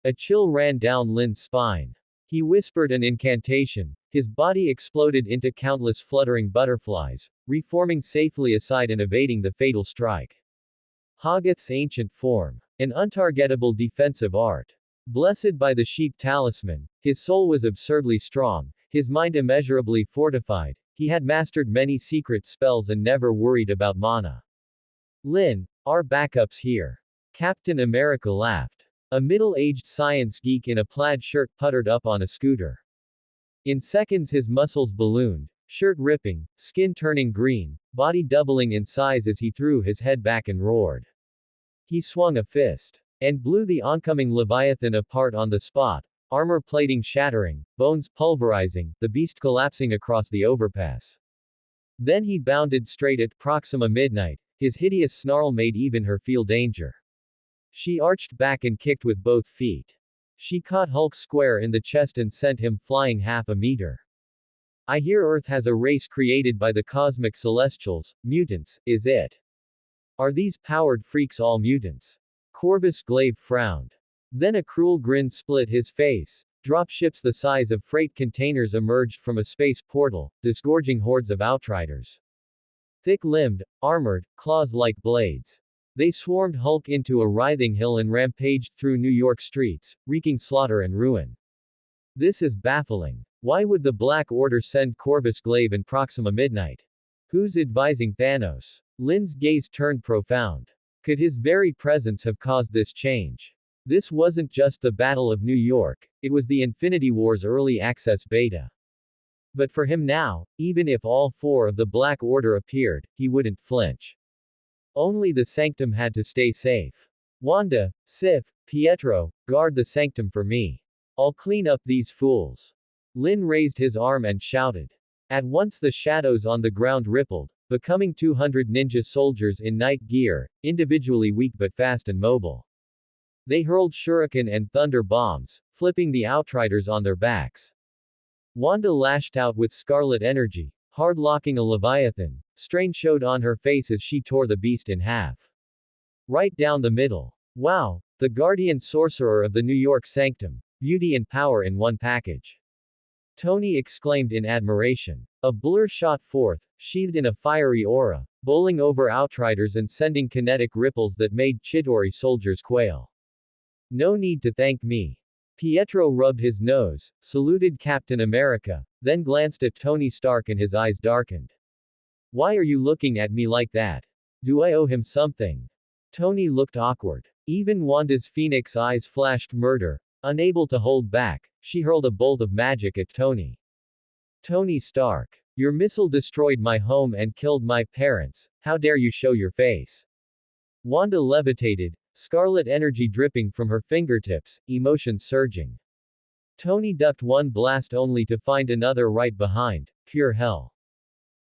A chill ran down Lin's spine. He whispered an incantation. His body exploded into countless fluttering butterflies, reforming safely aside and evading the fatal strike. Hoggoth's ancient form. An untargetable defensive art. Blessed by the sheep talisman, his soul was absurdly strong, his mind immeasurably fortified, he had mastered many secret spells and never worried about mana. Lin, our backup's here. Captain America laughed. A middle-aged science geek in a plaid shirt puttered up on a scooter. In seconds his muscles ballooned, shirt ripping, skin turning green, body doubling in size as he threw his head back and roared. He swung a fist and blew the oncoming Leviathan apart on the spot, armor plating shattering, bones pulverizing, the beast collapsing across the overpass. Then he bounded straight at Proxima Midnight. His hideous snarl made even her feel danger. She arched back and kicked with both feet. She caught Hulk square in the chest and sent him flying half a meter. I hear Earth has a race created by the cosmic celestials, mutants, is it? Are these powered freaks all mutants? Corvus Glaive frowned. Then a cruel grin split his face. Dropships the size of freight containers emerged from a space portal, disgorging hordes of outriders. Thick-limbed, armored, claws-like blades. They swarmed Hulk into a writhing hill and rampaged through New York streets, wreaking slaughter and ruin. This is baffling. Why would the Black Order send Corvus Glaive in Proxima Midnight? Who's advising Thanos? Lynn's gaze turned profound. Could his very presence have caused this change? This wasn't just the Battle of New York, it was the Infinity War's early access beta. But for him now, even if all four of the Black Order appeared, he wouldn't flinch. Only the Sanctum had to stay safe. Wanda, Sif, Pietro, guard the Sanctum for me. I'll clean up these fools. Lynn raised his arm and shouted. At once the shadows on the ground rippled, becoming 200 ninja soldiers in night gear, individually weak but fast and mobile. They hurled shuriken and thunder bombs, flipping the outriders on their backs. Wanda lashed out with scarlet energy, hard-locking a leviathan. Strain showed on her face as she tore the beast in half. Right down the middle. Wow, the guardian sorcerer of the New York Sanctum. Beauty and power in one package. Tony exclaimed in admiration. A blur shot forth, sheathed in a fiery aura, bowling over outriders and sending kinetic ripples that made Chidori soldiers quail. No need to thank me. Pietro rubbed his nose, saluted Captain America, then glanced at Tony Stark and his eyes darkened. Why are you looking at me like that? Do I owe him something? Tony looked awkward. Even Wanda's phoenix eyes flashed murder. Unable to hold back, she hurled a bolt of magic at Tony. Tony Stark. Your missile destroyed my home and killed my parents, how dare you show your face? Wanda levitated, scarlet energy dripping from her fingertips, emotions surging. Tony ducked one blast only to find another right behind, pure hell.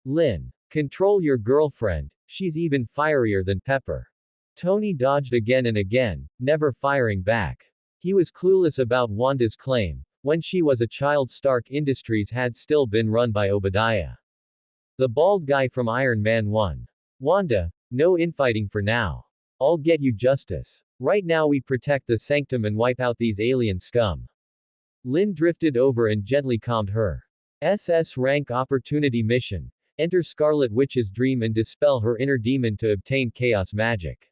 Lynn. Control your girlfriend, she's even fierier than Pepper. Tony dodged again and again, never firing back. He was clueless about Wanda's claim. When she was a child, Stark Industries had still been run by Obadiah, the bald guy from Iron Man 1. Wanda, no infighting for now. I'll get you justice. Right now we protect the Sanctum and wipe out these alien scum. Lynn drifted over and gently calmed her. SS rank opportunity mission. Enter Scarlet Witch's dream and dispel her inner demon to obtain chaos magic.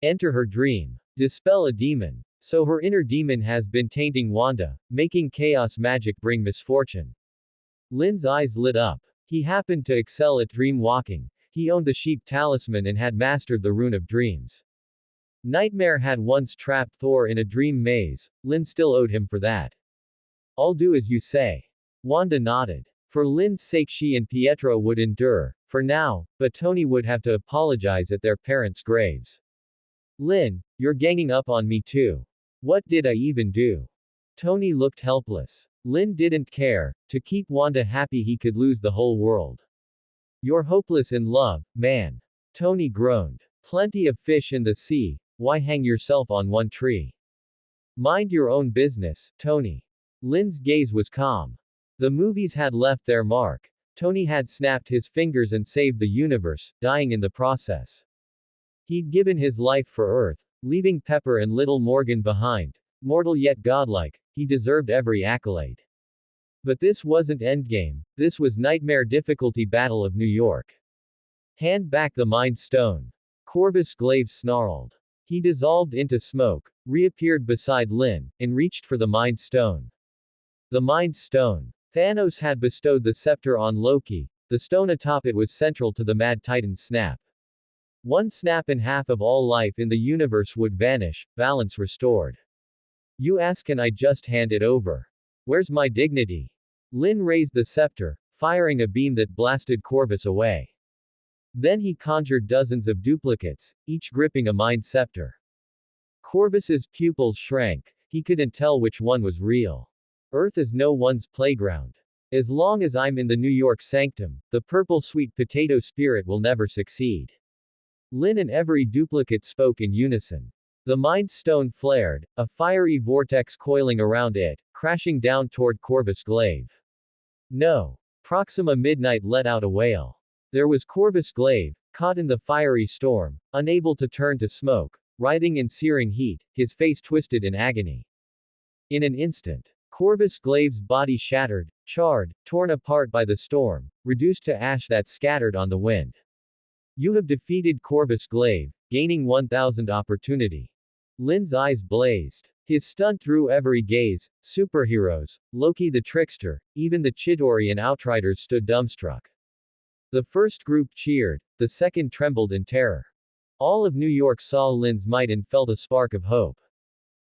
Enter her dream. Dispel a demon. So her inner demon has been tainting Wanda, making chaos magic bring misfortune. Lynn's eyes lit up. He happened to excel at dream walking. He owned the sheep talisman and had mastered the rune of dreams. Nightmare had once trapped Thor in a dream maze. Lynn still owed him for that. I'll do as you say. Wanda nodded. For Lynn's sake she and Pietro would endure, for now, but Tony would have to apologize at their parents' graves. Lynn, you're ganging up on me too. What did I even do? Tony looked helpless. Lynn didn't care. To keep Wanda happy he could lose the whole world. You're hopeless in love, man. Tony groaned. Plenty of fish in the sea, why hang yourself on one tree? Mind your own business, Tony. Lynn's gaze was calm. The movies had left their mark. Tony had snapped his fingers and saved the universe, dying in the process. He'd given his life for Earth, leaving Pepper and little Morgan behind. Mortal yet godlike, he deserved every accolade. But this wasn't Endgame, this was Nightmare Difficulty Battle of New York. Hand back the Mind Stone. Corvus Glaive snarled. He dissolved into smoke, reappeared beside Lynn, and reached for the Mind Stone. The Mind Stone. Thanos had bestowed the scepter on Loki. The stone atop it was central to the Mad Titan's snap. One snap and half of all life in the universe would vanish, balance restored. You ask and I just hand it over. Where's my dignity? Lynn raised the scepter, firing a beam that blasted Corvus away. Then he conjured dozens of duplicates, each gripping a mind scepter. Corvus's pupils shrank, he couldn't tell which one was real. Earth is no one's playground. As long as I'm in the New York Sanctum, the purple sweet potato spirit will never succeed. Lynn and every duplicate spoke in unison. The Mind Stone flared, a fiery vortex coiling around it, crashing down toward Corvus Glaive. No. Proxima Midnight let out a wail. There was Corvus Glaive, caught in the fiery storm, unable to turn to smoke, writhing in searing heat, his face twisted in agony. In an instant, Corvus Glaive's body shattered, charred, torn apart by the storm, reduced to ash that scattered on the wind. You have defeated Corvus Glaive, gaining 1000 opportunity. Lin's eyes blazed. His stunt drew every gaze, superheroes, Loki the trickster, even the Chidori and Outriders stood dumbstruck. The first group cheered, the second trembled in terror. All of New York saw Lin's might and felt a spark of hope.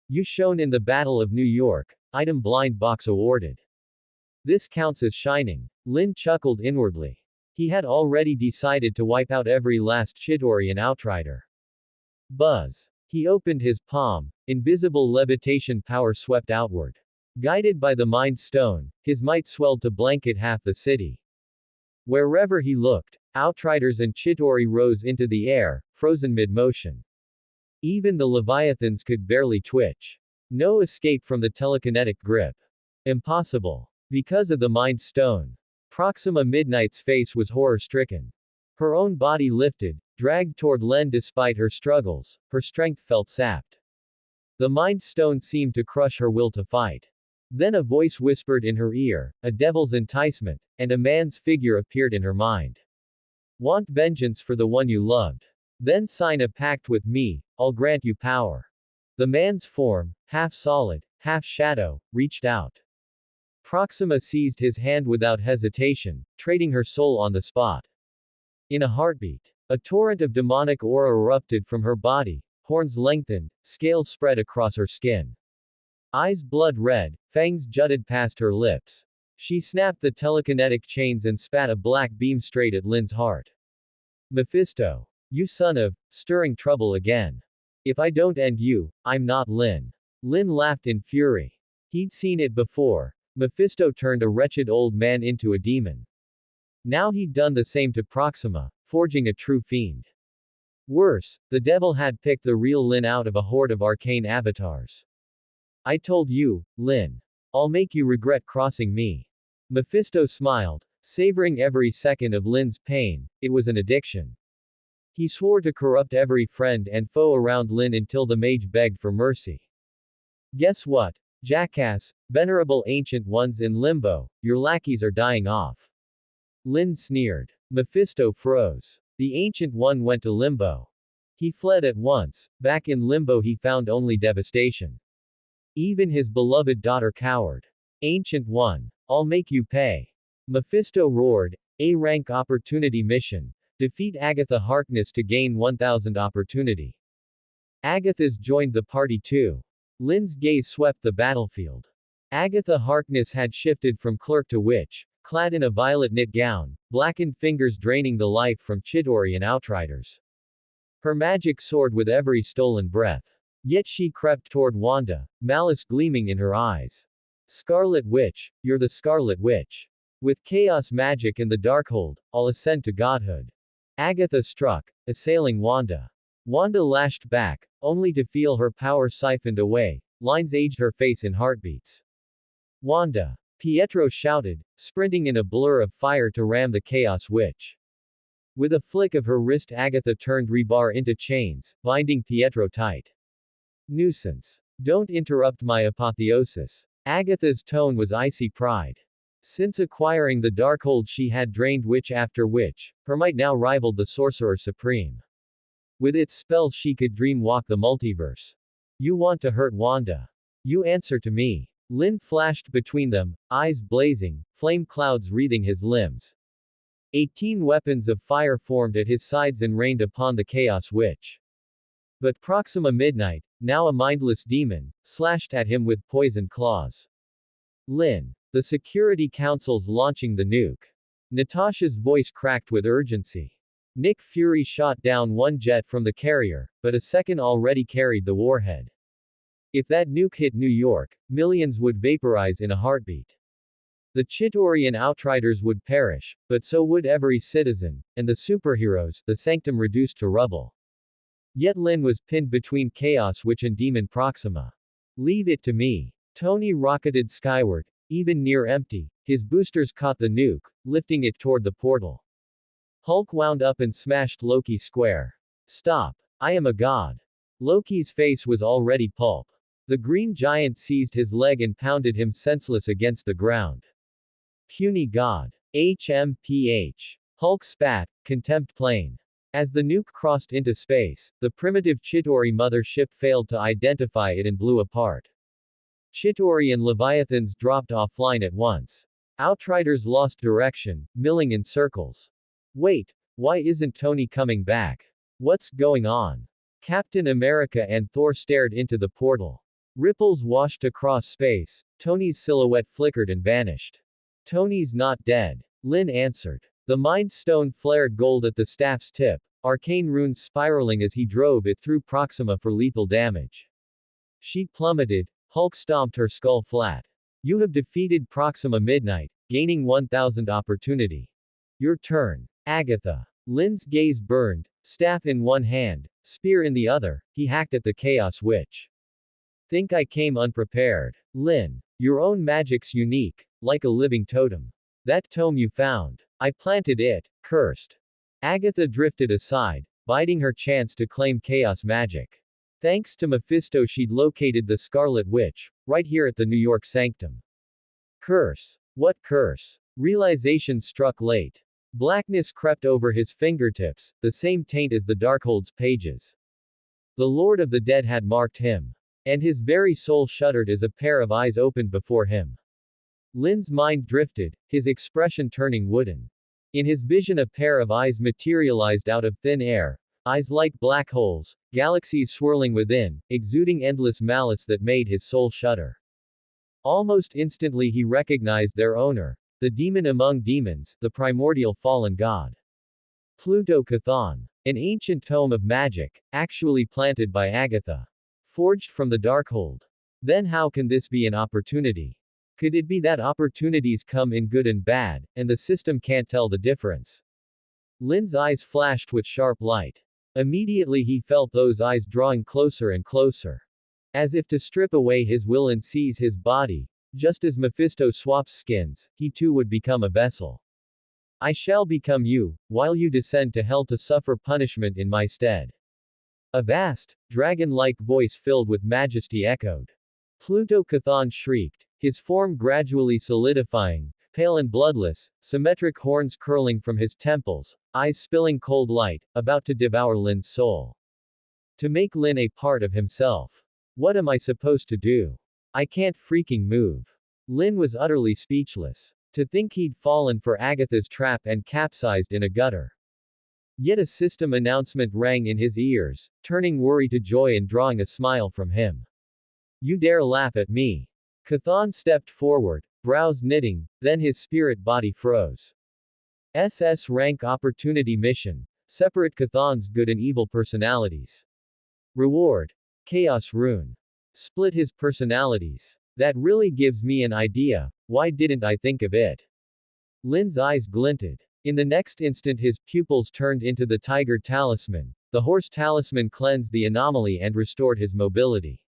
You shone in the Battle of New York, item blind box awarded. This counts as shining. Lin chuckled inwardly. He had already decided to wipe out every last Chidori and Outrider. Buzz. He opened his palm, invisible levitation power swept outward. Guided by the Mind Stone, his might swelled to blanket half the city. Wherever he looked, Outriders and Chidori rose into the air, frozen mid-motion. Even the Leviathans could barely twitch. No escape from the telekinetic grip. Impossible. Because of the Mind Stone. Proxima Midnight's face was horror-stricken. Her own body lifted, dragged toward Len despite her struggles, her strength felt sapped. The Mind Stone seemed to crush her will to fight. Then a voice whispered in her ear, a devil's enticement, and a man's figure appeared in her mind. Want vengeance for the one you loved. Then sign a pact with me, I'll grant you power. The man's form, half solid, half shadow, reached out. Proxima seized his hand without hesitation, trading her soul on the spot. In a heartbeat, a torrent of demonic aura erupted from her body, horns lengthened, scales spread across her skin. Eyes blood red, fangs jutted past her lips. She snapped the telekinetic chains and spat a black beam straight at Lin's heart. Mephisto. You son of, stirring trouble again. If I don't end you, I'm not Lin. Lin laughed in fury. He'd seen it before. Mephisto turned a wretched old man into a demon. Now he'd done the same to Proxima, forging a true fiend. Worse, the devil had picked the real Lin out of a horde of arcane avatars. I told you, Lin. I'll make you regret crossing me. Mephisto smiled, savoring every second of Lin's pain. It was an addiction. He swore to corrupt every friend and foe around Lin until the mage begged for mercy. Guess what, jackass, venerable ancient ones in limbo, your lackeys are dying off. Lin sneered. Mephisto froze. The ancient one went to limbo. He fled at once. Back in limbo he found only devastation. Even his beloved daughter cowered. Ancient one, I'll make you pay. Mephisto roared, A-rank opportunity mission. Defeat Agatha Harkness to gain 1000 opportunity. Agatha's joined the party too. Lin's gaze swept the battlefield. Agatha Harkness had shifted from clerk to witch, clad in a violet knit gown, blackened fingers draining the life from Chidori and Outriders. Her magic soared with every stolen breath. Yet she crept toward Wanda, malice gleaming in her eyes. Scarlet Witch, you're the Scarlet Witch. With chaos magic and the Darkhold, I'll ascend to godhood. Agatha struck, assailing Wanda. Wanda lashed back, only to feel her power siphoned away. Lines aged her face in heartbeats. Wanda! Pietro shouted, sprinting in a blur of fire to ram the Chaos Witch. With a flick of her wrist Agatha turned rebar into chains, binding Pietro tight. Nuisance. Don't interrupt my apotheosis. Agatha's tone was icy pride. Since acquiring the Darkhold she had drained witch after witch, her might now rivaled the Sorcerer Supreme. With its spells she could dream walk the multiverse. You want to hurt Wanda. You answer to me. Lin flashed between them, eyes blazing, flame clouds wreathing his limbs. 18 weapons of fire formed at his sides and rained upon the Chaos Witch. But Proxima Midnight, now a mindless demon, slashed at him with poisoned claws. Lin. The Security Council's launching the nuke. Natasha's voice cracked with urgency. Nick Fury shot down one jet from the carrier, but a second already carried the warhead. If that nuke hit New York, millions would vaporize in a heartbeat. The Chidori and Outriders would perish, but so would every citizen, and the superheroes, the sanctum reduced to rubble. Yet Lin was pinned between Chaos Witch and Demon Proxima. Leave it to me. Tony rocketed skyward, even near empty, his boosters caught the nuke, lifting it toward the portal. Hulk wound up and smashed Loki square. Stop. I am a god. Loki's face was already pulp. The green giant seized his leg and pounded him senseless against the ground. Puny god. HMPH. Hulk spat, contempt plane. As the nuke crossed into space, the primitive Chitauri mother ship failed to identify it and blew apart. Chitauri and Leviathans dropped offline at once. Outriders lost direction, milling in circles. Wait, why isn't Tony coming back? What's going on? Captain America and Thor stared into the portal. Ripples washed across space. Tony's silhouette flickered and vanished. Tony's not dead. Lynn answered. The Mind Stone flared gold at the staff's tip, arcane runes spiraling as he drove it through Proxima for lethal damage. She plummeted. Hulk stomped her skull flat. You have defeated Proxima Midnight, gaining 1000 opportunity. Your turn. Agatha. Lynn's gaze burned, staff in one hand, spear in the other, he hacked at the Chaos Witch. Think I came unprepared. Lynn. Your own magic's unique, like a living totem. That tome you found. I planted it, cursed. Agatha drifted aside, biding her chance to claim chaos magic. Thanks to Mephisto she'd located the Scarlet Witch, right here at the New York Sanctum. Curse. What curse? Realization struck late. Blackness crept over his fingertips, the same taint as the Darkhold's pages. The Lord of the Dead had marked him. And his very soul shuddered as a pair of eyes opened before him. Lynn's mind drifted, his expression turning wooden. In his vision a pair of eyes materialized out of thin air, eyes like black holes, galaxies swirling within, exuding endless malice that made his soul shudder. Almost instantly he recognized their owner, the demon among demons, the primordial fallen god. Pluto Chthon. An ancient tome of magic, actually planted by Agatha. Forged from the Darkhold. Then how can this be an opportunity? Could it be that opportunities come in good and bad, and the system can't tell the difference? Lynn's eyes flashed with sharp light. Immediately he felt those eyes drawing closer and closer. As if to strip away his will and seize his body, just as Mephisto swaps skins, he too would become a vessel. I shall become you, while you descend to hell to suffer punishment in my stead. A vast, dragon-like voice filled with majesty echoed. Pluto Chthon shrieked, his form gradually solidifying, pale and bloodless, symmetric horns curling from his temples, eyes spilling cold light, about to devour Lynn's soul. To make Lynn a part of himself. What am I supposed to do? I can't freaking move. Lynn was utterly speechless. To think he'd fallen for Agatha's trap and capsized in a gutter. Yet a system announcement rang in his ears, turning worry to joy and drawing a smile from him. You dare laugh at me? Chthon stepped forward, brows knitting, then his spirit body froze. SS rank opportunity mission. Separate Chthon's good and evil personalities. Reward. Chaos rune. Split his personalities. That really gives me an idea, why didn't I think of it? Lynn's eyes glinted. In the next instant his pupils turned into the tiger talisman. The horse talisman cleansed the anomaly and restored his mobility.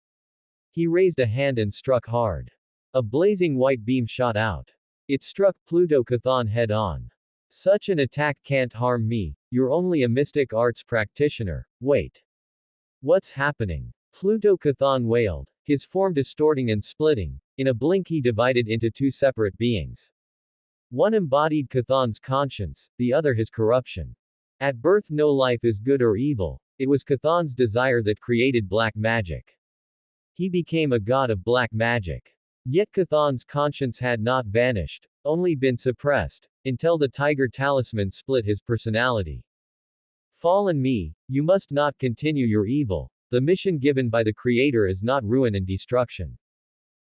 He raised a hand and struck hard. A blazing white beam shot out. It struck Pluto Chthon head-on. Such an attack can't harm me, you're only a mystic arts practitioner, wait. What's happening? Pluto Chthon wailed, his form distorting and splitting. In a blink he divided into two separate beings. One embodied Chthon's conscience, the other his corruption. At birth no life is good or evil, it was Chthon's desire that created black magic. He became a god of black magic. Yet Chthon's conscience had not vanished, only been suppressed, until the tiger talisman split his personality. Fallen me, you must not continue your evil, the mission given by the Creator is not ruin and destruction.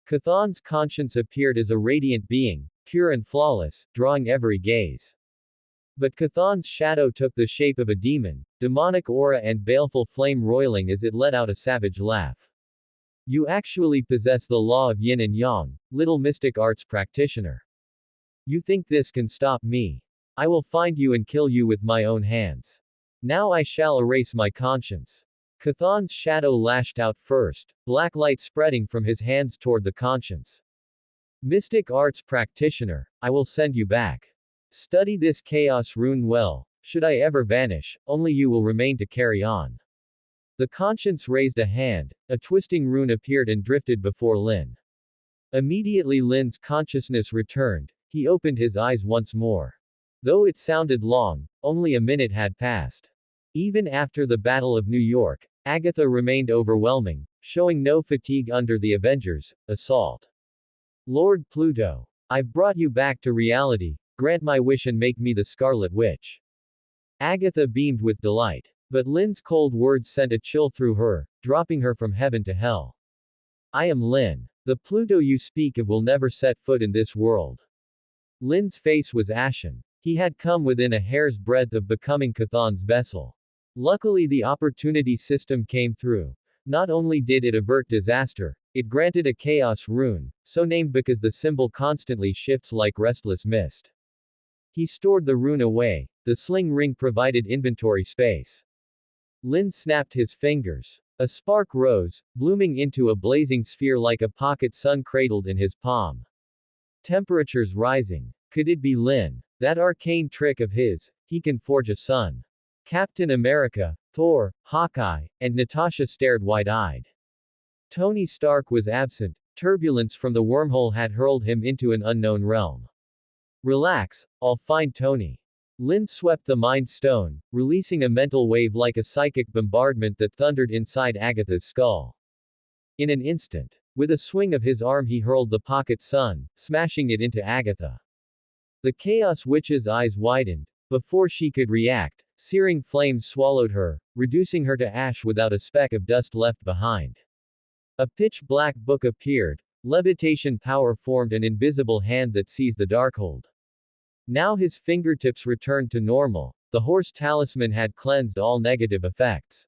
Chthon's conscience appeared as a radiant being, pure and flawless, drawing every gaze. But Chthon's shadow took the shape of a demon, demonic aura and baleful flame roiling as it let out a savage laugh. You actually possess the law of yin and yang, little mystic arts practitioner. You think this can stop me? I will find you and kill you with my own hands. Now I shall erase my conscience. Chthon's shadow lashed out first, black light spreading from his hands toward the conscience. Mystic arts practitioner, I will send you back. Study this chaos rune well, should I ever vanish, only you will remain to carry on. The conscience raised a hand, a twisting rune appeared and drifted before Lin. Immediately Lin's consciousness returned, he opened his eyes once more. Though it sounded long, only a minute had passed. Even after the Battle of New York, Agatha remained overwhelming, showing no fatigue under the Avengers' assault. Lord Pluto, I've brought you back to reality, grant my wish and make me the Scarlet Witch. Agatha beamed with delight. But Lin's cold words sent a chill through her, dropping her from heaven to hell. I am Lin. The Pluto you speak of will never set foot in this world. Lin's face was ashen. He had come within a hair's breadth of becoming Chthon's vessel. Luckily the opportunity system came through. Not only did it avert disaster, it granted a chaos rune, so named because the symbol constantly shifts like restless mist. He stored the rune away. The sling ring provided inventory space. Lin snapped his fingers. A spark rose, blooming into a blazing sphere like a pocket sun cradled in his palm. Temperatures rising. Could it be Lin? That arcane trick of his, he can forge a sun. Captain America, Thor, Hawkeye, and Natasha stared wide-eyed. Tony Stark was absent. Turbulence from the wormhole had hurled him into an unknown realm. Relax, I'll find Tony. Lin swept the Mind Stone, releasing a mental wave like a psychic bombardment that thundered inside Agatha's skull. In an instant, with a swing of his arm he hurled the pocket sun, smashing it into Agatha. The Chaos Witch's eyes widened. Before she could react, searing flames swallowed her, reducing her to ash without a speck of dust left behind. A pitch-black book appeared. Levitation power formed an invisible hand that seized the Darkhold. Now his fingertips returned to normal. The horse talisman had cleansed all negative effects.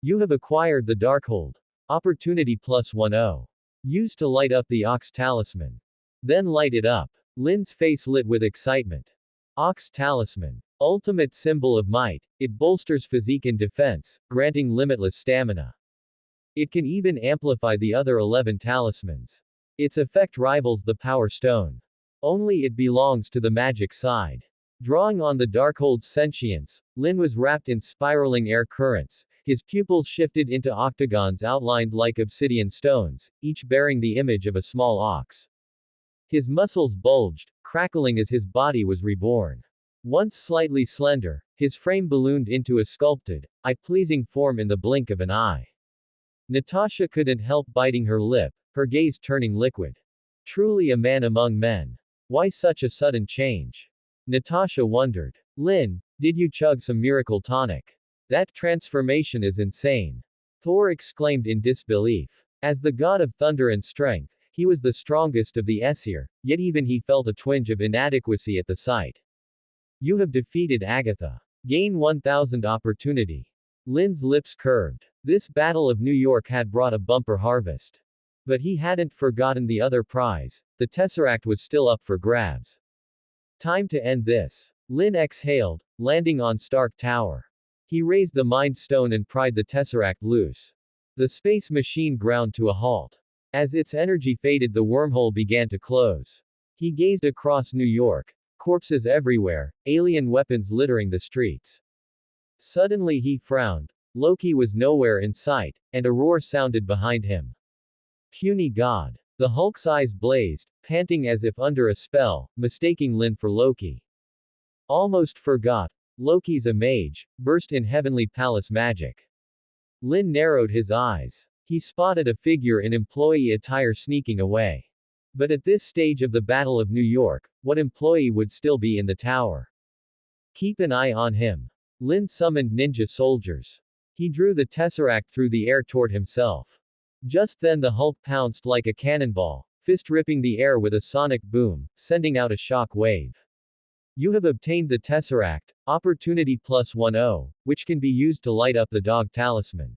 You have acquired the Darkhold. Opportunity +10. Used to light up the Ox Talisman. Then light it up. Lin's face lit with excitement. Ox Talisman. Ultimate symbol of might, it bolsters physique and defense, granting limitless stamina. It can even amplify the other 11 talismans. Its effect rivals the Power Stone. Only it belongs to the magic side. Drawing on the Darkhold's sentience, Lin was wrapped in spiraling air currents. His pupils shifted into octagons outlined like obsidian stones, each bearing the image of a small ox. His muscles bulged, crackling as his body was reborn. Once slightly slender, his frame ballooned into a sculpted, eye-pleasing form in the blink of an eye. Natasha couldn't help biting her lip, her gaze turning liquid. Truly a man among men. Why such a sudden change? Natasha wondered. Lin, did you chug some miracle tonic? That transformation is insane. Thor exclaimed in disbelief. As the god of thunder and strength, he was the strongest of the Aesir, yet even he felt a twinge of inadequacy at the sight. You have defeated Agatha. Gain 1000 opportunity. Lin's lips curved. This Battle of New York had brought a bumper harvest. But he hadn't forgotten the other prize. The Tesseract was still up for grabs. Time to end this. Lin exhaled, landing on Stark Tower. He raised the Mind Stone and pried the Tesseract loose. The space machine ground to a halt. As its energy faded, the wormhole began to close. He gazed across New York. Corpses everywhere, alien weapons littering the streets. Suddenly he frowned. Loki was nowhere in sight, and a roar sounded behind him. Puny god. The Hulk's eyes blazed, panting as if under a spell, mistaking Lin for Loki. Almost forgot. Loki's a mage, versed in heavenly palace magic. Lin narrowed his eyes. He spotted a figure in employee attire sneaking away. But at this stage of the Battle of New York, what employee would still be in the tower? Keep an eye on him. Lin summoned ninja soldiers. He drew the Tesseract through the air toward himself. Just then the Hulk pounced like a cannonball, fist ripping the air with a sonic boom, sending out a shock wave. You have obtained the Tesseract, opportunity +10, which can be used to light up the dog talisman.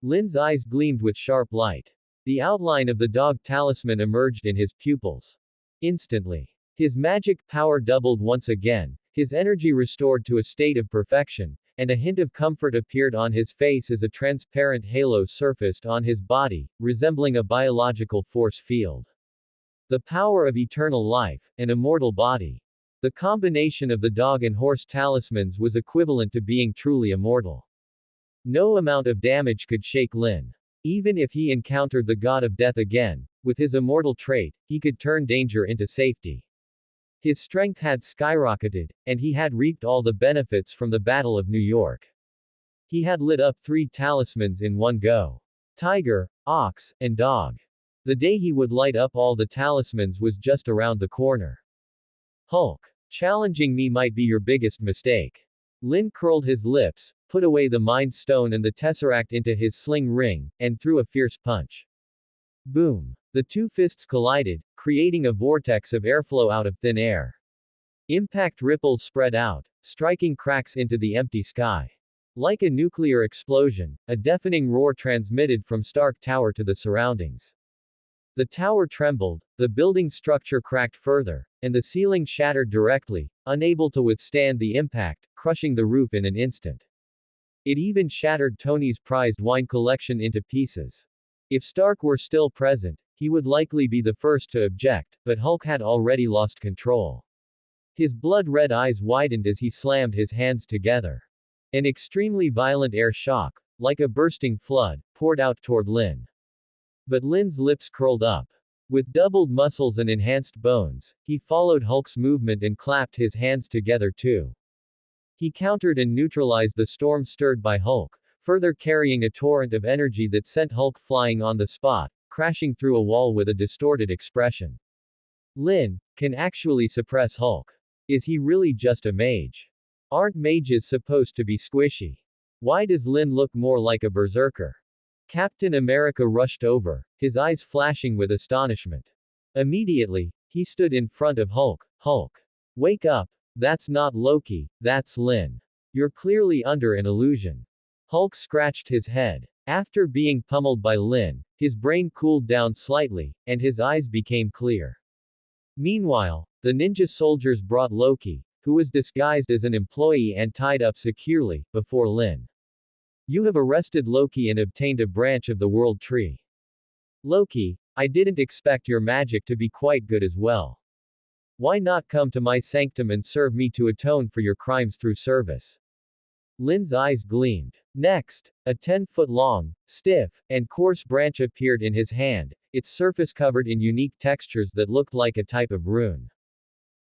Lin's eyes gleamed with sharp light. The outline of the dog talisman emerged in his pupils. Instantly, his magic power doubled once again, his energy restored to a state of perfection, and a hint of comfort appeared on his face as a transparent halo surfaced on his body, resembling a biological force field. The power of eternal life, an immortal body. The combination of the dog and horse talismans was equivalent to being truly immortal. No amount of damage could shake Lin. Even if he encountered the god of death again, with his immortal trait, he could turn danger into safety. His strength had skyrocketed, and he had reaped all the benefits from the Battle of New York. He had lit up 3 talismans in one go. Tiger, ox, and dog. The day he would light up all the talismans was just around the corner. Hulk. Challenging me might be your biggest mistake. Lin curled his lips, put away the Mind Stone and the Tesseract into his sling ring, and threw a fierce punch. Boom. The 2 fists collided, creating a vortex of airflow out of thin air. Impact ripples spread out, striking cracks into the empty sky. Like a nuclear explosion, a deafening roar transmitted from Stark Tower to the surroundings. The tower trembled, the building structure cracked further, and the ceiling shattered directly, unable to withstand the impact, crushing the roof in an instant. It even shattered Tony's prized wine collection into pieces. If Stark were still present, he would likely be the first to object, but Hulk had already lost control. His blood-red eyes widened as he slammed his hands together. An extremely violent air shock, like a bursting flood, poured out toward Lin. But Lin's lips curled up. With doubled muscles and enhanced bones, he followed Hulk's movement and clapped his hands together too. He countered and neutralized the storm stirred by Hulk, further carrying a torrent of energy that sent Hulk flying on the spot, crashing through a wall with a distorted expression. Lin can actually suppress Hulk. Is he really just a mage? Aren't mages supposed to be squishy? Why does Lin look more like a berserker? Captain America rushed over, his eyes flashing with astonishment. Immediately, he stood in front of Hulk. Hulk. Wake up. That's not Loki, that's Lin. You're clearly under an illusion. Hulk scratched his head. After being pummeled by Lin, his brain cooled down slightly, and his eyes became clear. Meanwhile, the ninja soldiers brought Loki, who was disguised as an employee and tied up securely, before Lin. You have arrested Loki and obtained a branch of the World Tree. Loki, I didn't expect your magic to be quite good as well. Why not come to my sanctum and serve me to atone for your crimes through service? Lin's eyes gleamed. Next, a 10-foot-long, stiff, and coarse branch appeared in his hand, its surface covered in unique textures that looked like a type of rune.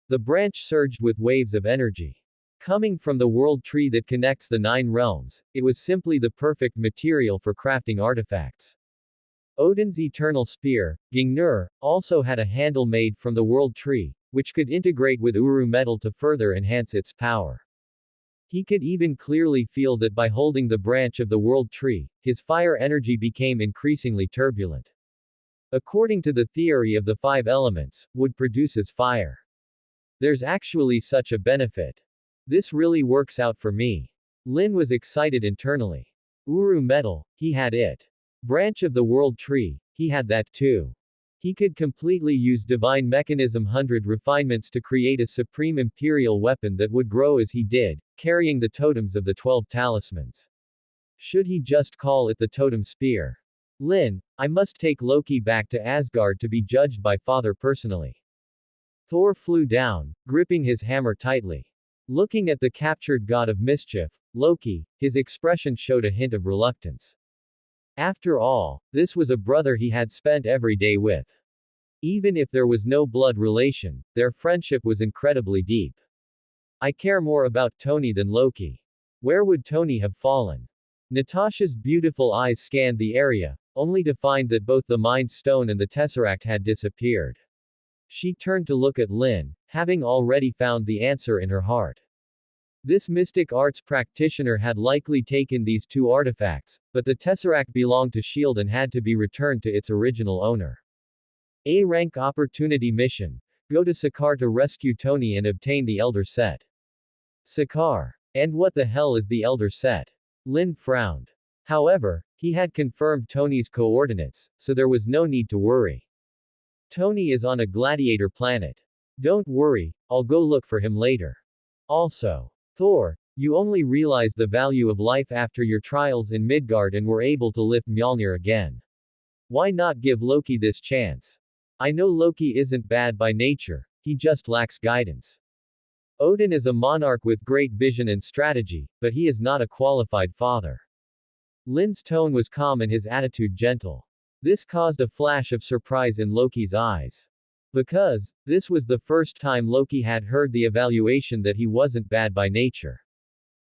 The branch surged with waves of energy. Coming from the world tree that connects the 9 realms, it was simply the perfect material for crafting artifacts. Odin's eternal spear, Gingnir, also had a handle made from the world tree, which could integrate with Uru metal to further enhance its power. He could even clearly feel that by holding the branch of the world tree, his fire energy became increasingly turbulent. According to the theory of the 5 elements, wood produces fire. There's actually such a benefit. This really works out for me. Lin was excited internally. Uru metal, he had it. Branch of the world tree, he had that too. He could completely use divine mechanism 100 refinements to create a supreme imperial weapon that would grow as he did, carrying the totems of the 12 talismans. Should he just call it the totem spear? Lin, I must take Loki back to Asgard to be judged by Father personally. Thor flew down, gripping his hammer tightly. Looking at the captured god of mischief, Loki, his expression showed a hint of reluctance. After all, this was a brother he had spent every day with. Even if there was no blood relation, their friendship was incredibly deep. I care more about Tony than Loki. Where would Tony have fallen? Natasha's beautiful eyes scanned the area, only to find that both the Mind Stone and the Tesseract had disappeared. She turned to look at Lin, having already found the answer in her heart. This mystic arts practitioner had likely taken these 2 artifacts, but the Tesseract belonged to S.H.I.E.L.D. and had to be returned to its original owner. A-rank opportunity mission. Go to Sakaar to rescue Tony and obtain the Elder Set. Sakaar. And what the hell is the Elder Set? Lin frowned. However, he had confirmed Tony's coordinates, so there was no need to worry. Tony is on a gladiator planet. Don't worry, I'll go look for him later. Also, Thor, you only realized the value of life after your trials in Midgard and were able to lift Mjolnir again. Why not give Loki this chance? I know Loki isn't bad by nature, he just lacks guidance. Odin is a monarch with great vision and strategy, but he is not a qualified father. Lin's tone was calm and his attitude gentle. This caused a flash of surprise in Loki's eyes. Because, this was the first time Loki had heard the evaluation that he wasn't bad by nature.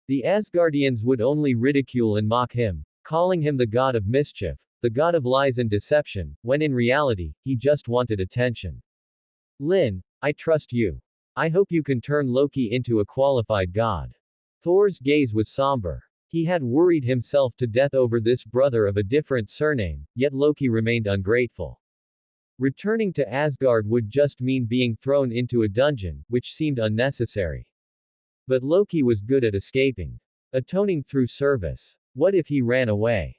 The Asgardians would only ridicule and mock him, calling him the god of mischief, the god of lies and deception, when in reality, he just wanted attention. Lin, I trust you. I hope you can turn Loki into a qualified god. Thor's gaze was somber. He had worried himself to death over this brother of a different surname, yet Loki remained ungrateful. Returning to Asgard would just mean being thrown into a dungeon, which seemed unnecessary. But Loki was good at escaping. Atoning through service. What if he ran away?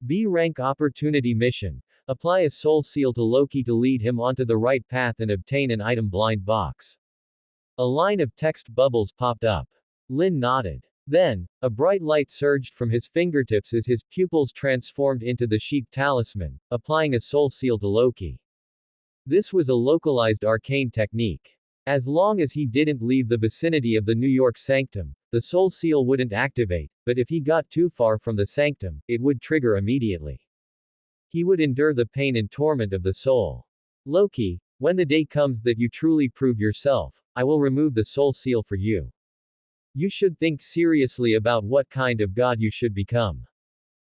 B-rank opportunity mission. Apply a soul seal to Loki to lead him onto the right path and obtain an item blind box. A line of text bubbles popped up. Lin nodded. Then, a bright light surged from his fingertips as his pupils transformed into the sheep talisman, applying a soul seal to Loki. This was a localized arcane technique. As long as he didn't leave the vicinity of the New York sanctum, the soul seal wouldn't activate, but if he got too far from the sanctum, it would trigger immediately. He would endure the pain and torment of the soul. Loki, when the day comes that you truly prove yourself, I will remove the soul seal for you. You should think seriously about what kind of god you should become.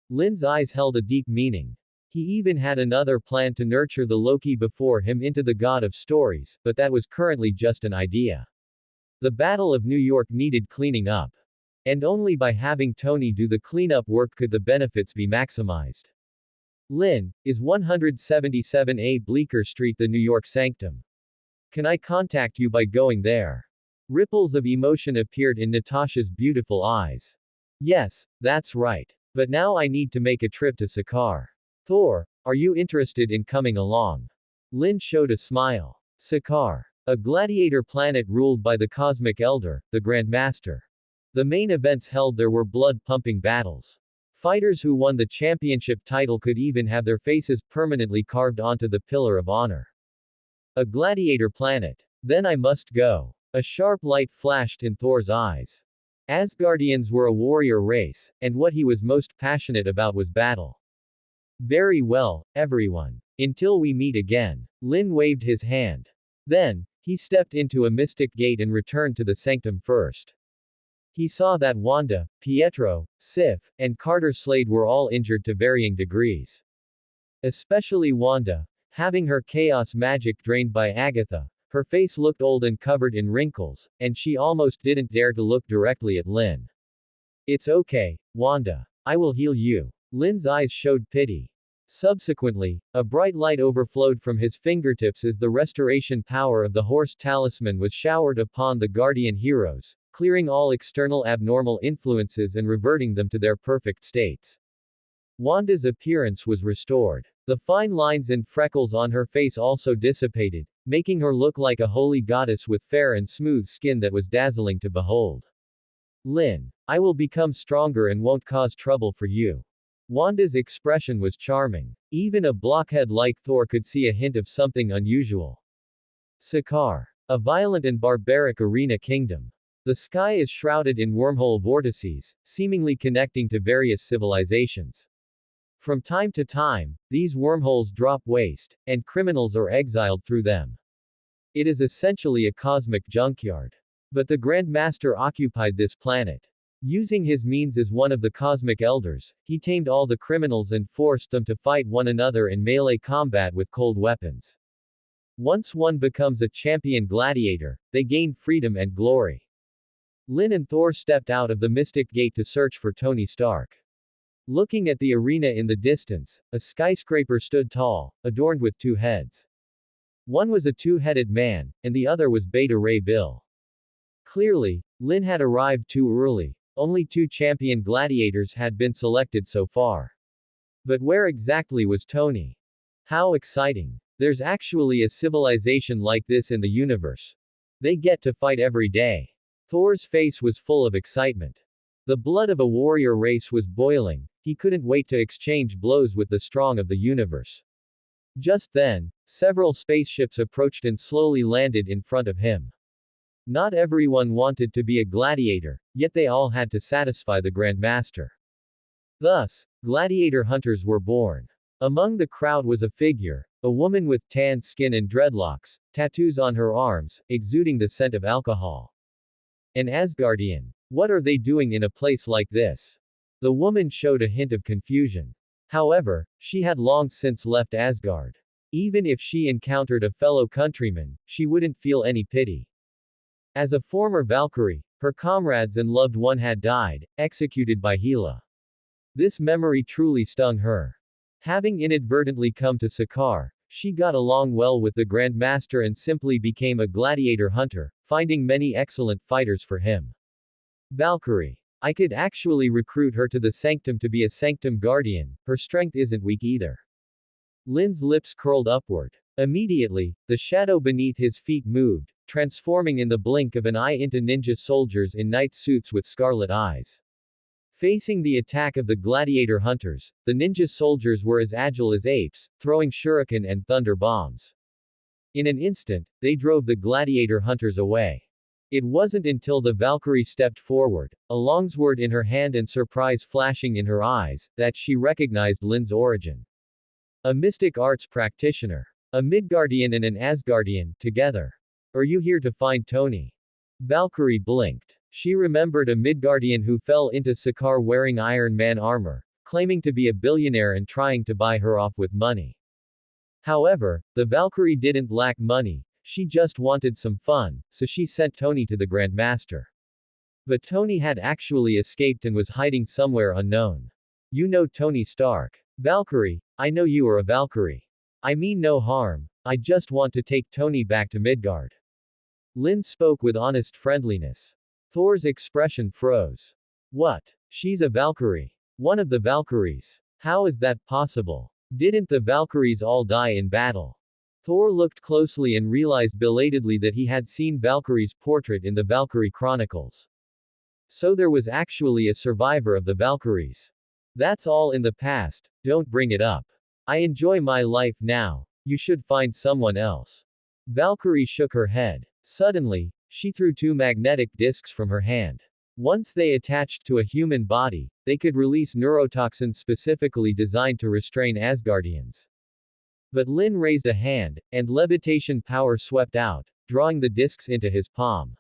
Lin's eyes held a deep meaning. He even had another plan to nurture the Loki before him into the god of stories, but that was currently just an idea. The Battle of New York needed cleaning up. And only by having Tony do the cleanup work could the benefits be maximized. Lin, is 177A Bleecker Street the New York sanctum? Can I contact you by going there? Ripples of emotion appeared in Natasha's beautiful eyes. Yes, that's right. But now I need to make a trip to Sakaar. Thor, are you interested in coming along? Lin showed a smile. Sakaar. A gladiator planet ruled by the Cosmic Elder, the Grand Master. The main events held there were blood-pumping battles. Fighters who won the championship title could even have their faces permanently carved onto the Pillar of Honor. A gladiator planet. Then I must go. A sharp light flashed in Thor's eyes. Asgardians were a warrior race, and what he was most passionate about was battle. Very well, everyone. Until we meet again. Lin waved his hand. Then, he stepped into a mystic gate and returned to the sanctum first. He saw that Wanda, Pietro, Sif, and Carter Slade were all injured to varying degrees. Especially Wanda, having her chaos magic drained by Agatha. Her face looked old and covered in wrinkles, and she almost didn't dare to look directly at Lin. It's okay, Wanda. I will heal you. Lin's eyes showed pity. Subsequently, a bright light overflowed from his fingertips as the restoration power of the horse talisman was showered upon the guardian heroes, clearing all external abnormal influences and reverting them to their perfect states. Wanda's appearance was restored. The fine lines and freckles on her face also dissipated, making her look like a holy goddess with fair and smooth skin that was dazzling to behold. Lin, I will become stronger and won't cause trouble for you. Wanda's expression was charming. Even a blockhead like Thor could see a hint of something unusual. Sakaar. A violent and barbaric arena kingdom. The sky is shrouded in wormhole vortices, seemingly connecting to various civilizations. From time to time, these wormholes drop waste, and criminals are exiled through them. It is essentially a cosmic junkyard. But the Grand Master occupied this planet. Using his means as one of the Cosmic Elders, he tamed all the criminals and forced them to fight one another in melee combat with cold weapons. Once one becomes a champion gladiator, they gain freedom and glory. Lin and Thor stepped out of the Mystic Gate to search for Tony Stark. Looking at the arena in the distance, a skyscraper stood tall, adorned with two heads. One was a two-headed man, and the other was Beta Ray Bill. Clearly, Lin had arrived too early. Only 2 champion gladiators had been selected so far. But where exactly was Tony? How exciting. There's actually a civilization like this in the universe. They get to fight every day. Thor's face was full of excitement. The blood of a warrior race was boiling. He couldn't wait to exchange blows with the strong of the universe. Just then, several spaceships approached and slowly landed in front of him. Not everyone wanted to be a gladiator, yet they all had to satisfy the Grand Master. Thus, Gladiator hunters were born. Among the crowd was a figure, a woman with tanned skin and dreadlocks, tattoos on her arms, exuding the scent of alcohol. An Asgardian. What are they doing in a place like this? The woman showed a hint of confusion. However, she had long since left Asgard. Even if she encountered a fellow countryman, she wouldn't feel any pity. As a former Valkyrie, her comrades and loved one had died, executed by Hela. This memory truly stung her. Having inadvertently come to Sakaar, she got along well with the Grand Master and simply became a gladiator hunter, finding many excellent fighters for him. Valkyrie. I could actually recruit her to the sanctum to be a sanctum guardian, her strength isn't weak either. Lin's lips curled upward. Immediately, the shadow beneath his feet moved, transforming in the blink of an eye into ninja soldiers in night suits with scarlet eyes. Facing the attack of the gladiator hunters, the ninja soldiers were as agile as apes, throwing shuriken and thunder bombs. In an instant, they drove the gladiator hunters away. It wasn't until the Valkyrie stepped forward, a longsword in her hand and surprise flashing in her eyes, that she recognized Lin's origin. A mystic arts practitioner. A Midgardian and an Asgardian, together. Are you here to find Tony? Valkyrie blinked. She remembered a Midgardian who fell into Sakaar wearing Iron Man armor, claiming to be a billionaire and trying to buy her off with money. However, the Valkyrie didn't lack money, she just wanted some fun, so she sent Tony to the Grandmaster. But Tony had actually escaped and was hiding somewhere unknown. You know Tony Stark. Valkyrie, I know you are a Valkyrie. I mean no harm, I just want to take Tony back to Midgard. Lin spoke with honest friendliness. Thor's expression froze. What? She's a Valkyrie. One of the Valkyries. How is that possible? Didn't the Valkyries all die in battle? Thor looked closely and realized belatedly that he had seen Valkyrie's portrait in the Valkyrie Chronicles. So there was actually a survivor of the Valkyries. That's all in the past, don't bring it up. I enjoy my life now, you should find someone else. Valkyrie shook her head. Suddenly, she threw two magnetic discs from her hand. Once they attached to a human body, they could release neurotoxins specifically designed to restrain Asgardians. But Lin raised a hand, and levitation power swept out, drawing the discs into his palm.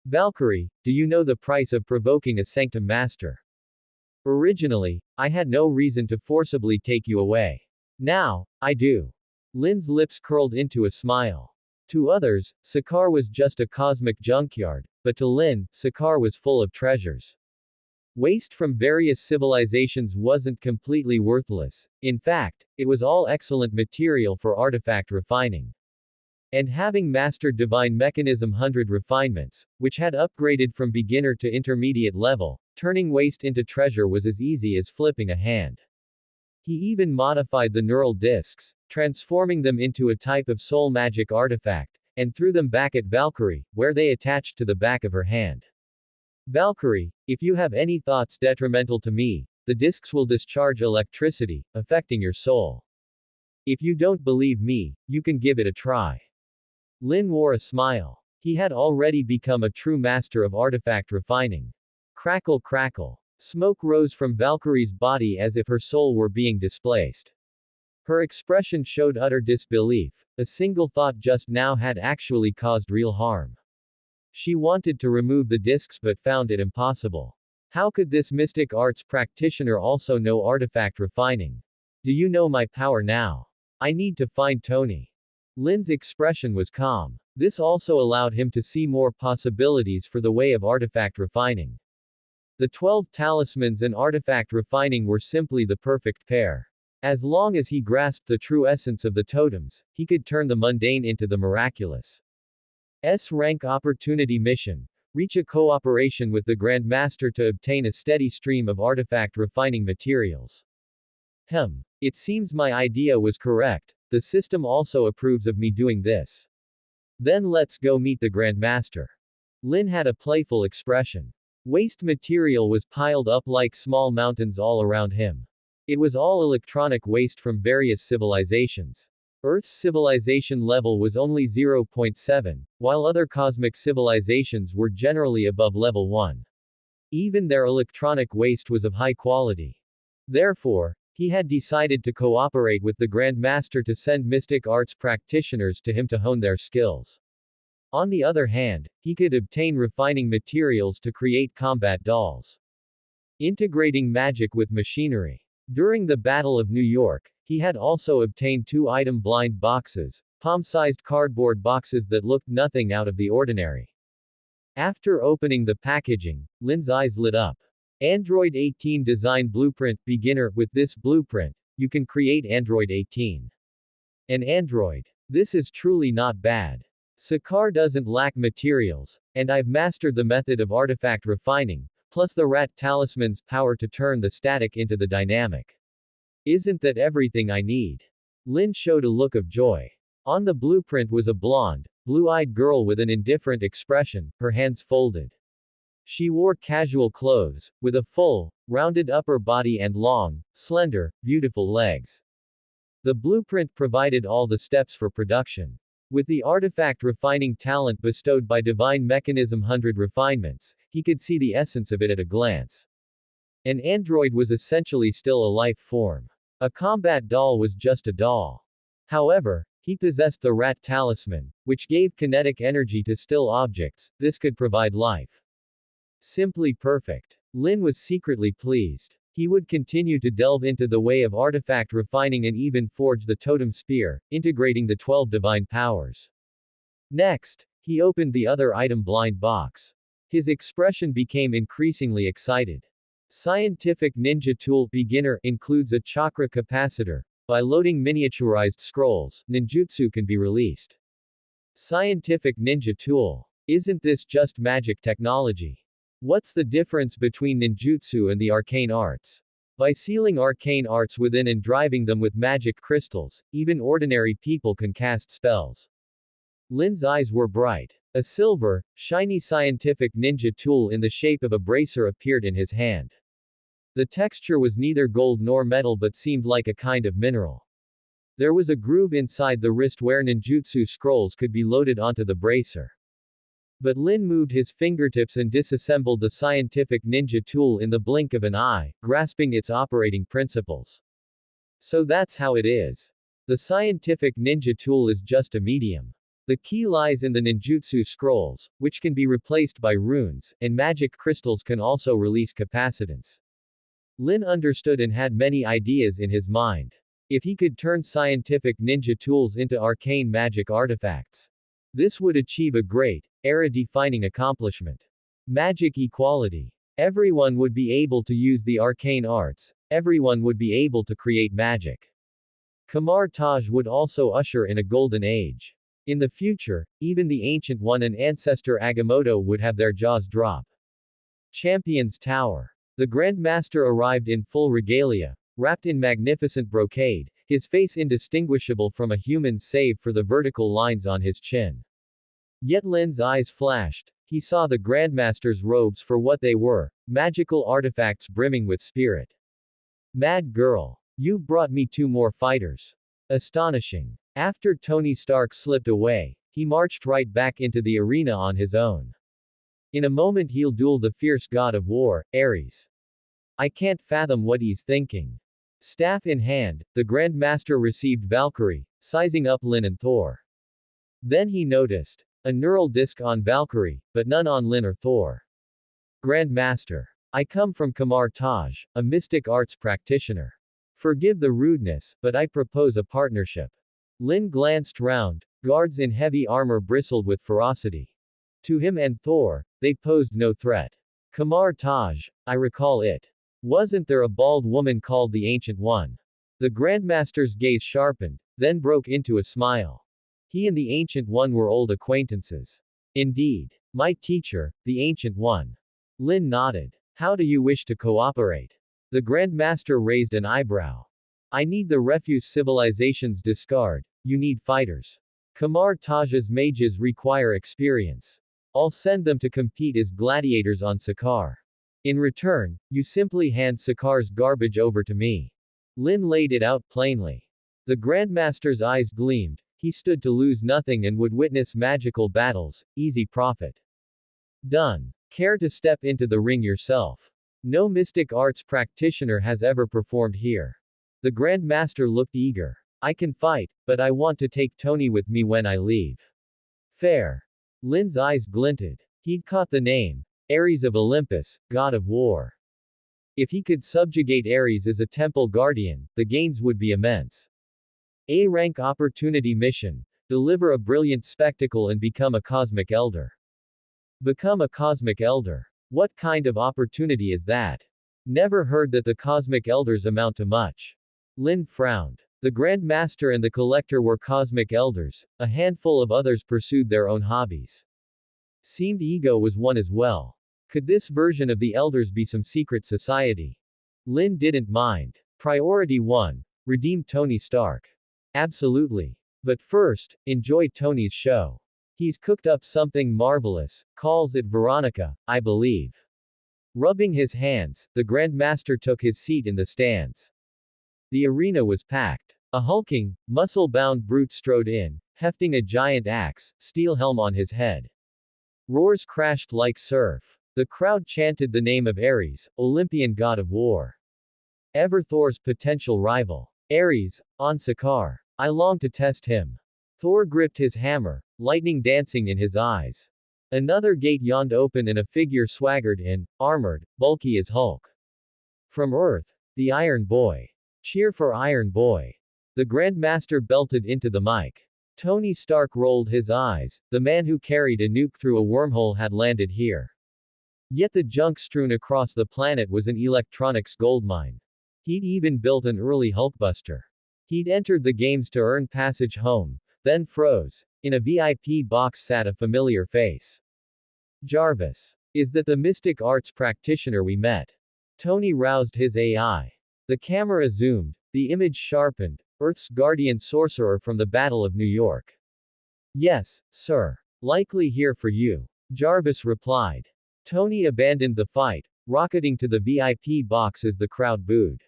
Valkyrie, do you know the price of provoking a sanctum master? Originally, I had no reason to forcibly take you away. Now, I do. Lin's lips curled into a smile. To others, Sakaar was just a cosmic junkyard, but to Lin, Sakaar was full of treasures. Waste from various civilizations wasn't completely worthless. In fact, it was all excellent material for artifact refining. And having mastered Divine Mechanism 100 refinements, which had upgraded from beginner to intermediate level, turning waste into treasure was as easy as flipping a hand. He even modified the neural discs, transforming them into a type of soul magic artifact, and threw them back at Valkyrie, where they attached to the back of her hand. Valkyrie, if you have any thoughts detrimental to me, the discs will discharge electricity, affecting your soul. If you don't believe me, you can give it a try. Lin wore a smile. He had already become a true master of artifact refining. Crackle crackle. Smoke rose from Valkyrie's body as if her soul were being displaced. Her expression showed utter disbelief. A single thought just now had actually caused real harm. She wanted to remove the discs but found it impossible. How could this mystic arts practitioner also know artifact refining? Do you know my power now? I need to find Tony. Lin's expression was calm. This also allowed him to see more possibilities for the way of artifact refining. The 12 talismans and artifact refining were simply the perfect pair. As long as he grasped the true essence of the totems, he could turn the mundane into the miraculous. S-rank opportunity mission. Reach a cooperation with the Grand Master to obtain a steady stream of artifact refining materials. It seems my idea was correct, the system also approves of me doing this. Then let's go meet the Grand Master. Lin had a playful expression. Waste material was piled up like small mountains all around him. It was all electronic waste from various civilizations. Earth's civilization level was only 0.7, while other cosmic civilizations were generally above level 1. Even their electronic waste was of high quality. Therefore, he had decided to cooperate with the Grand Master to send mystic arts practitioners to him to hone their skills. On the other hand, he could obtain refining materials to create combat dolls. Integrating magic with machinery. During the Battle of New York, he had also obtained 2-item blind boxes, palm-sized cardboard boxes that looked nothing out of the ordinary. After opening the packaging, Lin's eyes lit up. Android 18 Design Blueprint Beginner. With this blueprint, you can create Android 18. An android. This is truly not bad. Sakar doesn't lack materials, and I've mastered the method of artifact refining, plus the rat talisman's power to turn the static into the dynamic. Isn't that everything I need? Lin showed a look of joy. On the blueprint was a blonde, blue-eyed girl with an indifferent expression, her hands folded. She wore casual clothes, with a full, rounded upper body and long, slender, beautiful legs. The blueprint provided all the steps for production. With the artifact refining talent bestowed by Divine Mechanism 100 refinements, he could see the essence of it at a glance. An android was essentially still a life form. A combat doll was just a doll. However, he possessed the rat talisman, which gave kinetic energy to still objects. This could provide life. Simply perfect. Lin was secretly pleased. He would continue to delve into the way of artifact refining and even forge the totem spear, integrating the 12 divine powers. Next, he opened the other item blind box. His expression became increasingly excited. Scientific Ninja Tool Beginner includes a chakra capacitor. By loading miniaturized scrolls, ninjutsu can be released. Scientific Ninja Tool. Isn't this just magic technology? What's the difference between ninjutsu and the arcane arts? By sealing arcane arts within and driving them with magic crystals, even ordinary people can cast spells. Lin's eyes were bright. A silver, shiny scientific ninja tool in the shape of a bracer appeared in his hand. The texture was neither gold nor metal but seemed like a kind of mineral. There was a groove inside the wrist where ninjutsu scrolls could be loaded onto the bracer. But Lin moved his fingertips and disassembled the scientific ninja tool in the blink of an eye, grasping its operating principles. So that's how it is. The scientific ninja tool is just a medium. The key lies in the ninjutsu scrolls, which can be replaced by runes, and magic crystals can also release capacitance. Lin understood and had many ideas in his mind. If he could turn scientific ninja tools into arcane magic artifacts, this would achieve a great, era-defining accomplishment. Magic equality. Everyone would be able to use the arcane arts, everyone would be able to create magic. Kamar Taj would also usher in a golden age. In the future, even the Ancient One and Ancestor Agamotto would have their jaws drop. Champion's Tower. The Grand Master arrived in full regalia, wrapped in magnificent brocade, his face indistinguishable from a human's save for the vertical lines on his chin. Yet Lin's eyes flashed. He saw the Grandmaster's robes for what they were, magical artifacts brimming with spirit. Mad girl. You've brought me 2 more fighters. Astonishing. After Tony Stark slipped away, he marched right back into the arena on his own. In a moment he'll duel the fierce god of war, Ares. I can't fathom what he's thinking. Staff in hand, the Grand Master received Valkyrie, sizing up Lin and Thor. Then he noticed a neural disc on Valkyrie, but none on Lin or Thor. Grand Master. I come from Kamar Taj, a mystic arts practitioner. Forgive the rudeness, but I propose a partnership. Lin glanced round. Guards in heavy armor bristled with ferocity. To him and Thor, they posed no threat. Kamar Taj, I recall it. Wasn't there a bald woman called the Ancient One? The Grandmaster's gaze sharpened, then broke into a smile. He and the Ancient One were old acquaintances. Indeed. My teacher, the Ancient One. Lin nodded. How do you wish to cooperate? The Grandmaster raised an eyebrow. I need the refuse civilizations discard. You need fighters. Kamar Taj's mages require experience. I'll send them to compete as gladiators on Sakar. In return, you simply hand Sakar's garbage over to me. Lin laid it out plainly. The Grandmaster's eyes gleamed. He stood to lose nothing and would witness magical battles, easy profit. Done. Care to step into the ring yourself? No mystic arts practitioner has ever performed here. The Grand Master looked eager. I can fight, but I want to take Tony with me when I leave. Fair. Lin's eyes glinted. He'd caught the name. Ares of Olympus, god of war. If he could subjugate Ares as a temple guardian, the gains would be immense. A-rank opportunity mission. Deliver a brilliant spectacle and become a cosmic elder. Become a cosmic elder. What kind of opportunity is that? Never heard that the cosmic elders amount to much. Lin frowned. The Grand Master and the Collector were cosmic elders, a handful of others pursued their own hobbies. Seemed ego was one as well. Could this version of the elders be some secret society? Lin didn't mind. Priority 1. Redeem Tony Stark. Absolutely. But first, enjoy Tony's show. He's cooked up something marvelous, calls it Veronica, I believe. Rubbing his hands, the Grand Master took his seat in the stands. The arena was packed. A hulking, muscle-bound brute strode in, hefting a giant axe, steel helm on his head. Roars crashed like surf. The crowd chanted the name of Ares, Olympian god of war. Ever Thor's potential rival. Ares, on Sakaar. I long to test him. Thor gripped his hammer, lightning dancing in his eyes. Another gate yawned open and a figure swaggered in, armored, bulky as Hulk. From Earth, the Iron Boy. Cheer for Iron Boy. The Grand Master belted into the mic. Tony Stark rolled his eyes. The man who carried a nuke through a wormhole had landed here. Yet the junk strewn across the planet was an electronics goldmine. He'd even built an early Hulkbuster. He'd entered the games to earn passage home, then froze. In a VIP box sat a familiar face. Jarvis. Is that the mystic arts practitioner we met? Tony roused his AI. The camera zoomed, the image sharpened. Earth's guardian sorcerer from the Battle of New York. Yes, sir. Likely here for you. Jarvis replied. Tony abandoned the fight, rocketing to the VIP box as the crowd booed.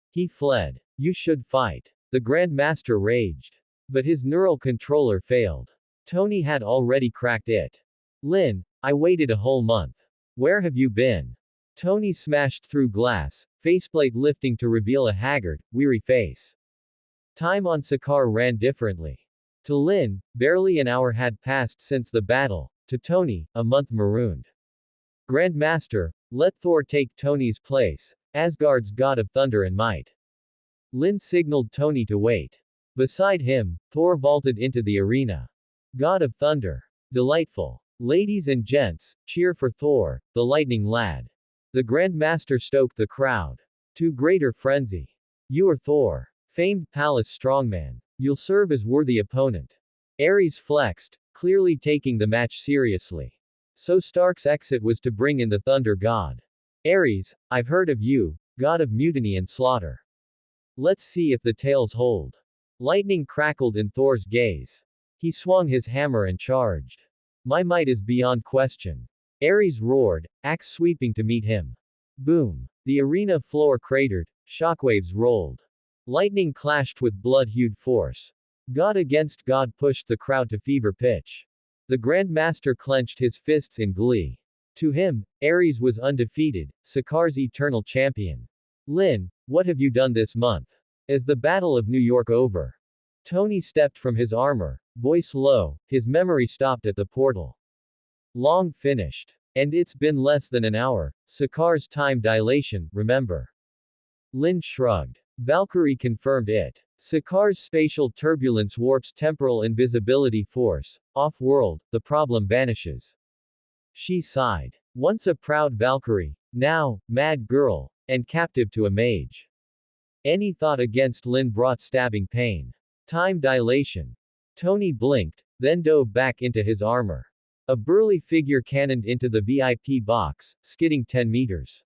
He fled. You should fight. The Grand Master raged. But his neural controller failed. Tony had already cracked it. Lin, I waited a whole month. Where have you been? Tony smashed through glass, faceplate lifting to reveal a haggard, weary face. Time on Sakaar ran differently. To Lin, barely an hour had passed since the battle. To Tony, a month marooned. Grand Master, let Thor take Tony's place, Asgard's god of thunder and might. Lin signaled Tony to wait. Beside him, Thor vaulted into the arena. God of thunder. Delightful. Ladies and gents, cheer for Thor, the lightning lad. The Grand Master stoked the crowd. To greater frenzy. You are Thor. Famed palace strongman. You'll serve as worthy opponent. Ares flexed, clearly taking the match seriously. So Stark's exit was to bring in the thunder god. Ares, I've heard of you, god of mutiny and slaughter. Let's see if the tales hold. Lightning crackled in Thor's gaze. He swung his hammer and charged. My might is beyond question. Ares roared, axe sweeping to meet him. Boom. The arena floor cratered, shockwaves rolled. Lightning clashed with blood-hued force. God against God pushed the crowd to fever pitch. The Grand Master clenched his fists in glee. To him, Ares was undefeated, Sakaar's eternal champion. Lin, what have you done this month? Is the Battle of New York over? Tony stepped from his armor, voice low, his memory stopped at the portal. Long finished. And it's been less than an hour, Sakaar's time dilation, remember? Lin shrugged. Valkyrie confirmed it. Sakaar's spatial turbulence warps temporal invisibility force. Off-world, the problem vanishes. She sighed. Once a proud Valkyrie, now, mad girl, and captive to a mage. Any thought against Lin brought stabbing pain. Time dilation. Tony blinked, then dove back into his armor. A burly figure cannoned into the VIP box, skidding 10 meters.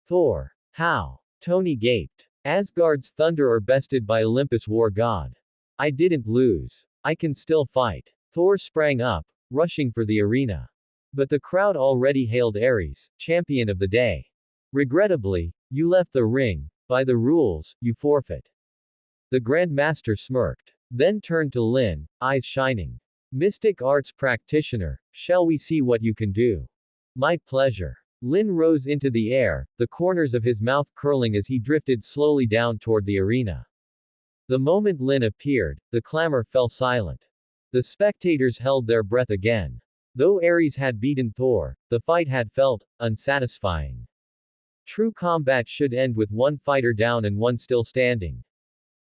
Thor. How? Tony gaped. Asgard's thunder are bested by Olympus war god. I didn't lose. I can still fight. Thor sprang up, rushing for the arena. But the crowd already hailed Ares, champion of the day. Regrettably, you left the ring. By the rules, you forfeit. The Grand Master smirked. Then turned to Lin, eyes shining. Mystic arts practitioner, shall we see what you can do? My pleasure. Lin rose into the air, the corners of his mouth curling as he drifted slowly down toward the arena. The moment Lin appeared, the clamor fell silent. The spectators held their breath again. Though Ares had beaten Thor, the fight had felt unsatisfying. True combat should end with one fighter down and one still standing.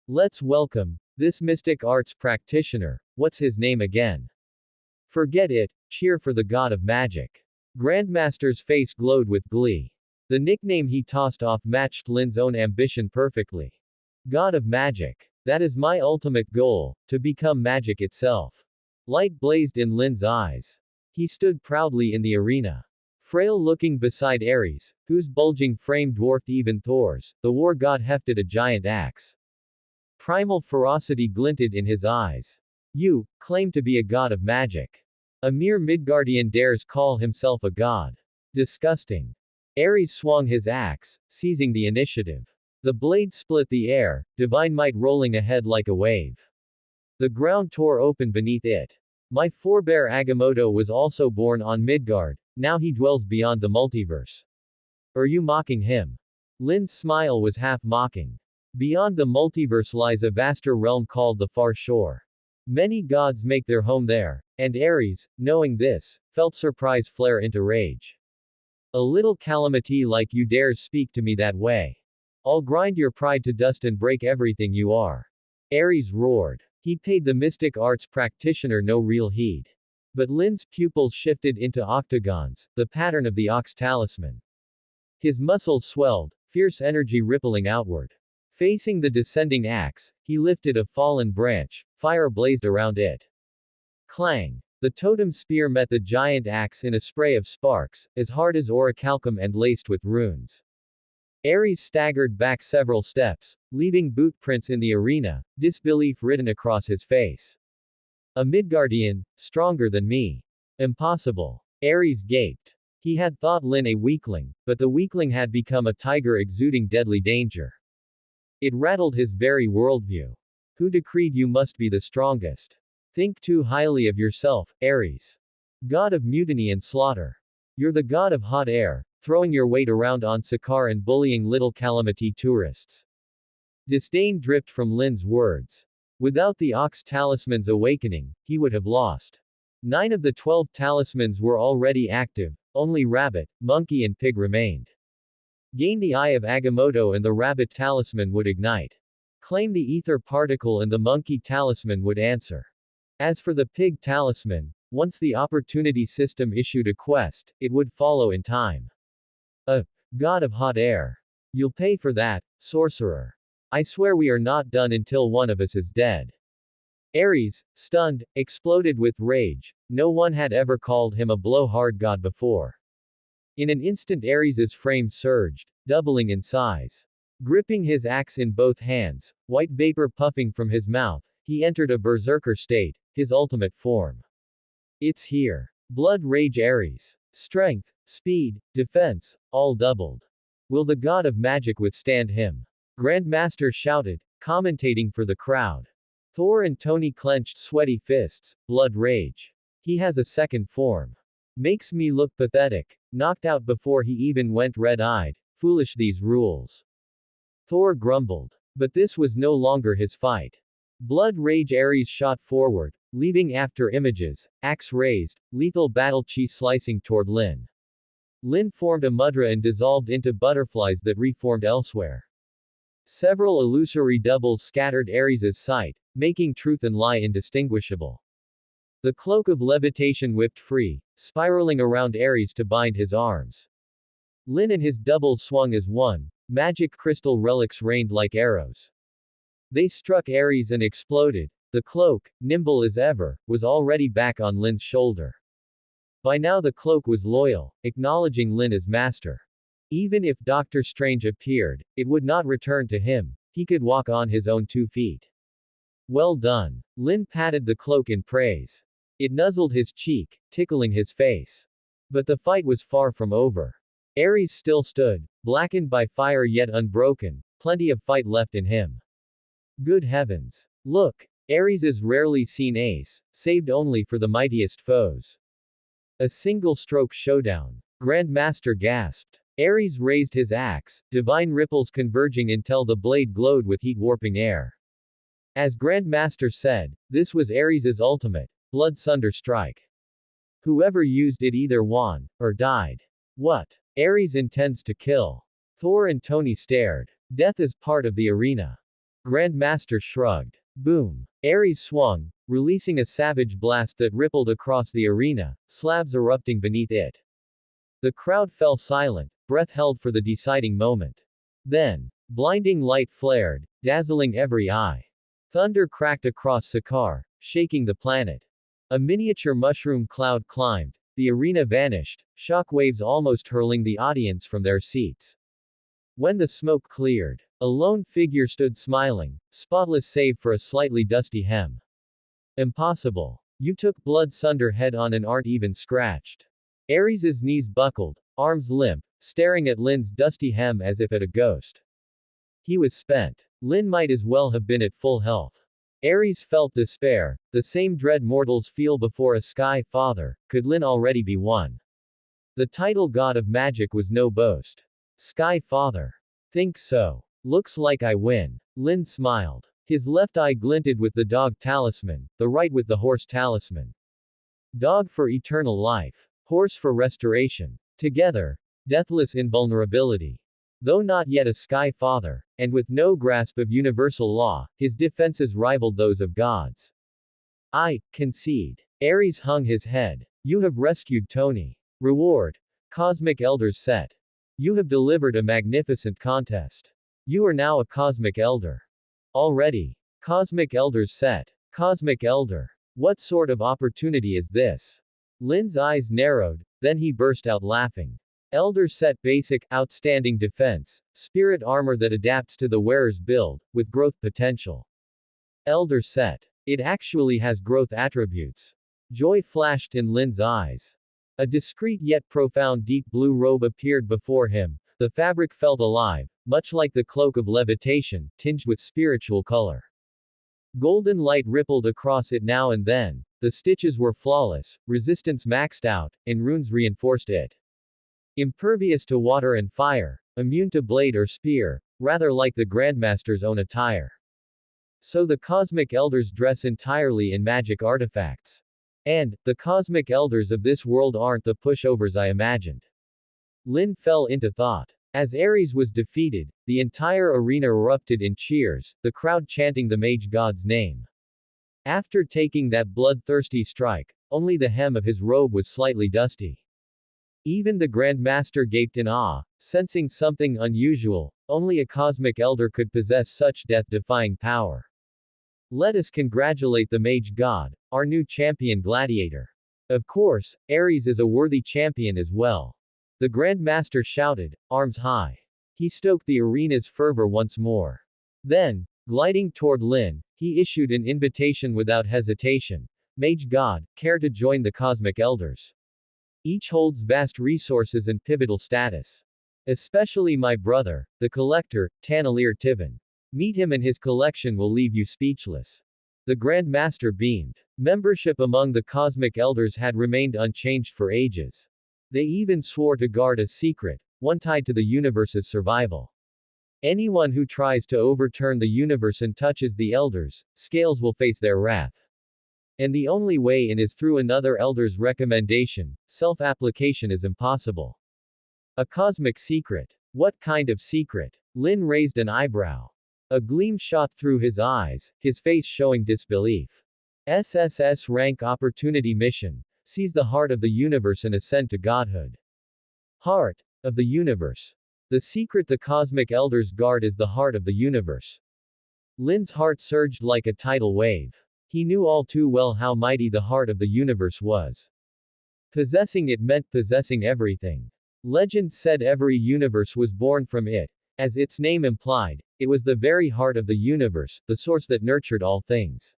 Let's welcome this mystic arts practitioner. What's his name again? Forget it, cheer for the god of magic. Grandmaster's face glowed with glee. The nickname he tossed off matched Lin's own ambition perfectly. God of magic. That is my ultimate goal, to become magic itself. Light blazed in Lin's eyes. He stood proudly in the arena. Frail looking beside Ares, whose bulging frame dwarfed even Thor's, the war god hefted a giant axe. Primal ferocity glinted in his eyes. You claim to be a god of magic. A mere Midgardian dares call himself a god. Disgusting. Ares swung his axe, seizing the initiative. The blade split the air, divine might rolling ahead like a wave. The ground tore open beneath it. My forebear Agamotto was also born on Midgard, now he dwells beyond the multiverse. Are you mocking him? Lin's smile was half mocking. Beyond the multiverse lies a vaster realm called the Far Shore. Many gods make their home there, and Ares, knowing this, felt surprise flare into rage. A little calamity like you dares speak to me that way. I'll grind your pride to dust and break everything you are. Ares roared. He paid the mystic arts practitioner no real heed. But Lin's pupils shifted into octagons, the pattern of the ox talisman. His muscles swelled, fierce energy rippling outward. Facing the descending axe, he lifted a fallen branch, fire blazed around it. Clang! The totem spear met the giant axe in a spray of sparks, as hard as orichalcum and laced with runes. Ares staggered back several steps, leaving boot prints in the arena, disbelief written across his face. A Midgardian, stronger than me. Impossible. Ares gaped. He had thought Lin a weakling, but the weakling had become a tiger exuding deadly danger. It rattled his very worldview. Who decreed you must be the strongest? Think too highly of yourself, Ares. God of mutiny and slaughter. You're the god of hot air, throwing your weight around on Sakaar and bullying little calamity tourists. Disdain dripped from Lin's words. Without the ox talisman's awakening, he would have lost. 9 of the 12 talismans were already active, only rabbit, monkey and pig remained. Gain the eye of Agamotto and the rabbit talisman would ignite. Claim the ether particle and the monkey talisman would answer. As for the pig talisman, once the opportunity system issued a quest, it would follow in time. A god of hot air. You'll pay for that, sorcerer. I swear we are not done until one of us is dead. Ares, stunned, exploded with rage. No one had ever called him a blowhard god before. In an instant Ares's frame surged, doubling in size. Gripping his axe in both hands, white vapor puffing from his mouth, he entered a berserker state, his ultimate form. It's here. Blood rage Ares. Strength, speed, defense, all doubled. Will the god of magic withstand him? Grandmaster shouted, commentating for the crowd. Thor and Tony clenched sweaty fists, blood rage. He has a second form. Makes me look pathetic. Knocked out before he even went red-eyed. Foolish these rules. Thor grumbled. But this was no longer his fight. Blood rage Ares shot forward, leaving after images, axe raised, lethal battle chi slicing toward Lin. Lin formed a mudra and dissolved into butterflies that reformed elsewhere. Several illusory doubles scattered Ares's sight, making truth and lie indistinguishable. The cloak of levitation whipped free, spiraling around Ares to bind his arms. Lin and his doubles swung as one, magic crystal relics rained like arrows. They struck Ares and exploded. The cloak, nimble as ever, was already back on Lin's shoulder. By now the cloak was loyal, acknowledging Lin as master. Even if Doctor Strange appeared, it would not return to him. He could walk on his own 2 feet. Well done. Lin patted the cloak in praise. It nuzzled his cheek, tickling his face. But the fight was far from over. Ares still stood, blackened by fire yet unbroken, plenty of fight left in him. Good heavens. Look! Ares's rarely seen ace, saved only for the mightiest foes. A single stroke showdown. Grandmaster gasped. Ares raised his axe, divine ripples converging until the blade glowed with heat-warping air. As Grandmaster said, this was Ares's ultimate, blood sunder strike. Whoever used it either won, or died. What? Ares intends to kill. Thor and Tony stared. Death is part of the arena. Grandmaster shrugged. Boom. Ares swung, releasing a savage blast that rippled across the arena, slabs erupting beneath it. The crowd fell silent, breath held for the deciding moment. Then, blinding light flared, dazzling every eye. Thunder cracked across Sakaar, shaking the planet. A miniature mushroom cloud climbed, the arena vanished, shock waves almost hurling the audience from their seats. When the smoke cleared, a lone figure stood smiling, spotless save for a slightly dusty hem. Impossible. You took blood sunder head on and aren't even scratched. Ares's knees buckled, arms limp, staring at Lin's dusty hem as if at a ghost. He was spent. Lin might as well have been at full health. Ares felt despair, the same dread mortals feel before a sky father. Could Lin already be one? The title god of magic was no boast. Sky father. Think so. Looks like I win. Lin smiled. His left eye glinted with the dog talisman, the right with the horse talisman. Dog for eternal life. Horse for restoration. Together. Deathless invulnerability. Though not yet a sky father, and with no grasp of universal law, his defenses rivaled those of gods. I concede. Ares hung his head. You have rescued Tony. Reward. Cosmic Elders set. You have delivered a magnificent contest. You are now a Cosmic Elder. Already. Cosmic Elders set. Cosmic Elder. What sort of opportunity is this? Lin's eyes narrowed, then he burst out laughing. Elder set basic, outstanding defense, spirit armor that adapts to the wearer's build, with growth potential. Elder set. It actually has growth attributes. Joy flashed in Lin's eyes. A discreet yet profound deep blue robe appeared before him. The fabric felt alive, much like the cloak of levitation, tinged with spiritual color. Golden light rippled across it now and then. The stitches were flawless, resistance maxed out, and runes reinforced it. Impervious to water and fire, immune to blade or spear, rather like the Grandmaster's own attire. So the Cosmic Elders dress entirely in magic artifacts. And, the Cosmic Elders of this world aren't the pushovers I imagined. Lin fell into thought. As Ares was defeated, the entire arena erupted in cheers, the crowd chanting the mage god's name. After taking that bloodthirsty strike, only the hem of his robe was slightly dusty. Even the Grandmaster gaped in awe, sensing something unusual. Only a Cosmic Elder could possess such death-defying power. Let us congratulate the Mage God, our new champion gladiator. Of course, Ares is a worthy champion as well. The Grandmaster shouted, arms high. He stoked the arena's fervor once more. Then, gliding toward Lin, he issued an invitation without hesitation. Mage God, care to join the Cosmic Elders? Each holds vast resources and pivotal status. Especially my brother, the collector, Tanalir Tivan. Meet him and his collection will leave you speechless. The Grandmaster beamed. Membership among the Cosmic Elders had remained unchanged for ages. They even swore to guard a secret, one tied to the universe's survival. Anyone who tries to overturn the universe and touches the Elders, scales will face their wrath. And the only way in is through another Elder's recommendation. Self-application is impossible. A cosmic secret. What kind of secret? Lin raised an eyebrow. A gleam shot through his eyes, his face showing disbelief. SSS rank opportunity mission. Seize the heart of the universe and ascend to godhood. Heart of the universe. The secret the Cosmic Elders guard is the heart of the universe. Lin's heart surged like a tidal wave. He knew all too well how mighty the heart of the universe was. Possessing it meant possessing everything. Legend said every universe was born from it. As its name implied, it was the very heart of the universe, the source that nurtured all things.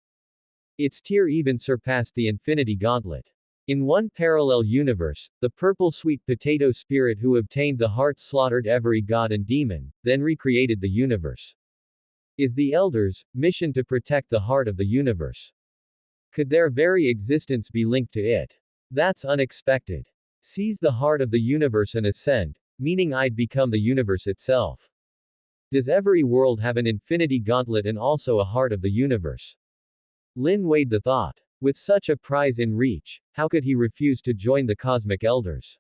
Its tier even surpassed the Infinity Gauntlet. In one parallel universe, the purple sweet potato spirit who obtained the heart slaughtered every god and demon, then recreated the universe. Is the Elders' mission to protect the heart of the universe? Could their very existence be linked to it? That's unexpected. Seize the heart of the universe and ascend, meaning I'd become the universe itself. Does every world have an infinity gauntlet and also a heart of the universe? Lin weighed the thought. With such a prize in reach, how could he refuse to join the cosmic elders?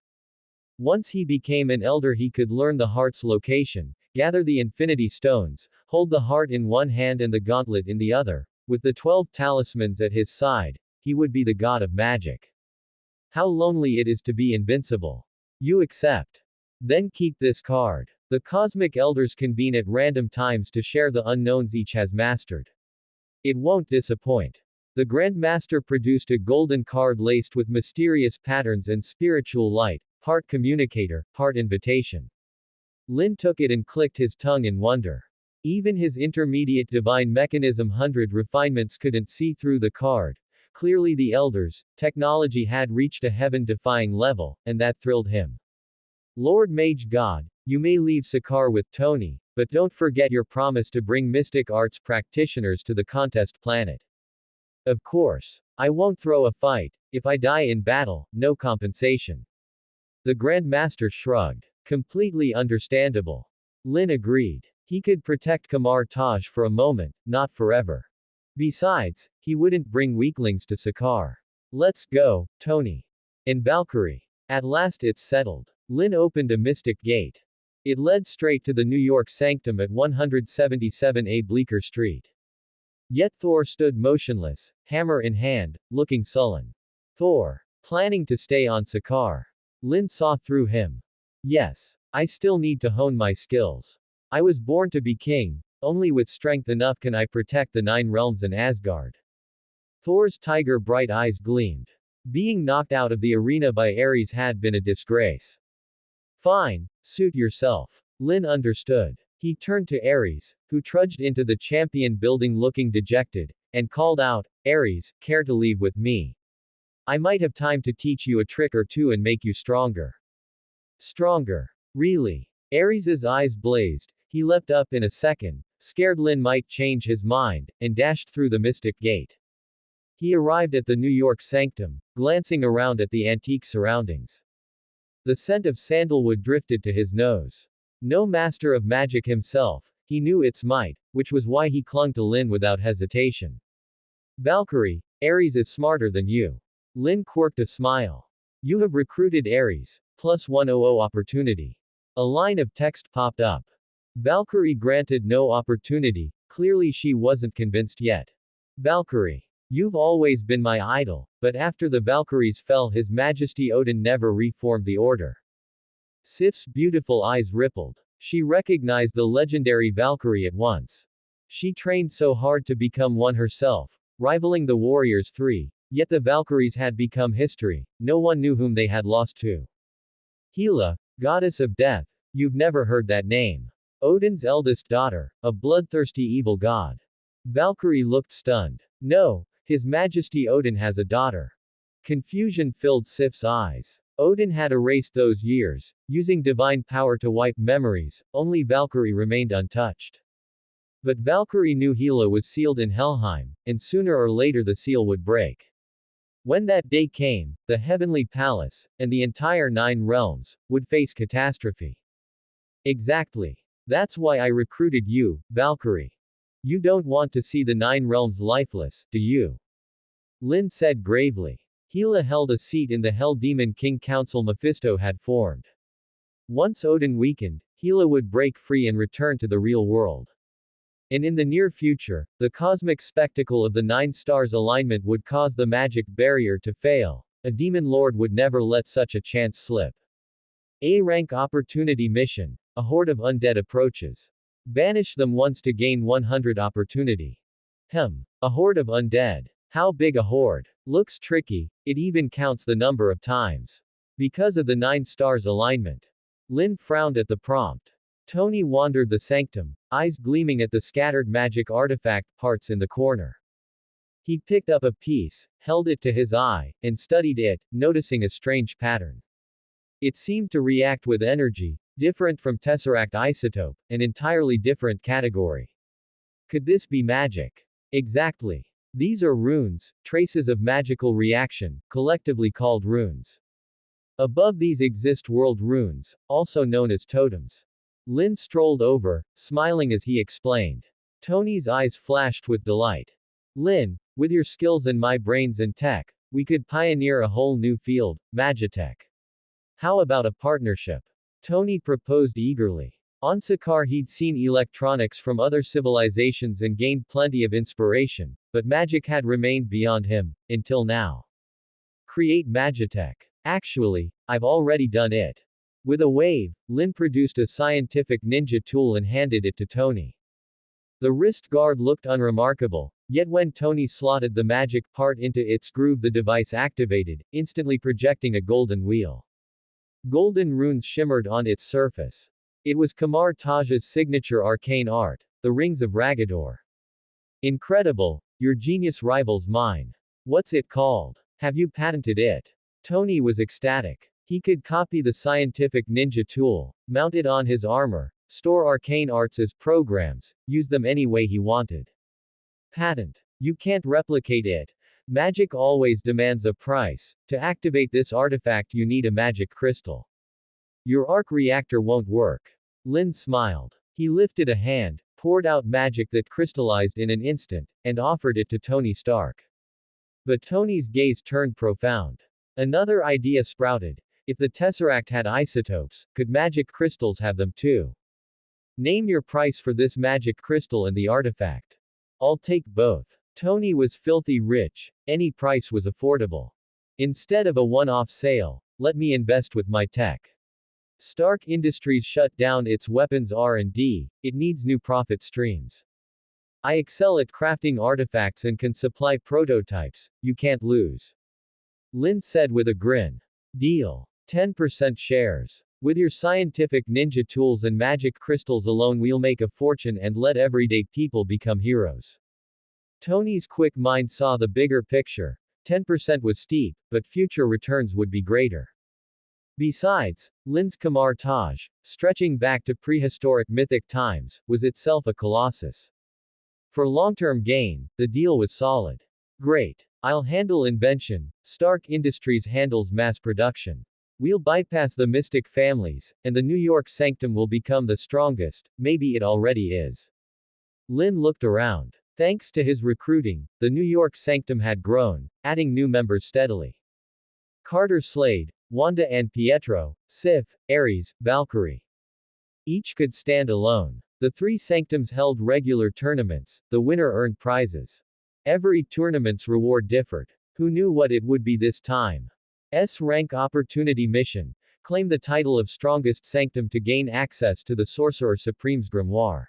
Once he became an elder, he could learn the heart's location, gather the infinity stones, hold the heart in one hand and the gauntlet in the other. With the 12 talismans at his side, he would be the god of magic. How lonely it is to be invincible. You accept. Then keep this card. The cosmic elders convene at random times to share the unknowns each has mastered. It won't disappoint. The Grand Master produced a golden card laced with mysterious patterns and spiritual light, part communicator, part invitation. Lin took it and clicked his tongue in wonder. Even his intermediate divine mechanism 100 refinements couldn't see through the card. Clearly the elders' technology had reached a heaven-defying level, and that thrilled him. Lord Mage God, you may leave Sakar with Tony, but don't forget your promise to bring mystic arts practitioners to the contest planet. Of course. I won't throw a fight. If I die in battle, no compensation. The Grand Master shrugged. Completely understandable. Lin agreed. He could protect Kamar Taj for a moment, not forever. Besides, he wouldn't bring weaklings to Sakar. Let's go, Tony. And Valkyrie. At last it's settled. Lin opened a mystic gate. It led straight to the New York Sanctum at 177A Bleecker Street. Yet Thor stood motionless, hammer in hand, looking sullen. Thor. Planning to stay on Sakar. Lin saw through him. Yes. I still need to hone my skills. I was born to be king, only with strength enough can I protect the 9 realms and Asgard. Thor's tiger bright eyes gleamed. Being knocked out of the arena by Ares had been a disgrace. Fine, suit yourself. Lin understood. He turned to Ares, who trudged into the champion building looking dejected, and called out, Ares, care to leave with me? I might have time to teach you a trick or two and make you stronger. Stronger? Really? Ares's eyes blazed. He leapt up in a second, scared Lin might change his mind, and dashed through the mystic gate. He arrived at the New York Sanctum, glancing around at the antique surroundings. The scent of sandalwood drifted to his nose. No master of magic himself, he knew its might, which was why he clung to Lin without hesitation. Valkyrie, Ares is smarter than you. Lin quirked a smile. You have recruited Ares, plus 100 opportunity. A line of text popped up. Valkyrie granted no opportunity, clearly she wasn't convinced yet. Valkyrie. You've always been my idol, but after the Valkyries fell His Majesty Odin never reformed the order. Sif's beautiful eyes rippled. She recognized the legendary Valkyrie at once. She trained so hard to become one herself, rivaling the Warriors 3, yet the Valkyries had become history, no one knew whom they had lost to. Hela, goddess of death, you've never heard that name. Odin's eldest daughter, a bloodthirsty evil god. Valkyrie looked stunned. No, His Majesty Odin has a daughter. Confusion filled Sif's eyes. Odin had erased those years, using divine power to wipe memories, only Valkyrie remained untouched. But Valkyrie knew Hela was sealed in Helheim, and sooner or later the seal would break. When that day came, the heavenly palace, and the entire 9 realms, would face catastrophe. Exactly. That's why I recruited you, Valkyrie. You don't want to see the 9 realms lifeless, do you? Lin said gravely. Hela held a seat in the Hell Demon King Council Mephisto had formed. Once Odin weakened, Hela would break free and return to the real world. And in the near future, the cosmic spectacle of the 9 stars alignment would cause the magic barrier to fail. A demon lord would never let such a chance slip. A-rank opportunity mission. A horde of undead approaches. Banish them once to gain 100 opportunity. A horde of undead. How big a horde? Looks tricky, it even counts the number of times. Because of the 9 stars alignment. Lin frowned at the prompt. Tony wandered the sanctum, eyes gleaming at the scattered magic artifact parts in the corner. He picked up a piece, held it to his eye, and studied it, noticing a strange pattern. It seemed to react with energy, different from Tesseract isotope, an entirely different category. Could this be magic? Exactly. These are runes, traces of magical reaction, collectively called runes. Above these exist world runes, also known as totems. Lin strolled over, smiling as he explained. Tony's eyes flashed with delight. Lin, with your skills and my brains and tech, we could pioneer a whole new field, magitech. How about a partnership? Tony proposed eagerly. On Sakar he'd seen electronics from other civilizations and gained plenty of inspiration, but magic had remained beyond him, until now. Create magitech. Actually, I've already done it. With a wave, Lin produced a scientific ninja tool and handed it to Tony. The wrist guard looked unremarkable, yet when Tony slotted the magic part into its groove the device activated, instantly projecting a golden wheel. Golden runes shimmered on its surface. It was Kamar Taj's signature arcane art, the Rings of Ragador. Incredible, your genius rivals mine. What's it called? Have you patented it? Tony was ecstatic. He could copy the scientific ninja tool, mount it on his armor, store arcane arts as programs, use them any way he wanted. Patent. You can't replicate it. Magic always demands a price. To activate this artifact you need a magic crystal. Your arc reactor won't work. Lin smiled. He lifted a hand, poured out magic that crystallized in an instant, and offered it to Tony Stark. But Tony's gaze turned profound. Another idea sprouted. If the Tesseract had isotopes, could magic crystals have them too? Name your price for this magic crystal and the artifact. I'll take both. Tony was filthy rich, any price was affordable. Instead of a one-off sale, let me invest with my tech. Stark Industries shut down its weapons R&D, it needs new profit streams. I excel at crafting artifacts and can supply prototypes, you can't lose. Lin said with a grin. Deal. 10% shares. With your scientific ninja tools and magic crystals alone we'll make a fortune and let everyday people become heroes. Tony's quick mind saw the bigger picture. 10% was steep, but future returns would be greater. Besides, Lin's Kamar Taj, stretching back to prehistoric mythic times, was itself a colossus. For long-term gain, the deal was solid. Great. I'll handle invention, Stark Industries handles mass production. We'll bypass the mystic families, and the New York sanctum will become the strongest, maybe it already is. Lin looked around. Thanks to his recruiting, the New York sanctum had grown, adding new members steadily. Carter Slade, Wanda and Pietro, Sif, Ares, Valkyrie. Each could stand alone. The three sanctums held regular tournaments, the winner earned prizes. Every tournament's reward differed. Who knew what it would be this time? S-rank opportunity mission. Claim the title of strongest sanctum to gain access to the Sorcerer Supreme's grimoire.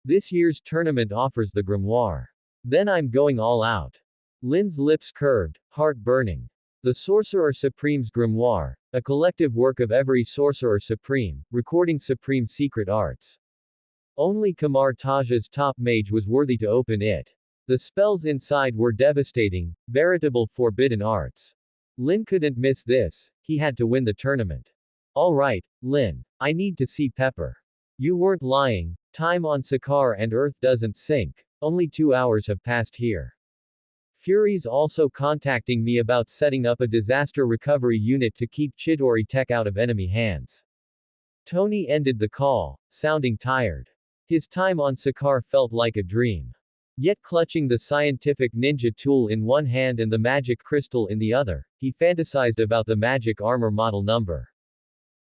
This year's tournament offers the grimoire. Then I'm going all out. Lin's lips curved, heart burning. The Sorcerer Supreme's grimoire, a collective work of every Sorcerer Supreme, recording supreme secret arts. Only Kamar Taj's top mage was worthy to open it. The spells inside were devastating, veritable forbidden arts. Lin couldn't miss this, he had to win the tournament. Alright, Lin. I need to see Pepper. You weren't lying, time on Sakar and Earth doesn't sync, only 2 hours have passed here. Fury's also contacting me about setting up a disaster recovery unit to keep Chidori tech out of enemy hands. Tony ended the call, sounding tired. His time on Sakar felt like a dream. Yet clutching the scientific ninja tool in one hand and the magic crystal in the other, he fantasized about the magic armor model number.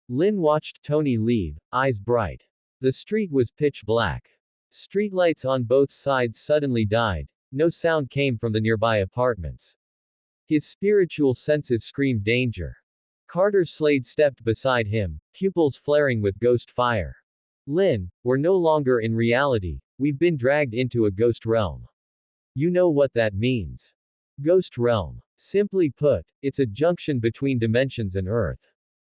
Lin watched Tony leave, eyes bright. The street was pitch black. Streetlights on both sides suddenly died, no sound came from the nearby apartments. His spiritual senses screamed danger. Carter Slade stepped beside him, pupils flaring with ghost fire. Lin, we're no longer in reality, we've been dragged into a ghost realm. You know what that means. Ghost realm. Simply put, it's a junction between dimensions and Earth.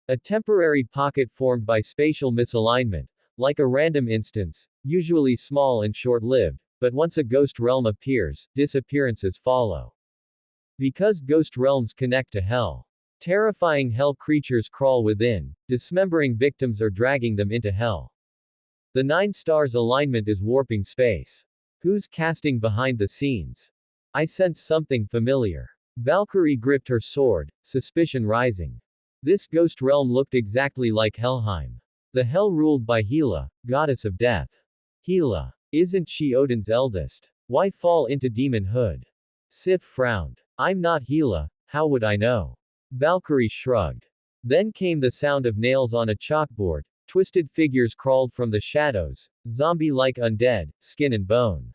A temporary pocket formed by spatial misalignment, like a random instance, usually small and short-lived, but once a ghost realm appears, disappearances follow. Because ghost realms connect to hell. Terrifying hell creatures crawl within, dismembering victims or dragging them into hell. The 9 stars alignment is warping space. Who's casting behind the scenes? I sense something familiar. Valkyrie gripped her sword, suspicion rising. This ghost realm looked exactly like Helheim. The hell ruled by Hela, goddess of death. Hela. Isn't she Odin's eldest? Why fall into demonhood? Sif frowned. I'm not Hela, how would I know? Valkyrie shrugged. Then came the sound of nails on a chalkboard, twisted figures crawled from the shadows, zombie-like undead, skin and bone.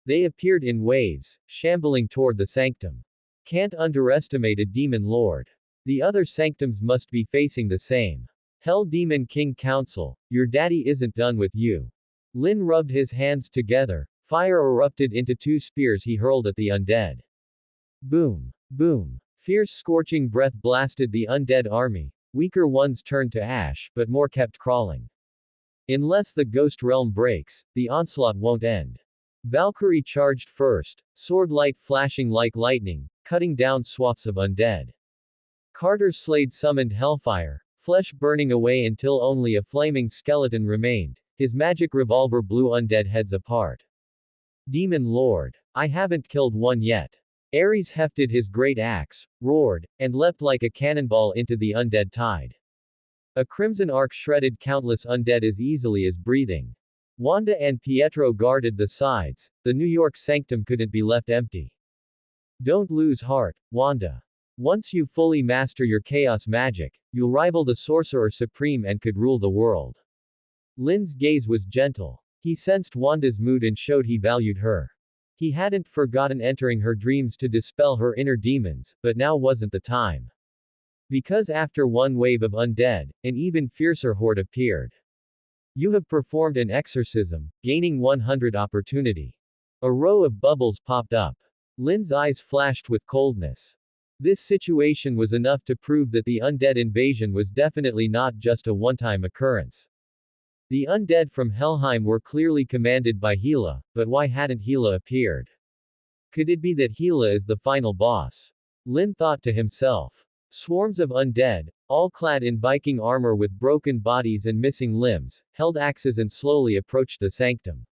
They appeared in waves, shambling toward the sanctum. Can't underestimate a demon lord. The other sanctums must be facing the same. Hell Demon King Council, your daddy isn't done with you. Lin rubbed his hands together, fire erupted into two spears he hurled at the undead. Boom. Boom. Fierce scorching breath blasted the undead army. Weaker ones turned to ash, but more kept crawling. Unless the ghost realm breaks, the onslaught won't end. Valkyrie charged first, sword light flashing like lightning, cutting down swaths of undead. Carter's Slade summoned hellfire, flesh burning away until only a flaming skeleton remained. His magic revolver blew undead heads apart. Demon Lord. I haven't killed one yet. Ares hefted his great axe, roared, and leapt like a cannonball into the undead tide. A crimson arc shredded countless undead as easily as breathing. Wanda and Pietro guarded the sides, the New York sanctum couldn't be left empty. Don't lose heart, Wanda. Once you fully master your chaos magic, you'll rival the Sorcerer Supreme and could rule the world. Lin's gaze was gentle. He sensed Wanda's mood and showed he valued her. He hadn't forgotten entering her dreams to dispel her inner demons, but now wasn't the time. Because after one wave of undead, an even fiercer horde appeared. You have performed an exorcism, gaining 100 opportunity. A row of bubbles popped up. Lin's eyes flashed with coldness. This situation was enough to prove that the undead invasion was definitely not just a one-time occurrence. The undead from Helheim were clearly commanded by Hela, but why hadn't Hela appeared? Could it be that Hela is the final boss? Lin thought to himself. Swarms of undead, all clad in Viking armor with broken bodies and missing limbs, held axes and slowly approached the sanctum.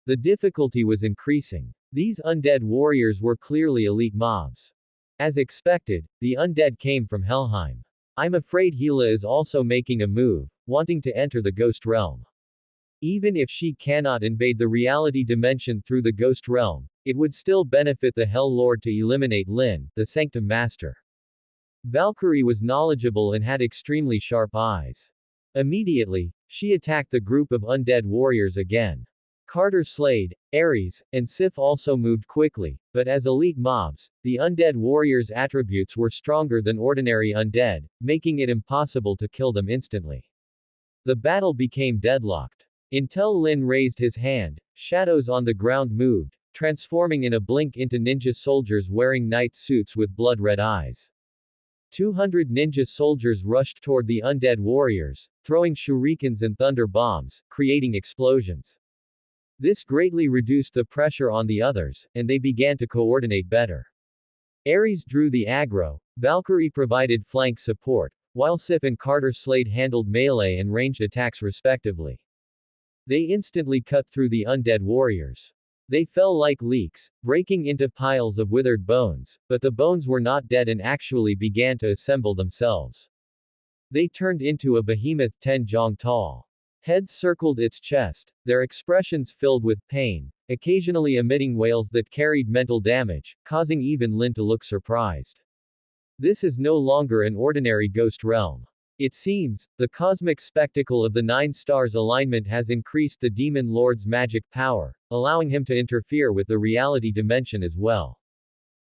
The difficulty was increasing. These undead warriors were clearly elite mobs. As expected, the undead came from Helheim. I'm afraid Hela is also making a move, wanting to enter the ghost realm. Even if she cannot invade the reality dimension through the ghost realm, it would still benefit the Hell Lord to eliminate Lin, the Sanctum Master. Valkyrie was knowledgeable and had extremely sharp eyes. Immediately, she attacked the group of undead warriors again. Carter Slade, Ares, and Sif also moved quickly, but as elite mobs, the undead warriors' attributes were stronger than ordinary undead, making it impossible to kill them instantly. The battle became deadlocked. Until Lin raised his hand, shadows on the ground moved, transforming in a blink into ninja soldiers wearing knight suits with blood-red eyes. 200 ninja soldiers rushed toward the undead warriors, throwing shurikens and thunder bombs, creating explosions. This greatly reduced the pressure on the others, and they began to coordinate better. Ares drew the aggro, Valkyrie provided flank support, while Sif and Carter Slade handled melee and ranged attacks respectively. They instantly cut through the undead warriors. They fell like leaks, breaking into piles of withered bones, but the bones were not dead and actually began to assemble themselves. They turned into a behemoth 10 jong tall. Heads circled its chest, their expressions filled with pain, occasionally emitting wails that carried mental damage, causing even Lin to look surprised. This is no longer an ordinary ghost realm. It seems, the cosmic spectacle of the 9 stars alignment has increased the demon lord's magic power, allowing him to interfere with the reality dimension as well.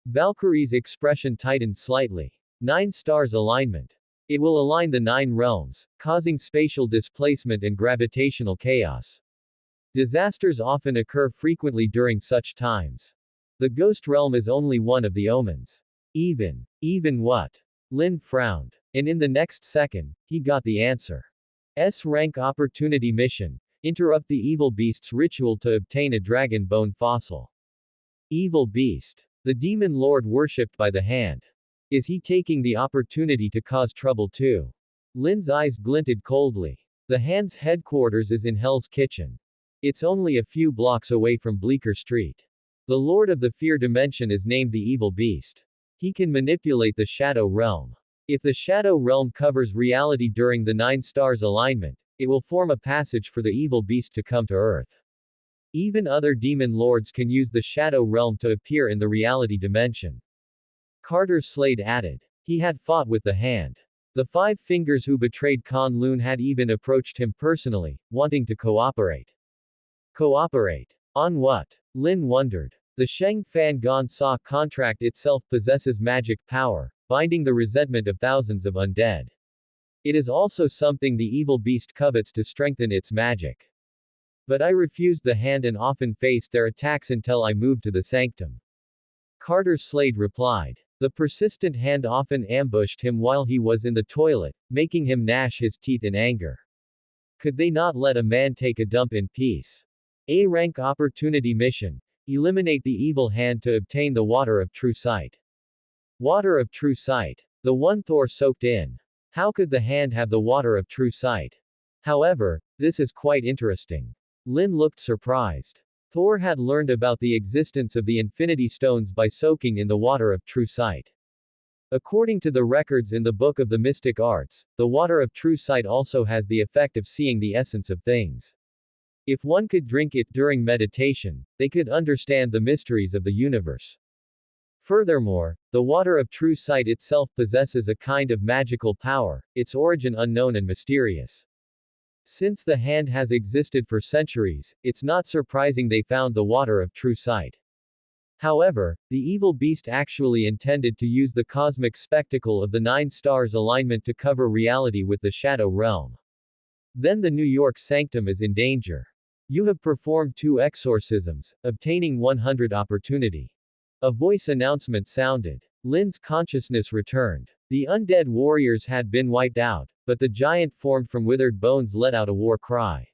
Valkyrie's expression tightened slightly. 9 stars alignment. It will align the 9 realms, causing spatial displacement and gravitational chaos. Disasters often occur frequently during such times. The ghost realm is only one of the omens. Even what? Lin frowned. And in the next second, he got the answer. S-rank opportunity mission. Interrupt the evil beast's ritual to obtain a dragon bone fossil. Evil beast. The demon lord worshipped by the hand. Is he taking the opportunity to cause trouble too? Lin's eyes glinted coldly. The hand's headquarters is in Hell's Kitchen. It's only a few blocks away from Bleecker Street. The Lord of the Fear Dimension is named the Evil Beast. He can manipulate the Shadow Realm. If the shadow realm covers reality during the 9 stars alignment, it will form a passage for the evil beast to come to Earth. Even other demon lords can use the shadow realm to appear in the reality dimension. Carter Slade added. He had fought with the hand. The Five Fingers who betrayed Kunlun had even approached him personally, wanting to cooperate. Cooperate? On what? Lin wondered. The Sheng Fan Gong Sa contract itself possesses magic power, binding the resentment of thousands of undead. It is also something the evil beast covets to strengthen its magic. But I refused the hand and often faced their attacks until I moved to the sanctum. Carter Slade replied. The persistent hand often ambushed him while he was in the toilet, making him gnash his teeth in anger. Could they not let a man take a dump in peace? A-rank opportunity mission. Eliminate the evil hand to obtain the water of true sight. Water of true sight. The one Thor soaked in. How could the hand have the water of true sight? However, this is quite interesting. Lin looked surprised. Thor had learned about the existence of the Infinity Stones by soaking in the water of true sight. According to the records in the Book of the Mystic Arts, the water of true sight also has the effect of seeing the essence of things. If one could drink it during meditation, they could understand the mysteries of the universe. Furthermore, the water of true sight itself possesses a kind of magical power, its origin unknown and mysterious. Since the hand has existed for centuries, it's not surprising they found the water of true sight. However, the evil beast actually intended to use the cosmic spectacle of the 9 stars alignment to cover reality with the shadow realm. Then the New York sanctum is in danger. You have performed 2 exorcisms, obtaining 100 opportunity. A voice announcement sounded. Lin's consciousness returned. The undead warriors had been wiped out, but the giant formed from withered bones let out a war cry.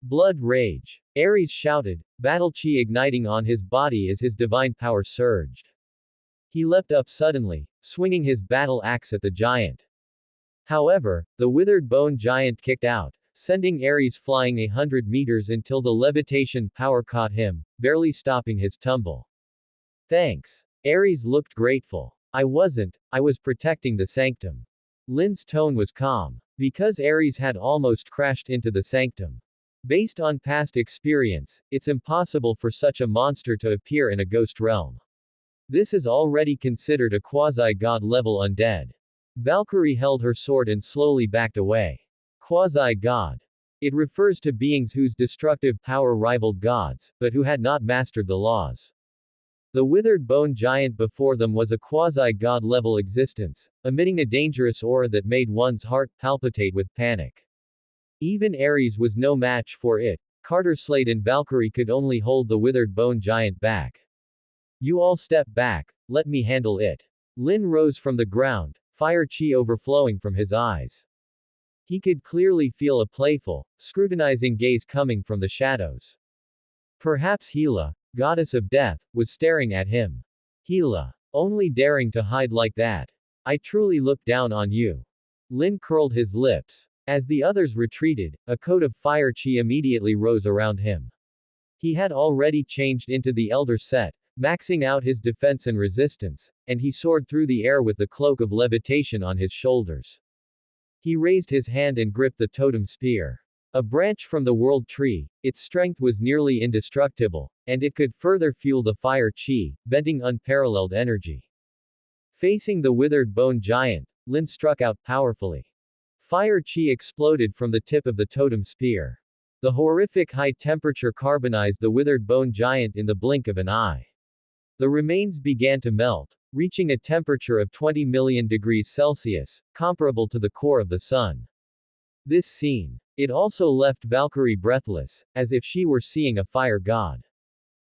Blood rage. Ares shouted, battle chi igniting on his body as his divine power surged. He leapt up suddenly, swinging his battle axe at the giant. However, the withered bone giant kicked out, sending Ares flying 100 meters until the levitation power caught him, barely stopping his tumble. Thanks. Ares looked grateful. I was protecting the sanctum. Lin's tone was calm. Because Ares had almost crashed into the sanctum. Based on past experience, it's impossible for such a monster to appear in a ghost realm. This is already considered a quasi-god level undead. Valkyrie held her sword and slowly backed away. Quasi-god. It refers to beings whose destructive power rivaled gods, but who had not mastered the laws. The withered bone giant before them was a quasi-god level existence, emitting a dangerous aura that made one's heart palpitate with panic. Even Ares was no match for it. Carter Slade and Valkyrie could only hold the withered bone giant back. You all step back, let me handle it. Lin rose from the ground, fire chi overflowing from his eyes. He could clearly feel a playful, scrutinizing gaze coming from the shadows. Perhaps Hela, goddess of death, was staring at him. Hela, only daring to hide like that. I truly look down on you. Lin curled his lips. As the others retreated, a cone of fire chi immediately rose around him. He had already changed into the elder set, maxing out his defense and resistance, and he soared through the air with the cloak of levitation on his shoulders. He raised his hand and gripped the totem spear. A branch from the world tree, its strength was nearly indestructible, and it could further fuel the fire chi, venting unparalleled energy. Facing the withered bone giant, Lin struck out powerfully. Fire chi exploded from the tip of the totem spear. The horrific high temperature carbonized the withered bone giant in the blink of an eye. The remains began to melt, reaching a temperature of 20 million degrees Celsius, comparable to the core of the sun. This scene. It also left Valkyrie breathless, as if she were seeing a fire god.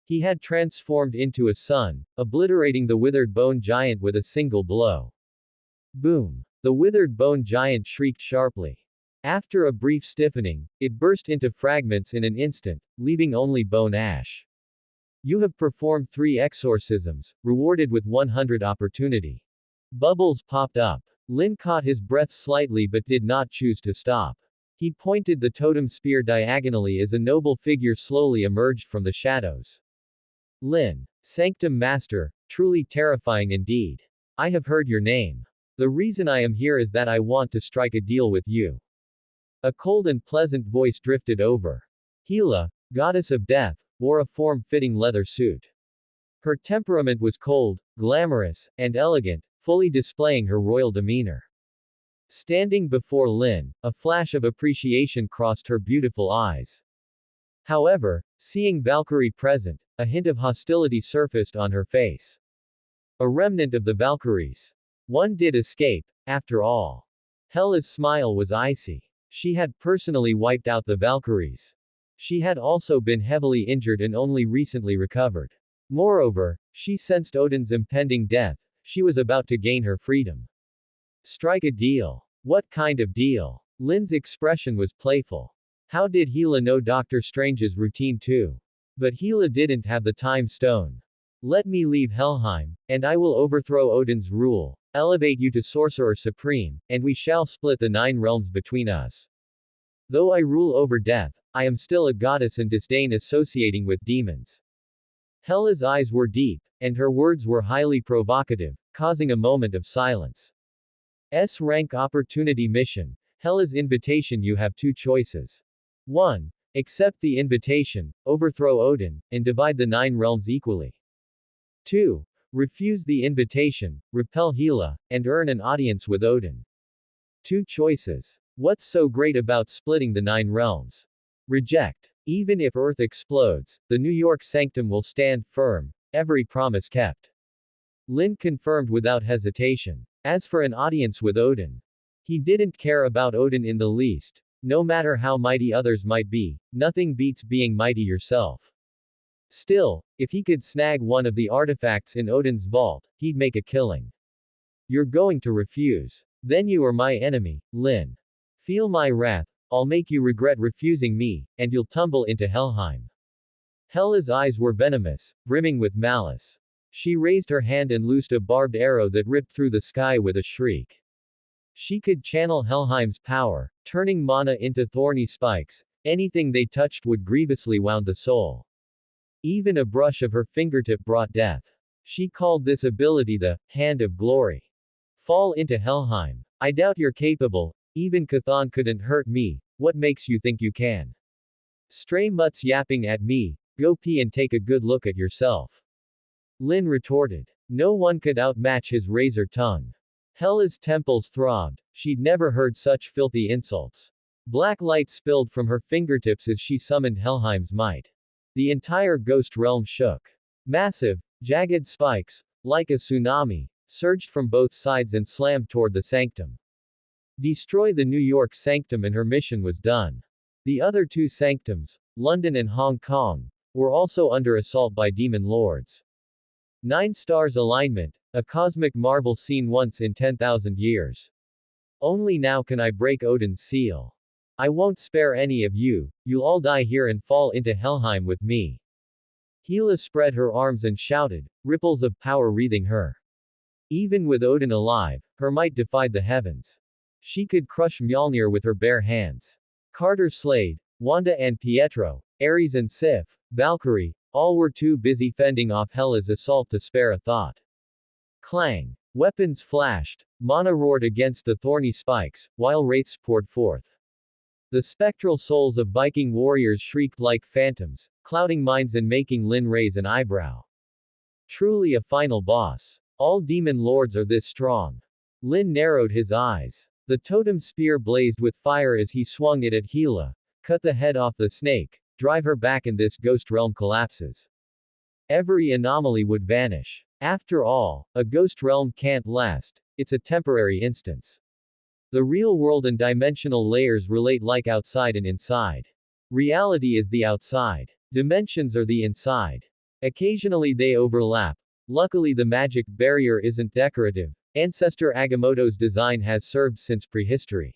He had transformed into a sun, obliterating the withered bone giant with a single blow. Boom! The withered bone giant shrieked sharply. After a brief stiffening, it burst into fragments in an instant, leaving only bone ash. You have performed 3 exorcisms, rewarded with 100 opportunity. Bubbles popped up. Lin caught his breath slightly but did not choose to stop. He pointed the totem spear diagonally as a noble figure slowly emerged from the shadows. Lin. Sanctum Master, truly terrifying indeed. I have heard your name. The reason I am here is that I want to strike a deal with you. A cold and pleasant voice drifted over. Hela, goddess of death, wore a form-fitting leather suit. Her temperament was cold, glamorous, and elegant, fully displaying her royal demeanor. Standing before Lin, a flash of appreciation crossed her beautiful eyes. However, seeing Valkyrie present, a hint of hostility surfaced on her face. A remnant of the Valkyries. One did escape, after all. Hela's smile was icy. She had personally wiped out the Valkyries. She had also been heavily injured and only recently recovered. Moreover, she sensed Odin's impending death. She was about to gain her freedom. Strike a deal. What kind of deal? Lin's expression was playful. How did Hela know Doctor Strange's routine too? But Hela didn't have the time stone. Let me leave Helheim, and I will overthrow Odin's rule, elevate you to Sorcerer Supreme, and we shall split the 9 realms between us. Though I rule over death, I am still a goddess and disdain associating with demons. Hela's eyes were deep, and her words were highly provocative, causing a moment of silence. S-rank opportunity mission. Hela's invitation. You have 2 choices. 1. Accept the invitation, overthrow Odin, and divide the 9 realms equally. 2. Refuse the invitation, repel Hela, and earn an audience with Odin. 2 choices. What's so great about splitting the 9 realms? Reject. Even if Earth explodes, the New York sanctum will stand firm, every promise kept. Lin confirmed without hesitation. As for an audience with Odin, he didn't care about Odin in the least. No matter how mighty others might be, nothing beats being mighty yourself. Still, if he could snag one of the artifacts in Odin's vault, he'd make a killing. You're going to refuse. Then you are my enemy, Lin. Feel my wrath, I'll make you regret refusing me, and you'll tumble into Helheim. Hela's eyes were venomous, brimming with malice. She raised her hand and loosed a barbed arrow that ripped through the sky with a shriek. She could channel Helheim's power, turning mana into thorny spikes. Anything they touched would grievously wound the soul. Even a brush of her fingertip brought death. She called this ability the Hand of Glory. Fall into Helheim. I doubt you're capable. Even Chthon couldn't hurt me. What makes you think you can? Stray mutts yapping at me. Go pee and take a good look at yourself. Lin retorted. No one could outmatch his razor tongue. Hela's temples throbbed. She'd never heard such filthy insults. Black light spilled from her fingertips as she summoned Helheim's might. The entire ghost realm shook. Massive, jagged spikes, like a tsunami, surged from both sides and slammed toward the sanctum. Destroy the New York sanctum and her mission was done. The other 2 sanctums, London and Hong Kong, were also under assault by demon lords. 9 stars alignment, a cosmic marvel seen once in 10,000 years. Only now can I break Odin's seal. I won't spare any of you, you'll all die here and fall into Helheim with me. Hela spread her arms and shouted, ripples of power wreathing her. Even with Odin alive, her might defied the heavens. She could crush Mjolnir with her bare hands. Carter Slade, Wanda and Pietro, Ares and Sif, Valkyrie, all were too busy fending off Hela's assault to spare a thought. Clang. Weapons flashed, mana roared against the thorny spikes, while wraiths poured forth. The spectral souls of Viking warriors shrieked like phantoms, clouding minds and making Lin raise an eyebrow. Truly a final boss. All demon lords are this strong. Lin narrowed his eyes. The totem spear blazed with fire as he swung it at Hela. Cut the head off the snake, drive her back and this ghost realm collapses. Every anomaly would vanish. After all, a ghost realm can't last, it's a temporary instance. The real world and dimensional layers relate like outside and inside. Reality is the outside. Dimensions are the inside. Occasionally they overlap. Luckily the magic barrier isn't decorative. Ancestor Agamotto's design has served since prehistory.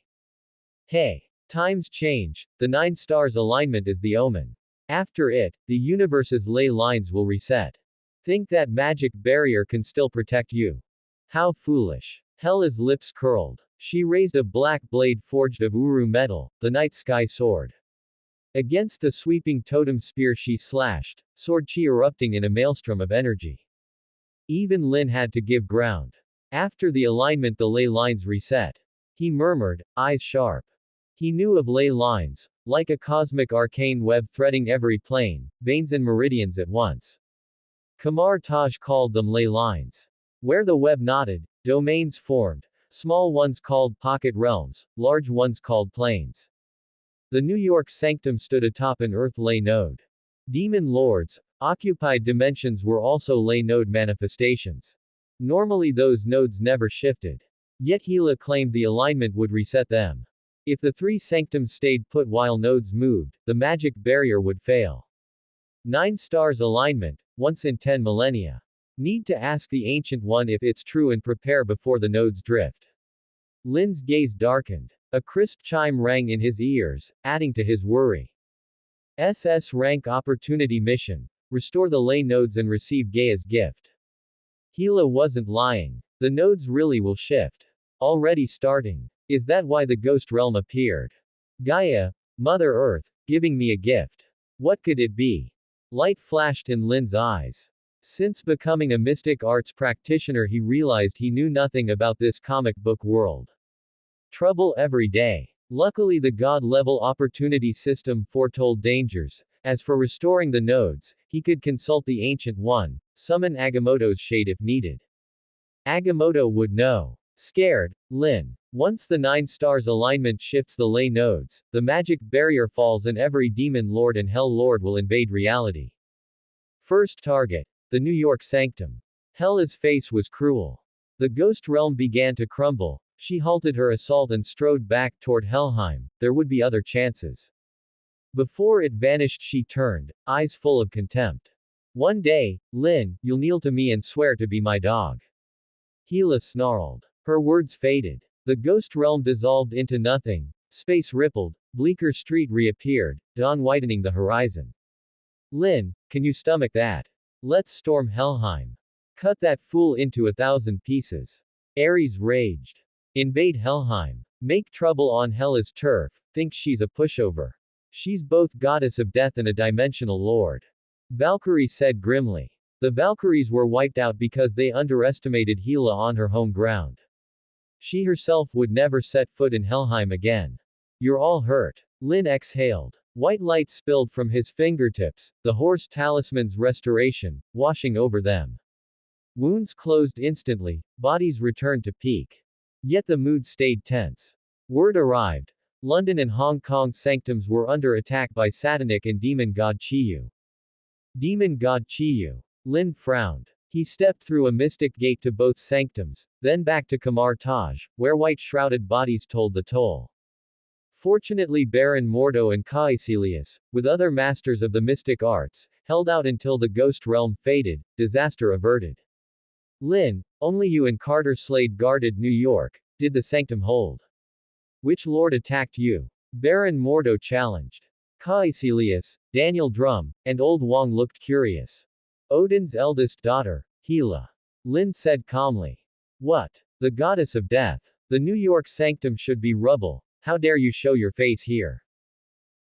Hey! Times change, the 9 stars alignment is the omen. After it, the universe's ley lines will reset. Think that magic barrier can still protect you. How foolish. Hela's lips curled. She raised a black blade forged of Uru metal, the night sky sword. Against the sweeping totem spear she slashed, sword chi erupting in a maelstrom of energy. Even Lin had to give ground. After the alignment, the ley lines reset. He murmured, eyes sharp. He knew of ley lines, like a cosmic arcane web threading every plane, veins and meridians at once. Kamar Taj called them ley lines. Where the web knotted, domains formed, small ones called pocket realms, large ones called planes. The New York sanctum stood atop an earth ley node. Demon lords, occupied dimensions were also ley node manifestations. Normally those nodes never shifted. Yet Gila claimed the alignment would reset them. If the three sanctums stayed put while nodes moved, the magic barrier would fail. 9 stars alignment, once in 10 millennia. Need to ask the Ancient One if it's true and prepare before the nodes drift. Lin's gaze darkened. A crisp chime rang in his ears, adding to his worry. SS rank opportunity mission. Restore the ley nodes and receive Gaia's gift. Gila wasn't lying. The nodes really will shift. Already starting. Is that why the ghost realm appeared? Gaia, Mother Earth, giving me a gift. What could it be? Light flashed in Lin's eyes. Since becoming a mystic arts practitioner, he realized he knew nothing about this comic book world. Trouble every day. Luckily, the god-level opportunity system foretold dangers. As for restoring the nodes, he could consult the Ancient One, summon Agamotto's shade if needed. Agamotto would know. Scared, Lin. Once the 9 stars alignment shifts the ley nodes, the magic barrier falls and every demon lord and hell lord will invade reality. First target. The New York sanctum. Hela's face was cruel. The ghost realm began to crumble. She halted her assault and strode back toward Helheim. There would be other chances. Before it vanished, she turned, eyes full of contempt. One day, Lin, you'll kneel to me and swear to be my dog. Gila snarled. Her words faded. The ghost realm dissolved into nothing. Space rippled. Bleecker Street reappeared, dawn whitening the horizon. Lin, can you stomach that? Let's storm Helheim. Cut that fool into 1,000 pieces. Ares raged. Invade Helheim. Make trouble on Hela's turf. Think she's a pushover. She's both goddess of death and a dimensional lord. Valkyrie said grimly. The Valkyries were wiped out because they underestimated Gila on her home ground. She herself would never set foot in Helheim again. You're all hurt. Lin exhaled. White light spilled from his fingertips, the horse talismans restoration, washing over them. Wounds closed instantly, bodies returned to peak. Yet the mood stayed tense. Word arrived. London and Hong Kong sanctums were under attack by Satanic and demon god Chiyu. Demon god Chiyu. Lin frowned. He stepped through a mystic gate to both sanctums, then back to Kamar Taj, where white-shrouded bodies told the toll. Fortunately, Baron Mordo and Caecilius, with other masters of the mystic arts, held out until the ghost realm faded, disaster averted. Lin, only you and Carter Slade guarded New York. Did the sanctum hold? Which lord attacked you? Baron Mordo challenged. Caecilius, Daniel Drum, and Old Wong looked curious. Odin's eldest daughter, Gila. Lin said calmly. What? The goddess of death. The New York sanctum should be rubble. How dare you show your face here?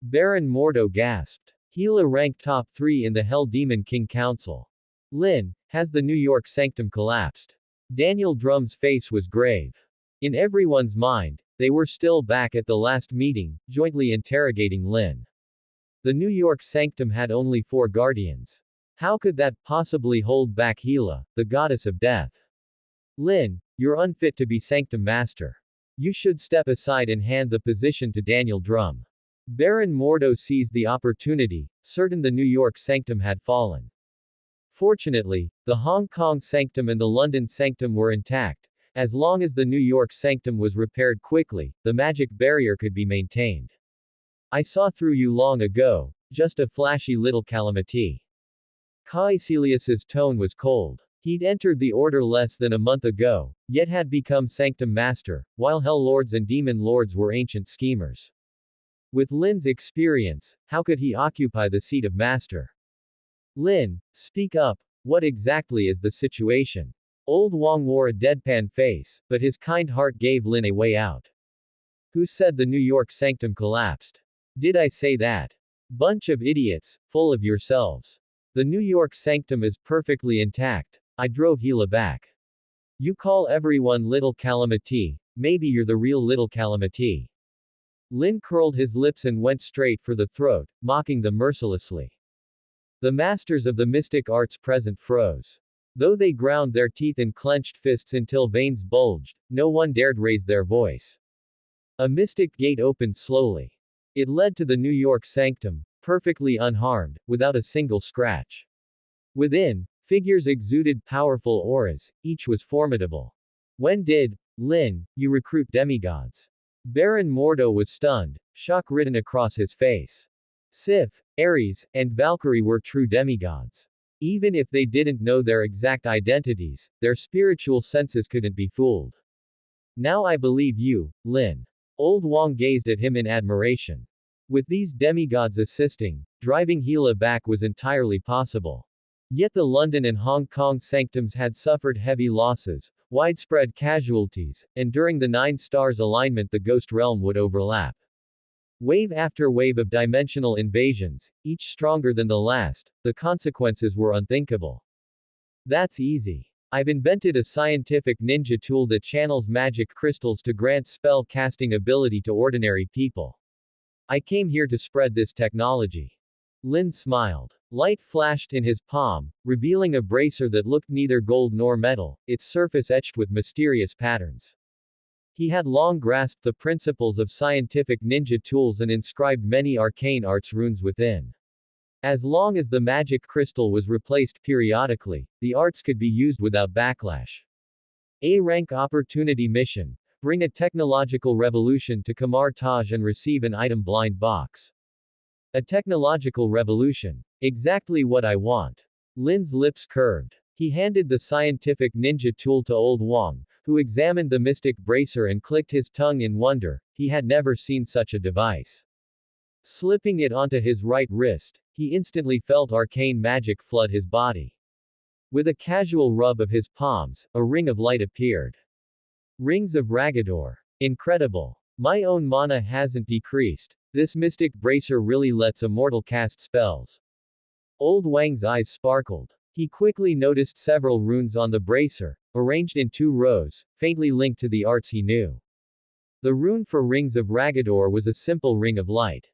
Baron Mordo gasped. Gila ranked top 3 in the Hell Demon King Council. Lin, has the New York sanctum collapsed? Daniel Drum's face was grave. In everyone's mind, they were still back at the last meeting, jointly interrogating Lin. The New York sanctum had only 4 guardians. How could that possibly hold back Gila, the goddess of death? Lin, you're unfit to be sanctum master. You should step aside and hand the position to Daniel Drum. Baron Mordo seized the opportunity, certain the New York sanctum had fallen. Fortunately, the Hong Kong sanctum and the London sanctum were intact. As long as the New York sanctum was repaired quickly, the magic barrier could be maintained. I saw through you long ago, just a flashy little calamity. Caecilius's tone was cold. He'd entered the order less than a month ago, yet had become sanctum master, while hell lords and demon lords were ancient schemers. With Lin's experience, how could he occupy the seat of master? Lin, speak up, what exactly is the situation? Old Wong wore a deadpan face, but his kind heart gave Lin a way out. Who said the New York sanctum collapsed? Did I say that? Bunch of idiots, full of yourselves. The New York sanctum is perfectly intact. I drove Gila back. You call everyone Little Calamity, maybe you're the real Little Calamity. Lin curled his lips and went straight for the throat, mocking them mercilessly. The masters of the mystic arts present froze. Though they ground their teeth in clenched fists until veins bulged, no one dared raise their voice. A mystic gate opened slowly. It led to the New York sanctum, perfectly unharmed, without a single scratch. Within, figures exuded powerful auras, each was formidable. When did, Lin, you recruit demigods? Baron Mordo was stunned, shock written across his face. Sif, Ares, and Valkyrie were true demigods. Even if they didn't know their exact identities, their spiritual senses couldn't be fooled. Now I believe you, Lin. Old Wang gazed at him in admiration. With these demigods assisting, driving Gila back was entirely possible. Yet the London and Hong Kong sanctums had suffered heavy losses, widespread casualties, and during the Nine Stars alignment the Ghost Realm would overlap. Wave after wave of dimensional invasions, each stronger than the last, the consequences were unthinkable. That's easy. I've invented a scientific ninja tool that channels magic crystals to grant spell casting ability to ordinary people. I came here to spread this technology. Lin smiled. Light flashed in his palm, revealing a bracer that looked neither gold nor metal, its surface etched with mysterious patterns. He had long grasped the principles of scientific ninja tools and inscribed many arcane arts runes within. As long as the magic crystal was replaced periodically, the arts could be used without backlash. A-rank opportunity mission. Bring a technological revolution to Kamar Taj and receive an item blind box. A technological revolution. Exactly what I want. Lin's lips curved. He handed the scientific ninja tool to Old Wang, who examined the mystic bracer and clicked his tongue in wonder. He had never seen such a device. Slipping it onto his right wrist, he instantly felt arcane magic flood his body. With a casual rub of his palms, a ring of light appeared. Rings of Ragador. Incredible. My own mana hasn't decreased. This mystic bracer really lets a mortal cast spells. Old Wang's eyes sparkled. He quickly noticed several runes on the bracer, arranged in 2 rows, faintly linked to the arts he knew. The rune for Rings of Ragador was a simple ring of light.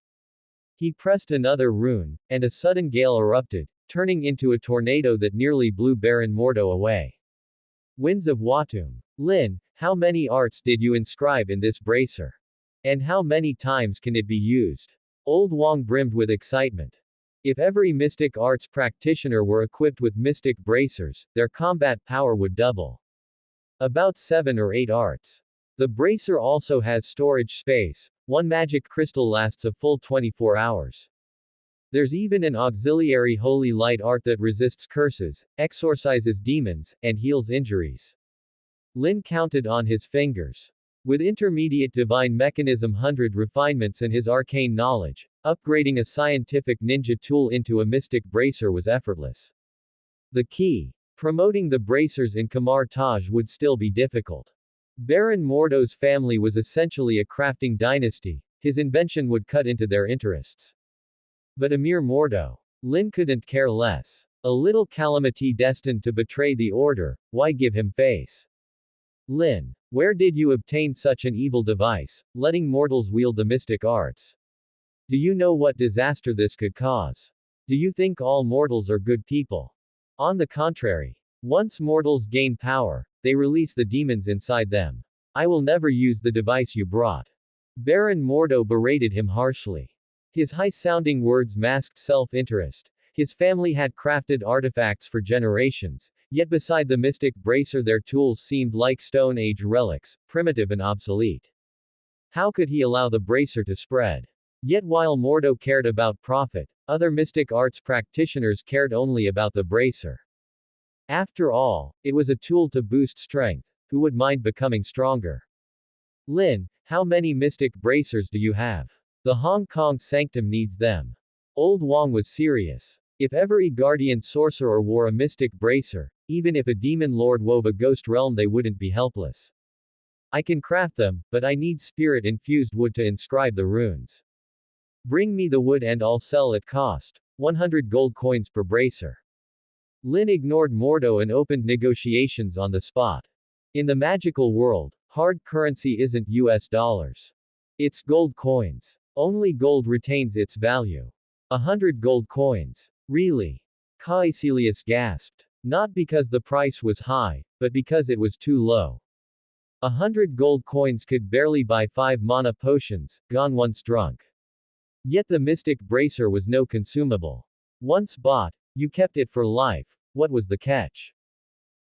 He pressed another rune, and a sudden gale erupted, turning into a tornado that nearly blew Baron Mordo away. Winds of Watum. Lin, how many arts did you inscribe in this bracer? And how many times can it be used? Old Wang brimmed with excitement. If every mystic arts practitioner were equipped with mystic bracers, their combat power would double. About 7 or 8 arts. The bracer also has storage space. 1 magic crystal lasts a full 24 hours. There's even an auxiliary holy light art that resists curses, exorcises demons, and heals injuries. Lin counted on his fingers. With intermediate divine mechanism 100 refinements and his arcane knowledge, upgrading a scientific ninja tool into a mystic bracer was effortless. The key. Promoting the bracers in Kamar Taj would still be difficult. Baron Mordo's family was essentially a crafting dynasty, his invention would cut into their interests. But Amir Mordo. Lin couldn't care less. A little calamity destined to betray the order, why give him face? Lin, where did you obtain such an evil device, letting mortals wield the mystic arts? Do you know what disaster this could cause? Do you think all mortals are good people? On the contrary. Once mortals gain power, they release the demons inside them. I will never use the device you brought. Baron Mordo berated him harshly. His high-sounding words masked self-interest. His family had crafted artifacts for generations, yet beside the mystic bracer their tools seemed like Stone Age relics, primitive and obsolete. How could he allow the bracer to spread? Yet while Mordo cared about profit, other mystic arts practitioners cared only about the bracer. After all, it was a tool to boost strength. Who would mind becoming stronger? Lin, how many mystic bracers do you have? The Hong Kong sanctum needs them. Old Wang was serious. If every guardian sorcerer wore a mystic bracer, even if a demon lord wove a ghost realm they wouldn't be helpless. I can craft them, but I need spirit-infused wood to inscribe the runes. Bring me the wood and I'll sell at cost. 100 gold coins per bracer. Lin ignored Mordo and opened negotiations on the spot. In the magical world, hard currency isn't US dollars. It's gold coins. Only gold retains its value. 100 gold coins. Really? Caecilius gasped. Not because the price was high, but because it was too low. 100 gold coins could barely buy 5 mana potions, gone once drunk. Yet the mystic bracer was no consumable. Once bought, you kept it for life. What was the catch?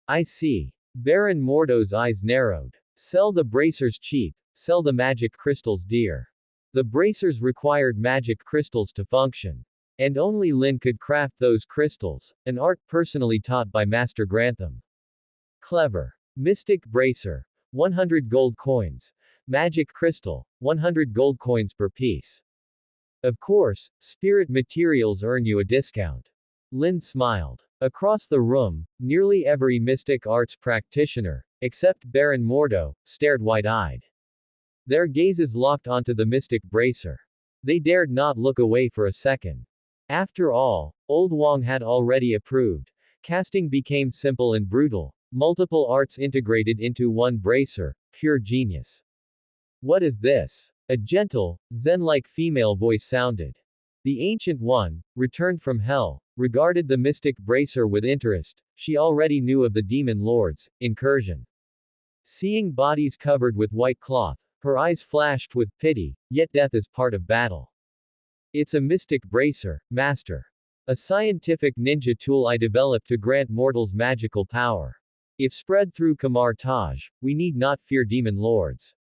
I see. Baron Mordo's eyes narrowed. Sell the bracers cheap, sell the magic crystals dear. The bracers required magic crystals to function. And only Lin could craft those crystals, an art personally taught by Master Grantham. Clever. Mystic bracer. 100 gold coins. Magic crystal. 100 gold coins per piece. Of course, spirit materials earn you a discount. Lin smiled. Across the room, nearly every mystic arts practitioner, except Baron Mordo, stared wide-eyed. Their gazes locked onto the mystic bracer. They dared not look away for a second. After all, Old Wang had already approved. Casting became simple and brutal, multiple arts integrated into one bracer, pure genius. What is this? A gentle, zen-like female voice sounded. The Ancient One, returned from hell, regarded the mystic bracer with interest. She already knew of the demon lord's incursion. Seeing bodies covered with white cloth, her eyes flashed with pity, yet death is part of battle. It's a mystic bracer, master. A scientific ninja tool I developed to grant mortals magical power. If spread through Kamar Taj, we need not fear demon lords.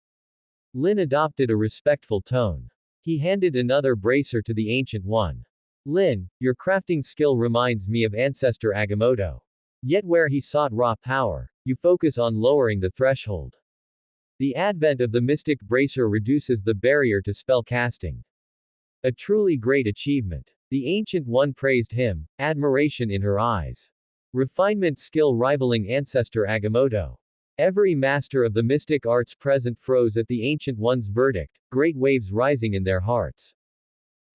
Lin adopted a respectful tone. He handed another bracer to the Ancient One. Lin, your crafting skill reminds me of Ancestor Agamotto. Yet where he sought raw power, you focus on lowering the threshold. The advent of the mystic bracer reduces the barrier to spell casting. A truly great achievement. The Ancient One praised him, admiration in her eyes. Refinement skill rivaling Ancestor Agamotto. Every master of the mystic arts present froze at the Ancient One's verdict, great waves rising in their hearts.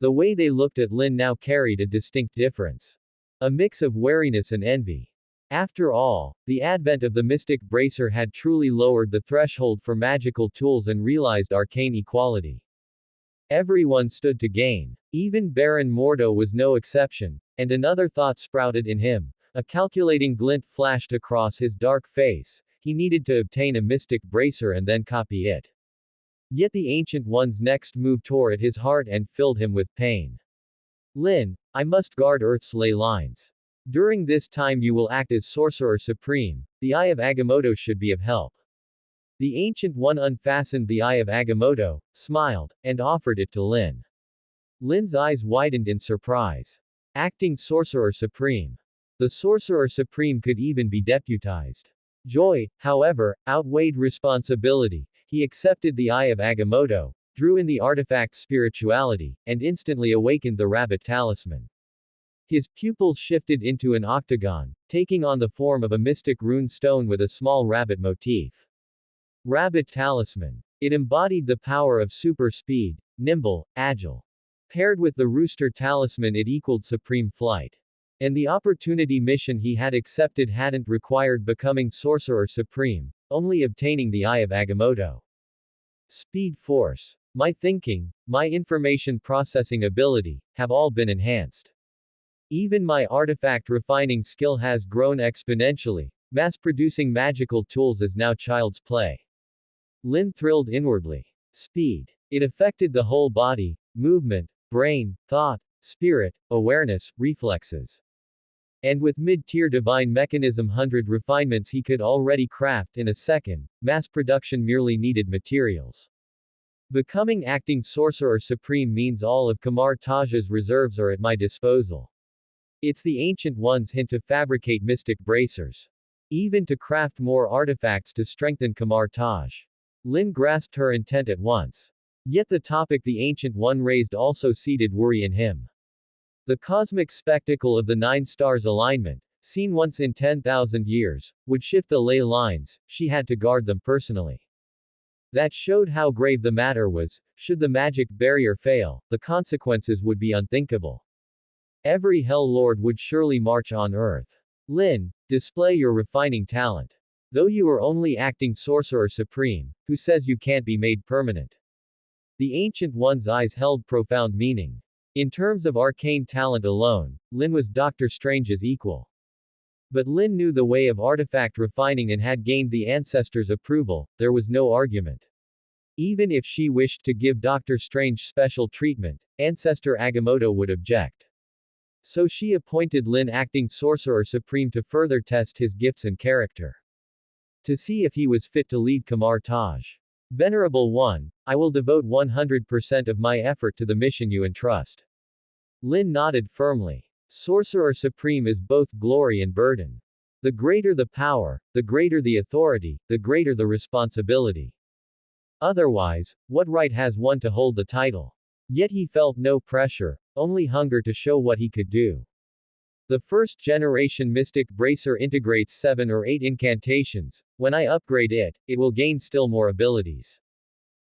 The way they looked at Lin now carried a distinct difference. A mix of wariness and envy. After all, the advent of the mystic bracer had truly lowered the threshold for magical tools and realized arcane equality. Everyone stood to gain. Even Baron Mordo was no exception, and another thought sprouted in him. A calculating glint flashed across his dark face. He needed to obtain a mystic bracer and then copy it. Yet the Ancient One's next move tore at his heart and filled him with pain. Lin, I must guard Earth's ley lines. During this time you will act as Sorcerer Supreme. The Eye of Agamotto should be of help. The Ancient One unfastened the Eye of Agamotto, smiled, and offered it to Lin. Lin's eyes widened in surprise. Acting Sorcerer Supreme. The Sorcerer Supreme could even be deputized. Joy, however, outweighed responsibility. He accepted the Eye of Agamotto, drew in the artifact's spirituality, and instantly awakened the rabbit talisman. His pupils shifted into an octagon, taking on the form of a mystic rune stone with a small rabbit motif. Rabbit talisman. It embodied the power of super speed, nimble, agile. Paired with the rooster talisman it equaled supreme flight. And the opportunity mission he had accepted hadn't required becoming Sorcerer Supreme, only obtaining the Eye of Agamotto. Speed force. My thinking, my information processing ability, have all been enhanced. Even my artifact refining skill has grown exponentially. Mass-producing magical tools is now child's play. Lin thrilled inwardly. Speed. It affected the whole body, movement, brain, thought, spirit, awareness, reflexes. And with mid-tier divine mechanism 100 refinements he could already craft in a second, mass production merely needed materials. Becoming acting Sorcerer Supreme means all of Kamar Taj's reserves are at my disposal. It's the Ancient One's hint to fabricate mystic bracers. Even to craft more artifacts to strengthen Kamar Taj. Lin grasped her intent at once. Yet the topic the Ancient One raised also seeded worry in him. The cosmic spectacle of the 9 stars alignment, seen once in 10,000 years, would shift the ley lines. She had to guard them personally. That showed how grave the matter was. Should the magic barrier fail, the consequences would be unthinkable. Every Hell Lord would surely march on Earth. Lin, display your refining talent. Though you are only acting sorcerer supreme, who says you can't be made permanent? The Ancient One's eyes held profound meaning. In terms of arcane talent alone, Lin was Doctor Strange's equal. But Lin knew the way of artifact refining and had gained the ancestors' approval, there was no argument. Even if she wished to give Doctor Strange special treatment, Ancestor Agamotto would object. So she appointed Lin acting Sorcerer Supreme to further test his gifts and character. To see if he was fit to lead Kamar Taj. Venerable One, I will devote 100% of my effort to the mission you entrust. Lin nodded firmly. Sorcerer Supreme is both glory and burden. The greater the power, the greater the authority, the greater the responsibility. Otherwise, what right has one to hold the title? Yet he felt no pressure, only hunger to show what he could do. The first generation Mystic Bracer integrates 7 or 8 incantations. When I upgrade it, it will gain still more abilities.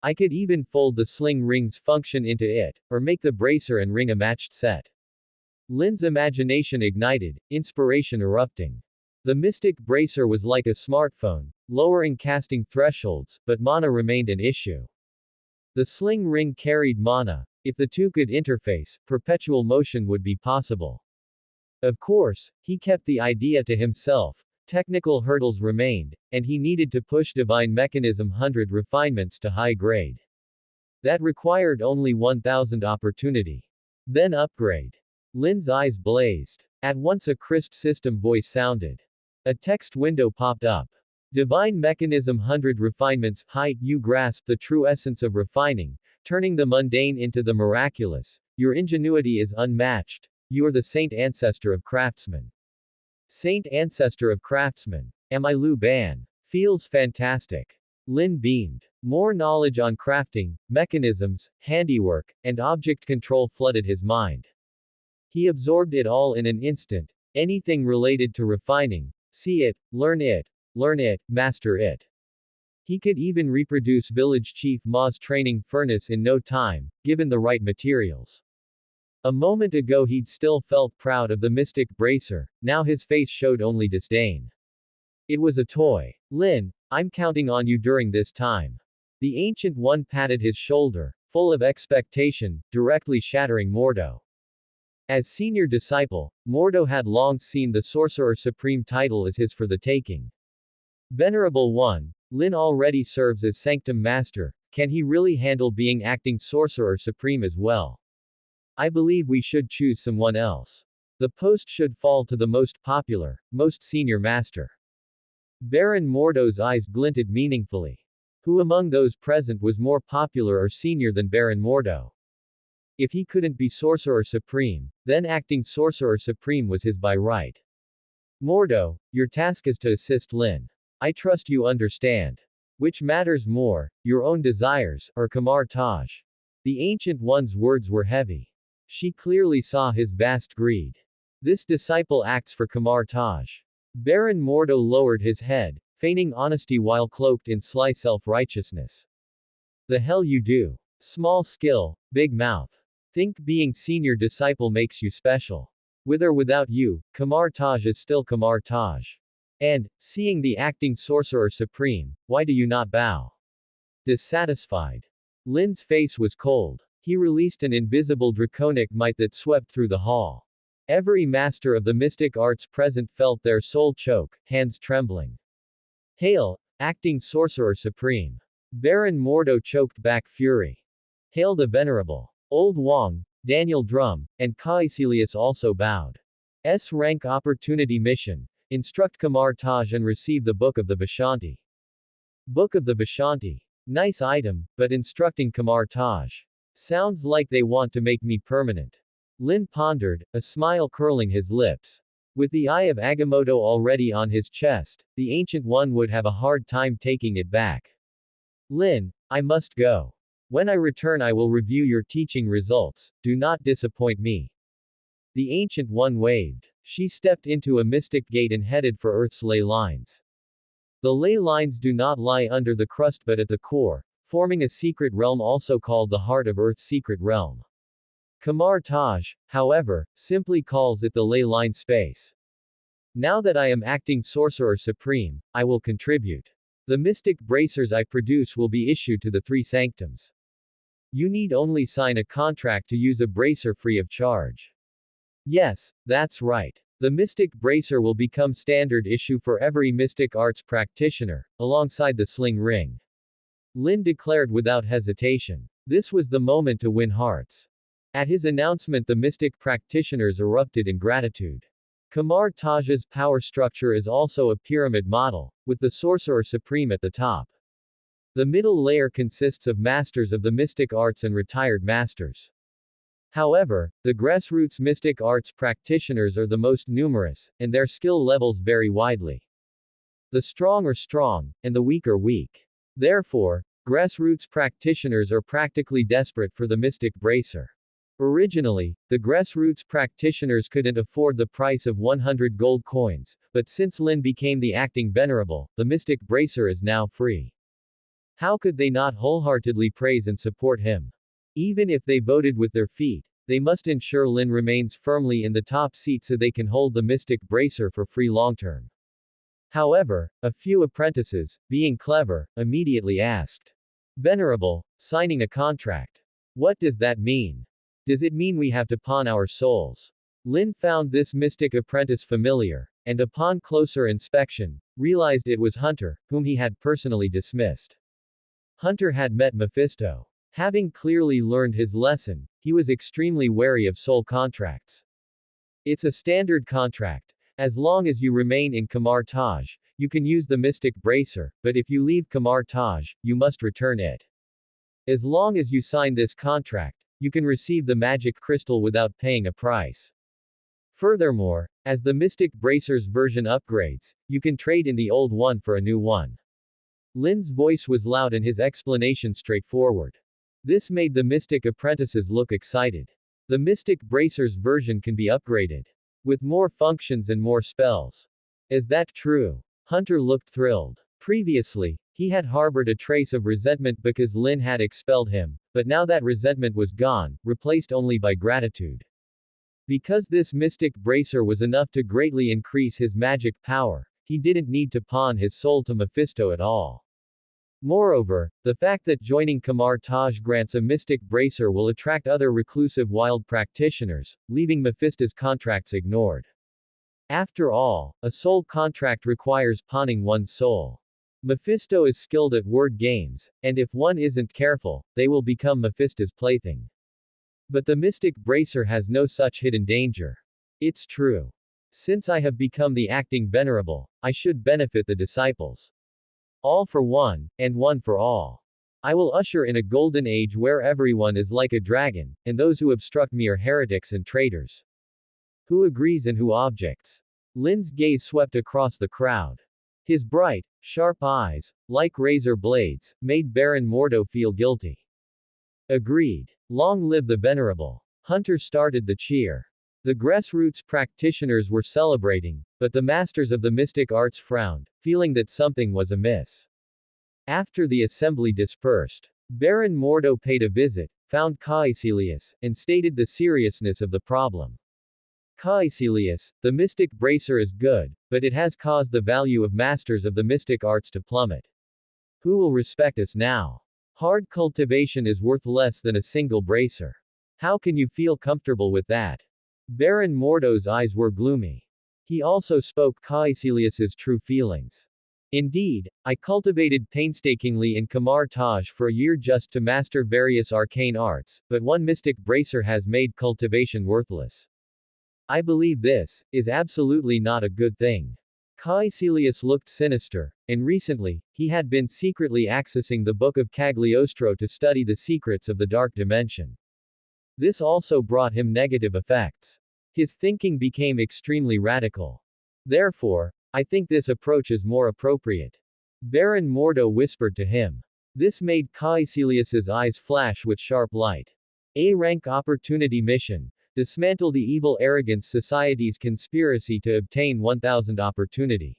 I could even fold the sling ring's function into it, or make the bracer and ring a matched set. Lin's imagination ignited, inspiration erupting. The Mystic Bracer was like a smartphone, lowering casting thresholds, but mana remained an issue. The sling ring carried mana. If the two could interface, perpetual motion would be possible. Of course, he kept the idea to himself. Technical hurdles remained, and he needed to push Divine Mechanism 100 refinements to high grade. That required only 1000 opportunity. Then upgrade. Lin's eyes blazed. At once a crisp system voice sounded. A text window popped up. Divine Mechanism 100 refinements. Hi, you grasp the true essence of refining, turning the mundane into the miraculous. Your ingenuity is unmatched. You are the Saint Ancestor of Craftsmen. Saint Ancestor of Craftsmen. Am I Lu Ban? Feels fantastic. Lin beamed. More knowledge on crafting, mechanisms, handiwork, and object control flooded his mind. He absorbed it all in an instant. Anything related to refining. See it, learn it, master it. He could even reproduce Village Chief Ma's training furnace in no time, given the right materials. A moment ago he'd still felt proud of the Mystic Bracer, now his face showed only disdain. It was a toy. Lin, I'm counting on you during this time. The Ancient One patted his shoulder, full of expectation, directly shattering Mordo. As senior disciple, Mordo had long seen the Sorcerer Supreme title as his for the taking. Venerable One, Lin already serves as Sanctum Master, can he really handle being acting Sorcerer Supreme as well? I believe we should choose someone else. The post should fall to the most popular, most senior master. Baron Mordo's eyes glinted meaningfully. Who among those present was more popular or senior than Baron Mordo? If he couldn't be Sorcerer Supreme, then acting Sorcerer Supreme was his by right. Mordo, your task is to assist Lin. I trust you understand. Which matters more, your own desires, or Kamar Taj? The Ancient One's words were heavy. She clearly saw his vast greed. This disciple acts for Kamar Taj. Baron Mordo lowered his head, feigning honesty while cloaked in sly self-righteousness. The hell you do. Small skill, big mouth. Think being senior disciple makes you special. With or without you, Kamar Taj is still Kamar Taj. And, seeing the acting Sorcerer Supreme, why do you not bow? Dissatisfied. Lin's face was cold. He released an invisible draconic might that swept through the hall. Every master of the mystic arts present felt their soul choke, hands trembling. Hail, acting Sorcerer Supreme. Baron Mordo choked back fury. Hail the Venerable. Old Wong, Daniel Drum, and Caecilius also bowed. S-rank opportunity mission. Instruct Kamar Taj and receive the Book of the Vishanti. Book of the Vishanti. Nice item, but instructing Kamar Taj. Sounds like they want to make me permanent. Lin pondered, a smile curling his lips. With the eye of Agamotto already on his chest, the Ancient One would have a hard time taking it back. Lin, I must go. When I return I will review your teaching results, do not disappoint me. The Ancient One waved. She stepped into a mystic gate and headed for Earth's ley lines. The ley lines do not lie under the crust but at the core, forming a secret realm also called the heart of Earth's secret realm. Kamar Taj, however, simply calls it the ley line space. Now that I am acting Sorcerer Supreme, I will contribute. The mystic bracers I produce will be issued to the three sanctums. You need only sign a contract to use a bracer free of charge. Yes, that's right. The mystic bracer will become standard issue for every mystic arts practitioner, alongside the sling ring. Lin declared without hesitation. This was the moment to win hearts. At his announcement, the mystic practitioners erupted in gratitude. Kamar Taj's power structure is also a pyramid model, with the Sorcerer Supreme at the top. The middle layer consists of masters of the mystic arts and retired masters. However, the grassroots mystic arts practitioners are the most numerous, and their skill levels vary widely. The strong are strong, and the weak are weak. Therefore, grassroots practitioners are practically desperate for the mystic bracer. Originally, the grassroots practitioners couldn't afford the price of 100 gold coins, but since Lin became the acting venerable, the mystic bracer is now free. How could they not wholeheartedly praise and support him? Even if they voted with their feet, they must ensure Lin remains firmly in the top seat so they can hold the mystic bracer for free long-term. However, a few apprentices, being clever, immediately asked, "Venerable, signing a contract. What does that mean? Does it mean we have to pawn our souls?" Lin found this mystic apprentice familiar, and upon closer inspection, realized it was Hunter, whom he had personally dismissed. Hunter had met Mephisto. Having clearly learned his lesson, he was extremely wary of soul contracts. It's a standard contract. As long as you remain in Kamar Taj, you can use the mystic bracer, but if you leave Kamar Taj, you must return it. As long as you sign this contract, you can receive the magic crystal without paying a price. Furthermore, as the mystic bracer's version upgrades, you can trade in the old one for a new one. Lin's voice was loud and his explanation straightforward. This made the mystic apprentices look excited. The mystic bracer's version can be upgraded with more functions and more spells. Is that true? Hunter looked thrilled. Previously, he had harbored a trace of resentment because Lin had expelled him, but now that resentment was gone, replaced only by gratitude. Because this mystic bracer was enough to greatly increase his magic power, he didn't need to pawn his soul to Mephisto at all. Moreover, the fact that joining Kamar Taj grants a mystic bracer will attract other reclusive wild practitioners, leaving Mephisto's contracts ignored. After all, a soul contract requires pawning one's soul. Mephisto is skilled at word games, and if one isn't careful, they will become Mephisto's plaything. But the mystic bracer has no such hidden danger. It's true. Since I have become the acting venerable, I should benefit the disciples. All for one, and one for all. I will usher in a golden age where everyone is like a dragon, and those who obstruct me are heretics and traitors. Who agrees and who objects? Lin's gaze swept across the crowd. His bright, sharp eyes, like razor blades, made Baron Mordo feel guilty. Agreed. Long live the venerable. Hunter started the cheer. The grassroots practitioners were celebrating, but the masters of the mystic arts frowned, feeling that something was amiss. After the assembly dispersed, Baron Mordo paid a visit, found Caecilius, and stated the seriousness of the problem. Caecilius, the mystic bracer is good, but it has caused the value of masters of the mystic arts to plummet. Who will respect us now? Hard cultivation is worth less than a single bracer. How can you feel comfortable with that? Baron Mordo's eyes were gloomy. He also spoke Caecilius's true feelings. Indeed, I cultivated painstakingly in Kamar Taj for a year just to master various arcane arts, but one mystic bracer has made cultivation worthless. I believe this is absolutely not a good thing. Caecilius looked sinister, and recently, he had been secretly accessing the Book of Cagliostro to study the secrets of the Dark Dimension. This also brought him negative effects. His thinking became extremely radical. Therefore, I think this approach is more appropriate. Baron Mordo whispered to him. This made Caecilius's eyes flash with sharp light. A-rank opportunity mission. Dismantle the evil arrogance society's conspiracy to obtain 1000 opportunity.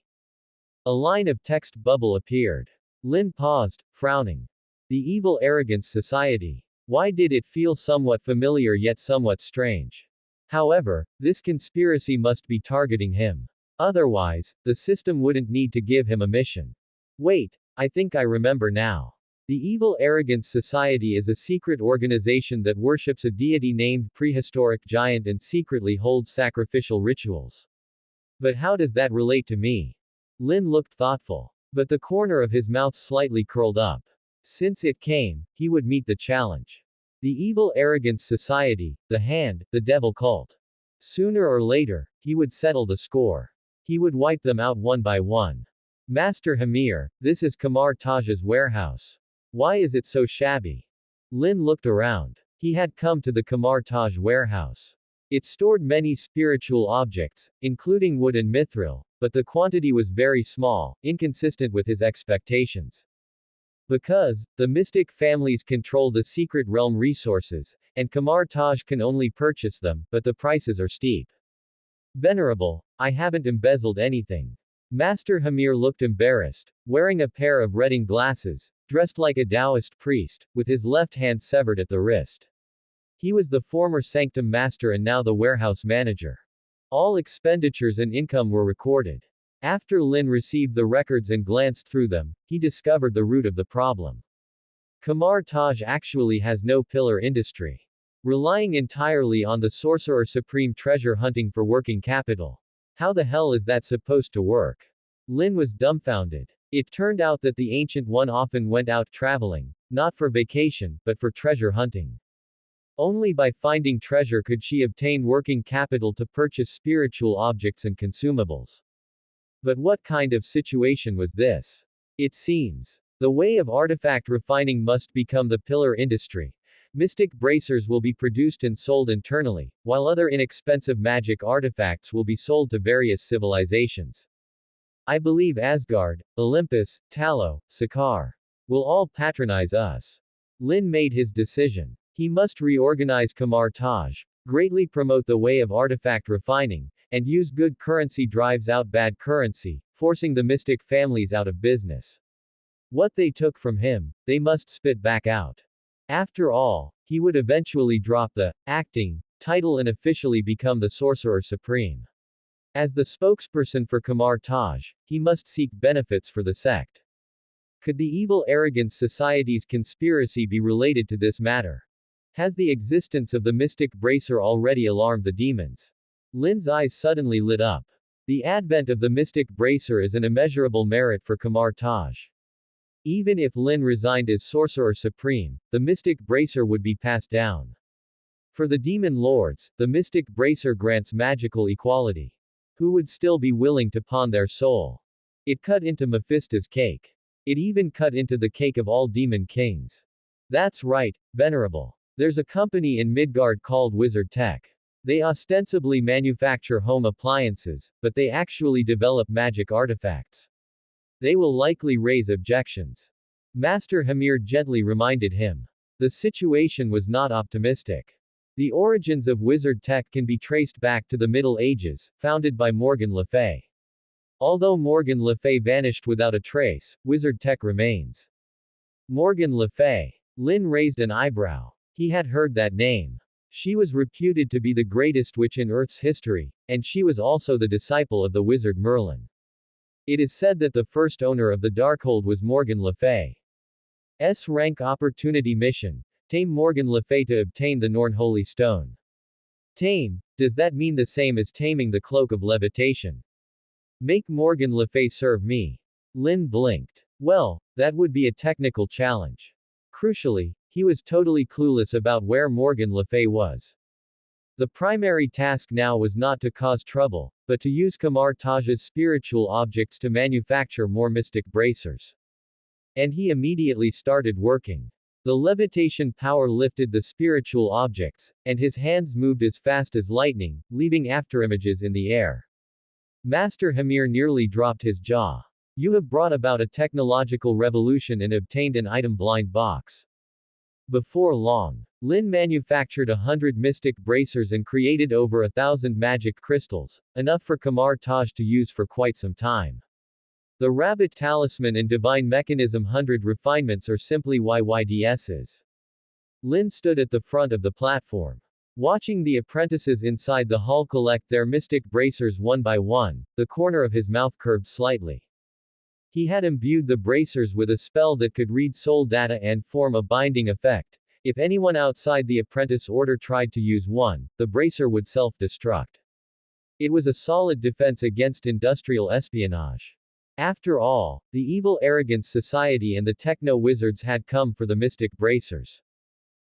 A line of text bubble appeared. Lin paused, frowning. The evil arrogance society. Why did it feel somewhat familiar yet somewhat strange? However, this conspiracy must be targeting him. Otherwise, the system wouldn't need to give him a mission. Wait, I think I remember now. The Evil Arrogance Society is a secret organization that worships a deity named Prehistoric Giant and secretly holds sacrificial rituals. But how does that relate to me? Lin looked thoughtful. But the corner of his mouth slightly curled up. Since it came, he would meet the challenge. The Evil Arrogance Society, the Hand, the Devil Cult. Sooner or later, he would settle the score. He would wipe them out one by one. Master Hamir, this is Kamar Taj's warehouse. Why is it so shabby? Lin looked around. He had come to the Kamar Taj warehouse. It stored many spiritual objects, including wood and mithril, but the quantity was very small, inconsistent with his expectations. Because, the mystic families control the secret realm resources, and Kamar Taj can only purchase them, but the prices are steep. Venerable, I haven't embezzled anything. Master Hamir looked embarrassed, wearing a pair of reading glasses, dressed like a Taoist priest, with his left hand severed at the wrist. He was the former sanctum master and now the warehouse manager. All expenditures and income were recorded. After Lin received the records and glanced through them, he discovered the root of the problem. Kamar Taj actually has no pillar industry. Relying entirely on the Sorcerer Supreme treasure hunting for working capital. How the hell is that supposed to work? Lin was dumbfounded. It turned out that the Ancient One often went out traveling, not for vacation, but for treasure hunting. Only by finding treasure could she obtain working capital to purchase spiritual objects and consumables. But what kind of situation was this? It seems. The way of artifact refining must become the pillar industry. Mystic bracers will be produced and sold internally, while other inexpensive magic artifacts will be sold to various civilizations. I believe Asgard, Olympus, Talo, Sakar will all patronize us. Lin made his decision. He must reorganize Kamar Taj, greatly promote the way of artifact refining, and use good currency drives out bad currency, forcing the mystic families out of business. What they took from him, they must spit back out. After all, he would eventually drop the acting title and officially become the Sorcerer Supreme. As the spokesperson for Kamar Taj, he must seek benefits for the sect. Could the Evil Arrogance Society's conspiracy be related to this matter? Has the existence of the mystic bracer already alarmed the demons? Lin's eyes suddenly lit up. The advent of the mystic bracer is an immeasurable merit for Kamar Taj. Even if Lin resigned as Sorcerer Supreme, the mystic bracer would be passed down. For the demon lords, the mystic bracer grants magical equality. Who would still be willing to pawn their soul? It cut into Mephisto's cake. It even cut into the cake of all demon kings. That's right, Venerable. There's a company in Midgard called Wizard Tech. They ostensibly manufacture home appliances, but they actually develop magic artifacts. They will likely raise objections. Master Hamir gently reminded him. The situation was not optimistic. The origins of Wizard Tech can be traced back to the Middle Ages, founded by Morgan Le Fay. Although Morgan Le Fay vanished without a trace, Wizard Tech remains. Morgan Le Fay. Lin raised an eyebrow. He had heard that name. She was reputed to be the greatest witch in Earth's history, and she was also the disciple of the wizard Merlin. It is said that the first owner of the Darkhold was Morgan Le Fay's rank opportunity mission. Tame Morgan Le Fay to obtain the Norn Holy Stone. Tame, does that mean the same as taming the cloak of levitation? Make Morgan Le Fay serve me. Lin blinked. Well, that would be a technical challenge. Crucially, he was totally clueless about where Morgan Le Fay was. The primary task now was not to cause trouble, but to use Kamar Taj's spiritual objects to manufacture more mystic bracers. And he immediately started working. The levitation power lifted the spiritual objects, and his hands moved as fast as lightning, leaving afterimages in the air. Master Hamir nearly dropped his jaw. You have brought about a technological revolution and obtained an item blind box. Before long, Lin manufactured 100 mystic bracers and created over 1,000 magic crystals, enough for Kamar Taj to use for quite some time. The Rabbit Talisman and Divine Mechanism 100 refinements are simply YYDSs. Lin stood at the front of the platform. Watching the apprentices inside the hall collect their mystic bracers one by one, the corner of his mouth curved slightly. He had imbued the bracers with a spell that could read soul data and form a binding effect. If anyone outside the apprentice order tried to use one, the bracer would self-destruct. It was a solid defense against industrial espionage. After all, the evil arrogance society and the techno-wizards had come for the mystic bracers.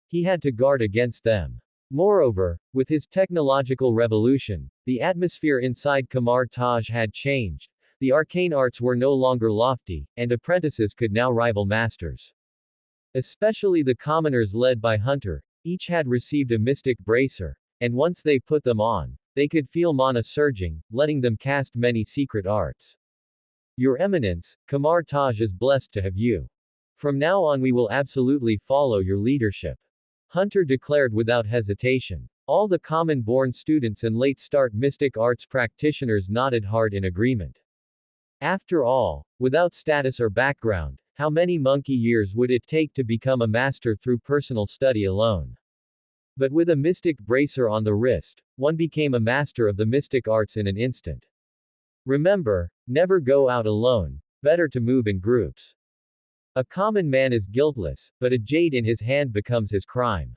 He had to guard against them. Moreover, with his technological revolution, the atmosphere inside Kamar Taj had changed. The arcane arts were no longer lofty, and apprentices could now rival masters. Especially the commoners led by Hunter, each had received a mystic bracer, and once they put them on, they could feel mana surging, letting them cast many secret arts. Your Eminence, Kamar Taj is blessed to have you. From now on we will absolutely follow your leadership. Hunter declared without hesitation. All the common-born students and late-start mystic arts practitioners nodded hard in agreement. After all, without status or background, how many monkey years would it take to become a master through personal study alone? But with a mystic bracer on the wrist, one became a master of the mystic arts in an instant. Remember, never go out alone, better to move in groups. A common man is guiltless, but a jade in his hand becomes his crime.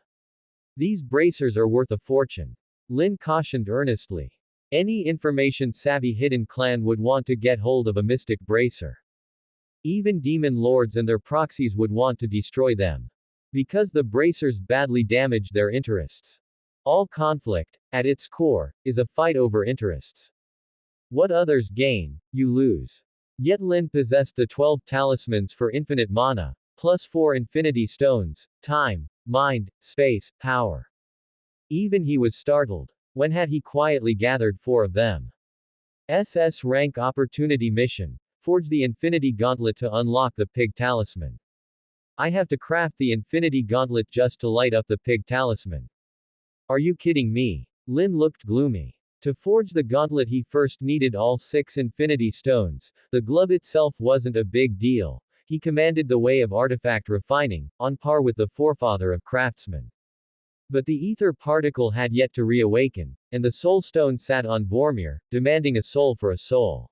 These bracers are worth a fortune. Lin cautioned earnestly. Any information-savvy hidden clan would want to get hold of a mystic bracer. Even demon lords and their proxies would want to destroy them. Because the bracers badly damage their interests. All conflict, at its core, is a fight over interests. What others gain, you lose. Yet Lin possessed the 12 talismans for infinite mana, plus 4 infinity stones, time, mind, space, power. Even he was startled. When had he quietly gathered 4 of them? SS rank opportunity mission. Forge the infinity gauntlet to unlock the pig talisman. I have to craft the infinity gauntlet just to light up the pig talisman. Are you kidding me? Lin looked gloomy. To forge the gauntlet he first needed all 6 infinity stones. The glove itself wasn't a big deal. He commanded the way of artifact refining, on par with the forefather of craftsmen. But the ether particle had yet to reawaken, and the soul stone sat on Vormir, demanding a soul for a soul.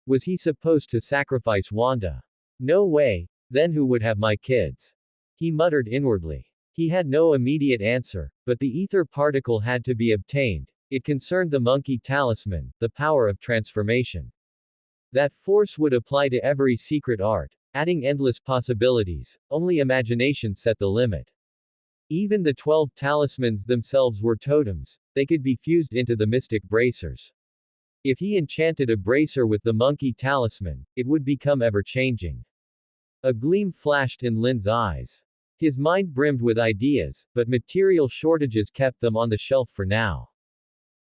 Was he supposed to sacrifice Wanda? No way, then who would have my kids? He muttered inwardly. He had no immediate answer, but the ether particle had to be obtained. It concerned the monkey talisman, the power of transformation. That force would apply to every secret art, adding endless possibilities. Only imagination set the limit. Even the 12 talismans themselves were totems, they could be fused into the mystic bracers. If he enchanted a bracer with the monkey talisman, it would become ever-changing. A gleam flashed in Lin's eyes. His mind brimmed with ideas, but material shortages kept them on the shelf for now.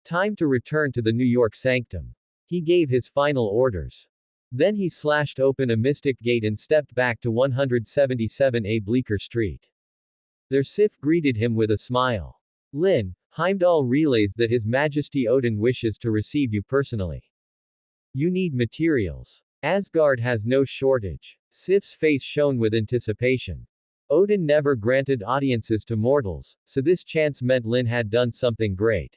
Time to return to the New York sanctum. He gave his final orders. Then he slashed open a mystic gate and stepped back to 177A Bleecker Street. Their Sif greeted him with a smile. Lin, Heimdall relays that His Majesty Odin wishes to receive you personally. You need materials. Asgard has no shortage. Sif's face shone with anticipation. Odin never granted audiences to mortals, so this chance meant Lin had done something great.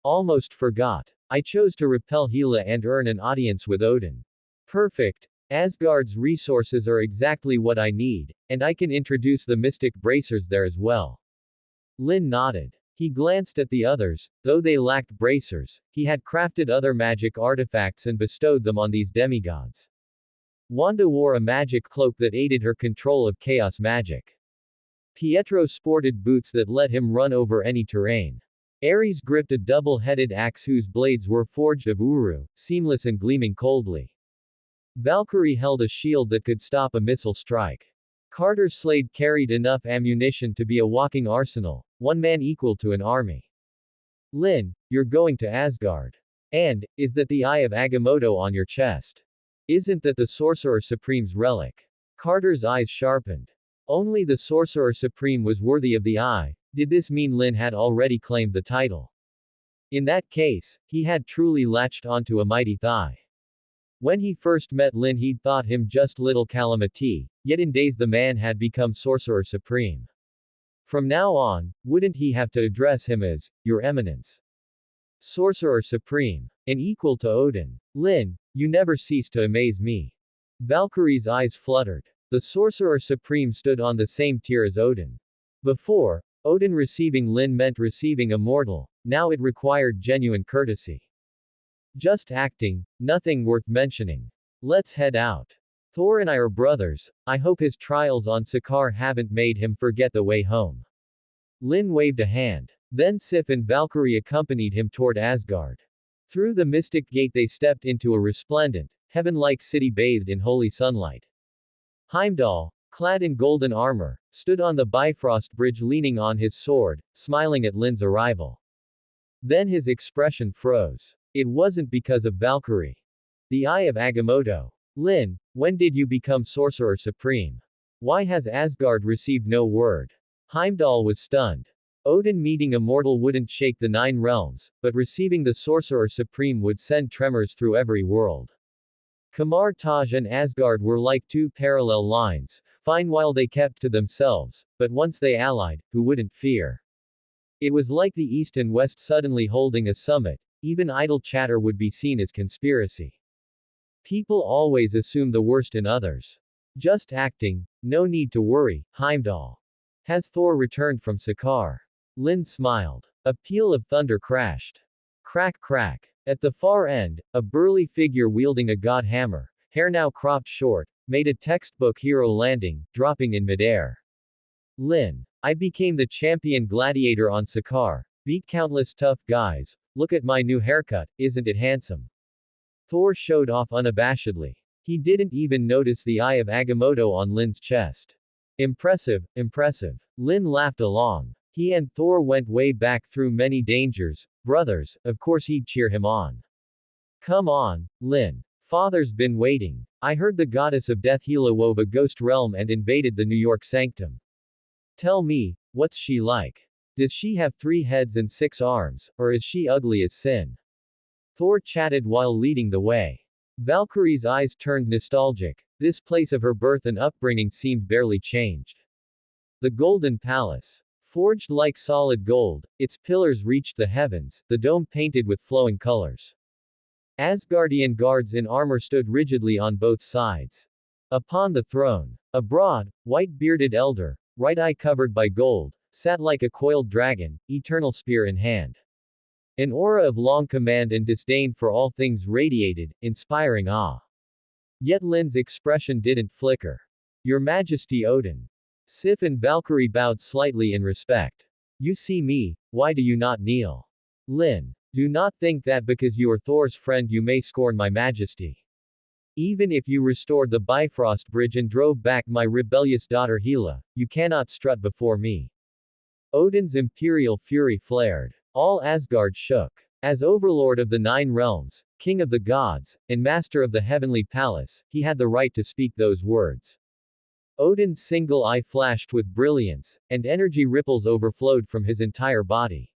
Almost forgot. I chose to repel Hela and earn an audience with Odin. Perfect. Asgard's resources are exactly what I need, and I can introduce the mystic bracers there as well. Lin nodded. He glanced at the others. Though they lacked bracers, he had crafted other magic artifacts and bestowed them on these demigods. Wanda wore a magic cloak that aided her control of chaos magic. Pietro sported boots that let him run over any terrain. Ares gripped a double-headed axe whose blades were forged of uru, seamless and gleaming coldly. Valkyrie held a shield that could stop a missile strike. Carter's Slade carried enough ammunition to be a walking arsenal, one man equal to an army. Lin, you're going to Asgard. And, is that the Eye of Agamotto on your chest? Isn't that the Sorcerer Supreme's relic? Carter's eyes sharpened. Only the Sorcerer Supreme was worthy of the eye. Did this mean Lin had already claimed the title? In that case, he had truly latched onto a mighty thigh. When he first met Lin he'd thought him just little Calamity, yet in days the man had become Sorcerer Supreme. From now on, wouldn't he have to address him as, Your Eminence? Sorcerer Supreme. And equal to Odin. Lin, you never cease to amaze me. Valkyrie's eyes fluttered. The Sorcerer Supreme stood on the same tier as Odin. Before, Odin receiving Lin meant receiving a mortal, now it required genuine courtesy. Just acting, nothing worth mentioning. Let's head out. Thor and I are brothers, I hope his trials on Sakaar haven't made him forget the way home. Lin waved a hand. Then Sif and Valkyrie accompanied him toward Asgard. Through the mystic gate they stepped into a resplendent, heaven-like city bathed in holy sunlight. Heimdall, clad in golden armor, stood on the Bifrost bridge leaning on his sword, smiling at Lin's arrival. Then his expression froze. It wasn't because of Valkyrie. The Eye of Agamotto. Lin, when did you become Sorcerer Supreme? Why has Asgard received no word? Heimdall was stunned. Odin meeting a mortal wouldn't shake the 9 realms, but receiving the Sorcerer Supreme would send tremors through every world. Kamar Taj and Asgard were like 2 parallel lines, fine while they kept to themselves, but once they allied, who wouldn't fear? It was like the East and West suddenly holding a summit, even idle chatter would be seen as conspiracy. People always assume the worst in others. Just acting, no need to worry, Heimdall. Has Thor returned from Sakaar? Lin smiled. A peal of thunder crashed. Crack crack. At the far end, a burly figure wielding a god hammer, hair now cropped short, made a textbook hero landing, dropping in midair. Lin. I became the champion gladiator on Sakaar, beat countless tough guys, look at my new haircut, isn't it handsome? Thor showed off unabashedly. He didn't even notice the Eye of Agamotto on Lin's chest. Impressive, impressive. Lin laughed along. He and Thor went way back through many dangers, brothers, of course he'd cheer him on. Come on, Lin. Father's been waiting. I heard the goddess of death Hela wove a ghost realm and invaded the New York sanctum. Tell me, what's she like? Does she have 3 heads and 6 arms, or is she ugly as sin? Thor chatted while leading the way. Valkyrie's eyes turned nostalgic. This place of her birth and upbringing seemed barely changed. The Golden Palace. Forged like solid gold, its pillars reached the heavens, the dome painted with flowing colors. Asgardian guards in armor stood rigidly on both sides. Upon the throne, a broad, white-bearded elder, right eye covered by gold, sat like a coiled dragon, eternal spear in hand. An aura of long command and disdain for all things radiated, inspiring awe. Yet Lin's expression didn't flicker. Your Majesty Odin. Sif and Valkyrie bowed slightly in respect. You see me, why do you not kneel? Lin. Do not think that because you are Thor's friend you may scorn my majesty. Even if you restored the Bifrost Bridge and drove back my rebellious daughter Hela, you cannot strut before me. Odin's imperial fury flared. All Asgard shook. As overlord of the 9 realms, king of the gods, and master of the heavenly palace, he had the right to speak those words. Odin's single eye flashed with brilliance, and energy ripples overflowed from his entire body.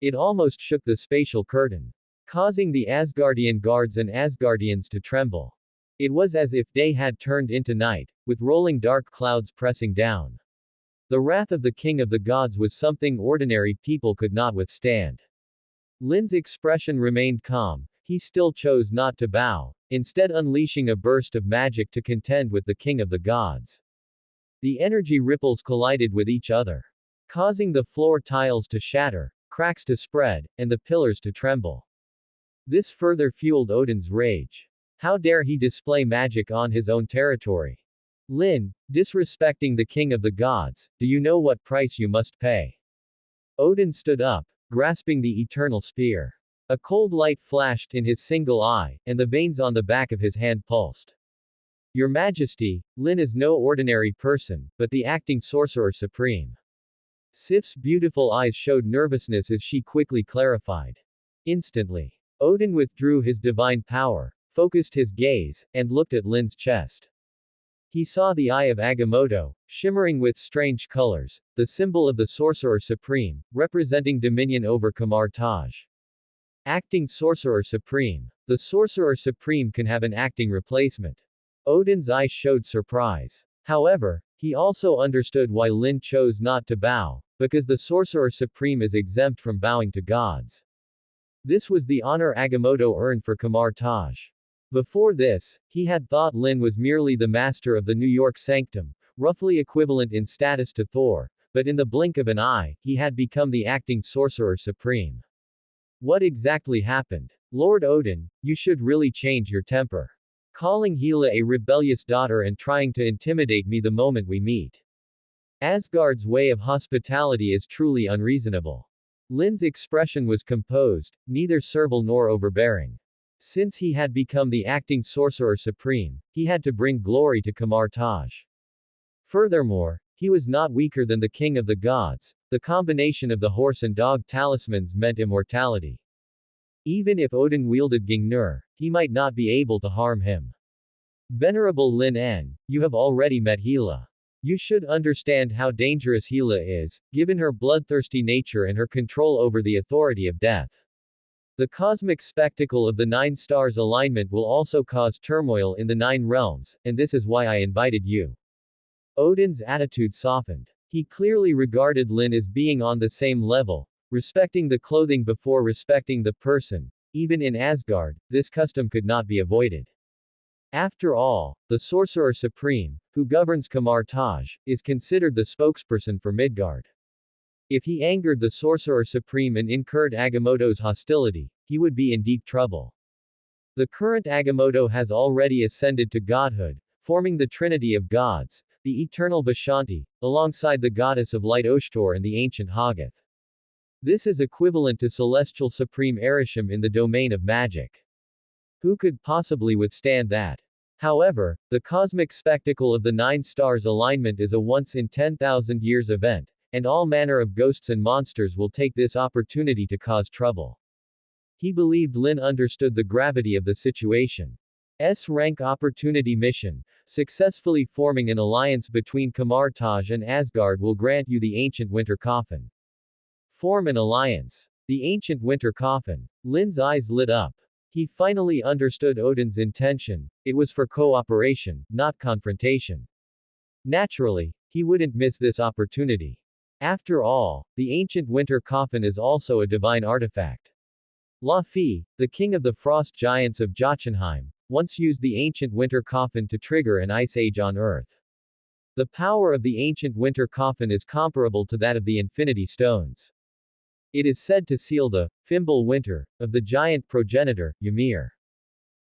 It almost shook the spatial curtain, causing the Asgardian guards and Asgardians to tremble. It was as if day had turned into night, with rolling dark clouds pressing down. The wrath of the king of the gods was something ordinary people could not withstand. Lin's expression remained calm, he still chose not to bow, instead unleashing a burst of magic to contend with the king of the gods. The energy ripples collided with each other, causing the floor tiles to shatter, cracks to spread, and the pillars to tremble. This further fueled Odin's rage. How dare he display magic on his own territory? Lin, disrespecting the king of the gods, do you know what price you must pay? Odin stood up, grasping the eternal spear. A cold light flashed in his single eye, and the veins on the back of his hand pulsed. Your Majesty, Lin is no ordinary person, but the acting Sorcerer Supreme. Sif's beautiful eyes showed nervousness as she quickly clarified. Instantly, Odin withdrew his divine power, focused his gaze, and looked at Lin's chest. He saw the Eye of Agamotto, shimmering with strange colors, the symbol of the Sorcerer Supreme, representing dominion over Kamar Taj. Acting Sorcerer Supreme. The Sorcerer Supreme can have an acting replacement. Odin's eyes showed surprise. However, He also understood why Lin chose not to bow, because the Sorcerer Supreme is exempt from bowing to gods. This was the honor Agamotto earned for Kamar Taj. Before this, he had thought Lin was merely the master of the New York Sanctum, roughly equivalent in status to Thor, but in the blink of an eye, he had become the acting Sorcerer Supreme. What exactly happened? Lord Odin, you should really change your temper. Calling Hela a rebellious daughter and trying to intimidate me the moment we meet. Asgard's way of hospitality is truly unreasonable. Lin's expression was composed, neither servile nor overbearing. Since he had become the acting Sorcerer Supreme, he had to bring glory to Kamar Taj. Furthermore, he was not weaker than the king of the gods. The combination of the horse and dog talismans meant immortality. Even if Odin wielded Gungnir, he might not be able to harm him. Venerable Lin En, you have already met Hela. You should understand how dangerous Hela is, given her bloodthirsty nature and her control over the authority of death. The cosmic spectacle of the 9 stars alignment will also cause turmoil in the 9 realms, and this is why I invited you. Odin's attitude softened. He clearly regarded Lin as being on the same level, respecting the clothing before respecting the person. Even in Asgard, this custom could not be avoided. After all, the Sorcerer Supreme, who governs Kamar Taj, is considered the spokesperson for Midgard. If he angered the Sorcerer Supreme and incurred Agamotto's hostility, he would be in deep trouble. The current Agamotto has already ascended to godhood, forming the Trinity of Gods, the eternal Vishanti, alongside the goddess of light Oshtor and the ancient Hagath. This is equivalent to celestial supreme Erisham in the domain of magic. Who could possibly withstand that? However, the cosmic spectacle of the 9 stars alignment is a once-in-10,000 years event, and all manner of ghosts and monsters will take this opportunity to cause trouble. He believed Lin understood the gravity of the situation. S-rank opportunity mission. Successfully forming an alliance between Kamar Taj and Asgard will grant you the ancient winter coffin. Form an alliance. The ancient winter coffin. Lin's eyes lit up. He finally understood Odin's intention. It was for cooperation, not confrontation. Naturally, he wouldn't miss this opportunity. After all, the ancient winter coffin is also a divine artifact. Laufey, the king of the frost giants of Jotunheim, once used the ancient winter coffin to trigger an ice age on Earth. The power of the ancient winter coffin is comparable to that of the Infinity Stones. It is said to seal the Fimbul winter of the giant progenitor, Ymir.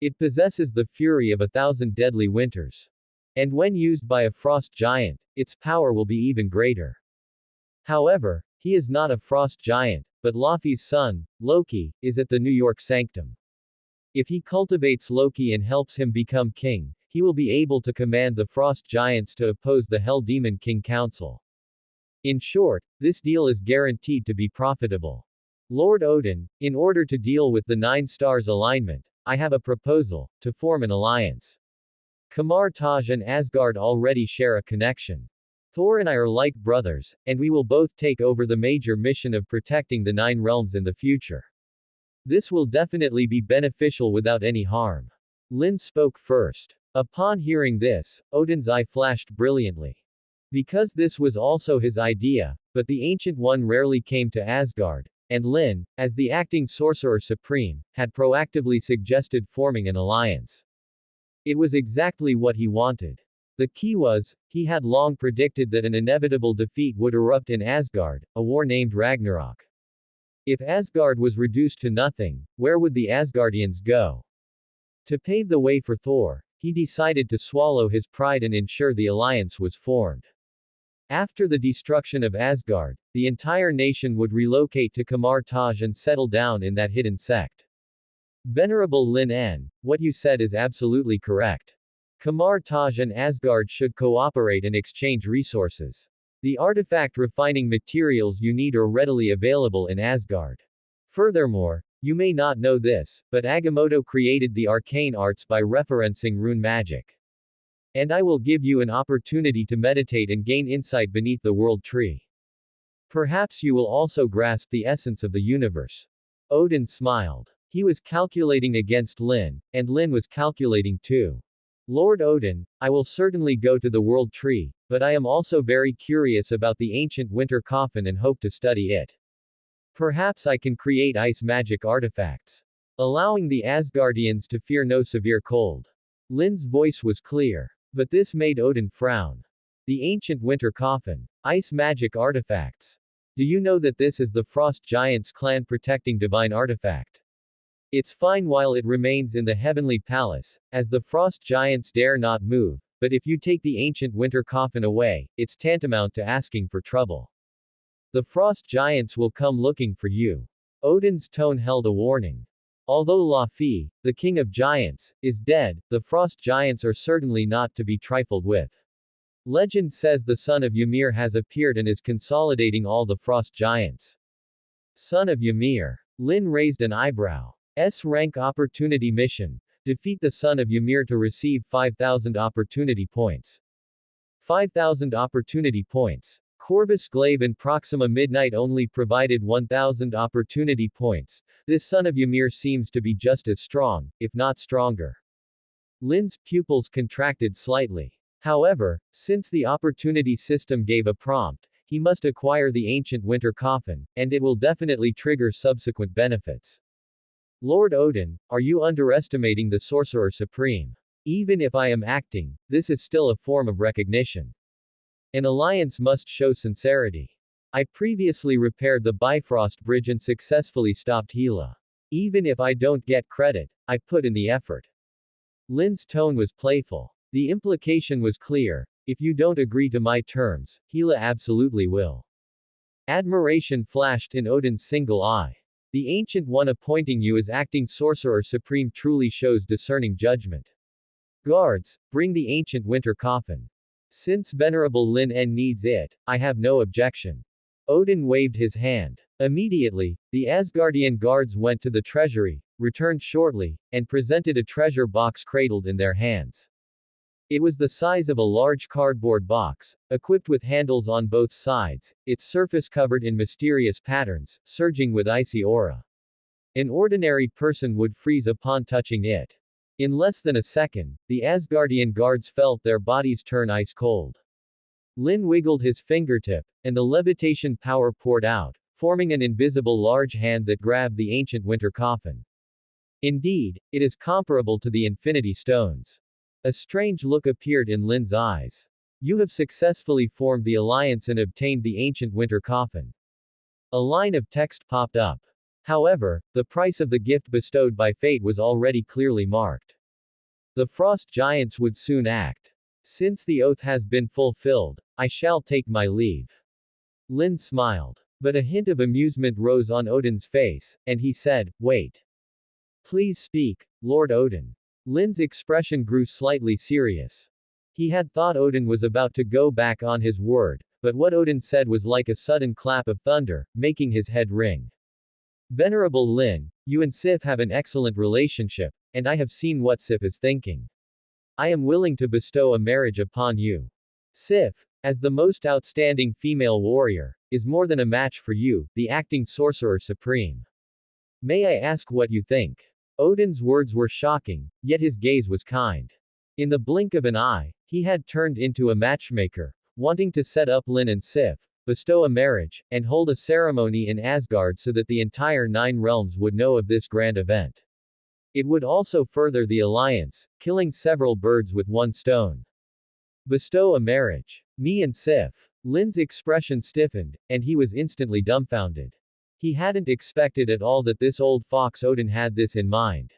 It possesses the fury of 1,000 deadly winters. And when used by a frost giant, its power will be even greater. However, he is not a frost giant, but Laufey's son, Loki, is at the New York Sanctum. If he cultivates Loki and helps him become king, he will be able to command the frost giants to oppose the Hell Demon King Council. In short, this deal is guaranteed to be profitable. Lord Odin, in order to deal with the 9 stars alignment, I have a proposal, to form an alliance. Kamar Taj and Asgard already share a connection. Thor and I are like brothers, and we will both take over the major mission of protecting the 9 realms in the future. This will definitely be beneficial without any harm. Lin spoke first. Upon hearing this, Odin's eye flashed brilliantly. Because this was also his idea, but the Ancient One rarely came to Asgard, and Lin, as the acting Sorcerer Supreme, had proactively suggested forming an alliance. It was exactly what he wanted. The key was, he had long predicted that an inevitable defeat would erupt in Asgard, a war named Ragnarok. If Asgard was reduced to nothing, where would the Asgardians go? To pave the way for Thor, he decided to swallow his pride and ensure the alliance was formed. After the destruction of Asgard, the entire nation would relocate to Kamar Taj and settle down in that hidden sect. Venerable Lin En, what you said is absolutely correct. Kamar Taj and Asgard should cooperate and exchange resources. The artifact refining materials you need are readily available in Asgard. Furthermore, you may not know this, but Agamotto created the arcane arts by referencing rune magic. And I will give you an opportunity to meditate and gain insight beneath the world tree. Perhaps you will also grasp the essence of the universe. Odin smiled. He was calculating against Lin, and Lin was calculating too. Lord Odin, I will certainly go to the World Tree, but I am also very curious about the ancient winter coffin and hope to study it. Perhaps I can create ice magic artifacts, allowing the Asgardians to fear no severe cold. Lin's voice was clear. But this made Odin frown. The ancient winter coffin. Ice magic artifacts. Do you know that this is the Frost Giants' clan protecting divine artifact? It's fine while it remains in the heavenly palace, as the Frost Giants dare not move, but if you take the ancient winter coffin away, it's tantamount to asking for trouble. The Frost Giants will come looking for you. Odin's tone held a warning. Although Laufey, the king of giants, is dead, the Frost Giants are certainly not to be trifled with. Legend says the son of Ymir has appeared and is consolidating all the Frost Giants. Son of Ymir. Lin raised an eyebrow. S-rank opportunity mission. Defeat the son of Ymir to receive 5,000 opportunity points. 5,000 opportunity points. Corvus Glaive and Proxima Midnight only provided 1,000 opportunity points. This son of Ymir seems to be just as strong, if not stronger. Lin's pupils contracted slightly. However, since the opportunity system gave a prompt, he must acquire the ancient winter coffin, and it will definitely trigger subsequent benefits. Lord Odin, are you underestimating the Sorcerer Supreme? Even if I am acting, this is still a form of recognition. An alliance must show sincerity. I previously repaired the Bifrost Bridge and successfully stopped Gila. Even if I don't get credit, I put in the effort. Lin's tone was playful. The implication was clear. If you don't agree to my terms, Gila absolutely will. Admiration flashed in Odin's single eye. The Ancient One appointing you as acting Sorcerer Supreme truly shows discerning judgment. Guards, bring the ancient winter coffin. Since Venerable Lin En needs it, I have no objection. Odin waved his hand. Immediately, the Asgardian guards went to the treasury, returned shortly, and presented a treasure box cradled in their hands. It was the size of a large cardboard box, equipped with handles on both sides, its surface covered in mysterious patterns, surging with icy aura. An ordinary person would freeze upon touching it. In less than a second, the Asgardian guards felt their bodies turn ice cold. Lin wiggled his fingertip, and the levitation power poured out, forming an invisible large hand that grabbed the ancient winter coffin. Indeed, it is comparable to the Infinity Stones. A strange look appeared in Lin's eyes. You have successfully formed the alliance and obtained the ancient winter coffin. A line of text popped up. However, the price of the gift bestowed by fate was already clearly marked. The Frost Giants would soon act. Since the oath has been fulfilled, I shall take my leave. Lin smiled. But a hint of amusement rose on Odin's face, and he said, wait. Please speak, Lord Odin. Lin's expression grew slightly serious. He had thought Odin was about to go back on his word, but what Odin said was like a sudden clap of thunder, making his head ring. Venerable Lin, you and Sif have an excellent relationship, and I have seen what Sif is thinking. I am willing to bestow a marriage upon you. Sif, as the most outstanding female warrior, is more than a match for you, the acting Sorcerer Supreme. May I ask what you think? Odin's words were shocking, yet his gaze was kind. In the blink of an eye, he had turned into a matchmaker, wanting to set up Lin and Sif, bestow a marriage, and hold a ceremony in Asgard so that the entire 9 realms would know of this grand event. It would also further the alliance, killing several birds with one stone. Bestow a marriage. Me and Sif. Lin's expression stiffened, and he was instantly dumbfounded. He hadn't expected at all that this old fox Odin had this in mind.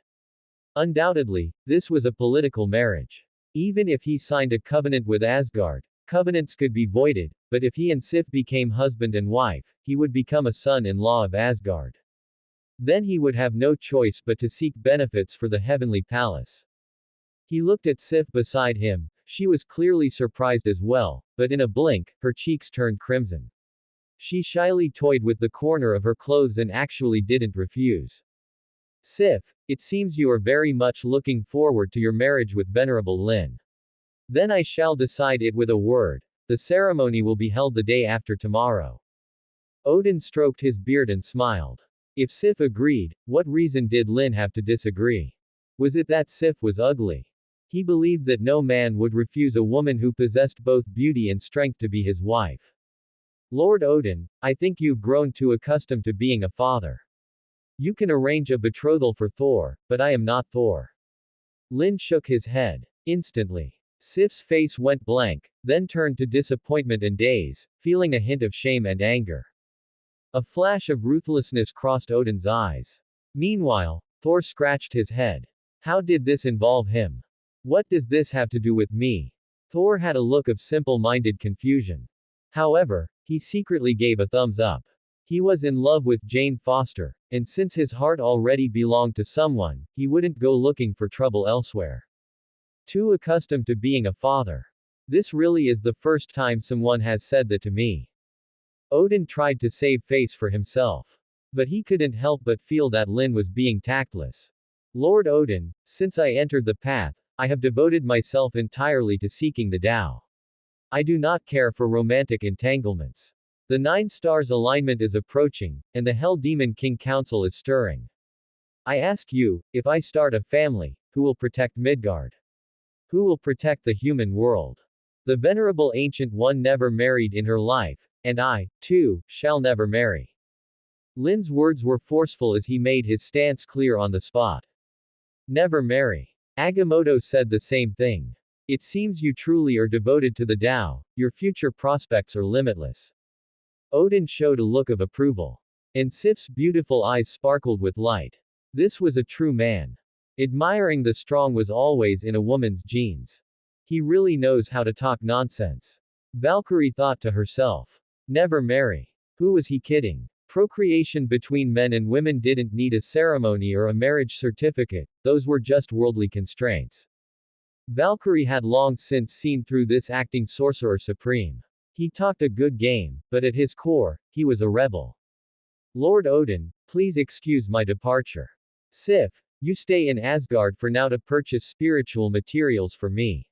Undoubtedly, this was a political marriage. Even if he signed a covenant with Asgard, covenants could be voided, but if he and Sif became husband and wife, he would become a son-in-law of Asgard. Then he would have no choice but to seek benefits for the heavenly palace. He looked at Sif beside him. She was clearly surprised as well, but in a blink, her cheeks turned crimson. She shyly toyed with the corner of her clothes and actually didn't refuse. Sif, it seems you are very much looking forward to your marriage with Venerable Lin. Then I shall decide it with a word. The ceremony will be held the day after tomorrow. Odin stroked his beard and smiled. If Sif agreed, what reason did Lin have to disagree? Was it that Sif was ugly? He believed that no man would refuse a woman who possessed both beauty and strength to be his wife. Lord Odin, I think you've grown too accustomed to being a father. You can arrange a betrothal for Thor, but I am not Thor. Lin shook his head. Instantly, Sif's face went blank, then turned to disappointment and daze, feeling a hint of shame and anger. A flash of ruthlessness crossed Odin's eyes. Meanwhile, Thor scratched his head. How did this involve him? What does this have to do with me? Thor had a look of simple-minded confusion. However, he secretly gave a thumbs up. He was in love with Jane Foster, and since his heart already belonged to someone, he wouldn't go looking for trouble elsewhere. Too accustomed to being a father. This really is the first time someone has said that to me. Odin tried to save face for himself. But he couldn't help but feel that Lin was being tactless. Lord Odin, since I entered the path, I have devoted myself entirely to seeking the Tao. I do not care for romantic entanglements. The 9 stars alignment is approaching, and the Hell Demon King Council is stirring. I ask you, if I start a family, who will protect Midgard? Who will protect the human world? The venerable Ancient One never married in her life, and I, too, shall never marry. Lin's words were forceful as he made his stance clear on the spot. Never marry. Agamotto said the same thing. It seems you truly are devoted to the Tao, your future prospects are limitless. Odin showed a look of approval. And Sif's beautiful eyes sparkled with light. This was a true man. Admiring the strong was always in a woman's genes. He really knows how to talk nonsense. Valkyrie thought to herself. Never marry. Who was he kidding? Procreation between men and women didn't need a ceremony or a marriage certificate, those were just worldly constraints. Valkyrie had long since seen through this acting sorcerer supreme. He talked a good game, but at his core, he was a rebel. Lord Odin, please excuse my departure. Sif, you stay in Asgard for now to purchase spiritual materials for me.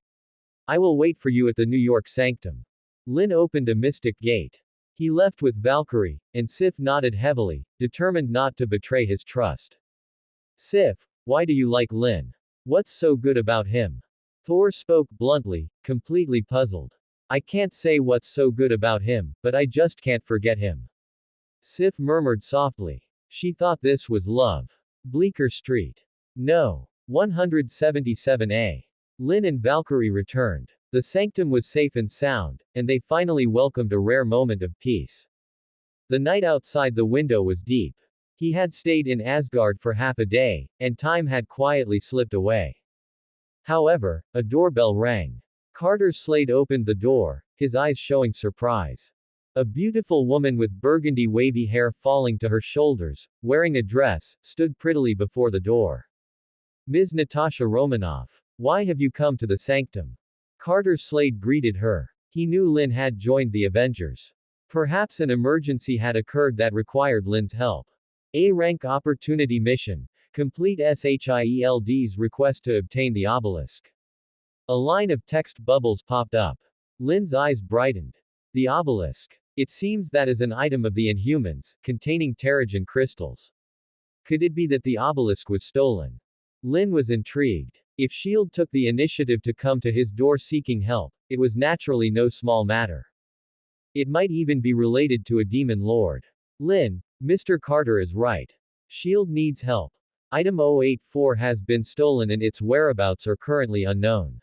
I will wait for you at the New York Sanctum. Lin opened a mystic gate. He left with Valkyrie, and Sif nodded heavily, determined not to betray his trust. Sif, why do you like Lin? What's so good about him? Thor spoke bluntly, completely puzzled. I can't say what's so good about him, but I just can't forget him. Sif murmured softly. She thought this was love. Bleecker Street. No. 177A. Lin and Valkyrie returned. The sanctum was safe and sound, and they finally welcomed a rare moment of peace. The night outside the window was deep. He had stayed in Asgard for half a day, and time had quietly slipped away. However, a doorbell rang. Carter Slade opened the door, his eyes showing surprise. A beautiful woman with burgundy wavy hair falling to her shoulders, wearing a dress, stood prettily before the door. Ms. Natasha Romanoff. Why have you come to the sanctum? Carter Slade greeted her. He knew Lin had joined the Avengers. Perhaps an emergency had occurred that required Lin's help. A-rank opportunity mission. Complete SHIELD's request to obtain the obelisk. A line of text bubbles popped up. Lin's eyes brightened. The obelisk. It seems that is an item of the Inhumans, containing Terrigen crystals. Could it be that the obelisk was stolen? Lin was intrigued. If S.H.I.E.L.D. took the initiative to come to his door seeking help, it was naturally no small matter. It might even be related to a demon lord. Lin, Mr. Carter is right. S.H.I.E.L.D. needs help. Item 084 has been stolen and its whereabouts are currently unknown.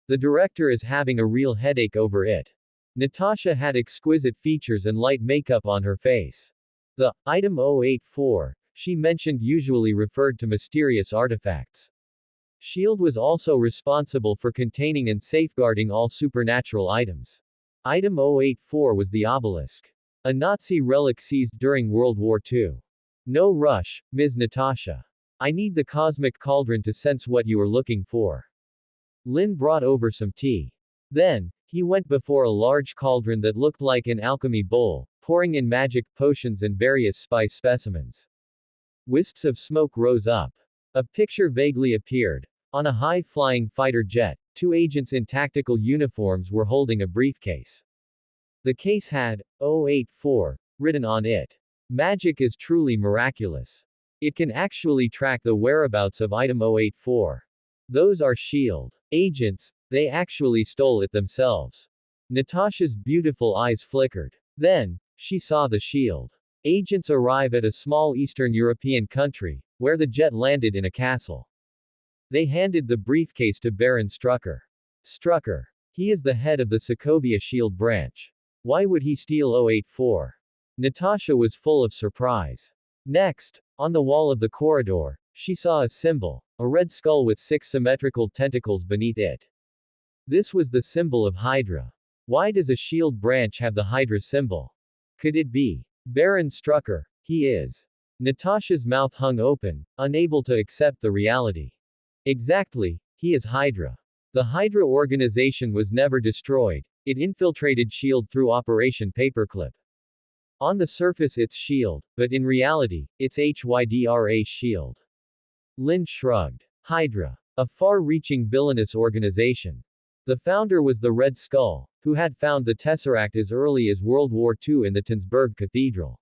The director is having a real headache over it. Natasha had exquisite features and light makeup on her face. The item 084 she mentioned usually referred to mysterious artifacts. S.H.I.E.L.D. was also responsible for containing and safeguarding all supernatural items. Item 084 was the obelisk. A Nazi relic seized during World War II. No rush, Ms. Natasha. I need the cosmic cauldron to sense what you are looking for. Lin brought over some tea. Then, he went before a large cauldron that looked like an alchemy bowl, pouring in magic potions and various spice specimens. Wisps of smoke rose up. A picture vaguely appeared. On a high-flying fighter jet, 2 agents in tactical uniforms were holding a briefcase. The case had 084 written on it. Magic is truly miraculous. It can actually track the whereabouts of item 084. Those are S.H.I.E.L.D. Agents, they actually stole it themselves. Natasha's beautiful eyes flickered. Then, she saw the shield. Agents arrive at a small Eastern European country, where the jet landed in a castle. They handed the briefcase to Baron Strucker. Strucker. He is the head of the Sokovia Shield branch. Why would he steal 084? Natasha was full of surprise. Next, on the wall of the corridor, she saw a symbol, a red skull with 6 symmetrical tentacles beneath it. This was the symbol of Hydra. Why does a shield branch have the Hydra symbol? Could it be Baron Strucker? He is. Natasha's mouth hung open, unable to accept the reality. Exactly, he is Hydra. The Hydra organization was never destroyed, it infiltrated SHIELD through Operation Paperclip. On the surface it's SHIELD, but in reality, it's HYDRA SHIELD. Lin shrugged. Hydra. A far-reaching villainous organization. The founder was the Red Skull, who had found the Tesseract as early as World War II in the Tonsberg Cathedral.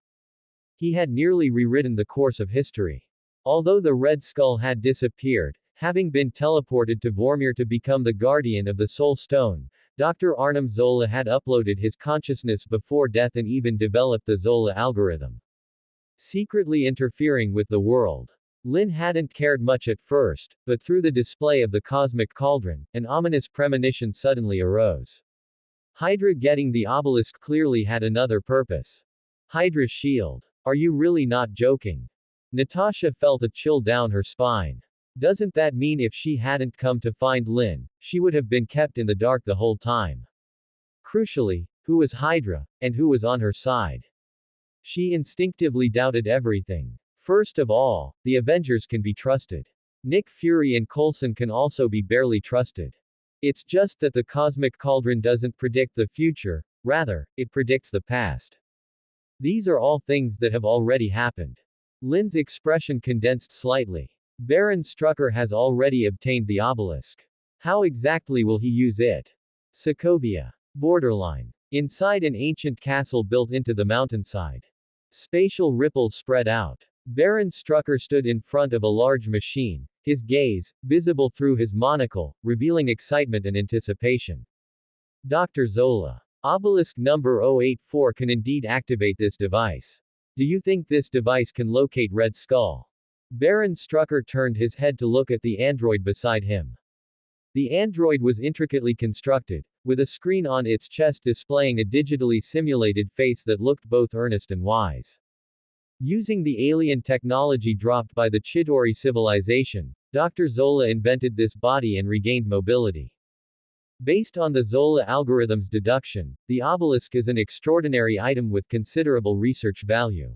He had nearly rewritten the course of history. Although the Red Skull had disappeared, having been teleported to Vormir to become the guardian of the Soul Stone, Dr. Arnim Zola had uploaded his consciousness before death and even developed the Zola algorithm. Secretly interfering with the world. Lin hadn't cared much at first, but through the display of the cosmic cauldron, an ominous premonition suddenly arose. Hydra getting the obelisk clearly had another purpose. Hydra shield. Are you really not joking? Natasha felt a chill down her spine. Doesn't that mean if she hadn't come to find Lin, she would have been kept in the dark the whole time? Crucially, who was Hydra, and who was on her side? She instinctively doubted everything. First of all, the Avengers can be trusted. Nick Fury and Coulson can also be barely trusted. It's just that the cosmic cauldron doesn't predict the future, rather, it predicts the past. These are all things that have already happened. Lin's expression condensed slightly. Baron Strucker has already obtained the obelisk. How exactly will he use it? Sokovia. Borderline. Inside an ancient castle built into the mountainside. Spatial ripples spread out. Baron Strucker stood in front of a large machine, his gaze, visible through his monocle, revealing excitement and anticipation. Dr. Zola. Obelisk number 084 can indeed activate this device. Do you think this device can locate Red Skull? Baron Strucker turned his head to look at the android beside him. The android was intricately constructed, with a screen on its chest displaying a digitally simulated face that looked both earnest and wise. Using the alien technology dropped by the Chidori civilization, Dr. Zola invented this body and regained mobility. Based on the Zola algorithm's deduction, the obelisk is an extraordinary item with considerable research value.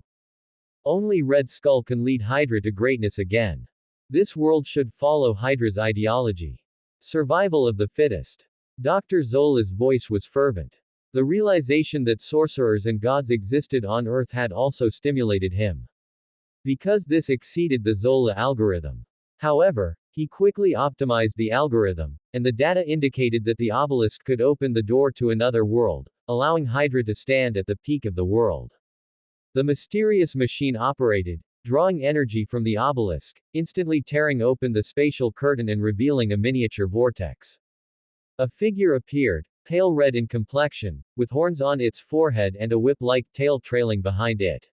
Only Red Skull can lead Hydra to greatness again. This world should follow Hydra's ideology. Survival of the fittest. Dr. Zola's voice was fervent. The realization that sorcerers and gods existed on Earth had also stimulated him. Because this exceeded the Zola algorithm. However, he quickly optimized the algorithm, and the data indicated that the obelisk could open the door to another world, allowing Hydra to stand at the peak of the world. The mysterious machine operated, drawing energy from the obelisk, instantly tearing open the spatial curtain and revealing a miniature vortex. A figure appeared, pale red in complexion, with horns on its forehead and a whip-like tail trailing behind it.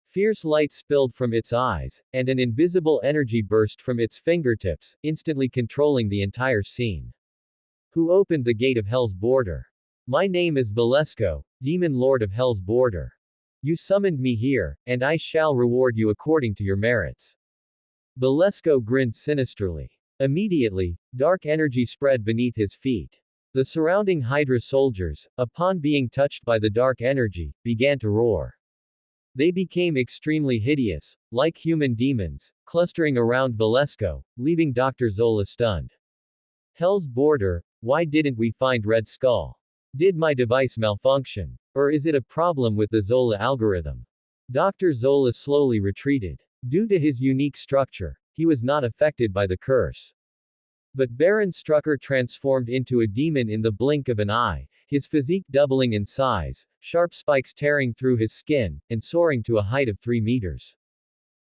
Fierce light spilled from its eyes, and an invisible energy burst from its fingertips, instantly controlling the entire scene. Who opened the gate of Hell's border? My name is Valesco, Demon Lord of Hell's border. You summoned me here, and I shall reward you according to your merits. Valesco grinned sinisterly. Immediately, dark energy spread beneath his feet. The surrounding Hydra soldiers, upon being touched by the dark energy, began to roar. They became extremely hideous, like human demons, clustering around Valesco, leaving Dr. Zola stunned. Hell's border, why didn't we find Red Skull? Did my device malfunction? Or is it a problem with the Zola algorithm? Dr. Zola slowly retreated. Due to his unique structure, he was not affected by the curse. But Baron Strucker transformed into a demon in the blink of an eye, his physique doubling in size, sharp spikes tearing through his skin, and soaring to a height of 3 meters.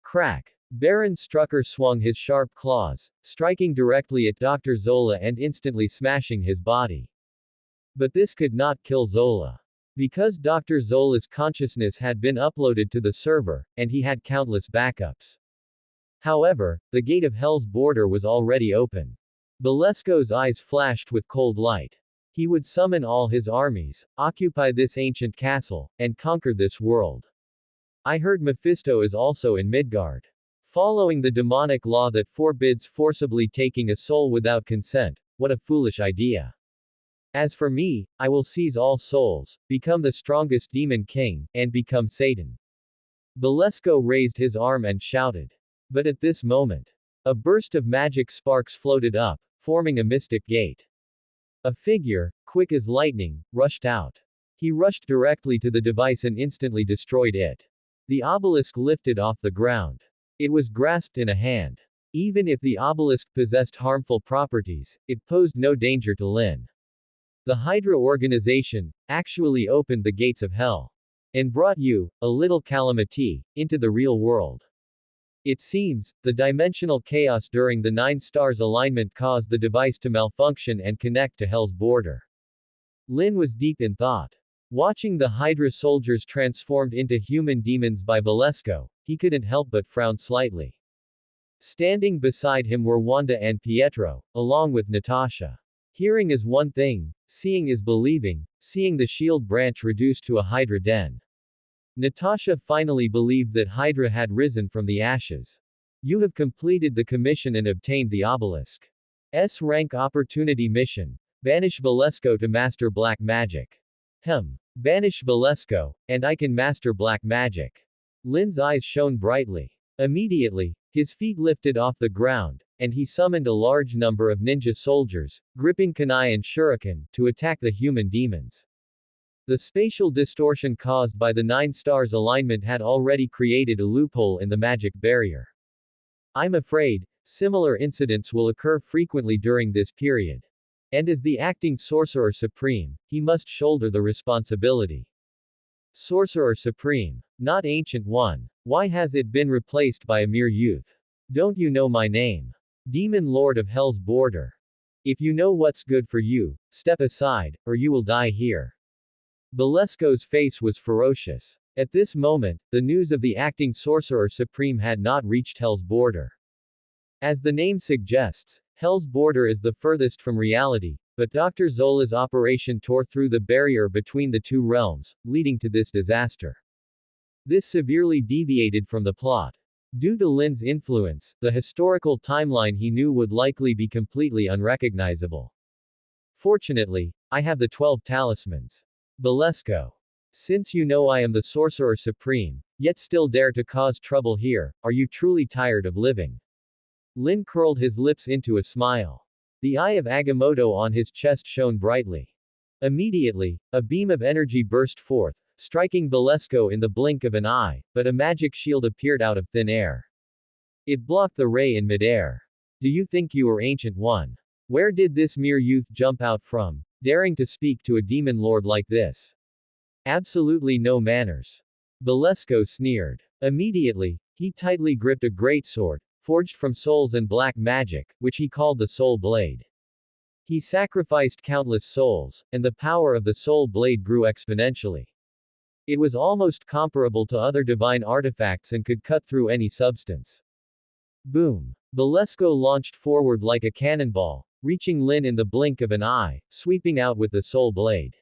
Crack. Baron Strucker swung his sharp claws, striking directly at Dr. Zola and instantly smashing his body. But this could not kill Zola. Because Dr. Zola's consciousness had been uploaded to the server, and he had countless backups. However, the gate of Hell's border was already open. Valesco's eyes flashed with cold light. He would summon all his armies, occupy this ancient castle, and conquer this world. I heard Mephisto is also in Midgard. Following the demonic law that forbids forcibly taking a soul without consent, what a foolish idea. As for me, I will seize all souls, become the strongest demon king, and become Satan. Valesco raised his arm and shouted. But at this moment, a burst of magic sparks floated up, forming a mystic gate. A figure, quick as lightning, rushed out. He rushed directly to the device and instantly destroyed it. The obelisk lifted off the ground. It was grasped in a hand. Even if the obelisk possessed harmful properties, it posed no danger to Lin. The Hydra organization actually opened the gates of hell and brought you, a little calamity, into the real world. It seems, the dimensional chaos during the 9 stars alignment caused the device to malfunction and connect to Hell's border. Lin was deep in thought. Watching the Hydra soldiers transformed into human demons by Valesco, he couldn't help but frown slightly. Standing beside him were Wanda and Pietro, along with Natasha. Hearing is one thing, seeing is believing, seeing the shield branch reduced to a Hydra den. Natasha finally believed that Hydra had risen from the ashes. You have completed the commission and obtained the obelisk. S-rank opportunity mission. Banish Valesco to master black magic. Banish Valesco, and I can master black magic. Lin's eyes shone brightly. Immediately, his feet lifted off the ground, and he summoned a large number of ninja soldiers, gripping kunai and shuriken, to attack the human demons. The spatial distortion caused by the 9 stars alignment had already created a loophole in the magic barrier. I'm afraid, similar incidents will occur frequently during this period. And as the acting Sorcerer Supreme, he must shoulder the responsibility. Sorcerer Supreme. Not Ancient One. Why has it been replaced by a mere youth? Don't you know my name? Demon Lord of Hell's border. If you know what's good for you, step aside, or you will die here. Valesco's face was ferocious. At this moment, the news of the acting Sorcerer Supreme had not reached Hell's border. As the name suggests, Hell's border is the furthest from reality, but Dr. Zola's operation tore through the barrier between the two realms, leading to this disaster. This severely deviated from the plot. Due to Lin's influence, the historical timeline he knew would likely be completely unrecognizable. Fortunately, I have the 12 talismans. Valesco. Since you know I am the Sorcerer Supreme, yet still dare to cause trouble here, are you truly tired of living? Lin curled his lips into a smile. The eye of Agamotto on his chest shone brightly. Immediately, a beam of energy burst forth, striking Valesco in the blink of an eye, but a magic shield appeared out of thin air. It blocked the ray in midair. Do you think you are Ancient One? Where did this mere youth jump out from, daring to speak to a demon lord like this? Absolutely no manners. Valesco sneered. Immediately, he tightly gripped a greatsword, forged from souls and black magic, which he called the Soul Blade. He sacrificed countless souls, and the power of the Soul Blade grew exponentially. It was almost comparable to other divine artifacts and could cut through any substance. Boom! Valesco launched forward like a cannonball, reaching Lin in the blink of an eye, sweeping out with the Soul Blade.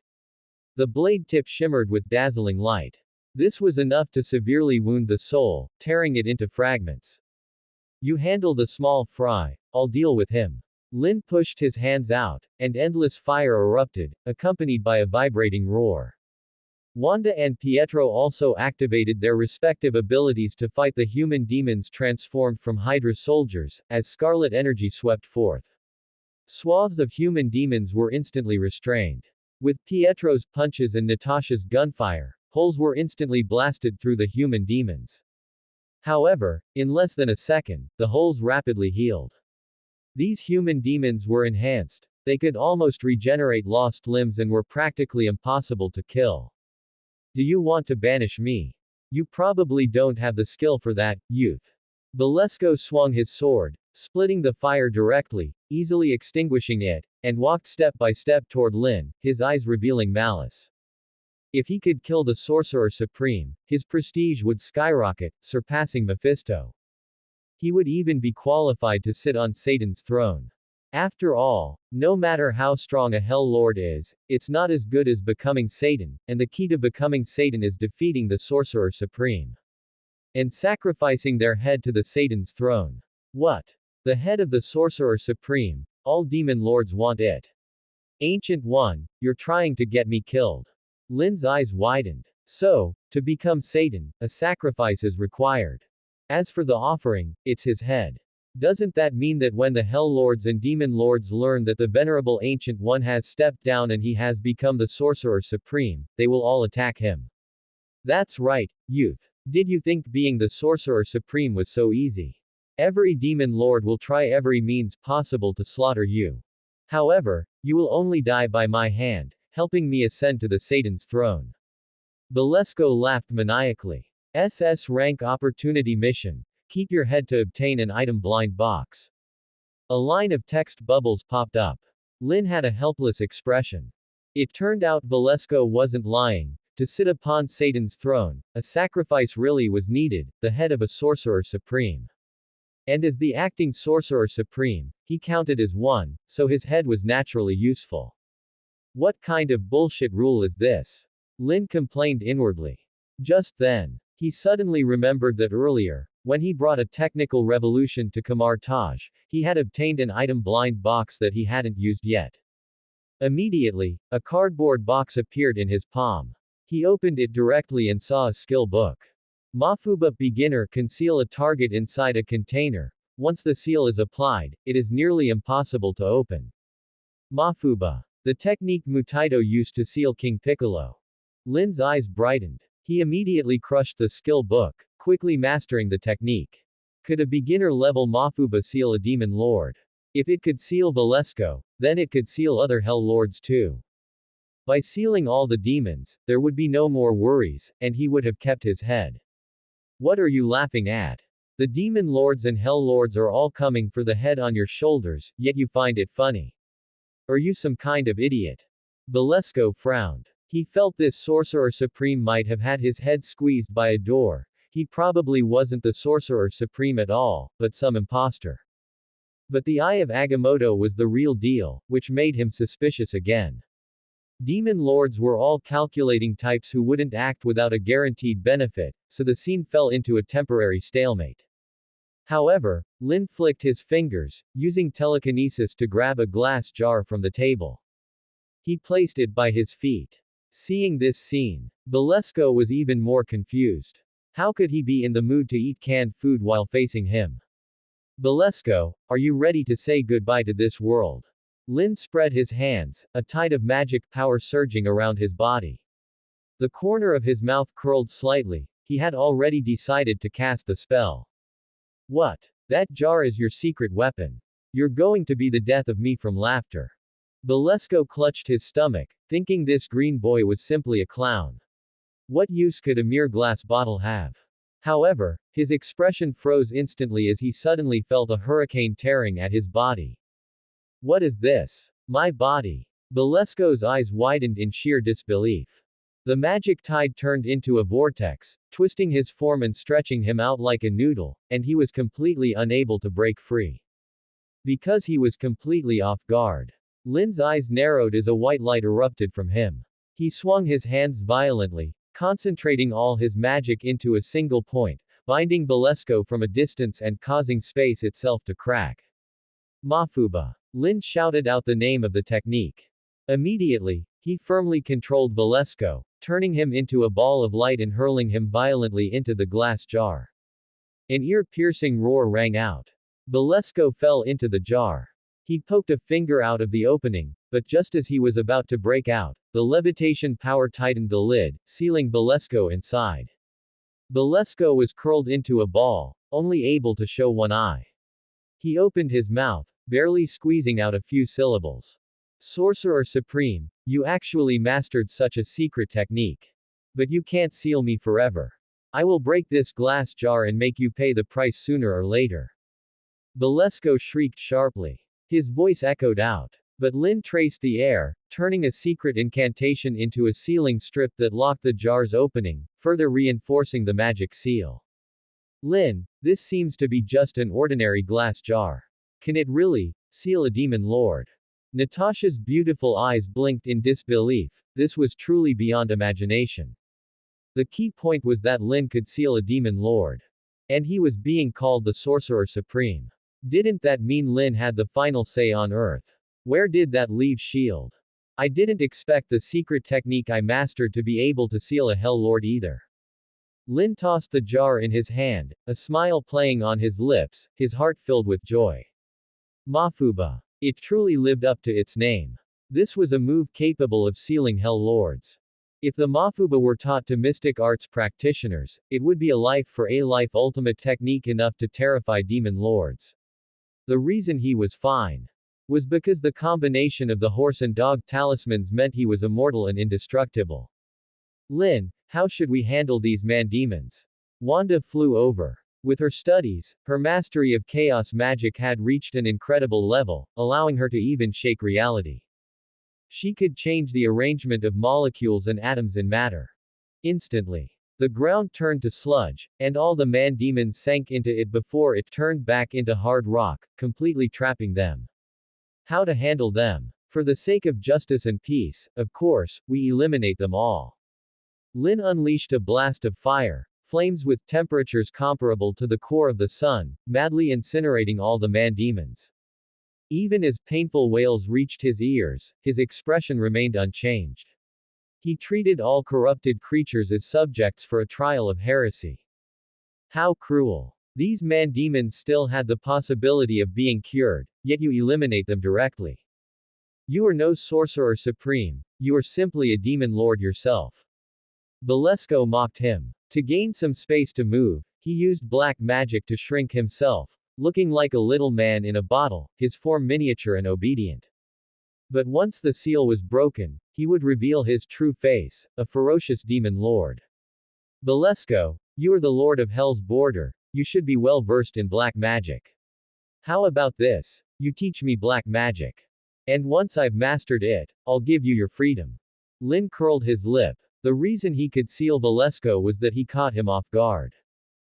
The blade tip shimmered with dazzling light. This was enough to severely wound the soul, tearing it into fragments. You handle the small fry, I'll deal with him. Lin pushed his hands out, and endless fire erupted, accompanied by a vibrating roar. Wanda and Pietro also activated their respective abilities to fight the human demons transformed from Hydra soldiers, as scarlet energy swept forth. Swaths of human demons were instantly restrained. With Pietro's punches and Natasha's gunfire, holes were instantly blasted through the human demons. However, in less than a second, the holes rapidly healed. These human demons were enhanced. They could almost regenerate lost limbs and were practically impossible to kill. Do you want to banish me? You probably don't have the skill for that, youth. Valesco swung his sword, splitting the fire directly, easily extinguishing it, and walked step by step toward Lin, his eyes revealing malice. If he could kill the Sorcerer Supreme, his prestige would skyrocket, surpassing Mephisto. He would even be qualified to sit on Satan's throne. After all, no matter how strong a Hell Lord is, it's not as good as becoming Satan, and the key to becoming Satan is defeating the Sorcerer Supreme and sacrificing their head to the Satan's throne. What? The head of the Sorcerer Supreme? All demon lords want it. Ancient One, you're trying to get me killed. Lin's eyes widened. So, to become Satan, a sacrifice is required. As for the offering, it's his head. Doesn't that mean that when the Hell Lords and Demon Lords learn that the venerable Ancient One has stepped down and he has become the Sorcerer Supreme, they will all attack him? That's right, youth. Did you think being the Sorcerer Supreme was so easy? Every Demon Lord will try every means possible to slaughter you. However, you will only die by my hand, helping me ascend to the Satan's throne. Valesco laughed maniacally. SS rank opportunity mission. Keep your head to obtain an item blind box. A line of text bubbles popped up. Lin had a helpless expression. It turned out Valesco wasn't lying. To sit upon Satan's throne, a sacrifice really was needed, the head of a Sorcerer Supreme. And as the acting Sorcerer Supreme, he counted as one, so his head was naturally useful. What kind of bullshit rule is this? Lin complained inwardly. Just then, he suddenly remembered that earlier, when he brought a technical revolution to Kamar Taj, he had obtained an item blind box that he hadn't used yet. Immediately, a cardboard box appeared in his palm. He opened it directly and saw a skill book. Mafuba Beginner. Conceal a target inside a container. Once the seal is applied, it is nearly impossible to open. Mafuba. The technique Mutaito used to seal King Piccolo. Lin's eyes brightened. He immediately crushed the skill book, quickly mastering the technique. Could a beginner-level Mafuba seal a demon lord? If it could seal Valesco, then it could seal other Hell Lords too. By sealing all the demons, there would be no more worries, and he would have kept his head. What are you laughing at? The demon lords and hell lords are all coming for the head on your shoulders, yet you find it funny. Are you some kind of idiot? Valesco frowned. He felt this Sorcerer Supreme might have had his head squeezed by a door. He probably wasn't the Sorcerer Supreme at all, but some imposter. But the Eye of Agamotto was the real deal, which made him suspicious again. Demon lords were all calculating types who wouldn't act without a guaranteed benefit, so the scene fell into a temporary stalemate. However, Lin flicked his fingers, using telekinesis to grab a glass jar from the table. He placed it by his feet. Seeing this scene, Valesco was even more confused. How could he be in the mood to eat canned food while facing him? Valesco, are you ready to say goodbye to this world? Lin spread his hands, a tide of magic power surging around his body. The corner of his mouth curled slightly. He had already decided to cast the spell. What? That jar is your secret weapon. You're going to be the death of me from laughter. Valesco clutched his stomach, thinking this green boy was simply a clown. What use could a mere glass bottle have? However, his expression froze instantly as he suddenly felt a hurricane tearing at his body. What is this? My body. Valesco's eyes widened in sheer disbelief. The magic tide turned into a vortex, twisting his form and stretching him out like a noodle, and he was completely unable to break free. Because he was completely off guard. Lin's eyes narrowed as a white light erupted from him. He swung his hands violently, concentrating all his magic into a single point, binding Valesco from a distance and causing space itself to crack. Mafuba. Lin shouted out the name of the technique. Immediately, he firmly controlled Valesco, turning him into a ball of light and hurling him violently into the glass jar. An ear-piercing roar rang out. Valesco fell into the jar. He poked a finger out of the opening, but just as he was about to break out, the levitation power tightened the lid, sealing Valesco inside. Valesco was curled into a ball, only able to show one eye. He opened his mouth, barely squeezing out a few syllables. Sorcerer Supreme, you actually mastered such a secret technique. But you can't seal me forever. I will break this glass jar and make you pay the price sooner or later. Valesco shrieked sharply. His voice echoed out. But Lin traced the air, turning a secret incantation into a sealing strip that locked the jar's opening, further reinforcing the magic seal. Lin, this seems to be just an ordinary glass jar. Can it really seal a demon lord? Natasha's beautiful eyes blinked in disbelief. This was truly beyond imagination. The key point was that Lin could seal a demon lord. And he was being called the Sorcerer Supreme. Didn't that mean Lin had the final say on Earth? Where did that leave Shield? I didn't expect the secret technique I mastered to be able to seal a Hell Lord either. Lin tossed the jar in his hand, a smile playing on his lips, his heart filled with joy. Mafuba. It truly lived up to its name. This was a move capable of sealing Hell Lords. If the Mafuba were taught to mystic arts practitioners, it would be a life for a life ultimate technique enough to terrify demon lords. The reason he was fine was because the combination of the horse and dog talismans meant he was immortal and indestructible. Lin, how should we handle these man-demons? Wanda flew over. With her studies, her mastery of chaos magic had reached an incredible level, allowing her to even shake reality. She could change the arrangement of molecules and atoms in matter. Instantly. The ground turned to sludge, and all the man-demons sank into it before it turned back into hard rock, completely trapping them. How to handle them? For the sake of justice and peace, of course, we eliminate them all. Lin unleashed a blast of fire, flames with temperatures comparable to the core of the sun, madly incinerating all the man-demons. Even as painful wails reached his ears, his expression remained unchanged. He treated all corrupted creatures as subjects for a trial of heresy. How cruel. These man-demons still had the possibility of being cured, yet you eliminate them directly. You are no sorcerer supreme, you are simply a demon lord yourself. Valesco mocked him. To gain some space to move, he used black magic to shrink himself, looking like a little man in a bottle, his form miniature and obedient. But once the seal was broken, he would reveal his true face, a ferocious demon lord. Valesco, you are the lord of Hell's border, you should be well versed in black magic. How about this? You teach me black magic. And once I've mastered it, I'll give you your freedom. Lin curled his lip. The reason he could seal Valesco was that he caught him off guard.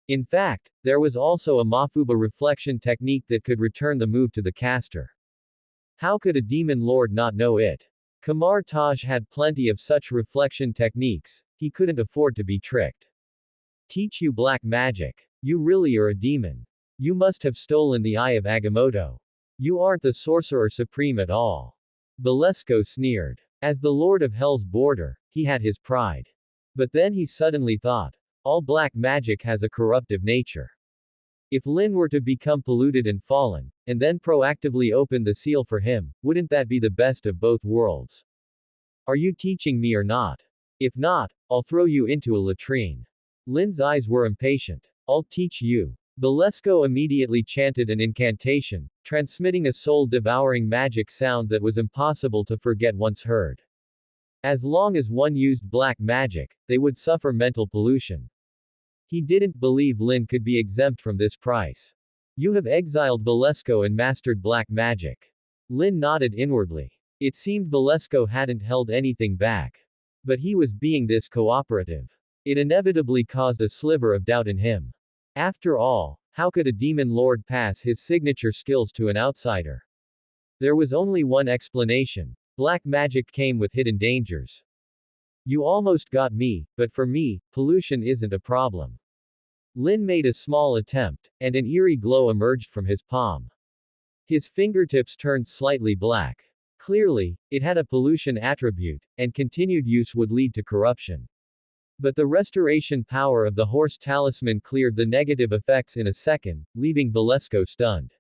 In fact, there was also a Mafuba reflection technique that could return the move to the caster. How could a demon lord not know it? Kamar Taj had plenty of such reflection techniques, he couldn't afford to be tricked. Teach you black magic. You really are a demon. You must have stolen the eye of Agamotto. You aren't the sorcerer supreme at all. Valesco sneered. As the lord of Hell's border, he had his pride. But then he suddenly thought, all black magic has a corruptive nature. If Lin were to become polluted and fallen, and then proactively open the seal for him, wouldn't that be the best of both worlds? Are you teaching me or not? If not, I'll throw you into a latrine. Lin's eyes were impatient. I'll teach you. Valesco immediately chanted an incantation, transmitting a soul-devouring magic sound that was impossible to forget once heard. As long as one used black magic, they would suffer mental pollution. He didn't believe Lin could be exempt from this price. You have exiled Valesco and mastered black magic. Lin nodded inwardly. It seemed Valesco hadn't held anything back. But he was being this cooperative. It inevitably caused a sliver of doubt in him. After all, how could a demon lord pass his signature skills to an outsider? There was only one explanation. Black magic came with hidden dangers. You almost got me, but for me, pollution isn't a problem. Lin made a small attempt, and an eerie glow emerged from his palm. His fingertips turned slightly black. Clearly, it had a pollution attribute, and continued use would lead to corruption. But the restoration power of the horse talisman cleared the negative effects in a second, leaving Valesco stunned.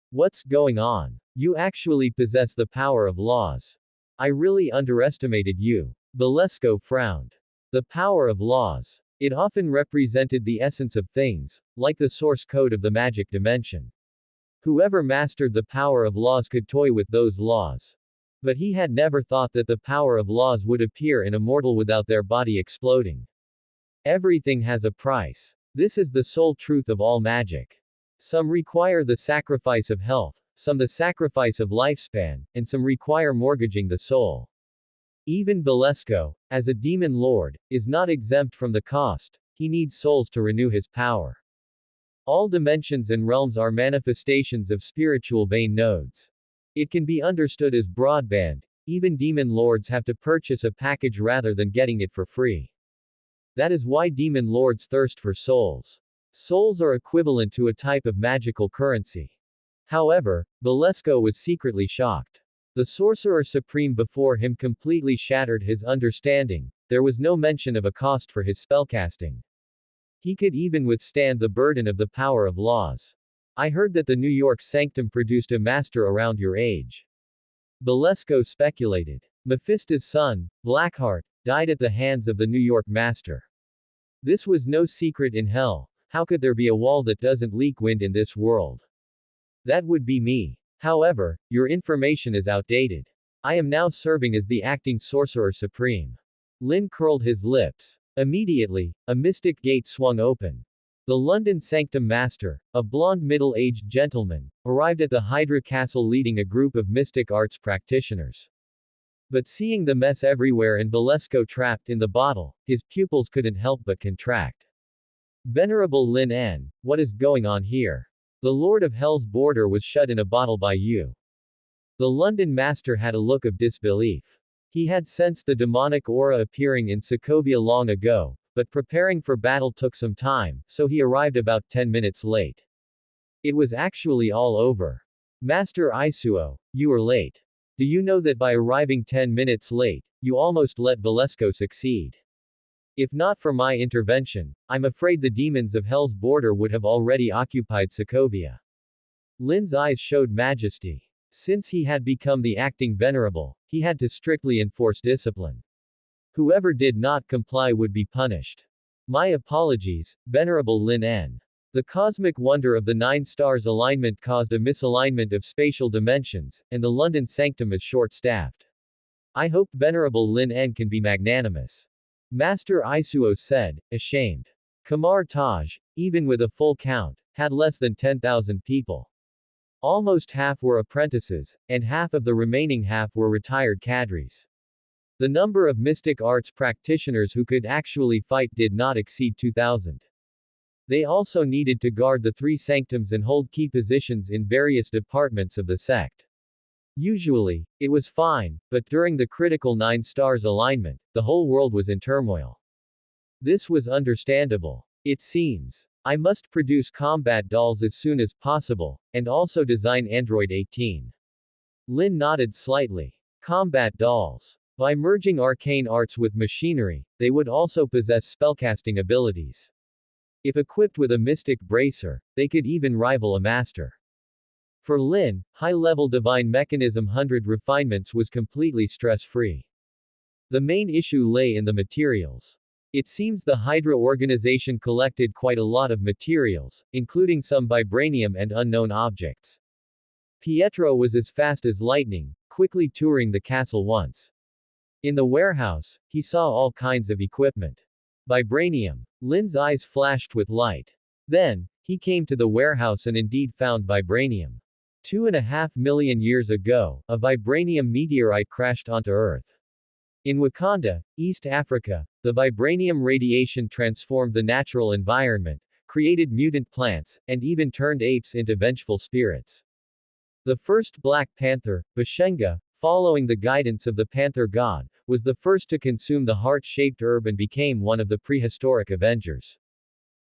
What's going on? You actually possess the power of laws. I really underestimated you. Valesco frowned. The power of laws. It often represented the essence of things, like the source code of the magic dimension. Whoever mastered the power of laws could toy with those laws. But he had never thought that the power of laws would appear in a mortal without their body exploding. Everything has a price. This is the sole truth of all magic. Some require the sacrifice of health, some the sacrifice of lifespan, and some require mortgaging the soul. Even Velasco, as a demon lord, is not exempt from the cost. He needs souls to renew his power. All dimensions and realms are manifestations of spiritual vein nodes. It can be understood as broadband. Even demon lords have to purchase a package rather than getting it for free. That is why demon lords thirst for souls. Souls are equivalent to a type of magical currency. However, Velasco was secretly shocked. The Sorcerer Supreme before him completely shattered his understanding. There was no mention of a cost for his spellcasting. He could even withstand the burden of the power of laws. I heard that the New York Sanctum produced a master around your age. Velasco speculated. Mephisto's son, Blackheart, died at the hands of the New York master. This was no secret in hell. How could there be a wall that doesn't leak wind in this world? That would be me. However, your information is outdated. I am now serving as the acting Sorcerer Supreme. Lin curled his lips. Immediately, a mystic gate swung open. The London Sanctum Master, a blond middle-aged gentleman, arrived at the Hydra Castle leading a group of mystic arts practitioners. But seeing the mess everywhere and Velasco trapped in the bottle, his pupils couldn't help but contract. Venerable Lin N, what is going on here? The Lord of Hell's border was shut in a bottle by you. The London Master had a look of disbelief. He had sensed the demonic aura appearing in Sokovia long ago, but preparing for battle took some time, so he arrived about 10 minutes late. It was actually all over. Master Isuo, you are late. Do you know that by arriving 10 minutes late, you almost let Velasco succeed? If not for my intervention, I'm afraid the demons of Hell's border would have already occupied Sokovia. Lin's eyes showed majesty. Since he had become the acting venerable, he had to strictly enforce discipline. Whoever did not comply would be punished. My apologies, Venerable Lin N. The cosmic wonder of the 9 stars alignment caused a misalignment of spatial dimensions, and the London Sanctum is short-staffed. I hope Venerable Lin N can be magnanimous. Master Isuo said, ashamed. Kamar Taj, even with a full count, had less than 10,000 people. Almost half were apprentices, and half of the remaining half were retired cadres. The number of mystic arts practitioners who could actually fight did not exceed 2,000. They also needed to guard the 3 sanctums and hold key positions in various departments of the sect. Usually, it was fine, but during the critical 9 stars alignment, the whole world was in turmoil. This was understandable. It seems. I must produce combat dolls as soon as possible, and also design Android 18. Lin nodded slightly. Combat dolls. By merging arcane arts with machinery, they would also possess spellcasting abilities. If equipped with a mystic bracer, they could even rival a master. For Lin, high-level divine mechanism 100 refinements was completely stress-free. The main issue lay in the materials. It seems the Hydra organization collected quite a lot of materials, including some vibranium and unknown objects. Pietro was as fast as lightning, quickly touring the castle once. In the warehouse, he saw all kinds of equipment. Vibranium. Lin's eyes flashed with light. Then, he came to the warehouse and indeed found vibranium. 2.5 million years ago, a vibranium meteorite crashed onto Earth. In Wakanda, East Africa, the vibranium radiation transformed the natural environment, created mutant plants, and even turned apes into vengeful spirits. The first Black Panther, Bashenga, following the guidance of the Panther God, was the first to consume the heart-shaped herb and became one of the prehistoric Avengers.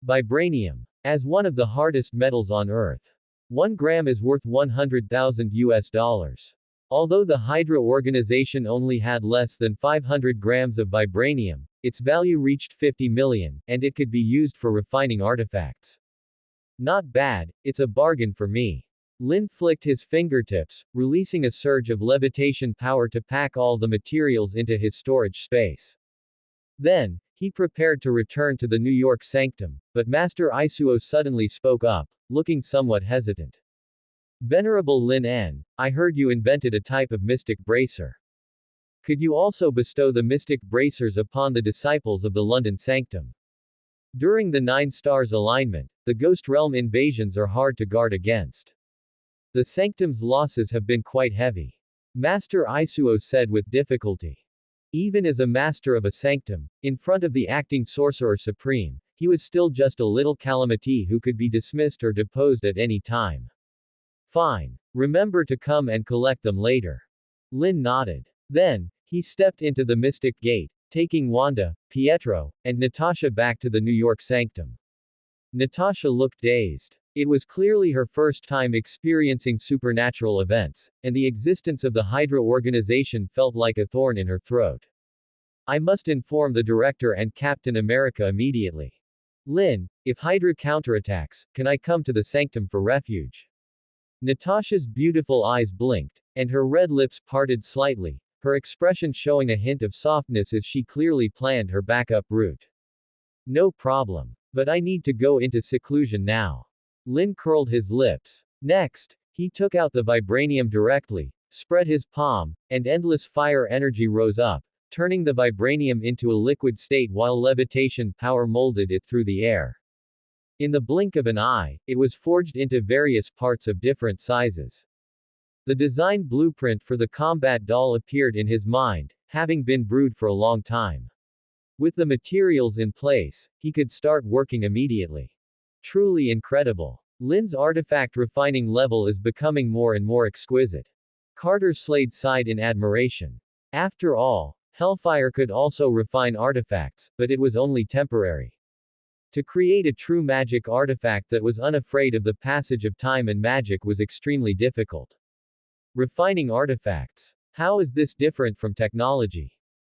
Vibranium. As one of the hardest metals on Earth. 1 gram is worth $100,000. Although the Hydra organization only had less than 500 grams of vibranium, its value reached 50 million, and it could be used for refining artifacts. Not bad, it's a bargain for me. Lin flicked his fingertips, releasing a surge of levitation power to pack all the materials into his storage space. Then, he prepared to return to the New York Sanctum, but Master Isuo suddenly spoke up, looking somewhat hesitant. Venerable Lin N, I heard you invented a type of mystic bracer. Could you also bestow the mystic bracers upon the disciples of the London Sanctum? During the 9 stars alignment, the Ghost Realm invasions are hard to guard against. The Sanctum's losses have been quite heavy. Master Isuo said with difficulty. Even as a master of a sanctum, in front of the acting sorcerer supreme, he was still just a little calamity who could be dismissed or deposed at any time. Fine. Remember to come and collect them later. Lin nodded. Then, he stepped into the Mystic Gate, taking Wanda, Pietro, and Natasha back to the New York sanctum. Natasha looked dazed. It was clearly her first time experiencing supernatural events, and the existence of the Hydra organization felt like a thorn in her throat. I must inform the director and Captain America immediately. Lin, if Hydra counterattacks, can I come to the sanctum for refuge? Natasha's beautiful eyes blinked, and her red lips parted slightly, her expression showing a hint of softness as she clearly planned her backup route. No problem. But I need to go into seclusion now. Lin curled his lips. Next, he took out the vibranium directly, spread his palm, and endless fire energy rose up, turning the vibranium into a liquid state while levitation power molded it through the air. In the blink of an eye, it was forged into various parts of different sizes. The design blueprint for the combat doll appeared in his mind, having been brewed for a long time. With the materials in place, he could start working immediately. Truly incredible. Lin's artifact refining level is becoming more and more exquisite. Carter Slade sighed in admiration. After all, Hellfire could also refine artifacts, but it was only temporary. To create a true magic artifact that was unafraid of the passage of time and magic was extremely difficult. Refining artifacts. How is this different from technology?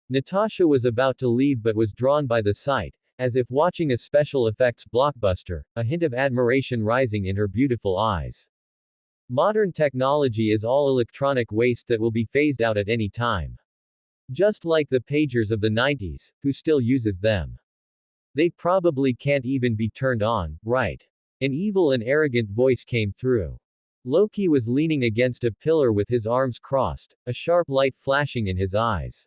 Natasha was about to leave but was drawn by the sight, as if watching a special effects blockbuster, a hint of admiration rising in her beautiful eyes. Modern technology is all electronic waste that will be phased out at any time. Just like the pagers of the 90s, who still uses them. They probably can't even be turned on, right? An evil and arrogant voice came through. Loki was leaning against a pillar with his arms crossed, a sharp light flashing in his eyes.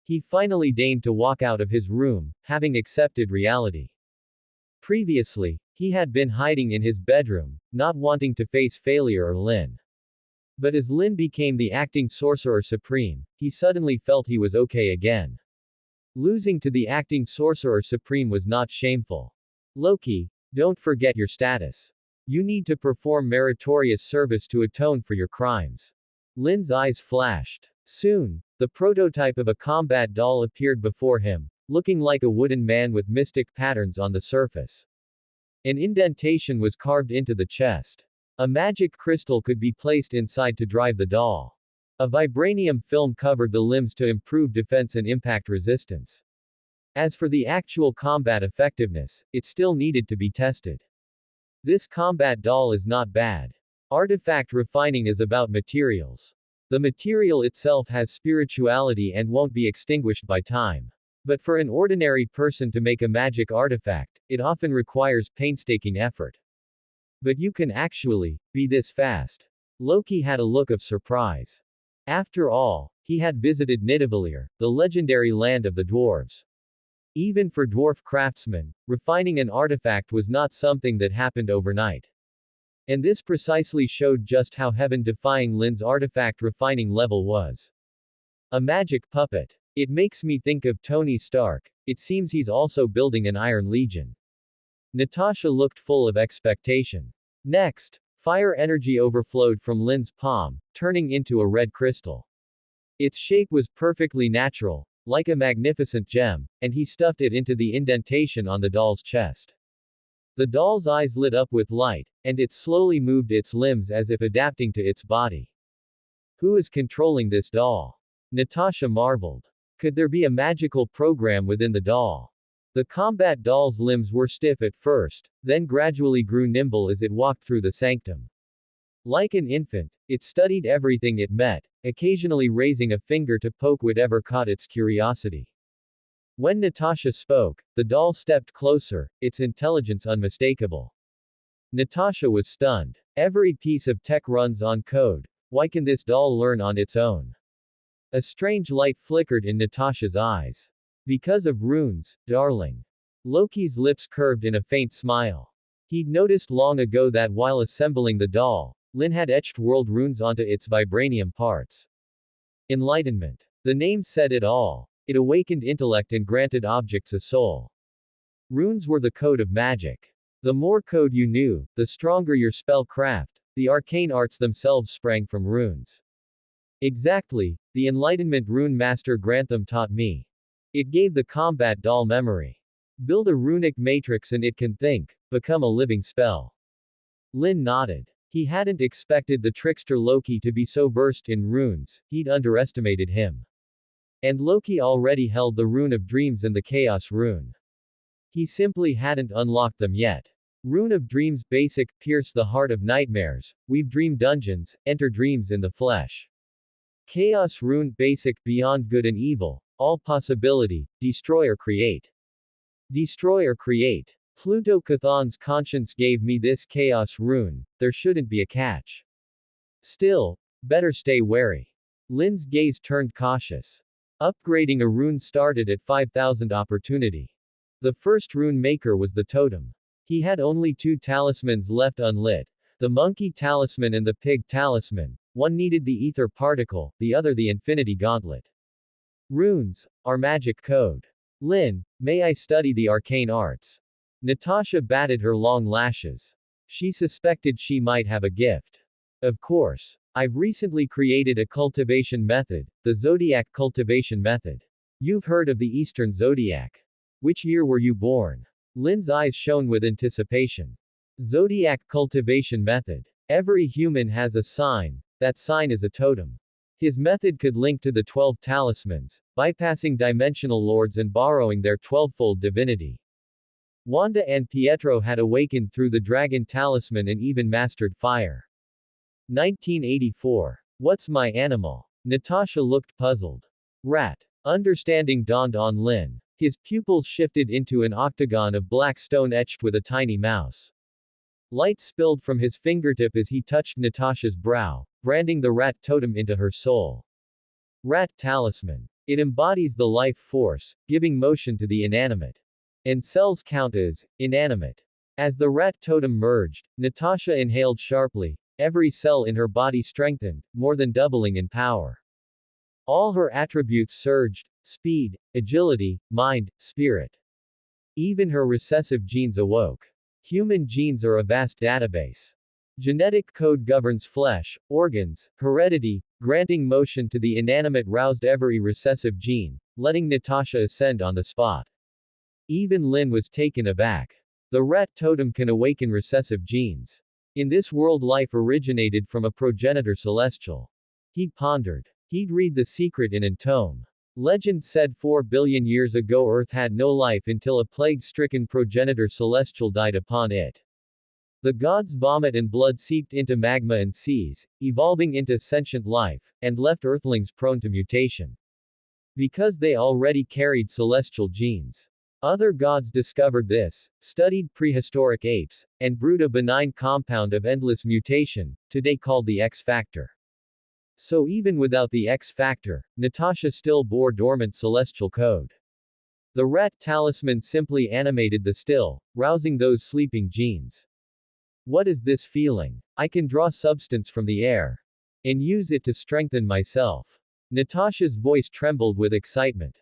He finally deigned to walk out of his room, having accepted reality. Previously, he had been hiding in his bedroom, not wanting to face failure or Lin. But as Lin became the acting sorcerer supreme, he suddenly felt he was okay again. Losing to the acting sorcerer supreme was not shameful. Loki, don't forget your status. You need to perform meritorious service to atone for your crimes. Lin's eyes flashed. Soon, the prototype of a combat doll appeared before him, looking like a wooden man with mystic patterns on the surface. An indentation was carved into the chest. A magic crystal could be placed inside to drive the doll. A vibranium film covered the limbs to improve defense and impact resistance. As for the actual combat effectiveness, it still needed to be tested. This combat doll is not bad. Artifact refining is about materials. The material itself has spirituality and won't be extinguished by time. But for an ordinary person to make a magic artifact, it often requires painstaking effort. But you can actually be this fast. Loki had a look of surprise. After all, he had visited Nidavellir, the legendary land of the dwarves. Even for dwarf craftsmen, refining an artifact was not something that happened overnight. And this precisely showed just how heaven-defying Lin's artifact refining level was. A magic puppet. It makes me think of Tony Stark. It seems he's also building an Iron Legion. Natasha looked full of expectation. Next, fire energy overflowed from Lin's palm, turning into a red crystal. Its shape was perfectly natural, like a magnificent gem, and he stuffed it into the indentation on the doll's chest. The doll's eyes lit up with light, and it slowly moved its limbs as if adapting to its body. Who is controlling this doll? Natasha marveled. Could there be a magical program within the doll? The combat doll's limbs were stiff at first, then gradually grew nimble as it walked through the sanctum. Like an infant, it studied everything it met, occasionally raising a finger to poke whatever caught its curiosity. When Natasha spoke, the doll stepped closer, its intelligence unmistakable. Natasha was stunned. Every piece of tech runs on code. Why can this doll learn on its own? A strange light flickered in Natasha's eyes. Because of runes, darling. Loki's lips curved in a faint smile. He'd noticed long ago that while assembling the doll, Lin had etched world runes onto its vibranium parts. Enlightenment. The name said it all. It awakened intellect and granted objects a soul. Runes were the code of magic. The more code you knew, the stronger your spell craft. The arcane arts themselves sprang from runes. Exactly, the Enlightenment Rune Master Grantham taught me. It gave the combat doll memory. Build a runic matrix and it can think, become a living spell. Lin nodded. He hadn't expected the trickster Loki to be so versed in runes, he'd underestimated him. And Loki already held the Rune of Dreams and the Chaos Rune. He simply hadn't unlocked them yet. Rune of Dreams basic, pierce the heart of nightmares, weave dream dungeons, enter dreams in the flesh. Chaos Rune basic, beyond good and evil, all possibility, destroy or create. Destroy or create. Pluto Chthon's conscience gave me this Chaos Rune, there shouldn't be a catch. Still, better stay wary. Lin's gaze turned cautious. Upgrading a rune started at 5,000 opportunity. The first rune maker was the totem. He had only 2 talismans left unlit, the monkey talisman and the pig talisman. One needed the ether particle, the other the infinity gauntlet. Runes are magic code. Lin, may I study the arcane arts? Natasha batted her long lashes. She suspected she might have a gift. Of course. I've recently created a cultivation method, the zodiac cultivation method. You've heard of the Eastern zodiac. Which year were you born? Lin's eyes shone with anticipation. Zodiac cultivation method. Every human has a sign, that sign is a totem. His method could link to the 12 talismans, bypassing dimensional lords and borrowing their 12-fold divinity. Wanda and Pietro had awakened through the dragon talisman and even mastered fire. 1984. What's my animal? Natasha looked puzzled. Rat. Understanding dawned on Lin. His pupils shifted into an octagon of black stone etched with a tiny mouse. Light spilled from his fingertip as he touched Natasha's brow, branding the rat totem into her soul. Rat talisman. It embodies the life force, giving motion to the inanimate. And cells count as inanimate. As the rat totem merged, Natasha inhaled sharply. Every cell in her body strengthened, more than doubling in power. All her attributes surged: speed, agility, mind, spirit. Even her recessive genes awoke. Human genes are a vast database. Genetic code governs flesh, organs, heredity, granting motion to the inanimate roused every recessive gene, letting Natasha ascend on the spot. Even Lin was taken aback. The rat totem can awaken recessive genes. In this world, life originated from a progenitor celestial. He pondered. He'd read the secret in a tome. Legend said 4 billion years ago Earth had no life until a plague-stricken progenitor celestial died upon it. The gods' vomit and blood seeped into magma and seas, evolving into sentient life, and left Earthlings prone to mutation. Because they already carried celestial genes. Other gods discovered this, studied prehistoric apes, and brewed a benign compound of endless mutation, today called the X factor. So even without the X factor, Natasha still bore dormant celestial code. The rat talisman simply animated the still, rousing those sleeping genes. What is this feeling? I can draw substance from the air. And use it to strengthen myself. Natasha's voice trembled with excitement.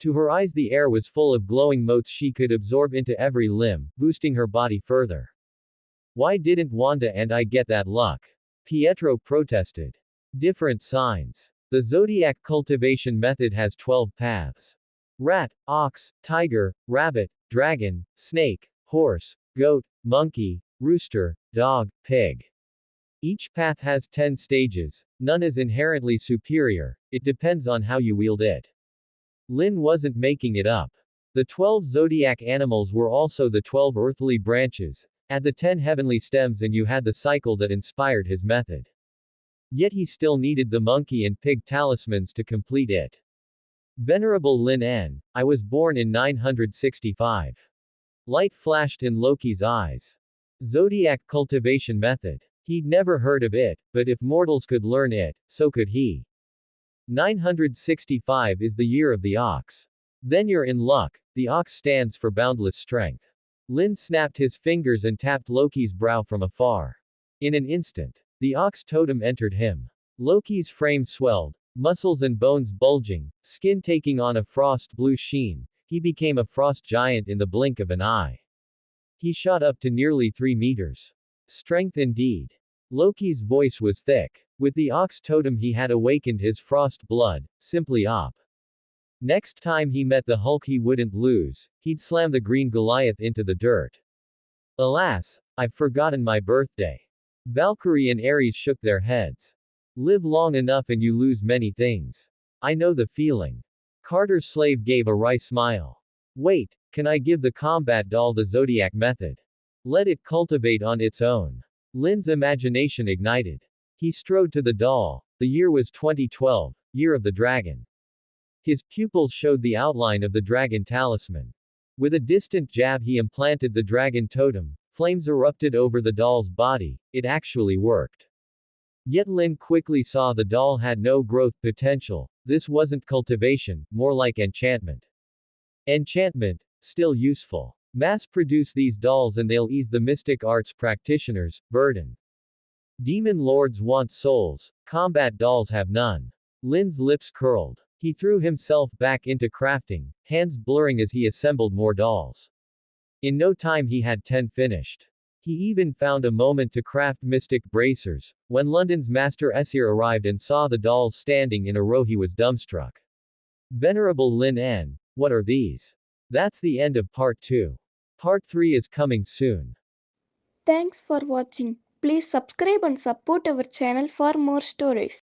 To her eyes the air was full of glowing motes she could absorb into every limb, boosting her body further. Why didn't Wanda and I get that luck? Pietro protested. Different signs. The zodiac cultivation method has 12 paths. Rat, ox, tiger, rabbit, dragon, snake, horse, goat, monkey, rooster, dog, pig. Each path has 10 stages, none is inherently superior, it depends on how you wield it. Lin wasn't making it up. The 12 zodiac animals were also the 12 earthly branches, add the 10 heavenly stems and you had the cycle that inspired his method. Yet he still needed the monkey and pig talismans to complete it. Venerable Lin N, I was born in 965. Light flashed in Loki's eyes. Zodiac cultivation method. He'd never heard of it, but if mortals could learn it, so could he. 965 is the year of the ox. Then you're in luck. The ox stands for boundless strength. Lin snapped his fingers and tapped Loki's brow from afar. In an instant, the ox totem entered him. Loki's frame swelled, muscles and bones bulging, skin taking on a frost blue sheen. He became a frost giant in the blink of an eye. He shot up to nearly 3 meters. Strength indeed. Loki's voice was thick. With the ox totem he had awakened his frost blood, simply op. Next time he met the Hulk he wouldn't lose, he'd slam the green Goliath into the dirt. Alas, I've forgotten my birthday. Valkyrie and Ares shook their heads. Live long enough and you lose many things. I know the feeling. Carter's slave gave a wry smile. Wait, can I give the combat doll the Zodiac method? Let it cultivate on its own. Lin's imagination ignited. He strode to the doll. The year was 2012, year of the dragon. His pupils showed the outline of the dragon talisman. With a distant jab he implanted the dragon totem. Flames erupted over the doll's body. It actually worked. Yet Lin quickly saw the doll had no growth potential. This wasn't cultivation, more like enchantment. Enchantment, still useful. Mass-produce these dolls and they'll ease the mystic arts practitioners' burden. Demon lords want souls, combat dolls have none. Lin's lips curled. He threw himself back into crafting, hands blurring as he assembled more dolls. In no time he had 10 finished. He even found a moment to craft mystic bracers. When London's Master Esir arrived and saw the dolls standing in a row he was dumbstruck. Venerable Lin N, what are these? That's the end of part 2. Part 3 is coming soon. Thanks for watching. Please subscribe and support our channel for more stories.